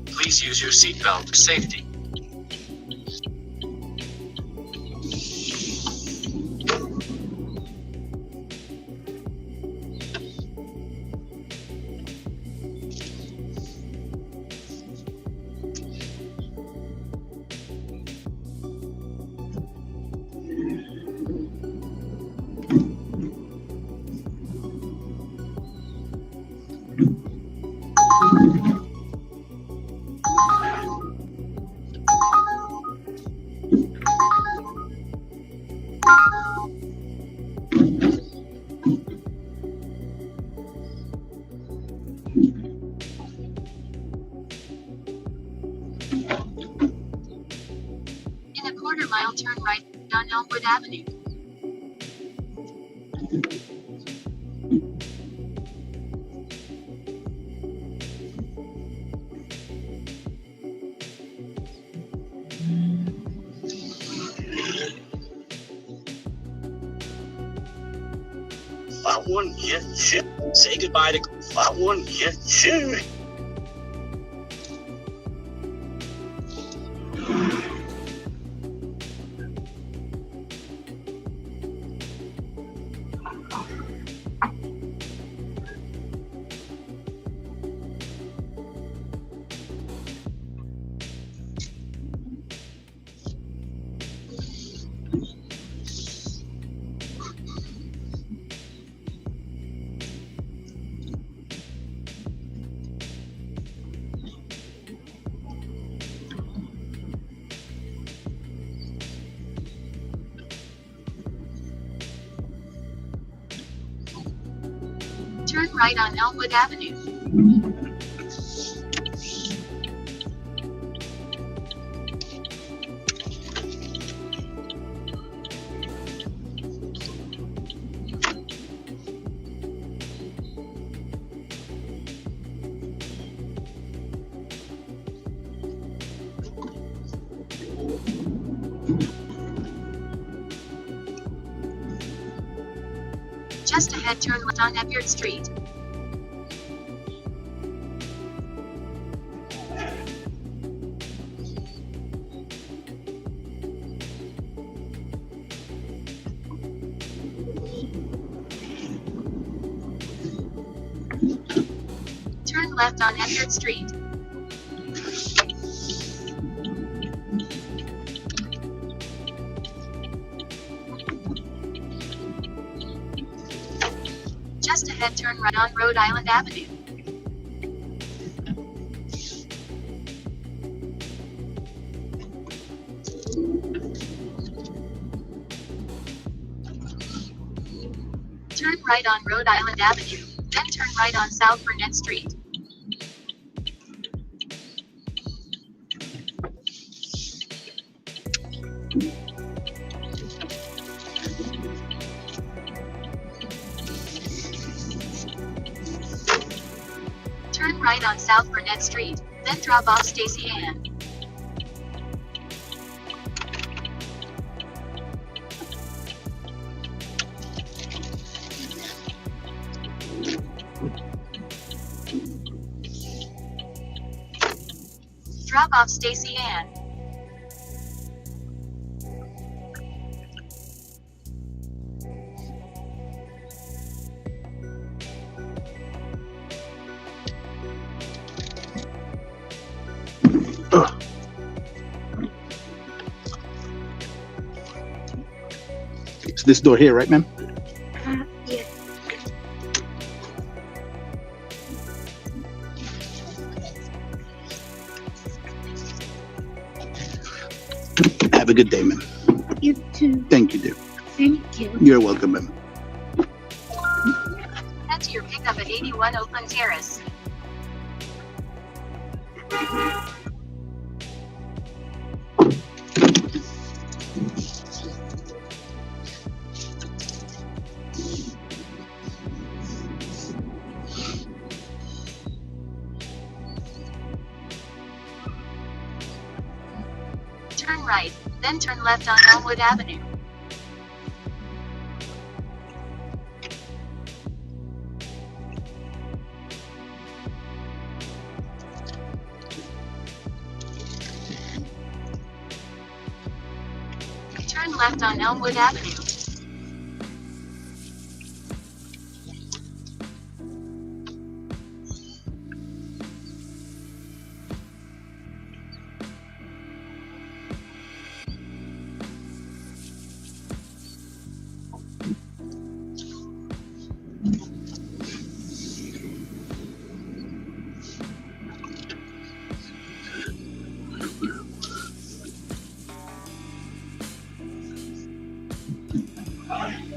Please use your seatbelt for safety. mile, turn right on Elmwood Avenue. I wouldn't get shit. Say goodbye to. I wouldn't get shit. Turn right on Elmwood Avenue. Just ahead, turn left on Eppard Street. Turn left on Eppard Street. Just ahead, turn right on Rhode Island Avenue. Turn right on Rhode Island Avenue, then turn right on South Burnett Street. Turn right on South Burnett Street, then drop off Stacy Ann. Drop off Stacy Ann. It's this door here, right, ma'am? Yeah. Have a good day, ma'am. You too. Thank you, dear. Thank you. You're welcome, ma'am. Head to your pickup at 81 Oakland Terrace. Turn right, then turn left on Elmwood Avenue. Turn left on Elmwood Avenue.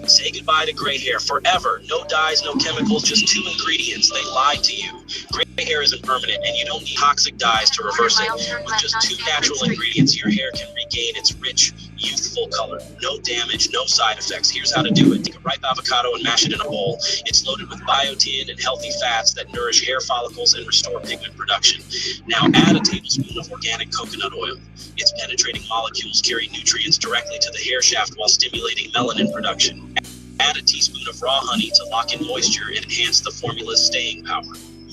Say goodbye to gray hair forever. No dyes, no chemicals, just two ingredients. They lied to you. Gray hair hair isn't permanent, and you don't need toxic dyes to reverse it. With just 2 natural ingredients, your hair can regain its rich, youthful color. No damage, no side effects. Here's how to do it. Take a ripe avocado and mash it in a bowl. It's loaded with biotin and healthy fats that nourish hair follicles and restore pigment production. Now add a tablespoon of organic coconut oil. Its penetrating molecules carry nutrients directly to the hair shaft while stimulating melanin production. Add a teaspoon of raw honey to lock in moisture and enhance the formula's staying power.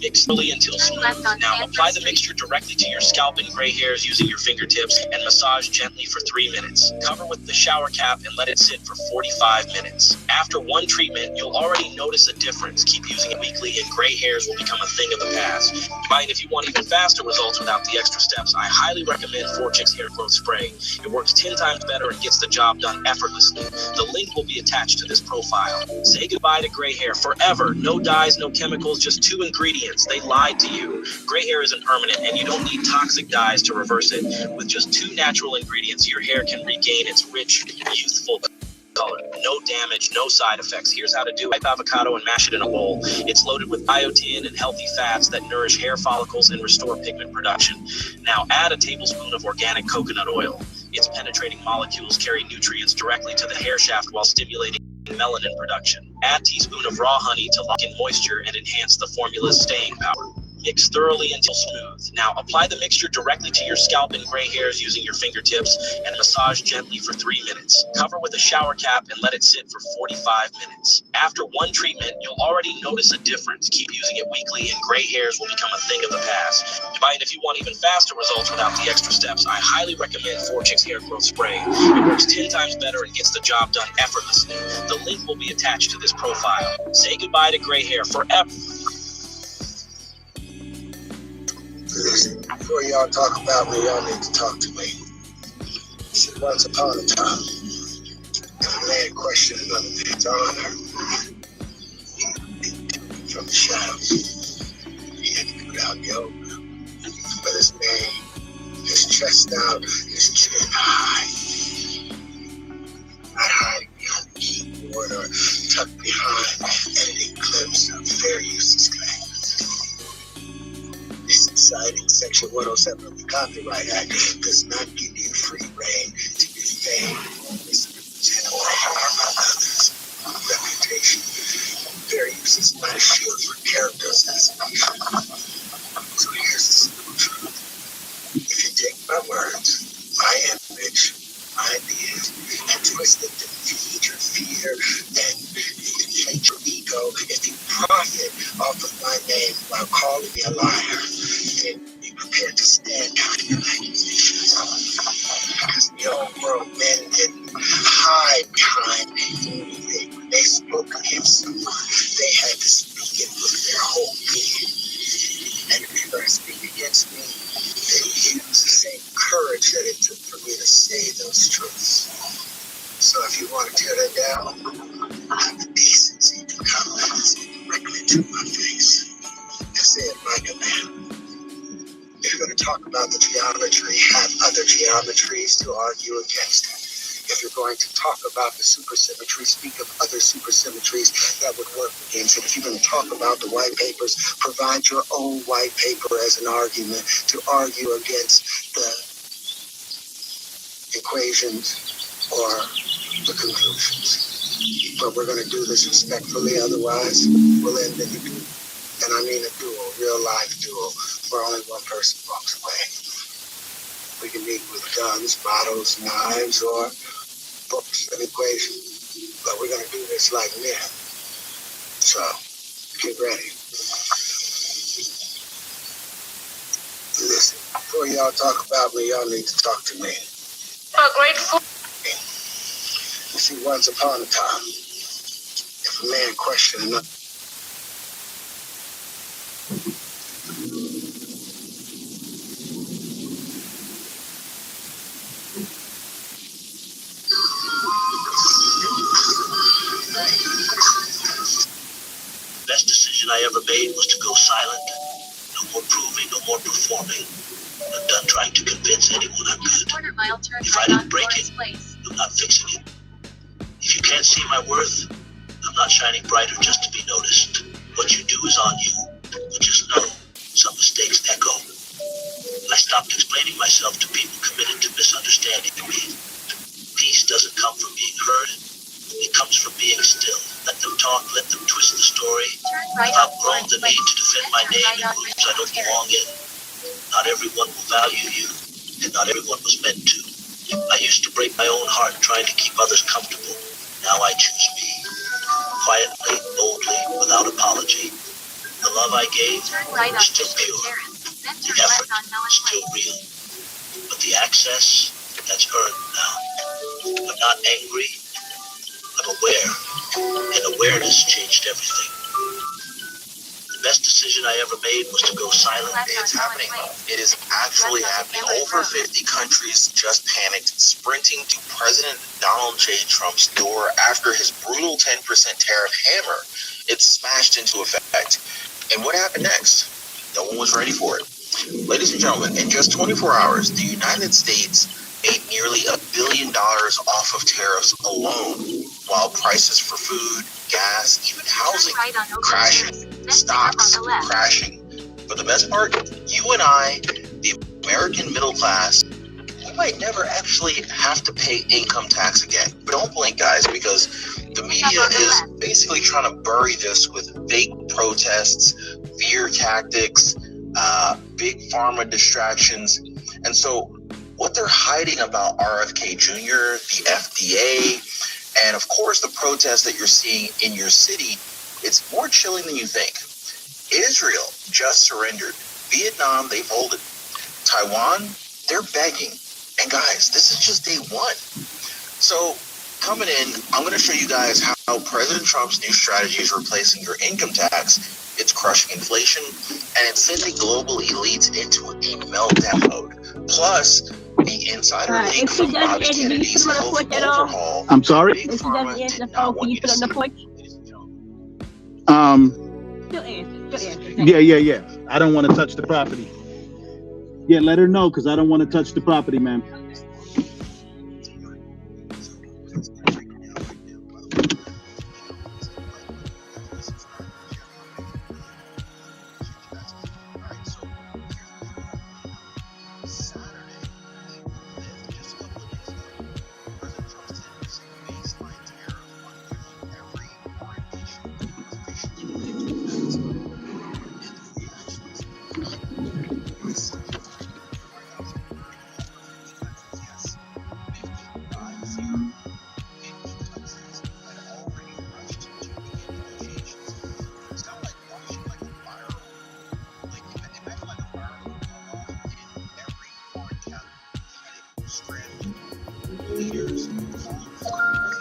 Mix thoroughly until smooth. Now apply the mixture directly to your scalp and gray hairs using your fingertips and massage gently for 3 minutes. Cover with the shower cap and let it sit for 45 minutes. After one treatment, you'll already notice a difference. Keep using it weekly and gray hairs will become a thing of the past. And if you want even faster results without the extra steps, I highly recommend 4 Chicks Hair Growth Spray. It works 10 times better and gets the job done effortlessly. The link will be attached to this profile. Say goodbye to gray hair forever. No dyes, no chemicals, just 2 ingredients. They lied to you. Gray hair isn't permanent, and you don't need toxic dyes to reverse it. With just 2 natural ingredients, your hair can regain its rich, youthful color. No damage, no side effects. Here's how to do it. Ripe avocado and mash it in a bowl. It's loaded with biotin and healthy fats that nourish hair follicles and restore pigment production. Now add a tablespoon of organic coconut oil. Its penetrating molecules carry nutrients directly to the hair shaft while stimulating melanin production. Add a teaspoon of raw honey to lock in moisture and enhance the formula's staying power. Mix thoroughly until smooth. Now apply the mixture directly to your scalp and gray hairs using your fingertips and massage gently for 3 minutes. Cover with a shower cap and let it sit for 45 minutes. After one treatment, you'll already notice a difference. Keep using it weekly and gray hairs will become a thing of the past. And if you want even faster results without the extra steps, I highly recommend 4 Chicks Hair Growth Spray. It works 10 times better and gets the job done effortlessly. The link will be attached to this profile. Say goodbye to gray hair forever. Listen, before y'all talk about me, y'all need to talk to me. See, once upon a time, if a man questioned another man's honor, from the shadows, he had to put out the open. But his name, his chest out, his chin high, not hiding behind the keyboard or tucked behind editing clips of fair use disclaimers. This inciting Section 107 of the Copyright Act does not give you free rein to defame or misrepresent or harm others' reputation. Fair use is not a shield for character assassination. So here's the simple truth. If you take my words, my image, my ideas, and twist it to feed your fear and inflate your ego, if you profit off of my name while calling me a liar, then be prepared to stand down in your accusations. Because in the old world, men didn't hide behind anything. When they spoke against someone, they had to speak it with their whole being. And if you're going to speak against me, then use the same courage that it took for me to say those truths. So if you want to tear that down, have the decency to come and say directly to my face and say it like a man. If you're going to talk about the geometry, have other geometries to argue against it. If you're going to talk about the supersymmetry, speak of other supersymmetries that would work against it. If you're going to talk about the white papers, provide your own white paper as an argument to argue against the equations or the conclusions. But we're going to do this respectfully, otherwise we'll end in a duel. And I mean a duel, real life duel, where only one person walks away. We can meet with guns, bottles, knives, or books and equations. But we're going to do this like men. So, get ready. Listen, before y'all talk about me, y'all need to talk to me. Grateful. You see, once upon a time, if a man questioned another, Best decision I ever made was to go silent. No more proving, no more performing. I'm done trying to convince anyone I'm good. If I didn't break it, I'm not fixing it. If you can't see my worth, I'm not shining brighter just to be noticed. What you do is on you, but just know Some mistakes echo. I stopped explaining myself to people committed to misunderstanding me. Peace doesn't come from being heard. It comes from being still. Let them talk, let them twist the story. I've outgrown the need to defend my name in groups I don't belong in. Not everyone will value you, and not everyone was meant to. I used to break my own heart trying to keep others comfortable. Now I choose me. Quietly, boldly, without apology. The love I gave is still pure. The effort is still real. But the access, that's earned now. I'm not angry. I'm aware. And awareness changed everything. The best decision I ever made was to go silent. It's happening. It is actually happening. Over 50 countries just panicked, sprinting to President Donald J. Trump's door after his brutal 10% tariff hammer. It smashed into effect. And what happened next? No one was ready for it. Ladies and gentlemen, in just 24 hours, the United States made nearly $1 billion off of tariffs alone, while prices for food, gas, even housing crashing. Stocks crashing. But the best part, you and I, the American middle class, we might never actually have to pay income tax again. But don't blink, guys, because the media is basically trying to bury this with fake protests, fear tactics, big pharma distractions. And so what they're hiding about RFK Jr., the FDA, and of course the protests that you're seeing in your city, it's more chilling than you think. Israel just surrendered. Vietnam, they folded. Taiwan, they're begging. And guys, this is just day one. So coming in, I'm going to show you guys how President Trump's new strategy is replacing your income tax. It's crushing inflation, and it's sending global elites into a meltdown mode. Plus, the insider leak from Bobby Kennedy's health overhaul. I'm sorry? Big Pharma did not want you to see. Yeah. I don't want to touch the property. Yeah, let her know, because I don't want to touch the property, ma'am.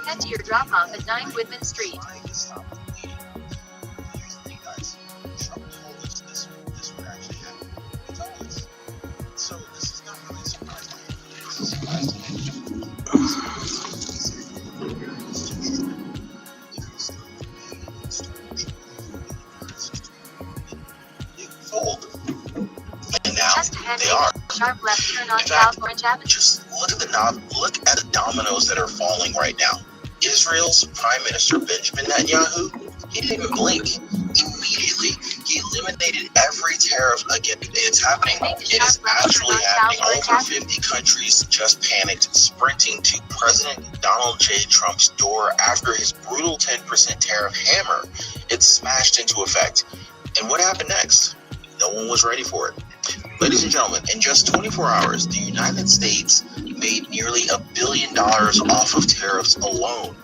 Head to your drop-off at 9 Whitman Street. And now they are. Sharp left turn on In South fact, Orange Avenue. just look at the dominoes that are falling right now. Israel's Prime Minister Benjamin Netanyahu, he didn't even blink. Immediately, he eliminated every tariff again. It's happening. It is actually happening. Over 50 countries just panicked, sprinting to President Donald J. Trump's door after his brutal 10% tariff hammer. It smashed into effect. And what happened next? No one was ready for it. Ladies and gentlemen, in just 24 hours, the United States made nearly $1 billion off of tariffs alone,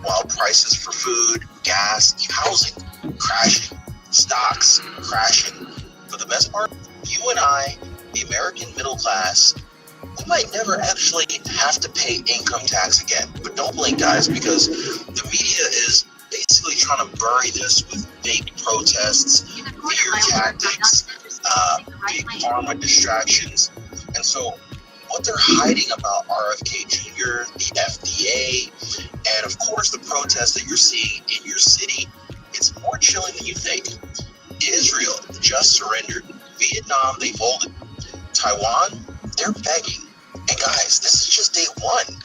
while prices for food, gas, housing crashing, stocks crashing. But the best part, you and I, the American middle class, we might never actually have to pay income tax again. But don't blink, guys, because the media is basically trying to bury this with fake protests, fear tactics, big pharma distractions. And so what they're hiding about RFK Jr., the FDA, and of course the protests that you're seeing in your city, it's more chilling than you think. Israel just surrendered. Vietnam, they folded. Taiwan, they're begging. And guys, this is just day one.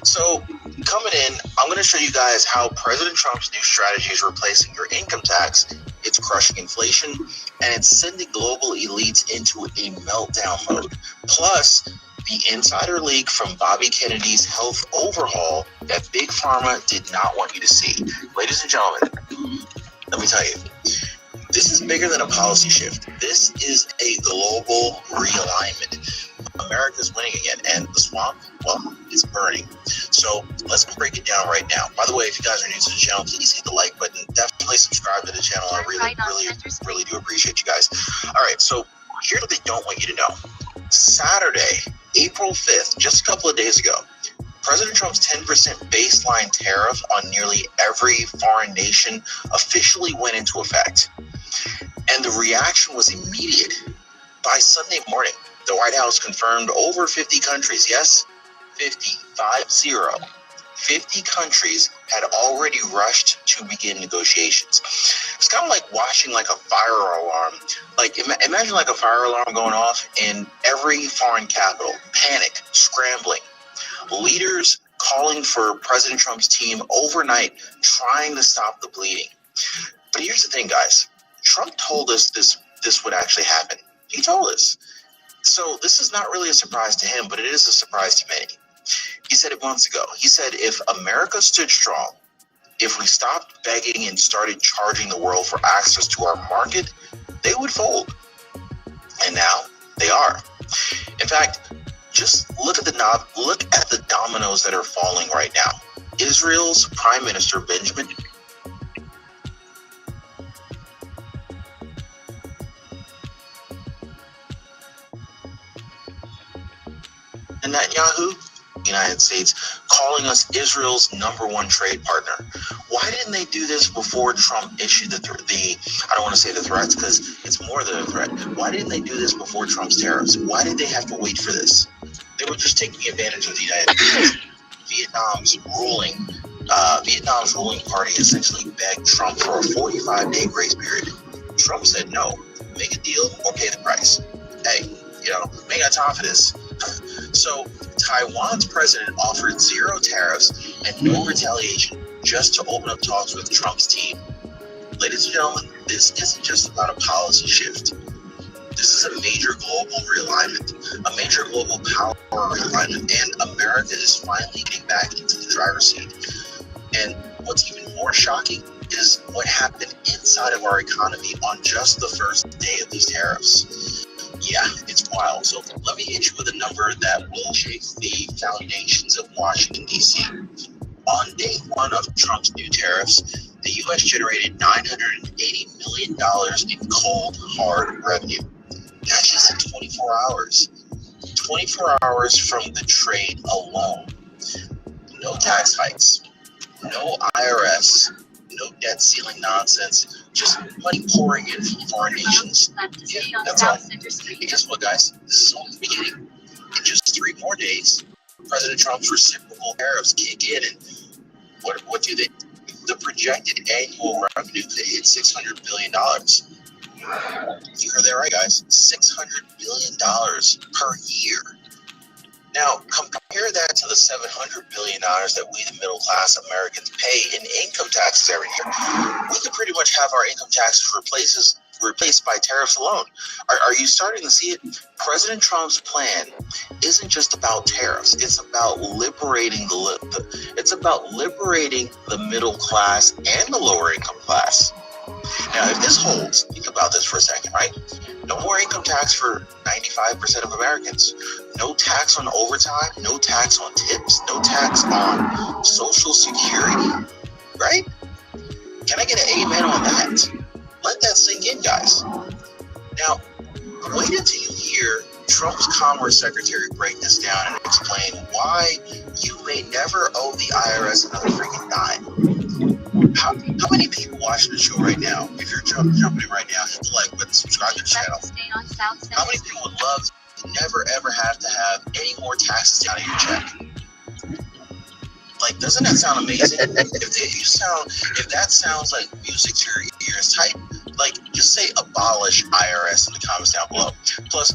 So coming in, I'm going to show you guys how President Trump's new strategy is replacing your income tax. it's crushing inflation, and it's sending global elites into a meltdown mode. Plus, the insider leak from Bobby Kennedy's health overhaul that Big Pharma did not want you to see. Ladies and gentlemen, let me tell you, this is bigger than a policy shift. This is a global realignment. America's winning again, and the swamp, well, it's burning. So let's break it down right now. By the way, if you guys are new to the channel, please hit the like button. Definitely subscribe to the channel. I really do appreciate you guys. All right, so here's what they don't want you to know. Saturday, April 5th, just a couple of days ago, President Trump's 10% baseline tariff on nearly every foreign nation officially went into effect. And the reaction was immediate. By Sunday morning, the White House confirmed over 50 countries, yes, 50 countries had already rushed to begin negotiations. It's kind of like watching like a fire alarm. Like imagine like a fire alarm going off in every foreign capital, panic, scrambling. Leaders calling for President Trump's team overnight, trying to stop the bleeding. But here's the thing, guys. Trump told us this would actually happen. He told us. So this is not really a surprise to him, but it is a surprise to many. He said it months ago. He said if America stood strong, if we stopped begging and started charging the world for access to our market, they would fold. And now they are. In fact, just look at the dominoes that are falling right now. Israel's Prime Minister Benjamin Netanyahu, United States, calling us Israel's #1 trade partner. Why didn't they do this before Trump issued the I don't want to say the threats because it's more than a threat. Why didn't they do this before Trump's tariffs? Why did they have to wait for this? They were just taking advantage of the United States. Vietnam's ruling party essentially begged Trump for a 45-day grace period. Trump said no, make a deal or pay the price. Hey, we ain't got time for this. So Taiwan's president offered 0 tariffs and no retaliation just to open up talks with Trump's team. Ladies and gentlemen, this isn't just about a policy shift. This is a major global realignment, a major global power realignment, and America is finally getting back into the driver's seat. And what's even more shocking is what happened inside of our economy on just the first day of these tariffs. Yeah, it's wild. So let me hit you with a number that will shake the foundations of Washington, D.C. On day one of Trump's new tariffs, the U.S. generated $980 million in cold, hard revenue. That's just in 24 hours. 24 hours from the trade alone. No tax hikes, no IRS, no debt ceiling nonsense, just money pouring in from foreign nations. Yeah, that's all. And guess what, guys? This is only the beginning. In just 3 more days, President Trump's reciprocal tariffs kick in, and what do they? The projected annual revenue could hit $600 billion. You heard that right, guys. $600 billion per year. Now, compare that to the $700 billion that we, the middle class Americans, pay in income taxes every year. We could pretty much have our income taxes replaced by tariffs alone. Are you starting to see it? President Trump's plan isn't just about tariffs. It's about liberating the middle class and the lower income class. Now, if this holds, think about this for a second, right? No more income tax for 95% of Americans. No tax on overtime, no tax on tips, no tax on Social Security, right? Can I get an amen on that? Let that sink in, guys. Now, wait until you hear Trump's Commerce Secretary break this down and explain why you may never owe the IRS another freaking dime. How many people watching the show right now, if you're jumping in right now, hit the like button, subscribe to the channel. How many people would love to never ever have to have any more taxes down in your check? Like, doesn't that sound amazing? if that sounds like music to your ears, type, like, just say abolish IRS in the comments down below. Plus,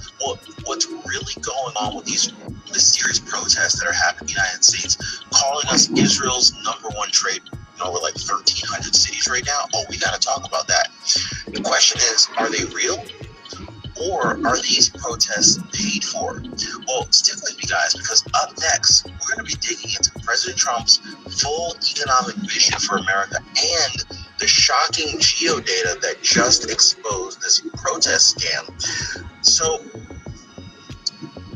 what's really going on with these mysterious protests that are happening in the United States, calling us Israel's #1 trade in over like 1,300 cities right now. Oh, we got to talk about that. The question is, are they real? Or are these protests paid for? Well, stick with me, guys, because up next, we're going to be digging into President Trump's full economic vision for America and the shocking geo-data that just exposed this protest scam. So,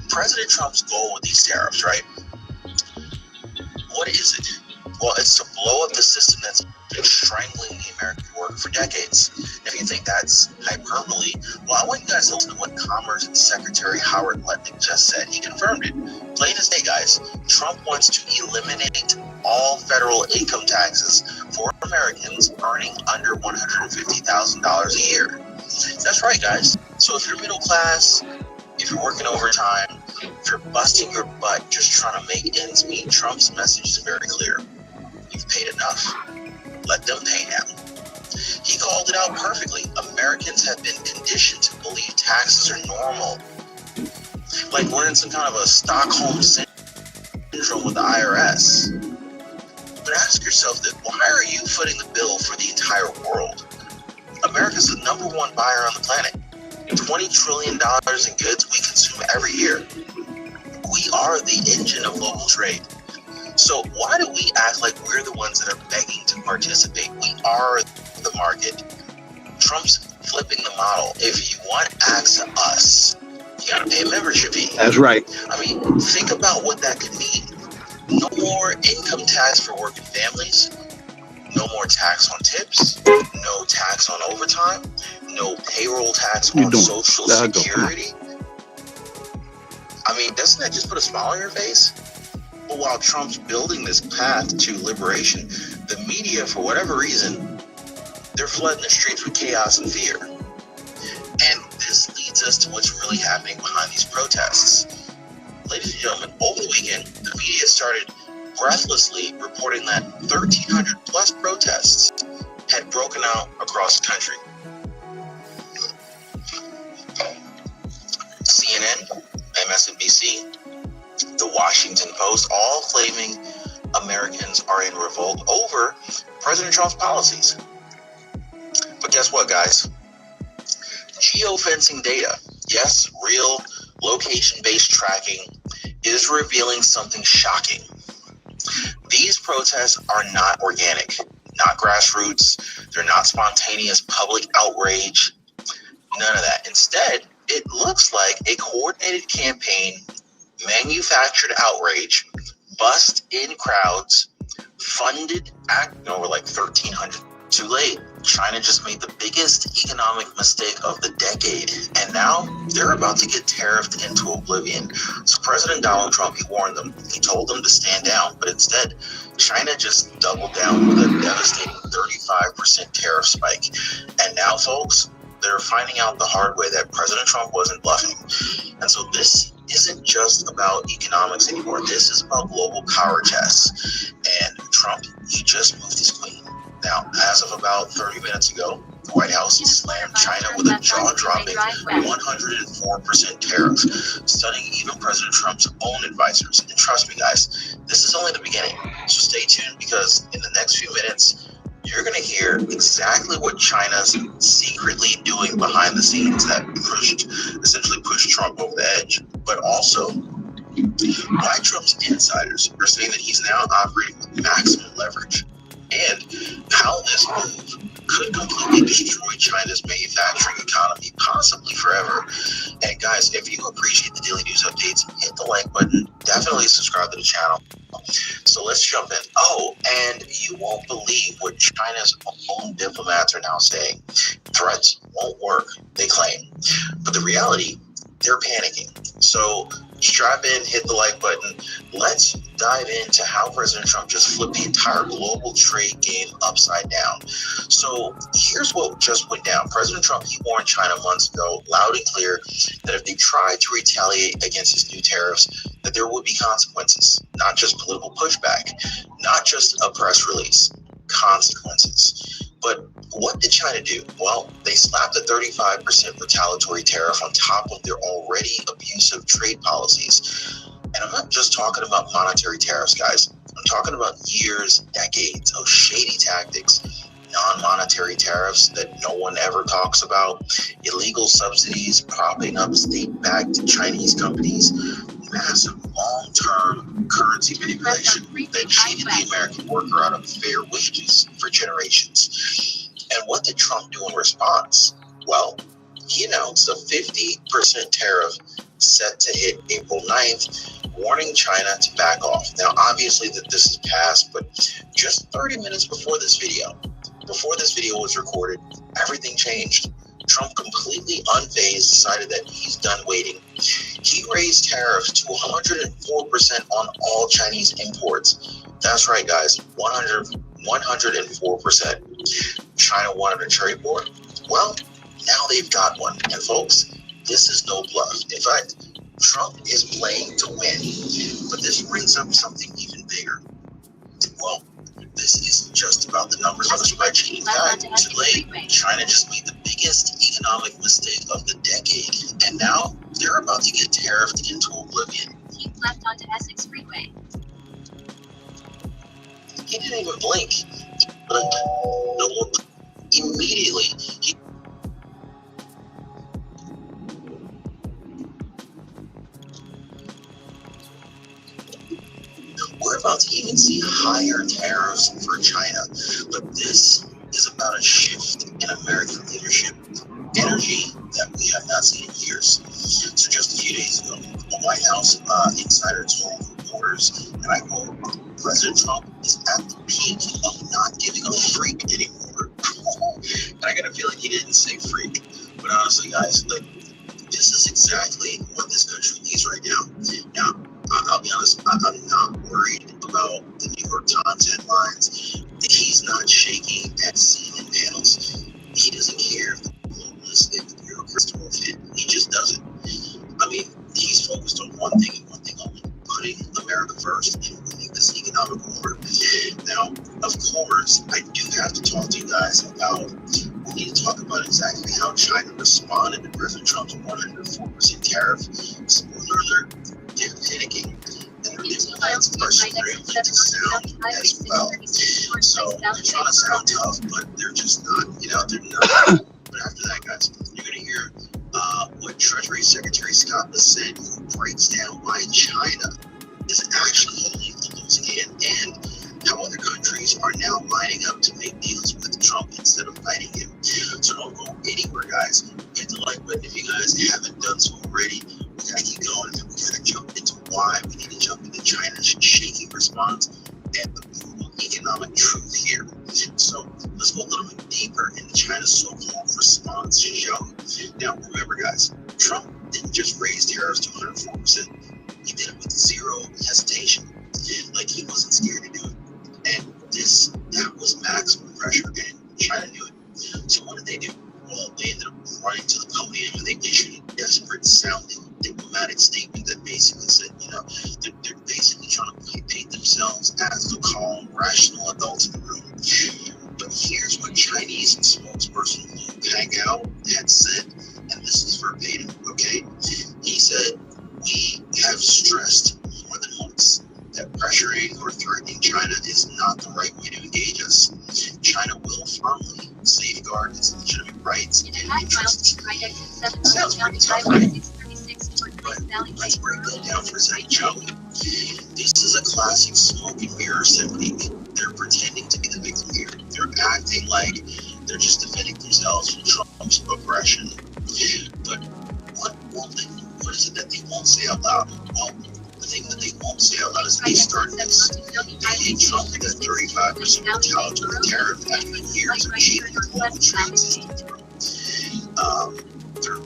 President Trump's goal with these tariffs, right? What is it? Well, it's to blow up the system that's been strangling the American worker for decades. If you think that's hyperbole, well, I want you guys to listen to what Commerce Secretary Howard Lutnick just said. He confirmed it. Plain as day, guys. Trump wants to eliminate all federal income taxes for Americans earning under $150,000 a year. That's right, guys. So if you're middle class, if you're working overtime, if you're busting your butt just trying to make ends meet, Trump's message is very clear. You've paid enough. Let them pay now. He called it out perfectly. Americans have been conditioned to believe taxes are normal. Like we're in some kind of a Stockholm syndrome with the IRS. But ask yourself this, why are you footing the bill for the entire world? America's the number one buyer on the planet. $20 trillion in goods we consume every year. We are the engine of global trade. So why do we act like we're the ones that are begging to participate? We are the market. Trump's flipping the model. If you want access to us, you gotta pay a membership fee. That's right. I mean, think about what that could mean. No more income tax for working families. No more tax on tips. No tax on overtime. No payroll tax on Social Security. I mean, doesn't that just put a smile on your face? But while Trump's building this path to liberation, the media, for whatever reason, they're flooding the streets with chaos and fear. And this leads us to what's really happening behind these protests. Ladies and gentlemen, over the weekend, the media started breathlessly reporting that 1,300 plus protests had broken out across the country. CNN, MSNBC, The Washington Post, all claiming Americans are in revolt over President Trump's policies. But guess what, guys? Geofencing data, yes, real location-based tracking, is revealing something shocking. These protests are not organic, not grassroots, they're not spontaneous public outrage, none of that. Instead, it looks like a coordinated campaign, manufactured outrage, bussed in crowds, funded over like 1,300. Too late. China just made the biggest economic mistake of the decade, and now they're about to get tariffed into oblivion. So President Donald Trump, he warned them. He told them to stand down, but instead, China just doubled down with a devastating 35% tariff spike. And now, folks, they're finding out the hard way that President Trump wasn't bluffing. And so this isn't just about economics anymore. This is about global power chess. And Trump, he just moved his queen. Now, as of about 30 minutes ago, the White House slammed China with a jaw-dropping 104% tariff, stunning even President Trump's own advisors. And trust me, guys, this is only the beginning. So stay tuned, because in the next few minutes, you're going to hear exactly what China's secretly doing behind the scenes that essentially pushed Trump over the edge. But also, why Trump's insiders are saying that he's now operating with maximum leverage, and how this move could completely destroy China's manufacturing economy, possibly forever. And guys, if you appreciate the daily news updates, hit the like button, definitely subscribe to the channel. So let's jump in. Oh, and you won't believe what China's own diplomats are now saying. Threats won't work, they claim. But the reality, they're panicking. So strap in, hit the like button. Let's dive into how President Trump just flipped the entire global trade game upside down. So here's what just went down. President Trump, he warned China months ago, loud and clear, that if they tried to retaliate against his new tariffs, that there would be consequences, not just political pushback, not just a press release, consequences. But what did China do? Well, they slapped a 35% retaliatory tariff on top of their already abusive trade policies. And I'm not just talking about monetary tariffs, guys. I'm talking about years, decades of shady tactics, non-monetary tariffs that no one ever talks about, illegal subsidies propping up state-backed Chinese companies, massive long-term currency manipulation that cheated the American worker out of fair wages for generations. And what did Trump do in response? Well, he announced a 50% tariff set to hit April 9th, warning China to back off. Now, obviously that this is past, but just 30 minutes before this video was recorded, everything changed. Trump, completely unfazed, decided that he's done waiting. He raised tariffs to 104% on all Chinese imports. That's right, guys, 104%. China wanted a trade war? Well, now they've got one. And folks, this is no bluff. In fact, Trump is playing to win. But this brings up something even bigger. Well, this isn't just about the numbers on the spreadsheet. In fact, today, China just made the biggest economic mistake of the decade. And now they're about to get tariffed into oblivion. Keep left onto Essex Freeway. He didn't even blink. No, immediately, we're about to even see higher tariffs for China. But this is about a shift in American leadership, energy that we have not seen in years. So just a few days ago, the White House insider told reporters, and I quote, President Trump is at the peak of not giving a freak anymore. And I got a feeling he didn't say freak. But honestly, guys, like, this is exactly what this country needs right now. Now, I'll be honest, I'm not worried about the New York Times headlines. He's not shaking at CNN panels. He doesn't care if the globalists and the bureaucrats will fit. He just doesn't. I mean, he's focused on one thing and one thing only, putting America first and winning this economic war. Now, of course, I do have to talk to you guys about, we need to talk about exactly how China responded to President Trump's 104% tariff. Spoiler alert, they're panicking. And their diplomats are screaming to sound as well. So they're trying to sound tough, but they're just not, they're not. But after that, guys, you're going to hear what Treasury Secretary Scott said, who breaks down why China is actually holding the losing hand and how other countries are now lining up to make deals with Trump instead of fighting him. So don't go anywhere, guys. Hit the like button if you guys haven't done so already. We gotta keep going, and we gotta jump into why we need to jump into China's shaky response and the brutal economic truth here. So let's go a little bit deeper into China's so-called response, shall we? Now, remember, guys, Trump didn't just raise tariffs to 104%. He did it with zero hesitation. Like, he wasn't scared to do it. And that was maximum pressure, and China knew it. So what did they do? Well, they ended up running to the podium and they issued a desperate sounding diplomatic statement that basically said, they're basically trying to paint themselves as the calm, rational adults in the room. But here's what Chinese spokesperson Liu Kangao had said, and this is verbatim, okay? He said, we have stressed more than once that pressuring or threatening China is not the right way to engage us. China will firmly safeguard its legitimate rights and interests. Sounds pretty tough, right? But let's break that down for a second, shall we? This is a classic smoke and mirror technique. They're pretending to be the victim here. They're acting like they're just defending themselves from Trump's aggression. But what is it that they won't say out loud? Well, the thing that they won't say out loud is they started this. They hate Trump with that 35% retaliatory tariff after years of cheating the global trade system through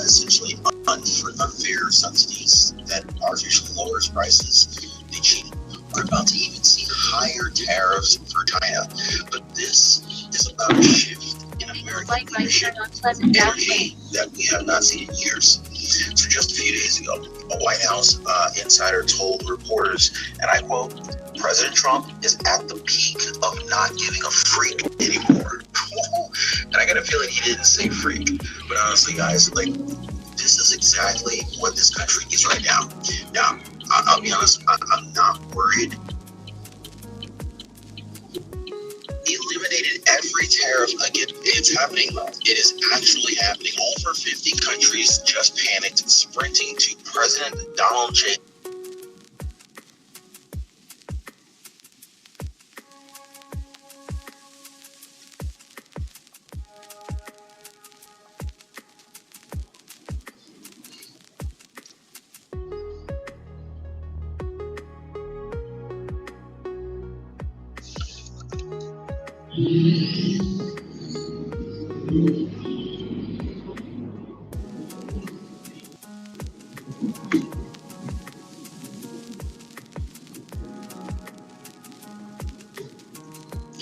essentially unfair subsidies that artificially lowers prices. They cheated. We're about to even see higher tariffs for China, but this is about a shift in American leadership, energy that we have not seen in years. So just a few days ago, a White House insider told reporters, and I quote, President Trump is at the peak of not giving a freak anymore. And I got a feeling he didn't say freak, but honestly, guys, like, this is exactly what this country is right now. Now, I'll be honest, I'm not worried free tariff. Again, it's happening. It is actually happening. Over 50 countries just panicked, sprinting to President Donald J.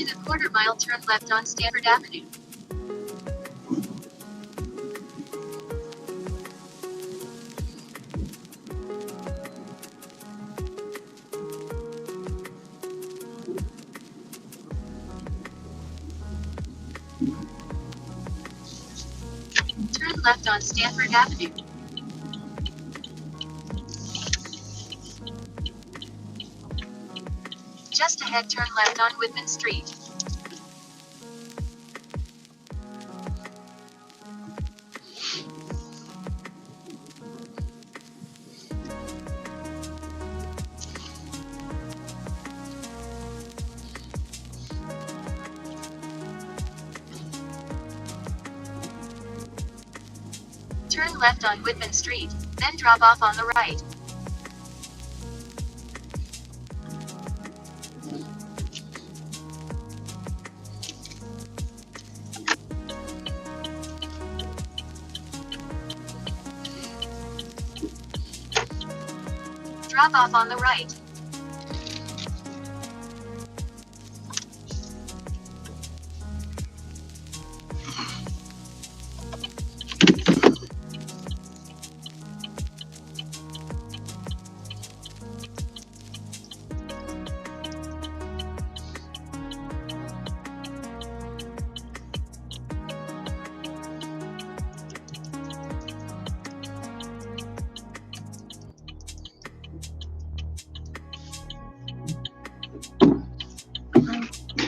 In a quarter-mile, turn left on Stanford Avenue. Turn left on Stanford Avenue. Just ahead, turn left on Whitman Street. Turn left on Whitman Street, then drop off on the right. Drop off on the right.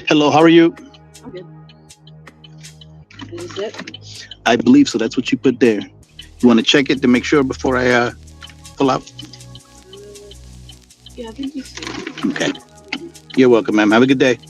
Hello, how are you? I'm good. Is it? I believe so. That's what you put there. You want to check it to make sure before I pull out? Yeah, I think you said. Okay. You're welcome, ma'am. Have a good day.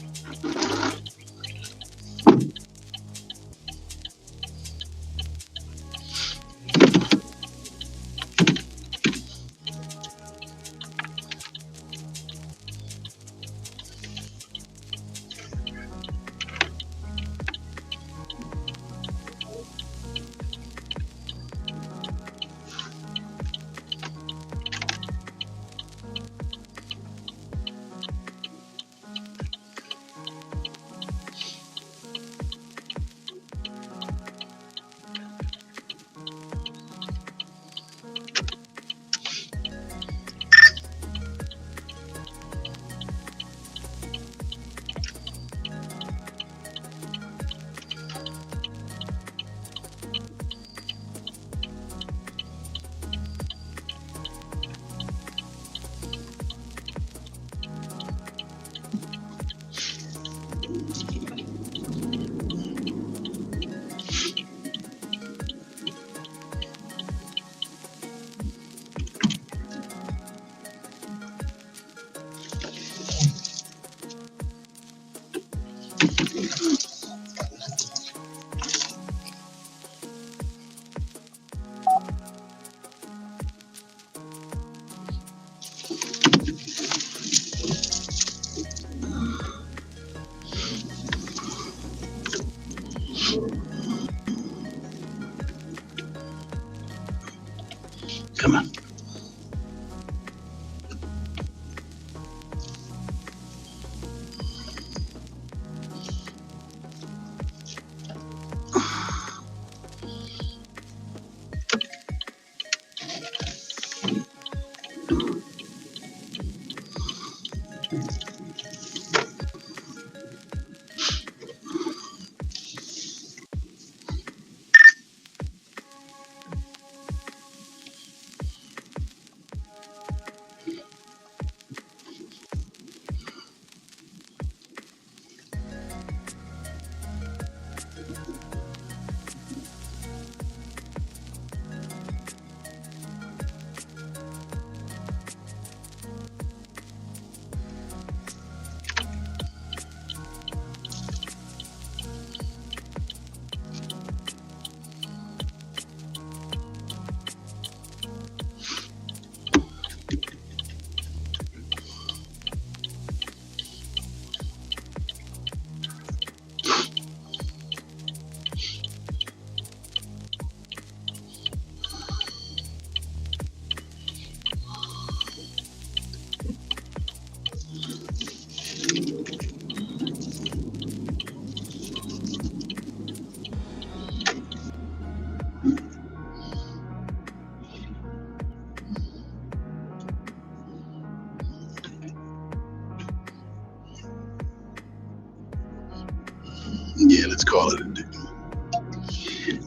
let's call it a day.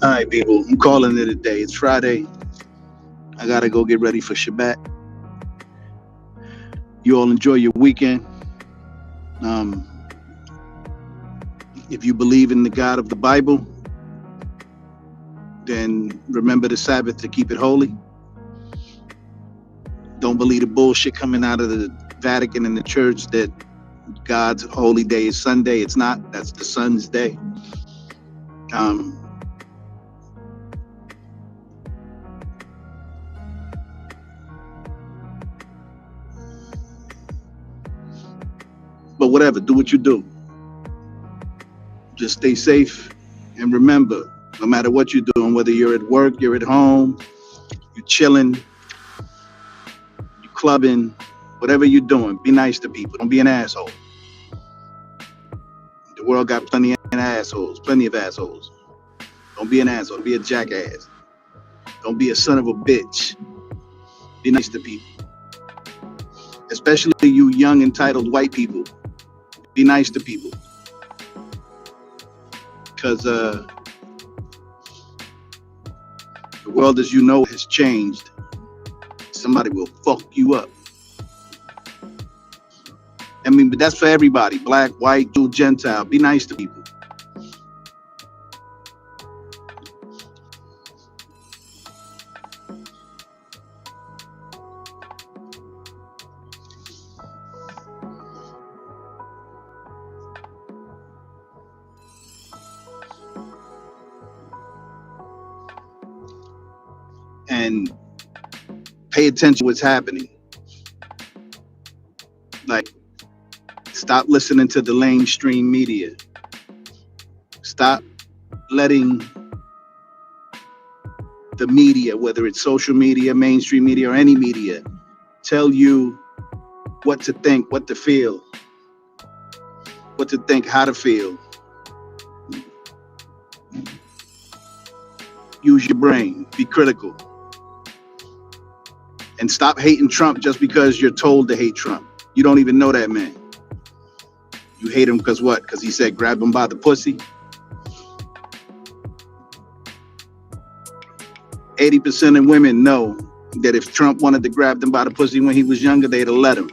All right, people, I'm calling it a day. It's Friday. I gotta go get ready for Shabbat. You all enjoy your weekend. If you believe in the God of the Bible, then remember the Sabbath to keep it holy. Don't believe the bullshit coming out of the Vatican and the church that God's holy day is Sunday. It's not. That's the Son's day. But whatever, do what you do. Just stay safe. And remember, no matter what you're doing, whether you're at work, you're at home, you're chilling, you're clubbing, whatever you're doing, be nice to people. Don't be an asshole. The world got plenty of assholes. Don't be an asshole. Be a jackass. Don't be a son of a bitch. Be nice to people. Especially you young, entitled white people. Be nice to people. Because the world as you know has changed. Somebody will fuck you up. I mean, but that's for everybody. Black, white, Jew, Gentile. Be nice to people. And pay attention to what's happening. Like, stop listening to the lamestream media. Stop letting the media, whether it's social media, mainstream media, or any media, tell you what to think, what to feel, what to think, how to feel. Use your brain. Be critical. And stop hating Trump just because you're told to hate Trump. You don't even know that man. You hate him because what? Because he said grab him by the pussy? 80% of women know that if Trump wanted to grab them by the pussy when he was younger, they'd have let him.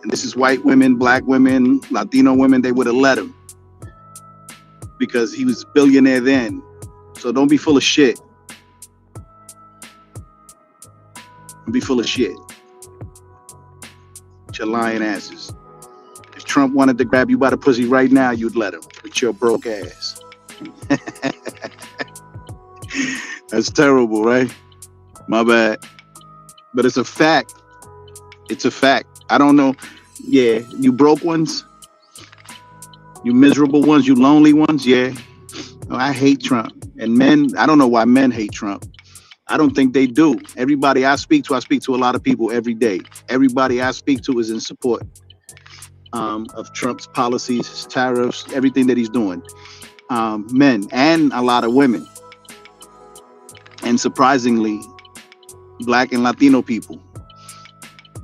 And this is white women, black women, Latino women, they would have let him. Because he was a billionaire then. So don't be full of shit. Don't be full of shit. Your lying asses. If Trump wanted to grab you by the pussy right now, you'd let him with your broke ass. That's terrible, right? My bad. But it's a fact. It's a fact. I don't know. Yeah, you broke ones. You miserable ones. You lonely ones. Yeah. Oh, I hate Trump. And men, I don't know why men hate Trump. I don't think they do. Everybody I speak to a lot of people every day. Everybody I speak to is in support of Trump's policies, his tariffs, everything that he's doing. Men and a lot of women. And surprisingly, black and Latino people,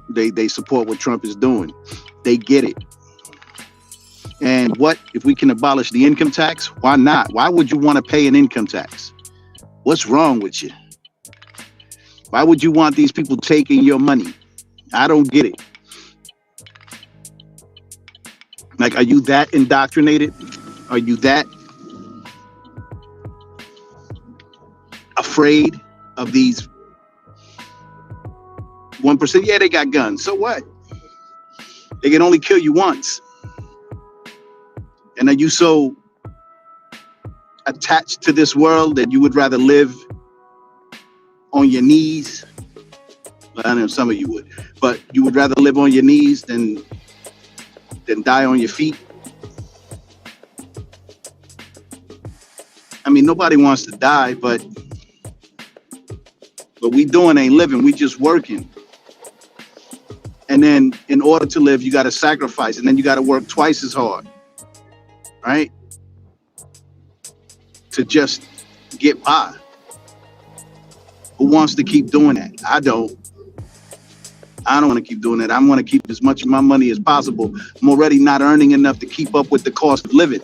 they support what Trump is doing. They get it. And what if we can abolish the income tax? Why not? Why would you want to pay an income tax? What's wrong with you? Why would you want these people taking your money? I don't get it. Like, are you that indoctrinated? Are you that afraid of these 1%? Yeah, they got guns. So what? They can only kill you once. And are you so attached to this world that you would rather live on your knees? Well, I know some of you would, but you would rather live on your knees than die on your feet? I mean, nobody wants to die, but what we doing ain't living. We just working. And then in order to live, you got to sacrifice, and then you got to work twice as hard, right? To just get by. Who wants to keep doing that? I don't want to keep doing that. I want to keep as much of my money as possible. I'm already not earning enough to keep up with the cost of living.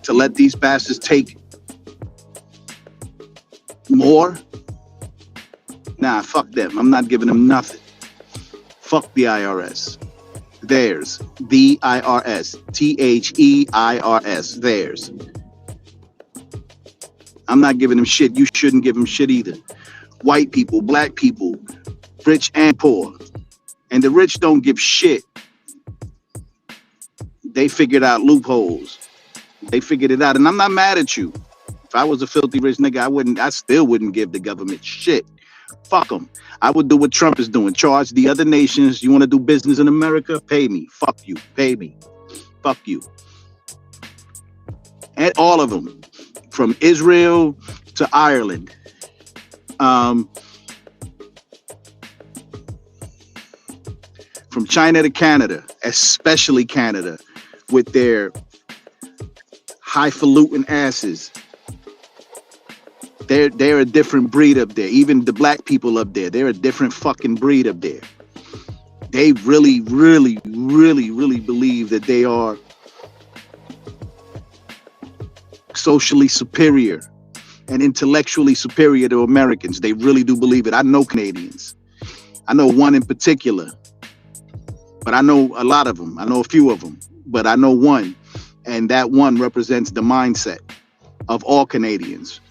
to let these bastards take more? Nah, fuck them. I'm not giving them nothing. Fuck the IRS. Theirs. The IRS. THEIRS. Theirs. I'm not giving them shit. You shouldn't give them shit either. White people, black people, rich and poor. And the rich don't give shit. They figured out loopholes. They figured it out. And I'm not mad at you. If I was a filthy rich nigga, I still wouldn't give the government shit. Fuck them. I would do what Trump is doing. Charge the other nations. You want to do business in America? Pay me. Fuck you. Pay me. Fuck you. And all of them. From Israel to Ireland. From China to Canada. Especially Canada. With their highfalutin asses. They're a different breed up there. Even the black people up there, they're a different fucking breed up there. They really, really, really, really believe that they are socially superior and intellectually superior to Americans. They really do believe it. I know Canadians. I know one in particular, but I know a lot of them. I know a few of them, but I know one, and that one represents the mindset of all Canadians.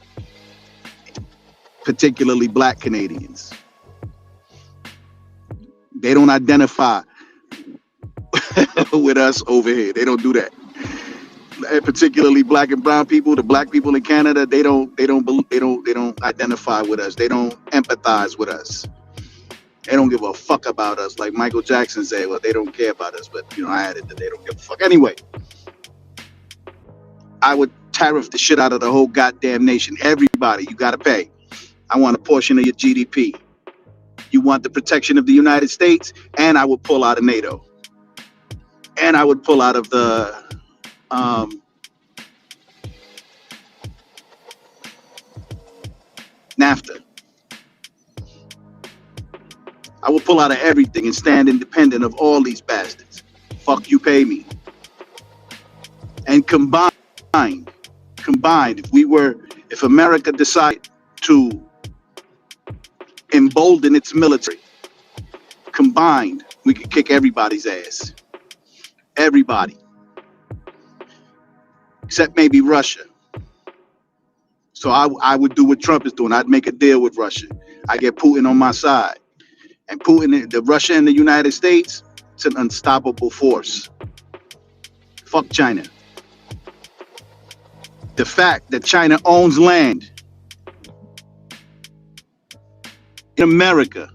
Particularly black Canadians. They don't identify with us over here. They don't do that. And particularly black and brown people, the black people in Canada, they don't identify with us. They don't empathize with us. They don't give a fuck about us. Like Michael Jackson said, well, they don't care about us, but I added that they don't give a fuck. Anyway, I would tariff the shit out of the whole goddamn nation. Everybody, you gotta pay. I want a portion of your GDP. You want the protection of the United States, and I would pull out of NATO. And I would pull out of the NAFTA. I would pull out of everything and stand independent of all these bastards. Fuck you, pay me. And combined, if America decided to embolden its military, combined, we could kick everybody's ass. Everybody. Except maybe Russia. So I would do what Trump is doing. I'd make a deal with Russia. I get Putin on my side. And Putin, the Russia and the United States, it's an unstoppable force. Fuck China. The fact that China owns land in America.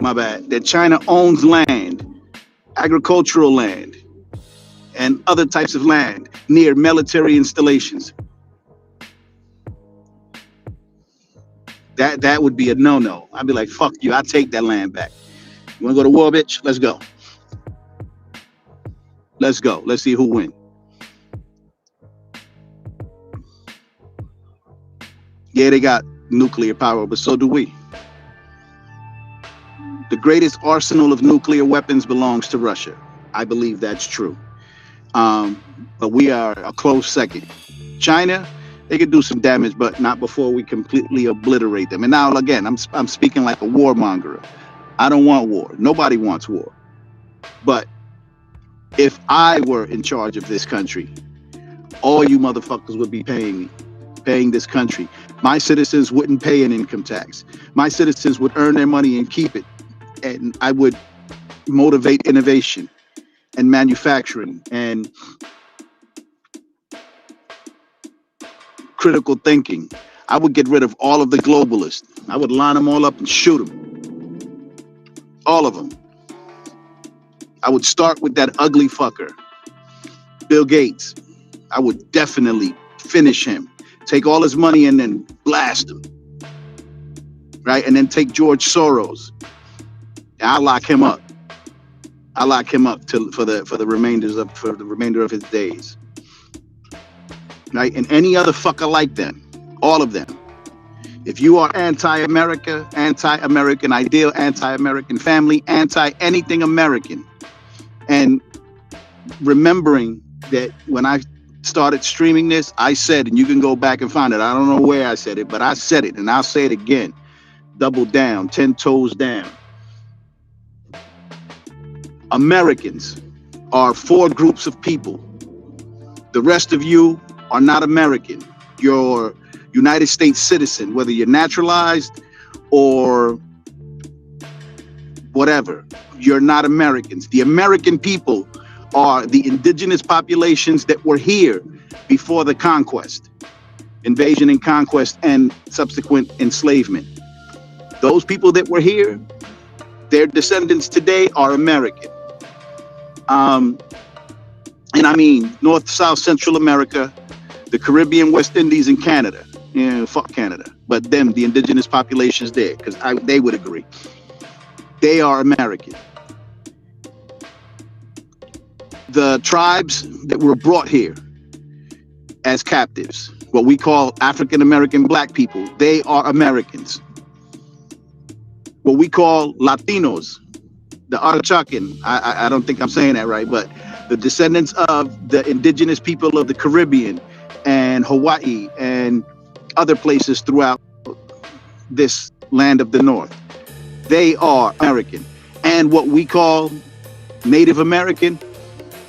My bad. That China owns land, agricultural land, and other types of land near military installations. That would be a no-no. I'd be like, fuck you, I'll take that land back. You wanna go to war, bitch? Let's go. Let's go. Let's see who wins. Yeah, they got nuclear power, but so do we. The greatest arsenal of nuclear weapons belongs to Russia. I believe that's true. But we are a close second. China, they could do some damage, but not before we completely obliterate them. And now, again, I'm speaking like a warmonger. I don't want war. Nobody wants war. But if I were in charge of this country, all you motherfuckers would be paying this country. My citizens wouldn't pay an income tax. My citizens would earn their money and keep it. And I would motivate innovation and manufacturing and critical thinking. I would get rid of all of the globalists. I would line them all up and shoot them. All of them. I would start with that ugly fucker, Bill Gates. I would definitely finish him. Take all his money and then blast him. Right? And then take George Soros. I'll lock him up. I'll lock him up for the remainder of his days. Right? And any other fucker like them. All of them. If you are anti-America, anti-American ideal, anti-American family, anti-anything American, and remembering that when I started streaming this, I said, and you can go back and find it. I don't know where I said it, but I said it, and I'll say it again. Double down, 10 toes down. Americans are 4 groups of people. The rest of you are not American. You're United States citizen, whether you're naturalized or whatever. You're not Americans. The American people are the indigenous populations that were here before the conquest, invasion and conquest, and subsequent enslavement. Those people that were here, their descendants today are American. And I mean North, South, Central America, the Caribbean, West Indies, and Canada. Yeah, fuck Canada. But them, the indigenous populations there, because they would agree. They are American. The tribes that were brought here as captives, what we call African American black people, they are Americans. What we call Latinos, the Arachakan, I don't think I'm saying that right, but the descendants of the indigenous people of the Caribbean and Hawaii and other places throughout this land of the North, they are American. And what we call Native American,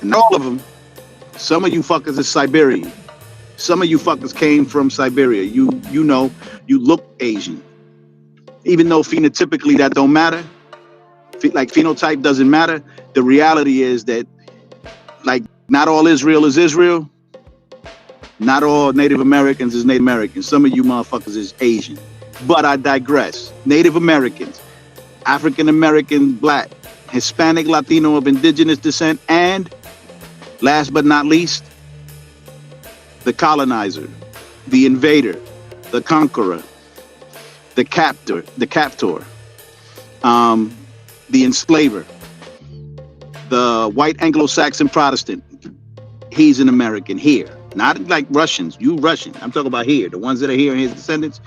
and all of them, some of you fuckers is Siberian. Some of you fuckers came from Siberia. You know, you look Asian. Even though phenotypically that don't matter, like phenotype doesn't matter, the reality is that like not all Israel is Israel. Not all Native Americans is Native Americans. Some of you motherfuckers is Asian. But I digress. Native Americans, African American, black, Hispanic, Latino of indigenous descent, and last but not least, the colonizer, the invader, the conqueror, the captor, the enslaver, the white Anglo-Saxon Protestant. He's an American here. Not like Russians. You Russian. I'm talking about here. The ones that are here and his descendants.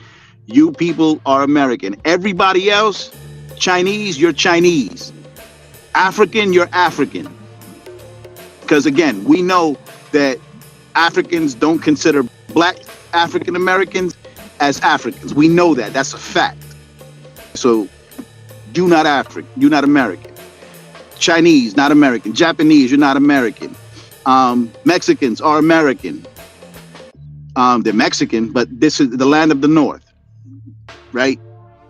You people are American. Everybody else, Chinese, you're Chinese. African, you're African. Because again, we know that Africans don't consider black African Americans as Africans. We know that. That's a fact. So you're not African. You're not American. Chinese, not American. Japanese, you're not American. Mexicans are American. They're Mexican, but this is the land of the North, right?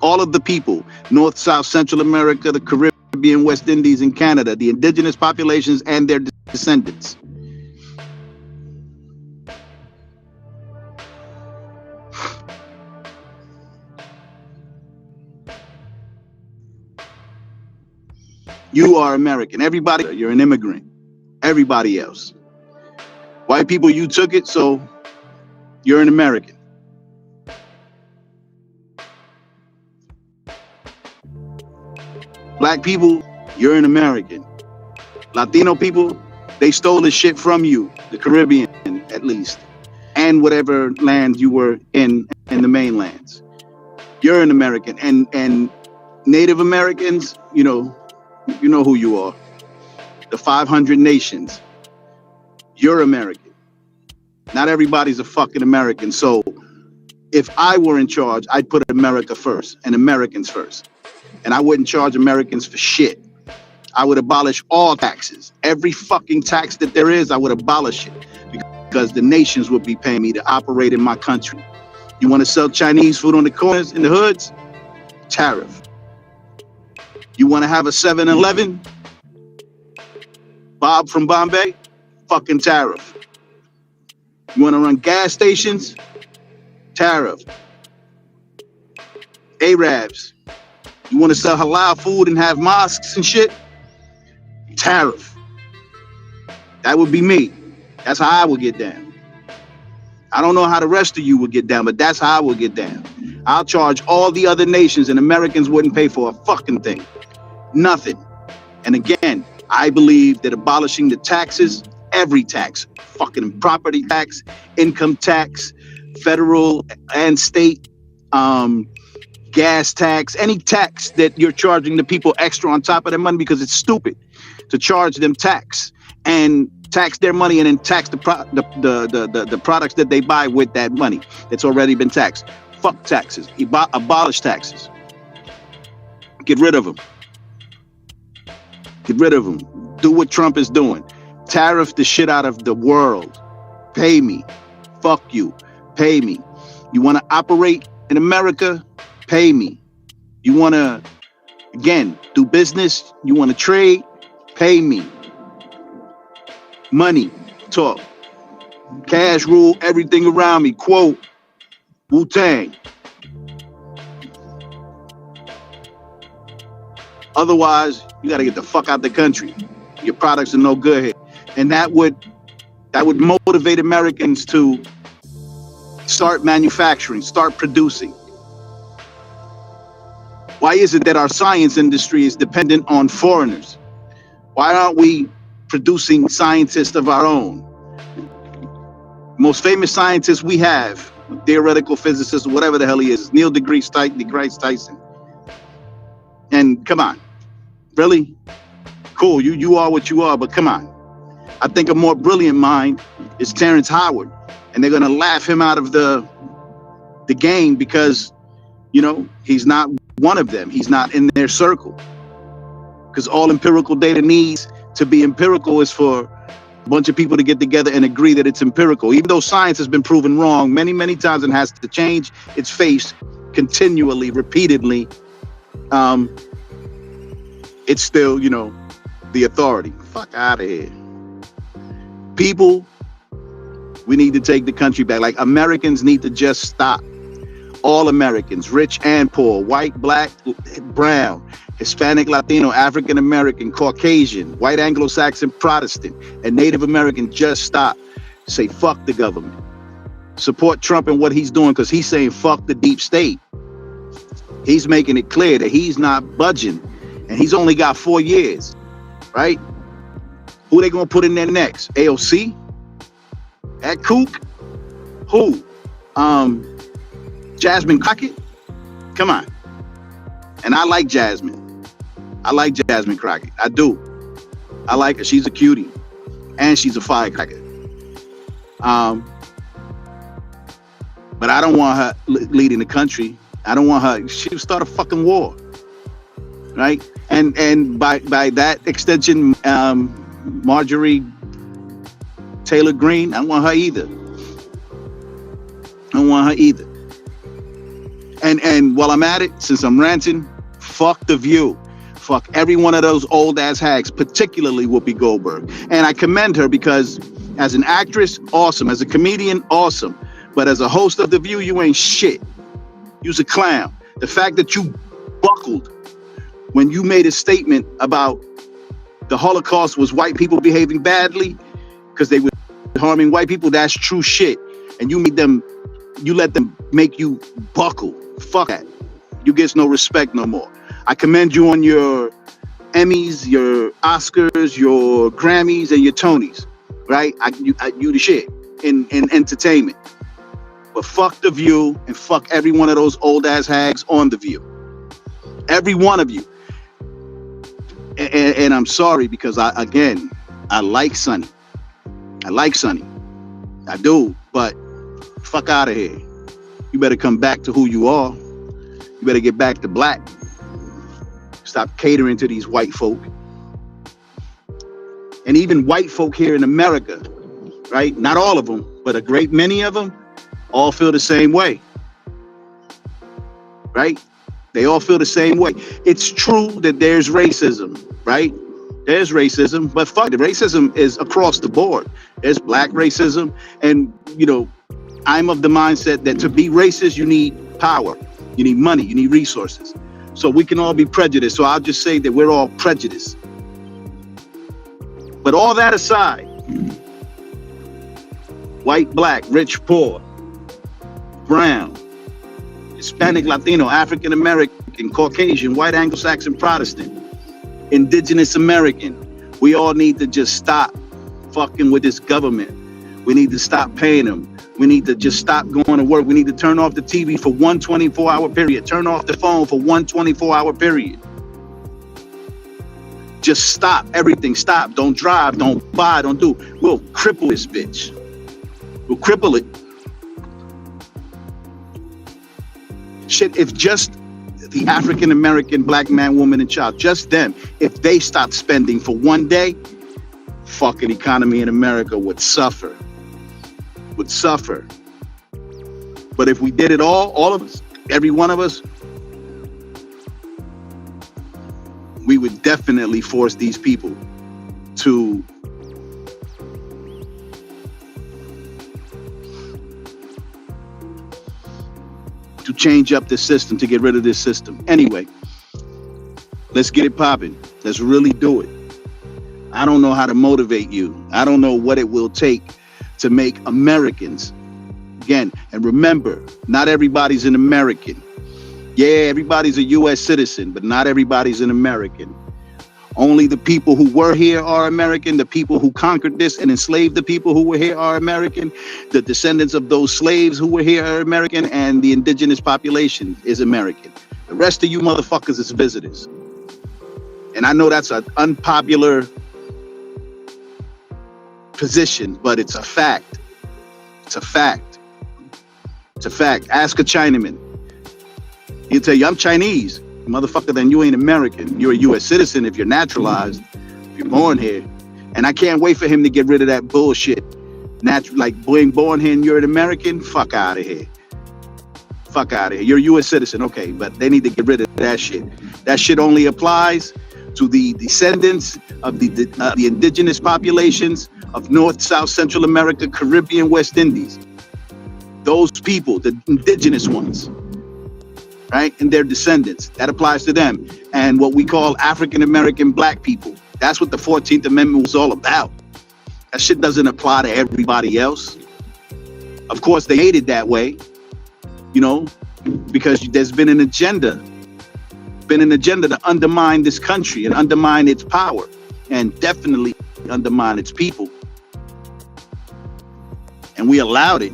All of the people, North, South, Central America, the Caribbean, West Indies, and Canada, the indigenous populations and their descendants. You are American. Everybody, you're an immigrant. Everybody else. White people, you took it, so you're an American. Black people, you're an American. Latino people, they stole the shit from you, the Caribbean at least, and whatever land you were in the mainlands. You're an American. And Native Americans, you know who you are. The 500 nations. You're American. Not everybody's a fucking American. So if I were in charge, I'd put America first and Americans first. And I wouldn't charge Americans for shit. I would abolish all taxes. Every fucking tax that there is, I would abolish it. Because the nations would be paying me to operate in my country. You want to sell Chinese food on the corners, in the hoods? Tariff. You want to have a 7-Eleven? Bob from Bombay? Fucking tariff. You want to run gas stations? Tariff. Arabs. You want to sell halal food and have mosques and shit? Tariff. That would be me. That's how I would get down. I don't know how the rest of you would get down, but that's how I would get down. I'll charge all the other nations and Americans wouldn't pay for a fucking thing. Nothing. And again, I believe that abolishing the taxes, every tax, fucking property tax, income tax, federal and state gas tax, any tax that you're charging the people extra on top of their money, because it's stupid to charge them tax and tax their money and then tax the products that they buy with that money that's already been taxed. Fuck taxes. Abolish taxes. Get rid of them. Get rid of them. Do what Trump is doing. Tariff the shit out of the world. Pay me. Fuck you. Pay me. You want to operate in America? Pay me. You want to, again, do business? You want to trade? Pay me. Money. Talk. Cash rule everything around me. Quote, Wu-Tang. Otherwise, you got to get the fuck out the country. Your products are no good here. And that would motivate Americans to start manufacturing, start producing. Why is it that our science industry is dependent on foreigners? Why aren't we producing scientists of our own? Most famous scientist we have, theoretical physicist, whatever the hell he is Neil deGrasse Tyson. And come on, really? Cool, you are what you are, but come on. I think a more brilliant mind is Terrence Howard, and they're gonna laugh him out of the game because, you know, he's not one of them. He's not in their circle. Because all empirical data needs to be empirical is for a bunch of people to get together and agree that it's empirical. Even though science has been proven wrong many, many times and has to change its face continually, repeatedly, it's still, you know, the authority. Fuck out of here. People, we need to take the country back. Like, Americans need to just stop. All Americans, rich and poor, white, black, brown, Hispanic, Latino, African American, Caucasian, white, Anglo-Saxon, Protestant, and Native American, just stop. Say fuck the government. Support Trump and what he's doing, because he's saying fuck the deep state. He's making it clear that he's not budging, and he's only got 4 years, right? Who they gonna put in there next? AOC? That kook? Who? Jasmine Crockett? Come on. And I like Jasmine. I like Jasmine Crockett. I do. I like her. She's a cutie. And she's a firecracker. But I don't want her leading the country. I don't want her. She'll start a fucking war. Right? And by that extension, Marjorie Taylor Greene, I don't want her either. I don't want her either. And while I'm at it, since I'm ranting, fuck The View. Fuck every one of those old ass hags, particularly Whoopi Goldberg. And I commend her because as an actress, awesome. As a comedian, awesome. But as a host of The View, you ain't shit. You's a clown. The fact that you buckled when you made a statement about the Holocaust was white people behaving badly because they were harming white people, that's true shit. And you let them make you buckle. Fuck that. You get no respect no more. I commend you on your Emmys, your Oscars, your Grammys, and your Tonys, right? You the shit in entertainment. But fuck The View and fuck every one of those old ass hags on The View. Every one of you. And I'm sorry because I like Sonny. I do, but fuck out of here. You better come back to who you are. You better get back to black. Stop catering to these white folk. And even white folk here in America, right? Not all of them, but a great many of them all feel the same way. Right? They all feel the same way. It's true that there's racism, right? There's racism, but fuck it, racism is across the board. There's black racism, and you know, I'm of the mindset that to be racist, you need power, you need money, you need resources. So we can all be prejudiced. So I'll just say that we're all prejudiced. But all that aside, white, black, rich, poor, brown, Hispanic, Latino, African American, Caucasian, white, Anglo-Saxon, Protestant, indigenous American, we all need to just stop fucking with this government. We need to stop paying them. We need to just stop going to work. We need to turn off the TV for one 24-hour period. Turn off the phone for one 24-hour period. Just stop everything. Stop. Don't drive. Don't buy. Don't do. We'll cripple this bitch. We'll cripple it. Shit, if just the African American black man, woman, and child, just them, if they stopped spending for one day, fucking economy in America would suffer. Would suffer. But if we did it all of us, every one of us, we would definitely force these people to change up the system, to get rid of this system. Anyway, let's get it popping. Let's really do it. I don't know how to motivate you. I don't know what it will take to make Americans, again, and remember, not everybody's an American. Yeah, everybody's a U.S. citizen, but not everybody's an American. Only the people who were here are American. The people who conquered this and enslaved the people who were here are American. The descendants of those slaves who were here are American, and the indigenous population is American. The rest of you motherfuckers is visitors. And I know that's an unpopular position, but it's a fact. It's a fact. It's a fact. Ask a Chinaman. He'll tell you, I'm Chinese. Motherfucker, then you ain't American. You're a U.S. citizen if you're naturalized, if you're born here. And I can't wait for him to get rid of that bullshit. Like being born here and you're an American, fuck out of here. Fuck out of here. You're a U.S. citizen, okay, but they need to get rid of that shit. That shit only applies to the descendants of the indigenous populations of North, South, Central America, Caribbean, West Indies. Those people, the indigenous ones, right? And their descendants. That applies to them. And what we call African American black people. That's what the 14th Amendment was all about. That shit doesn't apply to everybody else. Of course, they made it that way, you know, because there's been an agenda to undermine this country and undermine its power and definitely undermine its people. And we allowed it.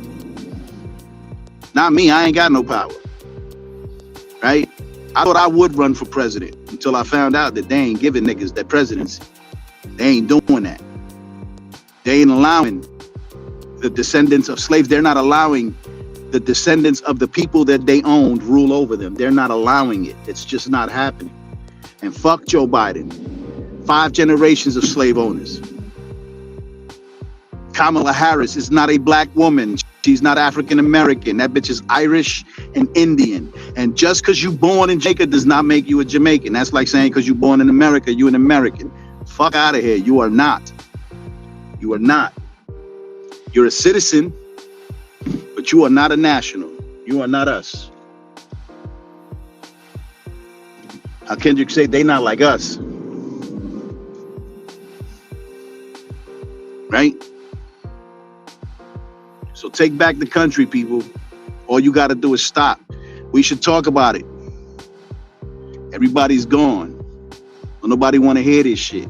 Not me, I ain't got no power. Right? I thought I would run for president until I found out that they ain't giving niggas that presidency. They ain't doing that. They ain't allowing the descendants of slaves. They're not allowing the descendants of the people that they owned rule over them. They're not allowing it. It's just not happening. And fuck Joe Biden. 5 generations of slave owners. Kamala Harris is not a black woman. She's not African American. That bitch is Irish and Indian. And just because you born in Jamaica does not make you a Jamaican. That's like saying because you're born in America, you're an American. Fuck out of here. You are not. You are not. You're a citizen, but you are not a national. You are not us. How Kendrick say they not like us? Right? So take back the country, people. All you got to do is stop. We should talk about it. Everybody's gone. Well, nobody want to hear this shit.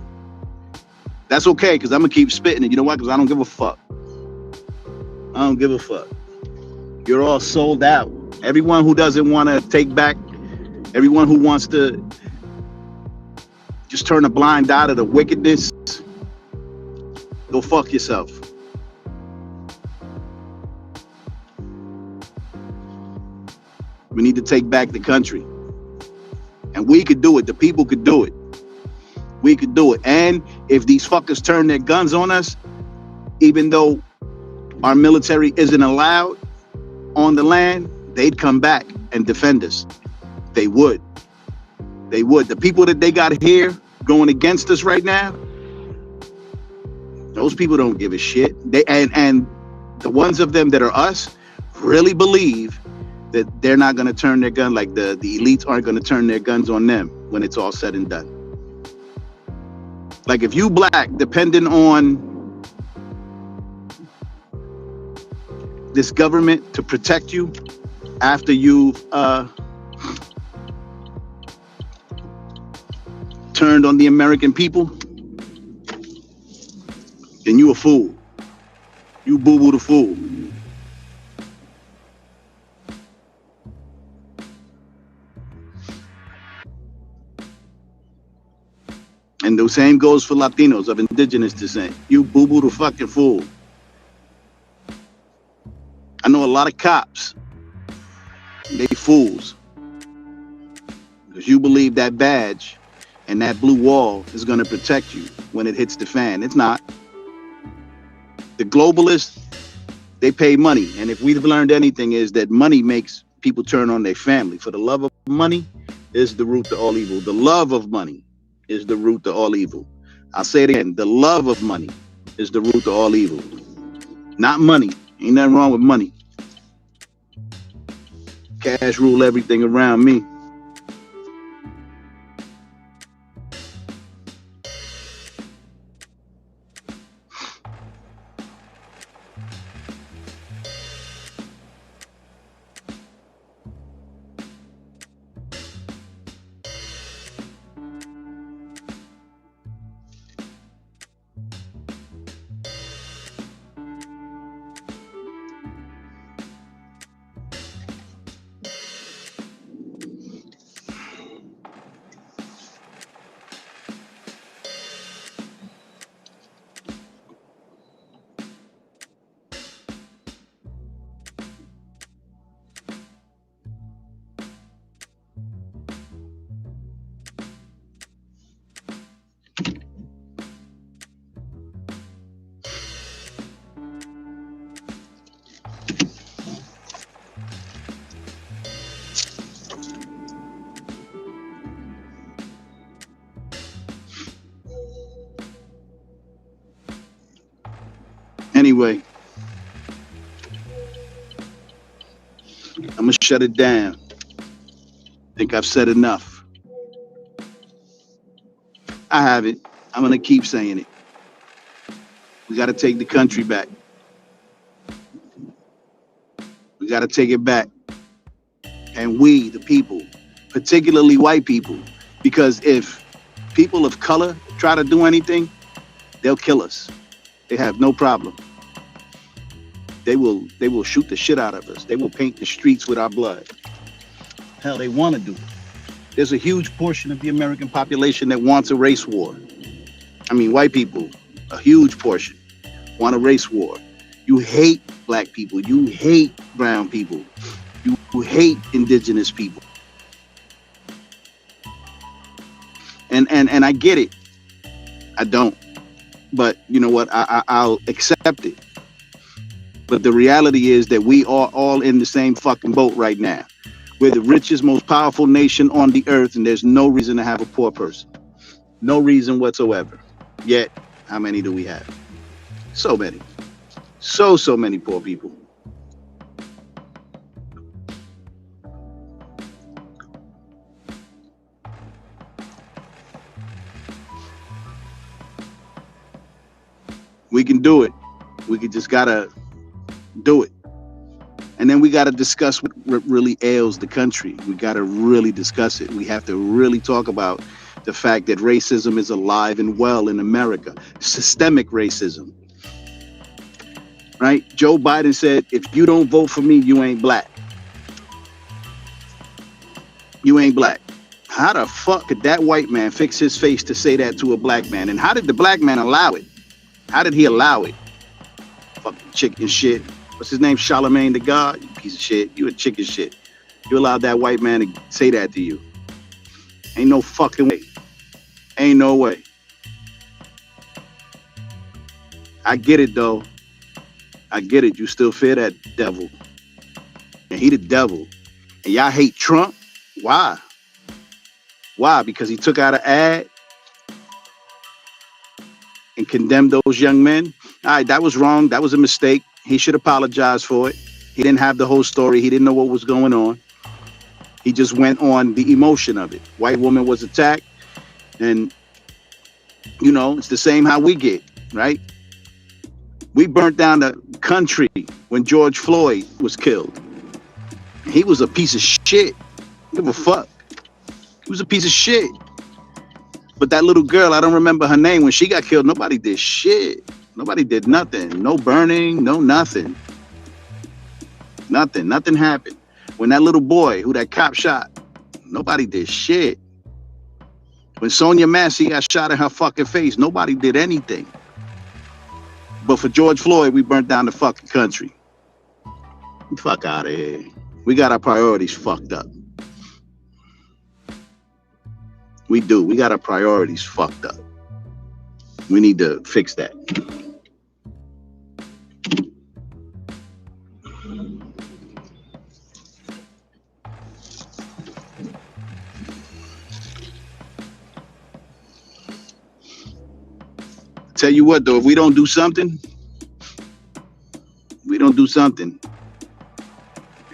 That's okay, because I'm going to keep spitting it. You know why? Because I don't give a fuck. I don't give a fuck. You're all sold out. Everyone who doesn't want to take back, everyone who wants to just turn a blind eye to the wickedness, go fuck yourself. We need to take back the country. And we could do it. The people could do it. We could do it. And if these fuckers turn their guns on us, even though our military isn't allowed on the land, they'd come back and defend us. They would. They would. The people that they got here going against us right now, those people don't give a shit. They and the ones of them that are us really believe that they're not going to turn their gun, like the elites aren't going to turn their guns on them when it's all said and done. Like if you black, depending on this government to protect you after you've turned on the American people, then you a fool. You boo-boo the fool. And the same goes for Latinos of indigenous descent. You boo-boo the fucking fool. I know a lot of cops. They fools. Because you believe that badge and that blue wall is going to protect you when it hits the fan. It's not. The globalists, they pay money. And if we've learned anything is that money makes people turn on their family. For the love of money is the root to all evil. The love of money is the root to all evil. I'll say it again. The love of money is the root to all evil. Not money. Ain't nothing wrong with money. Cash rule everything around me. Anyway, I'm going to shut it down. I think I've said enough. I haven't. I'm going to keep saying it. We got to take the country back. We got to take it back. And we, the people, particularly white people, because if people of color try to do anything, they'll kill us. They have no problem. They will shoot the shit out of us. They will paint the streets with our blood. Hell, they want to do it. There's a huge portion of the American population that wants a race war. I mean, white people, a huge portion, want a race war. You hate black people. You hate brown people. You hate indigenous people. And I get it. I don't. But you know what? I'll accept it. But the reality is that we are all in the same fucking boat right now. We're the richest, most powerful nation on the earth, and there's no reason to have a poor person. No reason whatsoever. Yet, how many do we have? So many. So many poor people. We can do it. We just gotta do it. And then we gotta discuss what really ails the country. We gotta really discuss it. We have to really talk about the fact that racism is alive and well in America. Systemic racism. Right? Joe Biden said, if you don't vote for me, you ain't black. You ain't black. How the fuck could that white man fix his face to say that to a black man? And how did the black man allow it? How did he allow it? Fucking chicken shit. What's his name? Charlemagne the God? You piece of shit. You a chicken shit. You allowed that white man to say that to you. Ain't no fucking way. Ain't no way. I get it though. I get it. You still fear that devil. And he the devil. And y'all hate Trump? Why? Why? Because he took out an ad and condemned those young men? All right, that was wrong. That was a mistake. He should apologize for it. He didn't have the whole story. He didn't know what was going on. He just went on the emotion of it. White woman was attacked. And, you know, it's the same how we get, right? We burnt down the country when George Floyd was killed. He was a piece of shit. Give a fuck. He was a piece of shit. But that little girl, I don't remember her name, when she got killed, nobody did shit. Nobody did nothing. No burning, no nothing. Nothing happened. When that little boy who that cop shot, nobody did shit. When Sonia Massey got shot in her fucking face, nobody did anything. But for George Floyd, we burnt down the fucking country. Fuck out of here. We got our priorities fucked up. We do. We got our priorities fucked up. We need to fix that. Tell you what, though, if we don't do something, if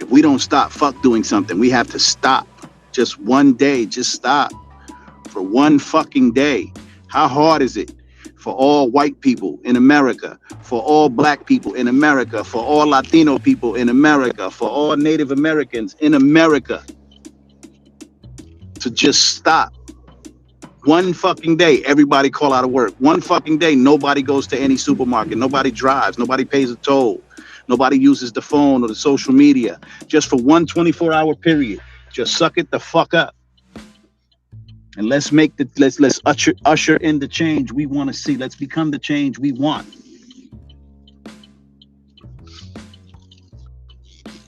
we don't stop doing something, we have to stop. Just one day, just stop for one fucking day. How hard is it for all white people in America, for all black people in America, for all Latino people in America, for all Native Americans in America to just stop? One fucking day, everybody call out of work. One fucking day, nobody goes to any supermarket. Nobody drives. Nobody pays a toll. Nobody uses the phone or the social media. Just for one 24-hour period, just suck it the fuck up. And let's usher in the change we want to see. Let's become the change we want.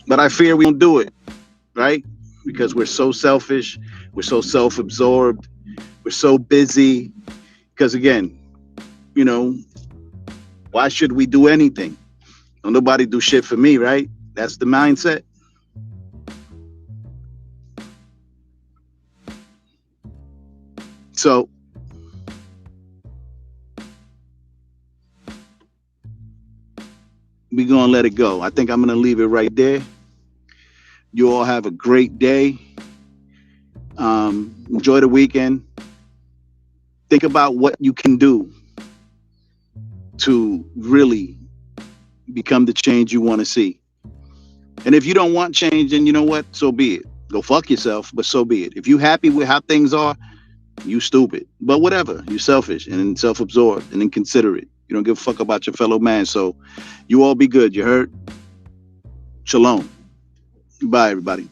But I fear we don't do it, right? Because we're so selfish. We're so self-absorbed. We're so busy. Because again, you know, why should we do anything? Don't nobody do shit for me, right? That's the mindset. So we're going to let it go. I think I'm going to leave it right there. You all have a great day. Enjoy the weekend. Think about what you can do to really become the change you want to see. And if you don't want change, then you know what? So be it. Go fuck yourself, but so be it. If you happy with how things are, you stupid. But whatever. You're selfish and self-absorbed and inconsiderate. You don't give a fuck about your fellow man. So you all be good. You heard? Shalom. Bye, everybody.